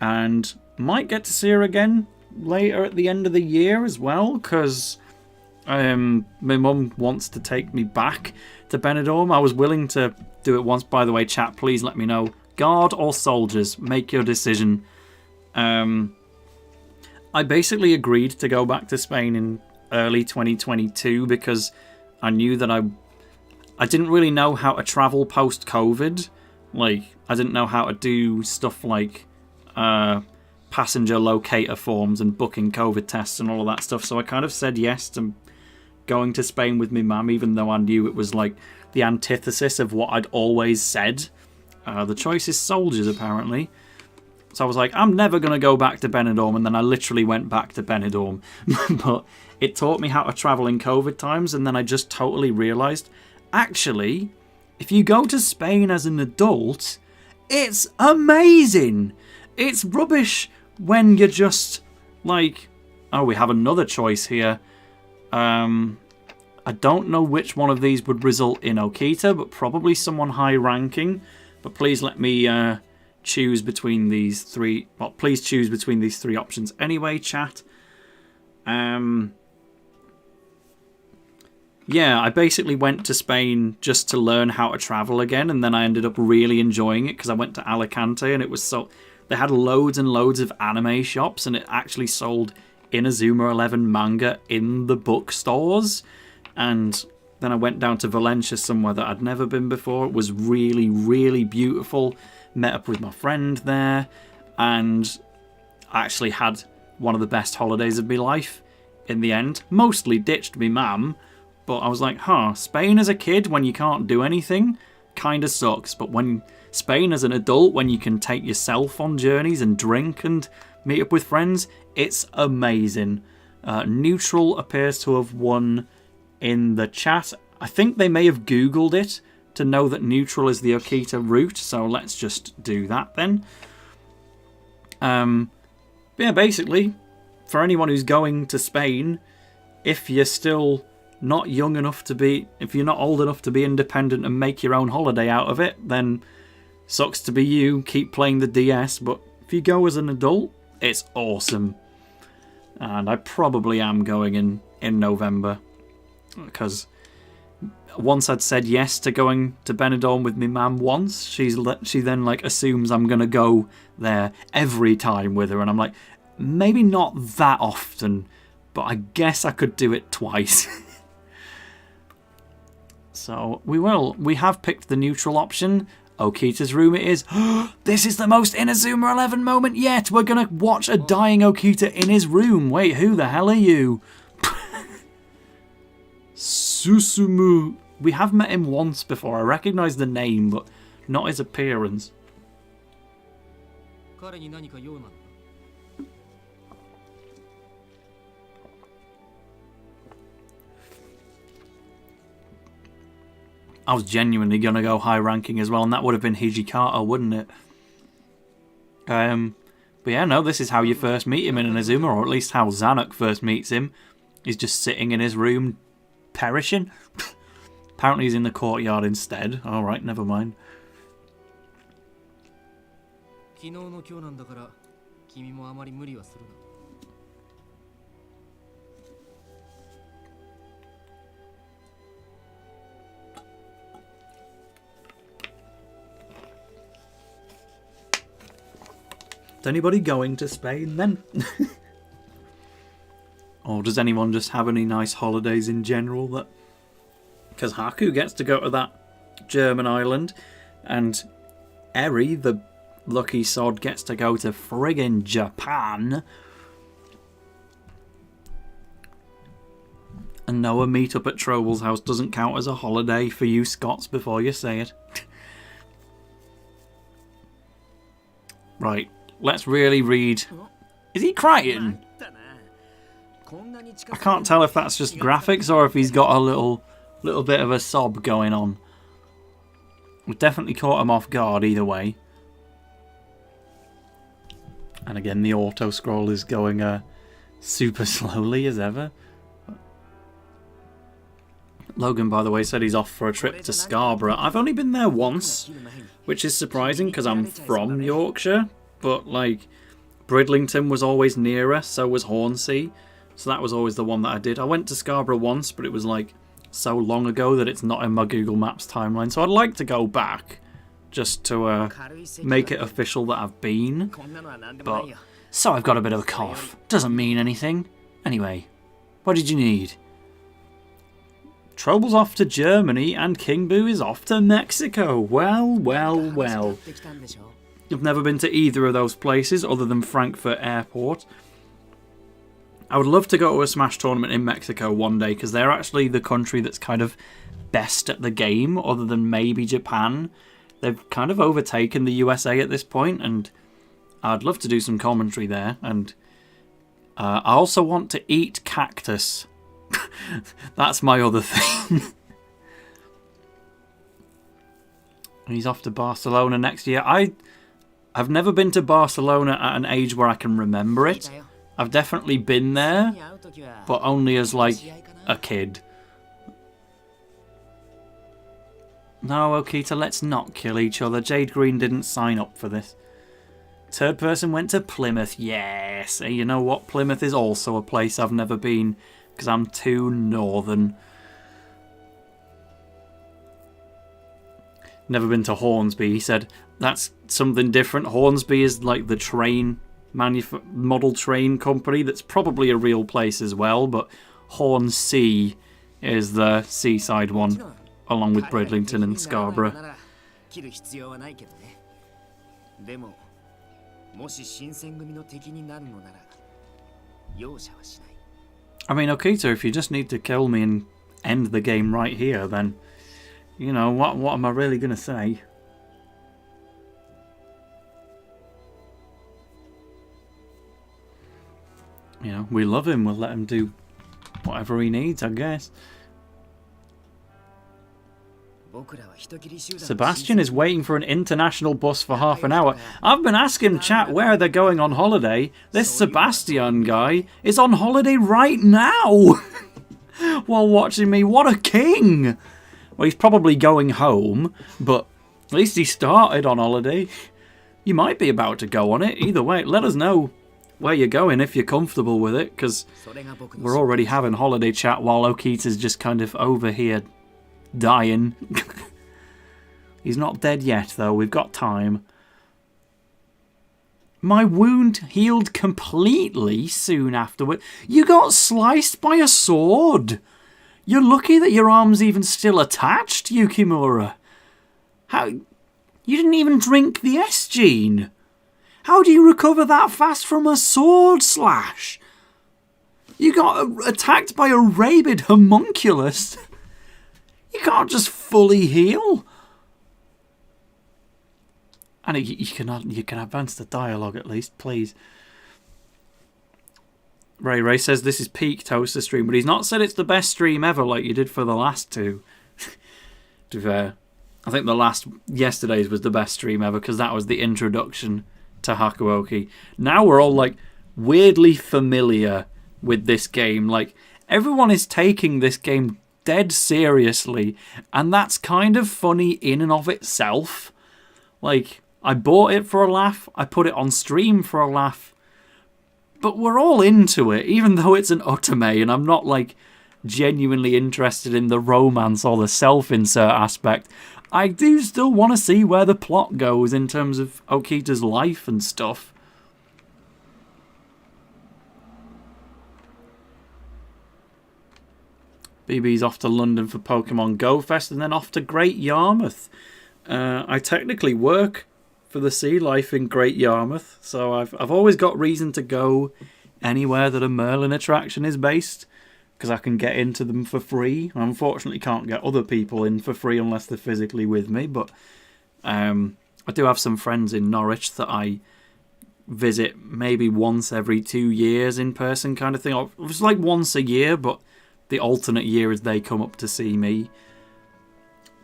and might get to see her again later at the end of the year as well, because... my mum wants to take me back to Benidorm. I was willing to do it once. By the way, chat, please let me know. Guard or soldiers, make your decision. I basically agreed to go back to Spain in early 2022 because I knew that I didn't really know how to travel post-COVID. Like, I didn't know how to do stuff like passenger locator forms and booking COVID tests and all of that stuff. So I kind of said yes to going to Spain with my mum, even though I knew it was like the antithesis of what I'd always said. The choice is soldiers, apparently. So I was like, I'm never going to go back to Benidorm, and then I literally went back to Benidorm. But it taught me how to travel in COVID times, and then I just totally realised, actually, if you go to Spain as an adult, it's amazing. It's rubbish when you're just like, oh, we have another choice here. I don't know which one of these would result in Okita, but probably someone high ranking. But please let me choose between these three. Well, please choose between these three options anyway, chat. Yeah, I basically went to Spain just to learn how to travel again, and then I ended up really enjoying it because I went to Alicante, and it was so... They had loads and loads of anime shops, and it actually sold Inazuma 11 manga in the bookstores. And then I went down to Valencia, somewhere that I'd never been before. It was really, really beautiful. Met up with my friend there, and I actually had one of the best holidays of my life in the end. Mostly ditched me mum, but I was like, Spain as a kid when you can't do anything kind of sucks. But when Spain as an adult, when you can take yourself on journeys and drink and meet up with friends, it's amazing. Neutral appears to have won in the chat. I think they may have Googled it to know that neutral is the Okita route, so let's just do that then. Yeah, basically, for anyone who's going to Spain, if you're still not young enough to be, if you're not old enough to be independent and make your own holiday out of it, then sucks to be you, keep playing the DS, but if you go as an adult, it's awesome. And I probably am going in November, because once I'd said yes to going to Benidorm with my mum once, she then like assumes I'm going to go there every time with her, and I'm like, maybe not that often, but I guess I could do it twice. So we will. We have picked the neutral option. Okita's room it is. This is the most Inazuma 11 moment yet. We're going to watch a dying Okita in his room. Wait, who the hell are you? Susumu. We have met him once before. I recognise the name, but not his appearance. I was genuinely going to go high ranking as well, and that would have been Hijikata, wouldn't it? But yeah, no, this is how you first meet him in Inazuma, or at least how Zanuck first meets him. He's just sitting in his room, perishing. Apparently he's in the courtyard instead. Alright, never mind. Is anybody going to Spain then? Or does anyone just have any nice holidays in general? That because Haku gets to go to that German island, and Eri, the lucky sod, gets to go to friggin' Japan. And no, a meet up at Trobel's house doesn't count as a holiday for you Scots before you say it. Right. Let's really read. Is he crying? I can't tell if that's just graphics or if he's got a little bit of a sob going on. We've definitely caught him off guard either way. And again, the auto scroll is going super slowly as ever. Logan, by the way, said he's off for a trip to Scarborough. I've only been there once, which is surprising because I'm from Yorkshire. But, like, Bridlington was always nearer, so was Hornsea. So that was always the one that I did. I went to Scarborough once, but it was, like, so long ago that it's not in my Google Maps timeline. So I'd like to go back, just to make it official that I've been. But, so I've got a bit of a cough. Doesn't mean anything. Anyway, what did you need? Trobel's off to Germany, and King Boo is off to Mexico. Well, well, well. I've never been to either of those places other than Frankfurt Airport. I would love to go to a Smash tournament in Mexico one day, because they're actually the country that's kind of best at the game, other than maybe Japan. They've kind of overtaken the USA at this point, and I'd love to do some commentary there, and I also want to eat cactus. That's my other thing. He's off to Barcelona next year. I've never been to Barcelona at an age where I can remember it. I've definitely been there, but only as like a kid. No, Okita, let's not kill each other. Jade Green didn't sign up for this. Third person went to Plymouth. Yes. And you know what? Plymouth is also a place I've never been because I'm too northern. Never been to Hornsby. He said that's something different. Hornsby is like the train model train company that's probably a real place as well, but Hornsea is the seaside one, along with Bridlington and Scarborough. I mean, Okita, if you just need to kill me and end the game right here, then, you know, what am I really going to say? You know, we love him, we'll let him do whatever he needs, I guess. Sebastian is waiting for an international bus for half an hour. I've been asking chat where they're going on holiday. This Sebastian guy is on holiday right now while watching me. What a king! Well, he's probably going home, but at least he started on holiday. You might be about to go on it. Either way, let us know where you're going if you're comfortable with it, because we're already having holiday chat while Okita's just kind of over here dying. He's not dead yet, though. We've got time. My wound healed completely soon afterward. You got sliced by a sword. You're lucky that your arm's even still attached, Yukimura. How? You didn't even drink the S-gene. How do you recover that fast from a sword slash? You got attacked by a rabid homunculus. You can't just fully heal. And you can advance the dialogue at least, please. Ray says this is peak Toaster stream, but he's not said it's the best stream ever like you did for the last two. To be fair, I think yesterday's was the best stream ever because that was the introduction to Hakuoki. Now we're all like weirdly familiar with this game. Like everyone is taking this game dead seriously, and that's kind of funny in and of itself. Like, I bought it for a laugh, I put it on stream for a laugh, but we're all into it, even though it's an otome, and I'm not, like, genuinely interested in the romance or the self-insert aspect. I do still want to see where the plot goes in terms of Okita's life and stuff. BB's off to London for Pokemon Go Fest and then off to Great Yarmouth. I technically work for the Sea Life in Great Yarmouth, so I've always got reason to go anywhere that a Merlin attraction is based, because I can get into them for free. I unfortunately can't get other people in for free unless they're physically with me, but I do have some friends in Norwich that I visit maybe once every 2 years in person kind of thing. It was like once a year, but the alternate year is they come up to see me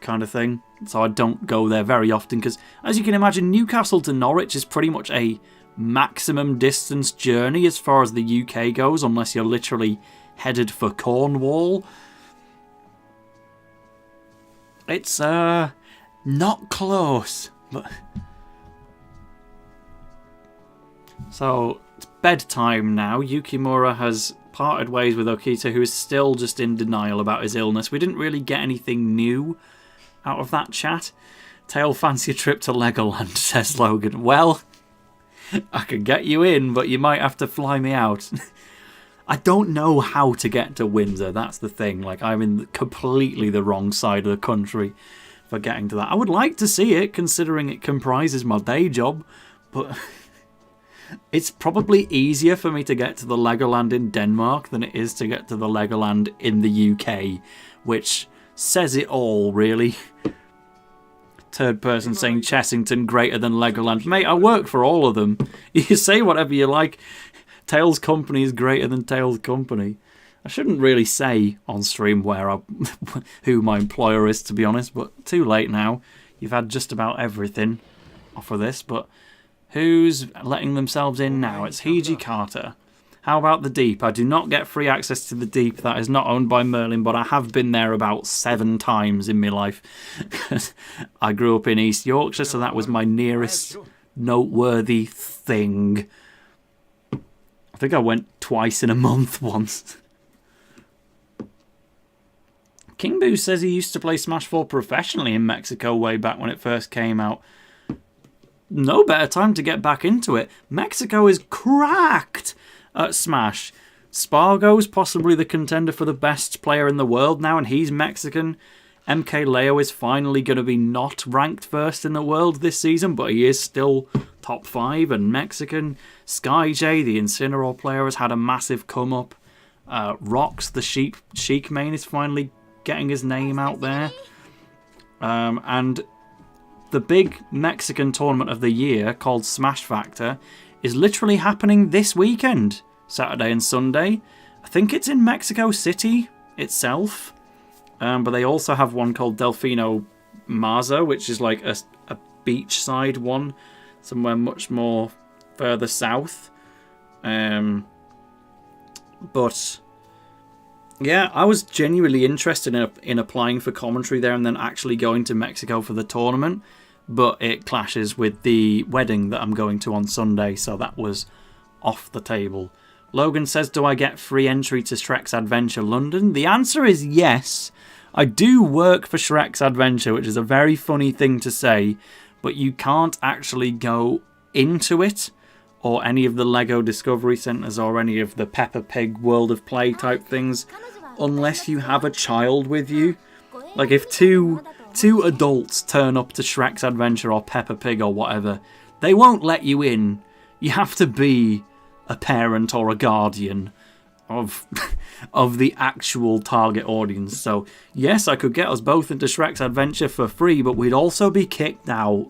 kind of thing. So I don't go there very often because, as you can imagine, Newcastle to Norwich is pretty much a maximum distance journey as far as the UK goes, unless you're literally headed for Cornwall. It's not close, but so it's bedtime now. Yukimura has parted ways with Okita, who is still just in denial about his illness. We didn't really get anything new out of that chat. Tail fancy a trip to Legoland, says Logan. Well, I could get you in, but you might have to fly me out. I don't know how to get to Windsor, that's the thing. Like, I'm in completely the wrong side of the country for getting to that. I would like to see it, considering it comprises my day job, but it's probably easier for me to get to the Legoland in Denmark than it is to get to the Legoland in the UK, which says it all, really. third person saying Chessington greater than Legoland. Mate, I work for all of them. You say whatever you like. Tails Company is greater than Tails Company. I shouldn't really say on stream who my employer is, to be honest, but too late now. You've had just about everything off of this, but who's letting themselves in now? It's Heiji Carter. How about the Deep? I do not get free access to the Deep. That is not owned by Merlin, but I have been there about 7 times in my life. I grew up in East Yorkshire, so that was my nearest noteworthy thing. I think I went twice in a month once. King Boo says he used to play Smash 4 professionally in Mexico way back when it first came out. No better time to get back into it. Mexico is cracked at Smash. Spargo's possibly the contender for the best player in the world now, and he's Mexican. MK Leo is finally going to be not ranked first in the world this season, but he is still top 5 and Mexican. SkyJ, the Incineroar player, has had a massive come up. Rox, the Sheik main, is finally getting his name out there. And the big Mexican tournament of the year, called Smash Factor, is literally happening this weekend, Saturday and Sunday. I think it's in Mexico City itself, but they also have one called Delfino Mazo, which is like a beachside one, somewhere much more further south. But yeah, I was genuinely interested in applying for commentary there and then actually going to Mexico for the tournament, but it clashes with the wedding that I'm going to on Sunday, so that was off the table. Logan says, do I get free entry to Shrek's Adventure London? The answer is yes. I do work for Shrek's Adventure, which is a very funny thing to say, but you can't actually go into it or any of the Lego Discovery Centres or any of the Peppa Pig World of Play type things unless you have a child with you. Like if two adults turn up to Shrek's Adventure or Peppa Pig or whatever, they won't let you in. You have to be a parent or a guardian of the actual target audience. So yes, I could get us both into Shrek's Adventure for free, but we'd also be kicked out.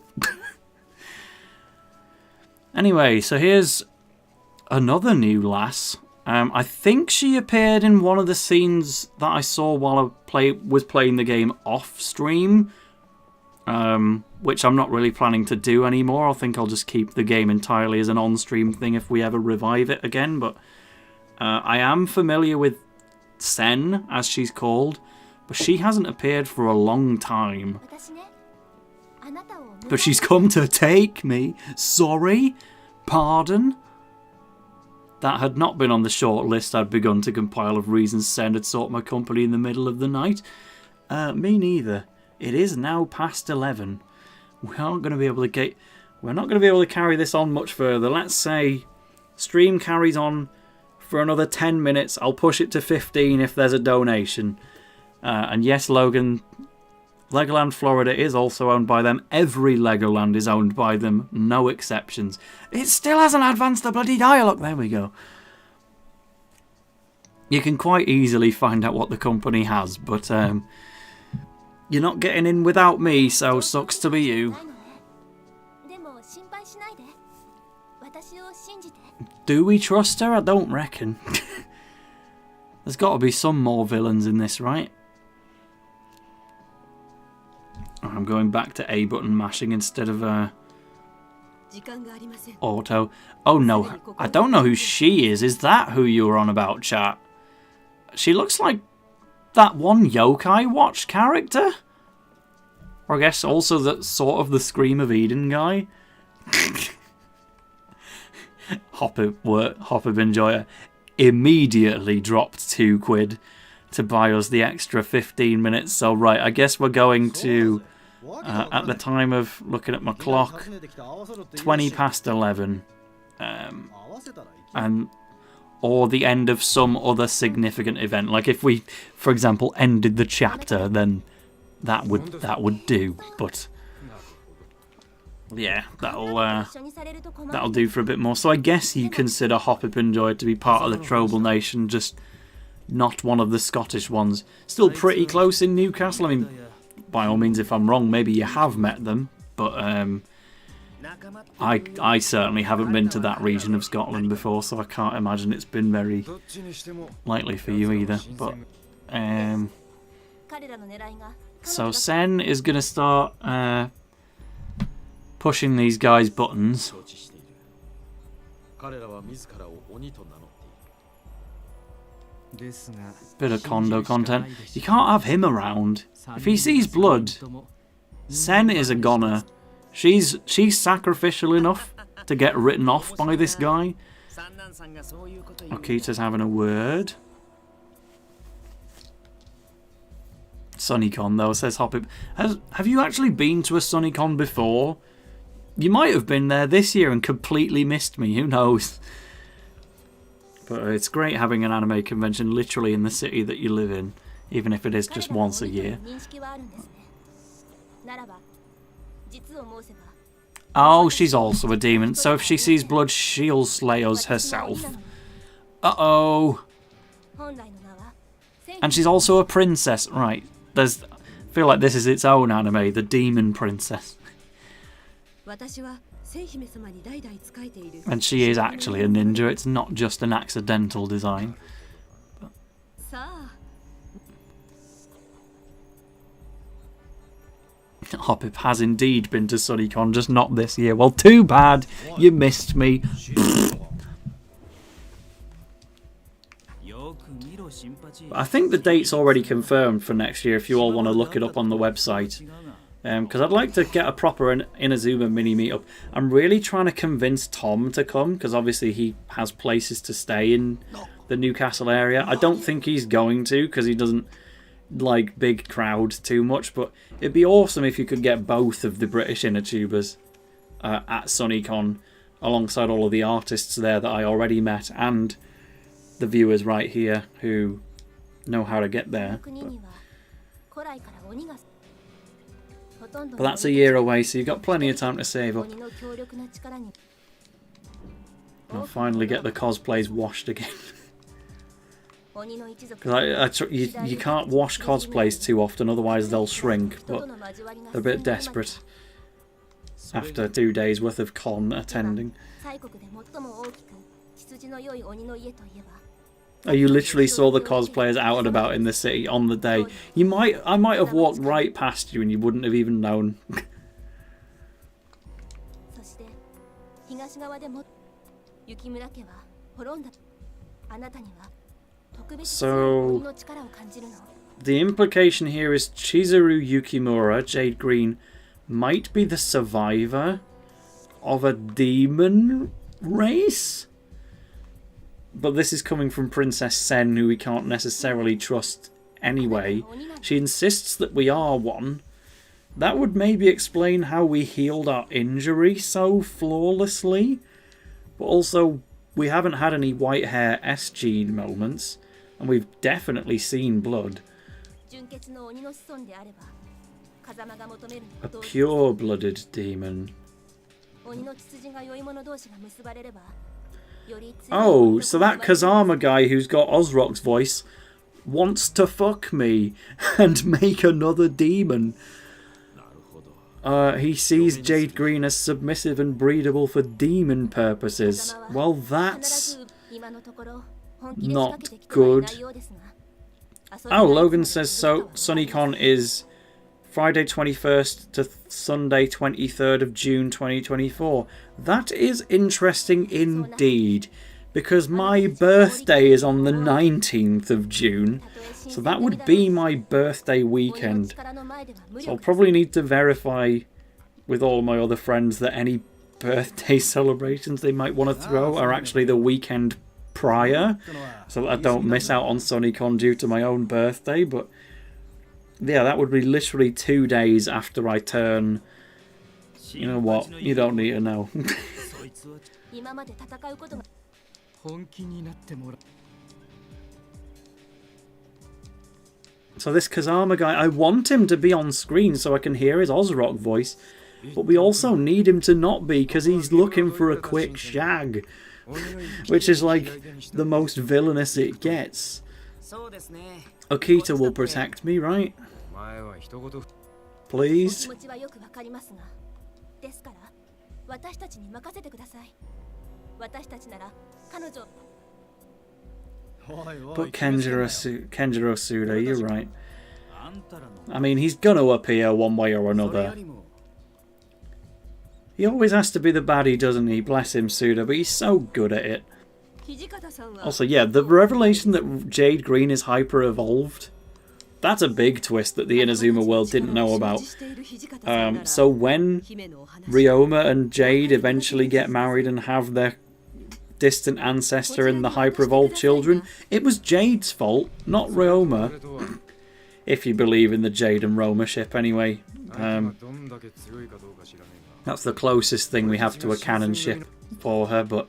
Anyway, so here's another new lass. I think she appeared in one of the scenes that I saw while I was playing the game off stream, which I'm not really planning to do anymore. I think I'll just keep the game entirely as an on-stream thing if we ever revive it again. But I am familiar with Sen, as she's called, but she hasn't appeared for a long time. But she's come to take me. Sorry? Pardon? That had not been on the short list I'd begun to compile of reasons Sen had sought my company in the middle of the night. Me neither. It is now past 11. We're not going to be able to carry this on much further. Let's say stream carries on for another 10 minutes. I'll push it to 15 if there's a donation. And yes, Logan, Legoland Florida is also owned by them. Every Legoland is owned by them. No exceptions. It still hasn't advanced the bloody dialogue. There we go. You can quite easily find out what the company has, but you're not getting in without me, so sucks to be you. Do we trust her? I don't reckon. There's got to be some more villains in this, right? I'm going back to A button mashing instead of auto. Oh no, I don't know who she is. Is that who you were on about, chat? She looks like that one Yokai Watch character? Or I guess also that sort of the Scream of Eden guy. Hopper Enjoyer immediately dropped £2 to buy us the extra 15 minutes. So right, I guess we're going to, at the time of looking at my clock, 20 past 11. Or the end of some other significant event. Like if we, for example, ended the chapter, then that would do. But yeah, that'll do for a bit more. So I guess you consider Hopper Enjoy to be part of the Trobal Nation, just not one of the Scottish ones. Still pretty close in Newcastle. I mean, by all means, if I'm wrong, maybe you have met them, but I certainly haven't been to that region of Scotland before, so I can't imagine it's been very likely for you either. But so Sen is going to start pushing these guys' buttons. Bit of Kondo content. You can't have him around. If he sees blood, Sen is a goner. She's sacrificial enough to get written off by this guy. Okita's having a word. SunnyCon though, says Hoppip. Have you actually been to a SunnyCon before? You might have been there this year and completely missed me, who knows? But it's great having an anime convention literally in the city that you live in, even if it is just once a year. Oh, she's also a demon, so if she sees blood, she'll slay us herself. Uh-oh. And she's also a princess. Right, I feel like this is its own anime, the Demon Princess. And she is actually a ninja, it's not just an accidental design. Hoppip has indeed been to SunnyCon, just not this year. Well, too bad, you missed me. I think the date's already confirmed for next year if you all want to look it up on the website. Because I'd like to get a proper Inazuma mini meetup. I'm really trying to convince Tom to come, because obviously he has places to stay in the Newcastle area. I don't think he's going to, because he doesn't like big crowds too much, but it'd be awesome if you could get both of the British Inatubers at SunnyCon, alongside all of the artists there that I already met, and the viewers right here who know how to get there. But that's a year away, so you've got plenty of time to save up. I'll finally get the cosplays washed again. Because you can't wash cosplays too often, otherwise they'll shrink, but they're a bit desperate after 2 days worth of con attending. Oh, you literally saw the cosplayers out and about in the city on the day. I might have walked right past you and you wouldn't have even known. So, the implication here is Chizuru Yukimura, Jade Green, might be the survivor of a demon race? But this is coming from Princess Sen, who we can't necessarily trust anyway. She insists that we are one. That would maybe explain how we healed our injury so flawlessly. But also, we haven't had any white hair SG moments. And we've definitely seen blood. A pure-blooded demon. Oh, so that Kazama guy who's got Osrock's voice wants to fuck me and make another demon. He sees Jade Green as submissive and breedable for demon purposes. Well, that's not good. Oh, Logan says so. SunnyCon is Friday 21st to Sunday 23rd of June 2024. That is interesting indeed, because my birthday is on the 19th of June, so that would be my birthday weekend. So I'll probably need to verify with all my other friends that any birthday celebrations they might want to throw are actually the weekend prior, so that I don't miss out on SunnyCon due to my own birthday. But yeah, that would be literally 2 days after I turn. You know what? You don't need to know. So this Kazama guy, I want him to be on screen so I can hear his Osrock voice, but we also need him to not be, because he's looking for a quick shag, which is like the most villainous it gets. Okita will protect me, right? please. But Kenjiro Suda, you're right. I mean, he's gonna appear one way or another. He always has to be the baddie, doesn't he? Bless him, Suda, but he's so good at it. Also, yeah, the revelation that Jade Green is hyper-evolved, that's a big twist that the Inazuma world didn't know about. So when Ryoma and Jade eventually get married and have their distant ancestor and the hyper-evolved children, it was Jade's fault, not Ryoma. If you believe in the Jade and Roma ship, anyway. That's the closest thing we have to a canon ship for her, but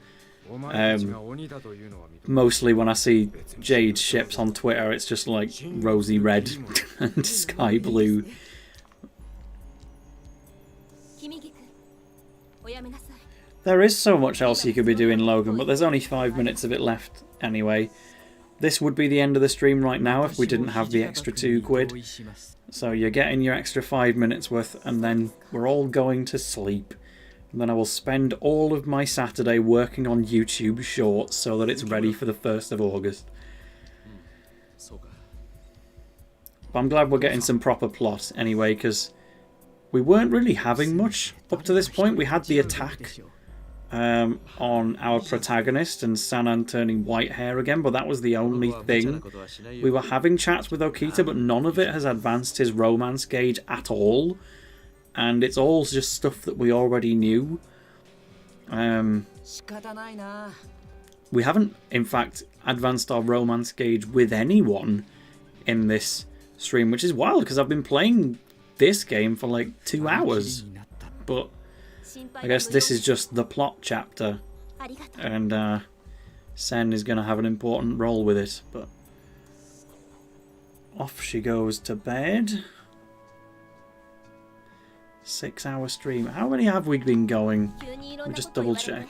mostly when I see Jade's ships on Twitter, it's just like rosy red and sky blue. There is so much else you could be doing, Logan, but there's only 5 minutes of it left anyway. This would be the end of the stream right now if we didn't have the extra £2. So you're getting your extra 5 minutes worth, and then we're all going to sleep. And then I will spend all of my Saturday working on YouTube Shorts so that it's ready for the 1st of August. But I'm glad we're getting some proper plot anyway, because we weren't really having much up to this point. We had the attack on our protagonist and Sanan turning white hair again, but that was the only thing. We were having chats with Okita, but none of it has advanced his romance gauge at all. And it's all just stuff that we already knew. We haven't, in fact, advanced our romance gauge with anyone in this stream, which is wild because I've been playing this game for like 2 hours. But I guess this is just the plot chapter, and Sen is going to have an important role with it. But off she goes to bed. 6-hour stream. How many have we been going? We'll just double check.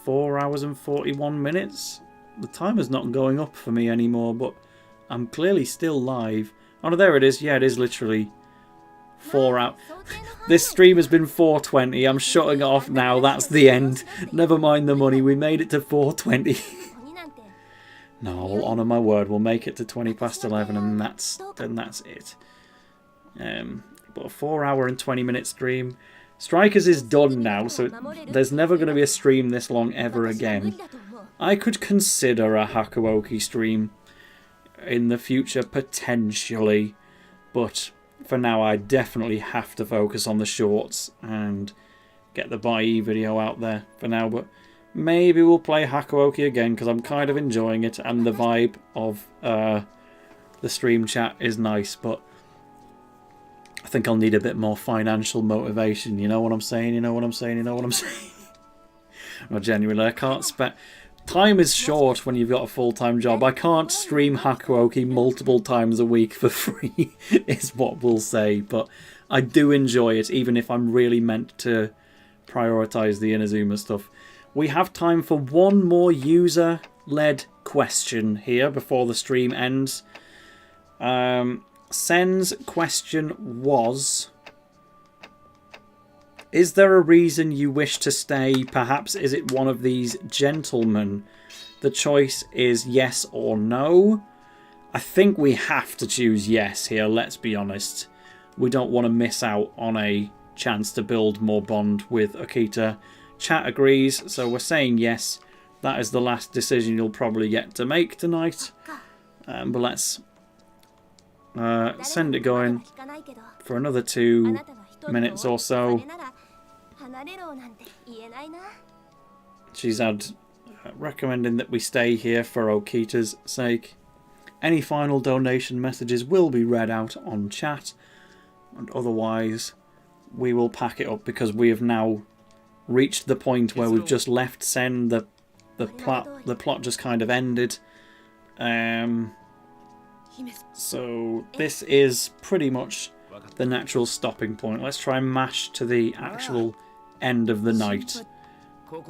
4 hours and 41 minutes. The timer's not going up for me anymore, but I'm clearly still live. Oh no, there it is. Yeah, it is literally 4 hours. This stream has been 4:20. I'm shutting it off now. That's the end. Never mind the money. We made it to 4:20. No, I'll honour my word. We'll make it to 11:20, and that's it. But a 4 hour and 20 minute stream. Strikers is done now, so there's never going to be a stream this long ever again. I could consider a Hakuoki stream in the future, potentially, but for now I definitely have to focus on the shorts and get the Bai video out there for now. But maybe we'll play Hakuoki again because I'm kind of enjoying it, and the vibe of the stream chat is nice, but I think I'll need a bit more financial motivation. You know what I'm saying? You know what I'm saying? You know what I'm saying? No, genuinely, I can't spend... Time is short when you've got a full-time job. I can't stream Hakuoki multiple times a week for free, is what we'll say. But I do enjoy it, even if I'm really meant to prioritise the Inazuma stuff. We have time for one more user-led question here before the stream ends. Sen's question was... Is there a reason you wish to stay? Perhaps is it one of these gentlemen? The choice is yes or no. I think we have to choose yes here, let's be honest. We don't want to miss out on a chance to build more bond with Okita. Chat agrees, so we're saying yes. That is the last decision you'll probably get to make tonight. But let's send it going for another 2 minutes or so. She's had recommending that we stay here for Okita's sake. Any final donation messages will be read out on chat, and otherwise we will pack it up because we have now reached the point where we've just left Sen. The plot just kind of ended. So this is pretty much the natural stopping point. Let's try and mash to the actual end of the night,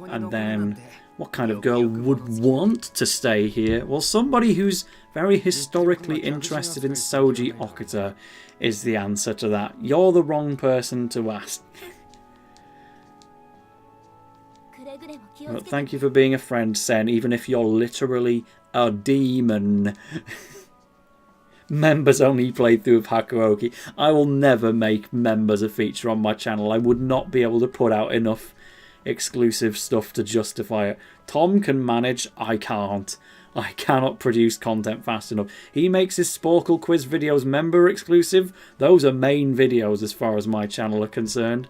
and then What kind of girl would want to stay here? Well, somebody who's very historically interested in Soji Okuta is the answer to that. You're the wrong person to ask. Well, thank you for being a friend, Sen, even if you're literally a demon. Members only playthrough of Hakuoki. I will never make members a feature on my channel. I would not be able to put out enough exclusive stuff to justify it. Tom can manage, I can't. I cannot produce content fast enough. He makes his Sporkle quiz videos member exclusive. Those are main videos as far as my channel are concerned.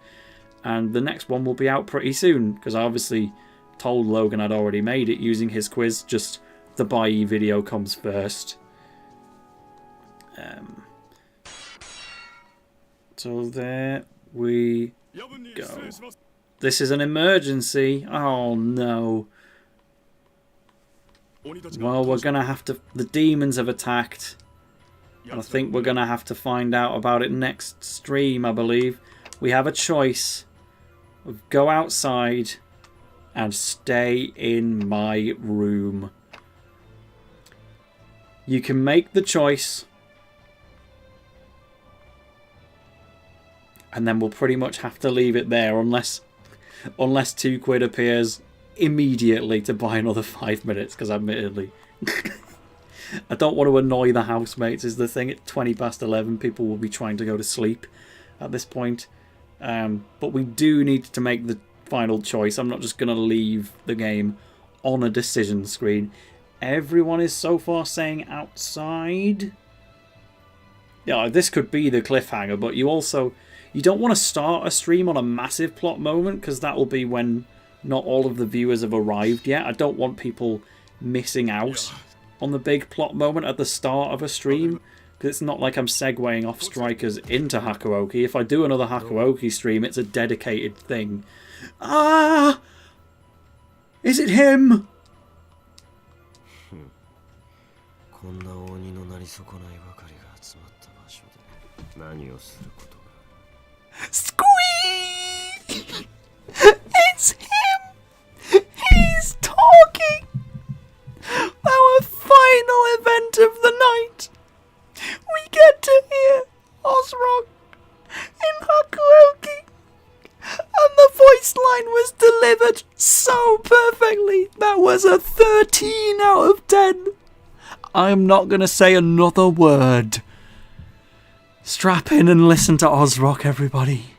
And the next one will be out pretty soon, because I obviously told Logan I'd already made it using his quiz, just the Bai video comes first. So there we go. This is an emergency. Oh no. Well, we're going to have to... The demons have attacked. And I think we're going to have to find out about it next stream, I believe. We have a choice. Go outside and stay in my room. You can make the choice. And then we'll pretty much have to leave it there unless £2 appears immediately to buy another 5 minutes, because admittedly I don't want to annoy the housemates is the thing. At 11:20 people will be trying to go to sleep at this point, but we do need to make the final choice. I'm not just going to leave the game on a decision screen. Everyone is so far saying outside. Yeah, this could be the cliffhanger, but you don't want to start a stream on a massive plot moment, because that will be when not all of the viewers have arrived yet. I don't want people missing out on the big plot moment at the start of a stream, because it's not like I'm segueing off Strikers into Hakuoki. If I do another Hakuoki stream, it's a dedicated thing. Ah! Is it him? Squeak! It's him! He's talking! Our final event of the night! We get to hear Osrock in Hakuoki! And the voice line was delivered so perfectly! That was a 13 out of 10! I'm not going to say another word. Strap in and listen to Osrock, everybody.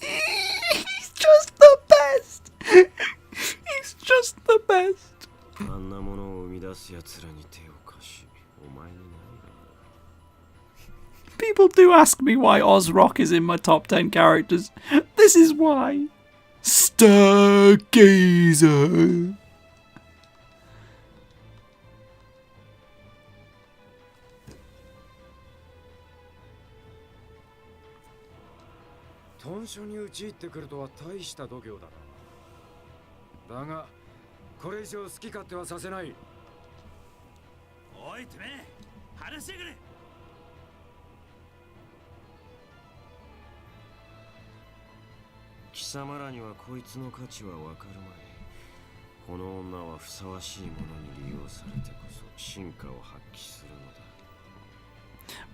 He's just the best. He's just the best. People do ask me why Osrock is in my top 10 characters. This is why. Stargazer.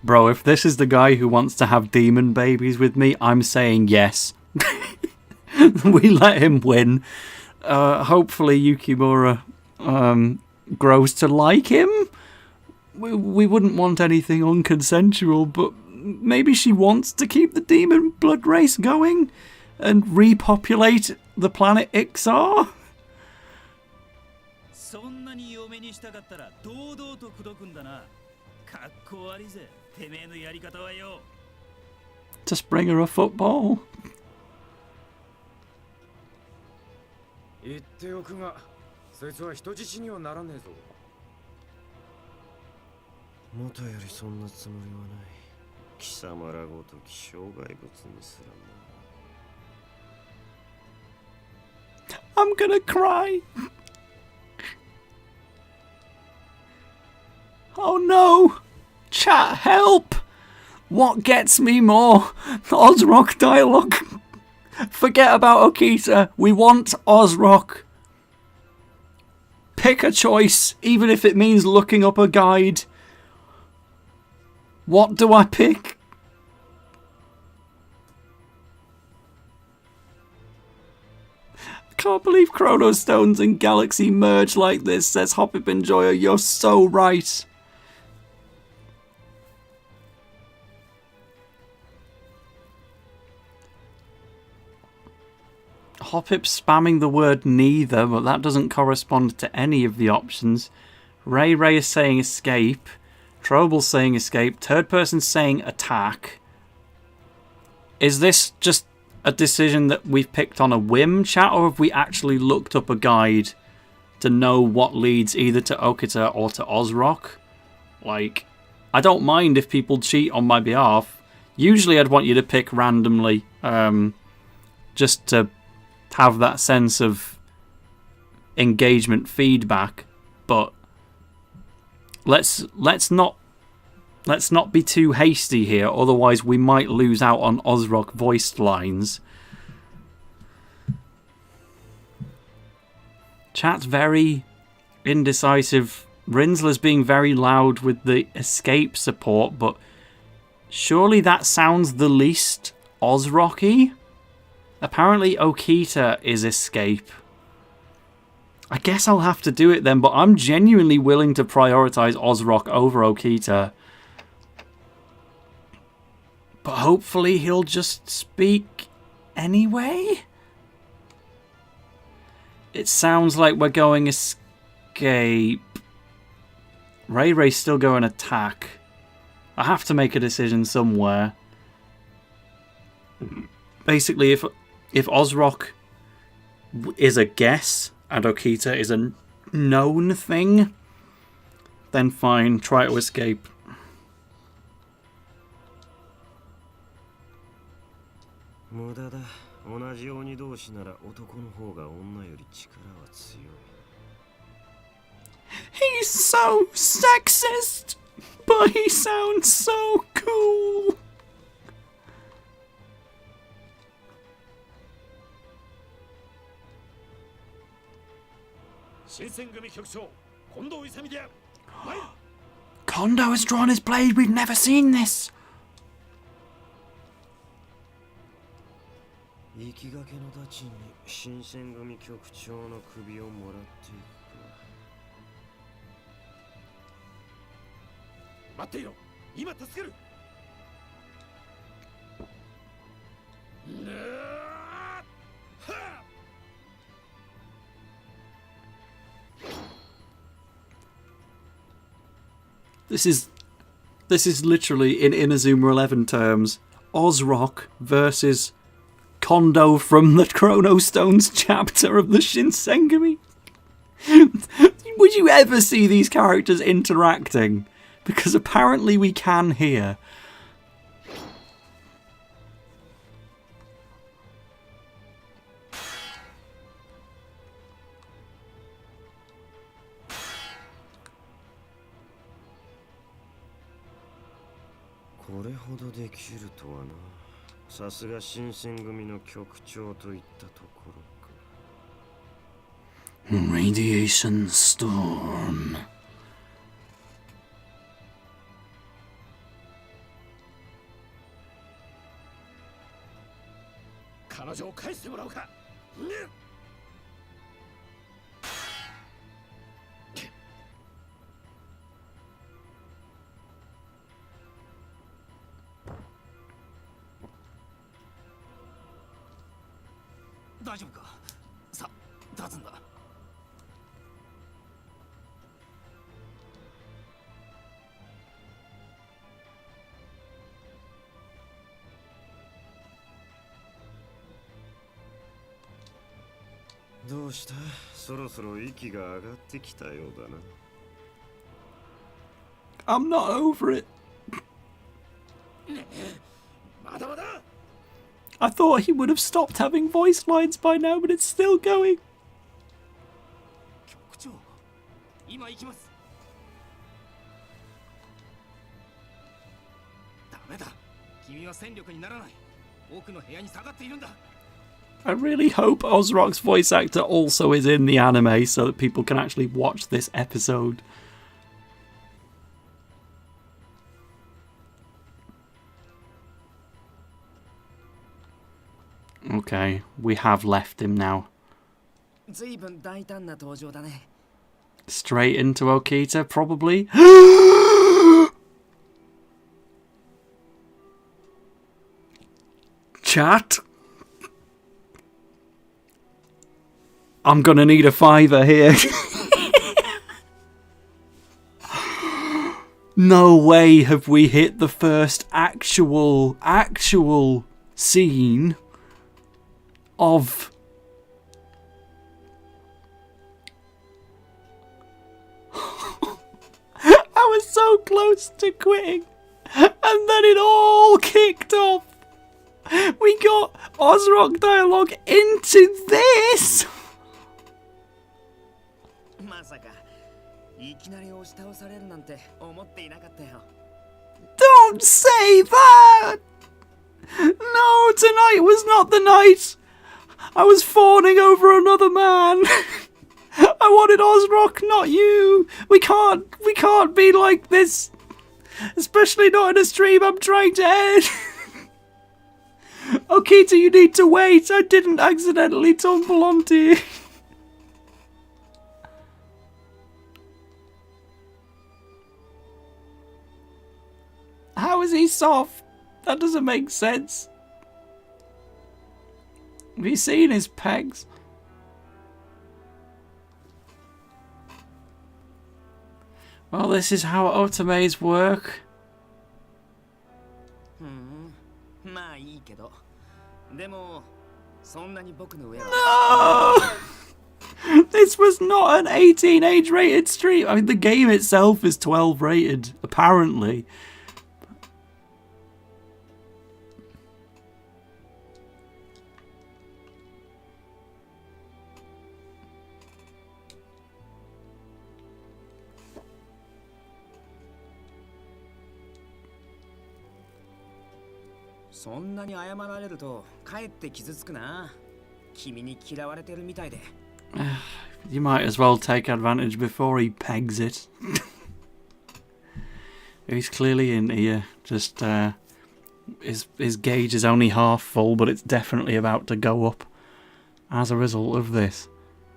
Bro, if this is the guy who wants to have demon babies with me, I'm saying yes. We let him win. Hopefully Yukimura grows to like him. We wouldn't want anything unconsensual, but maybe she wants to keep the demon blood race going and repopulate the planet Ixar. Just bring her a football. I'm gonna cry. Oh no! Chat, help! What gets me more? Ozrock dialogue. Forget about Okita. We want Ozrock. Pick a choice, even if it means looking up a guide. What do I pick? I can't believe Chrono Stones and Galaxy merge like this, says Hoppip Enjoyer. You're so right. Hoppip spamming the word neither, but that doesn't correspond to any of the options. Ray is saying escape. Troble's saying escape. Third person's saying attack. Is this just a decision that we've picked on a whim, chat, or have we actually looked up a guide to know what leads either to Okita or to Ozrock? Like, I don't mind if people cheat on my behalf. Usually I'd want you to pick randomly, just to have that sense of engagement feedback, but let's not be too hasty here, otherwise we might lose out on Ozrock voiced lines. Chat's very indecisive. Rinsler's being very loud with the escape support, but surely that sounds the least Ozrocky? Apparently Okita is escape. I guess I'll have to do it then, but I'm genuinely willing to prioritize Ozrock over Okita. But hopefully he'll just speak anyway? It sounds like we're going escape. Ray's still going attack. I have to make a decision somewhere. Basically, if Ozrock is a guess and Okita is a known thing, then fine, try to escape. He's so sexist, but he sounds so cool. Kondo has drawn his blade. We've never seen this. This is literally, in Inazuma 11 terms, Ozrock versus Kondo from the Chrono Stones chapter of the Shinsengumi. Would you ever see these characters interacting? Because apparently we can here. Radiation storm. I'm not over it. I thought he would have stopped having voice lines by now, but it's still going. メだ。君は戦力にならない。奥の部屋に下がっているんだ。 I really hope Ozrock's voice actor also is in the anime so that people can actually watch this episode. Okay, we have left him now. 随分大胆な登場だね。 Straight into Okita, probably. Chat. I'm gonna need a fiver here. No way have we hit the first actual scene of I was so close to quitting and then it all kicked off. We got Ozrock dialogue into this. まさかいきなり押し倒されるなんて思っていなかったよ。 Don't say that! No, tonight was not the night. I was fawning over another man. I wanted Ozrock, not you. We can't be like this. Especially not in a stream I'm trying to end. Okita, you need to wait. I didn't accidentally tumble onto you. How is he soft? That doesn't make sense. Have you seen his pegs? Well, this is how otames work. まあいいけど。でもそんなに僕の上は。No! This was not an 18 age rated stream. I mean, the game itself is 12 rated, apparently.「そんなに謝られるとかえって傷つくな。君に嫌われてるみたいで。 You might as well take advantage before he pegs it. He's clearly in here. Just his gauge is only half full, but it's definitely about to go up as a result of this.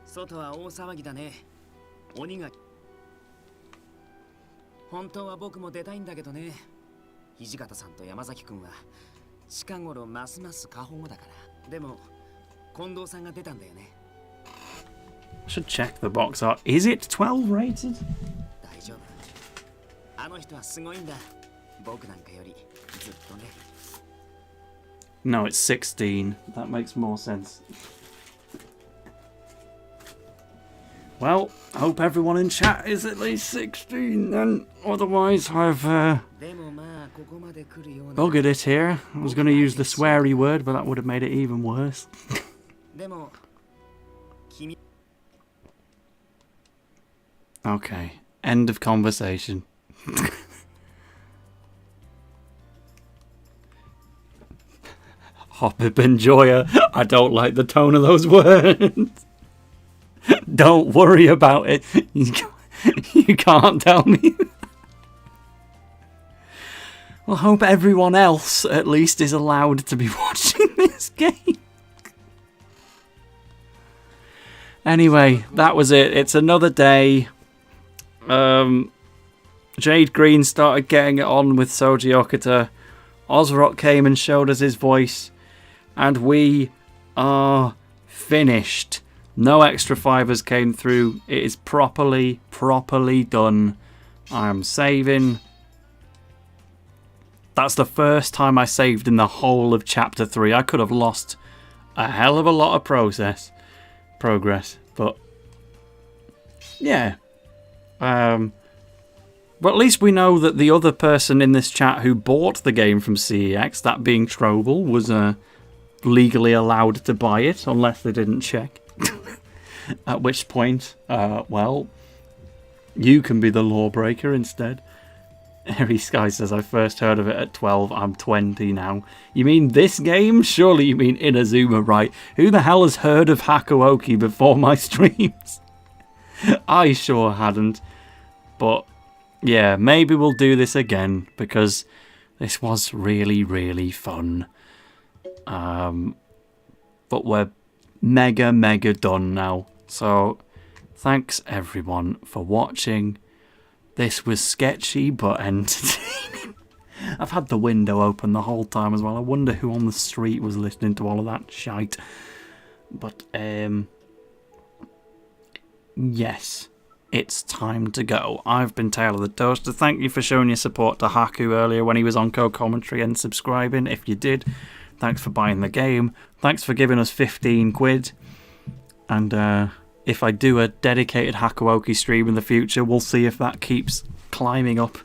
外は大騒ぎだね。鬼が。本当は僕も出たいんだけどね。土方さんと山崎くんは近頃ますます過保護だから。でも近藤さんが出たんだよね。 I should check the box art. Is it 12 rated? 大丈夫。あの人はすごいんだ。僕なんかよりずっとね。 No, it's 16. That makes more sense. Well, I hope everyone in chat is at least 16 then. Otherwise, I've buggered it here. I was going to use the sweary word, but that would have made it even worse. Okay, end of conversation. Hopip enjoyer. I don't like the tone of those words. Don't worry about it. You can't tell me. Well, hope everyone else at least is allowed to be watching this game. Anyway, that was it. It's another day. Jade Green started getting it on with Soji Okita. Ozrock came and showed us his voice. And we are finished. No extra fibers came through. It is properly done. I am saving. That's the first time I saved in the whole of Chapter 3. I could have lost a hell of a lot of progress. But yeah. But at least we know that the other person in this chat who bought the game from CEX, that being Trobel, was legally allowed to buy it, unless they didn't check. At which point, well, you can be the lawbreaker instead. Harry Sky says, I first heard of it at 12, I'm 20 now. You mean this game? Surely you mean Inazuma, right? Who the hell has heard of Hakuoki before my streams? I sure hadn't. But yeah, maybe we'll do this again, because this was really, really fun. But we're mega done now. So thanks everyone for watching. This was sketchy but entertaining. I've had the window open the whole time as well. I wonder who on the street was listening to all of that shite. But, yes, it's time to go. I've been Tale of the Toaster. Thank you for showing your support to Haku earlier when he was on co-commentary and subscribing. If you did, thanks for buying the game. Thanks for giving us 15 quid. And, if I do a dedicated Hakuoki stream in the future, we'll see if that keeps climbing up.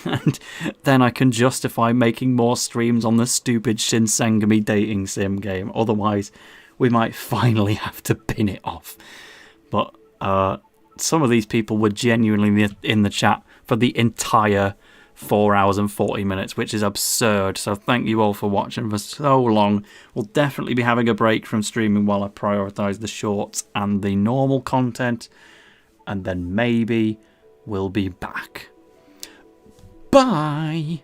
And then I can justify making more streams on the stupid Shinsengumi dating sim game. Otherwise, we might finally have to bin it off. But some of these people were genuinely in the chat for the entire 4 hours and 40 minutes, which is absurd. So thank you all for watching for so long. We'll definitely be having a break from streaming while I prioritise the shorts and the normal content. And then maybe we'll be back. Bye!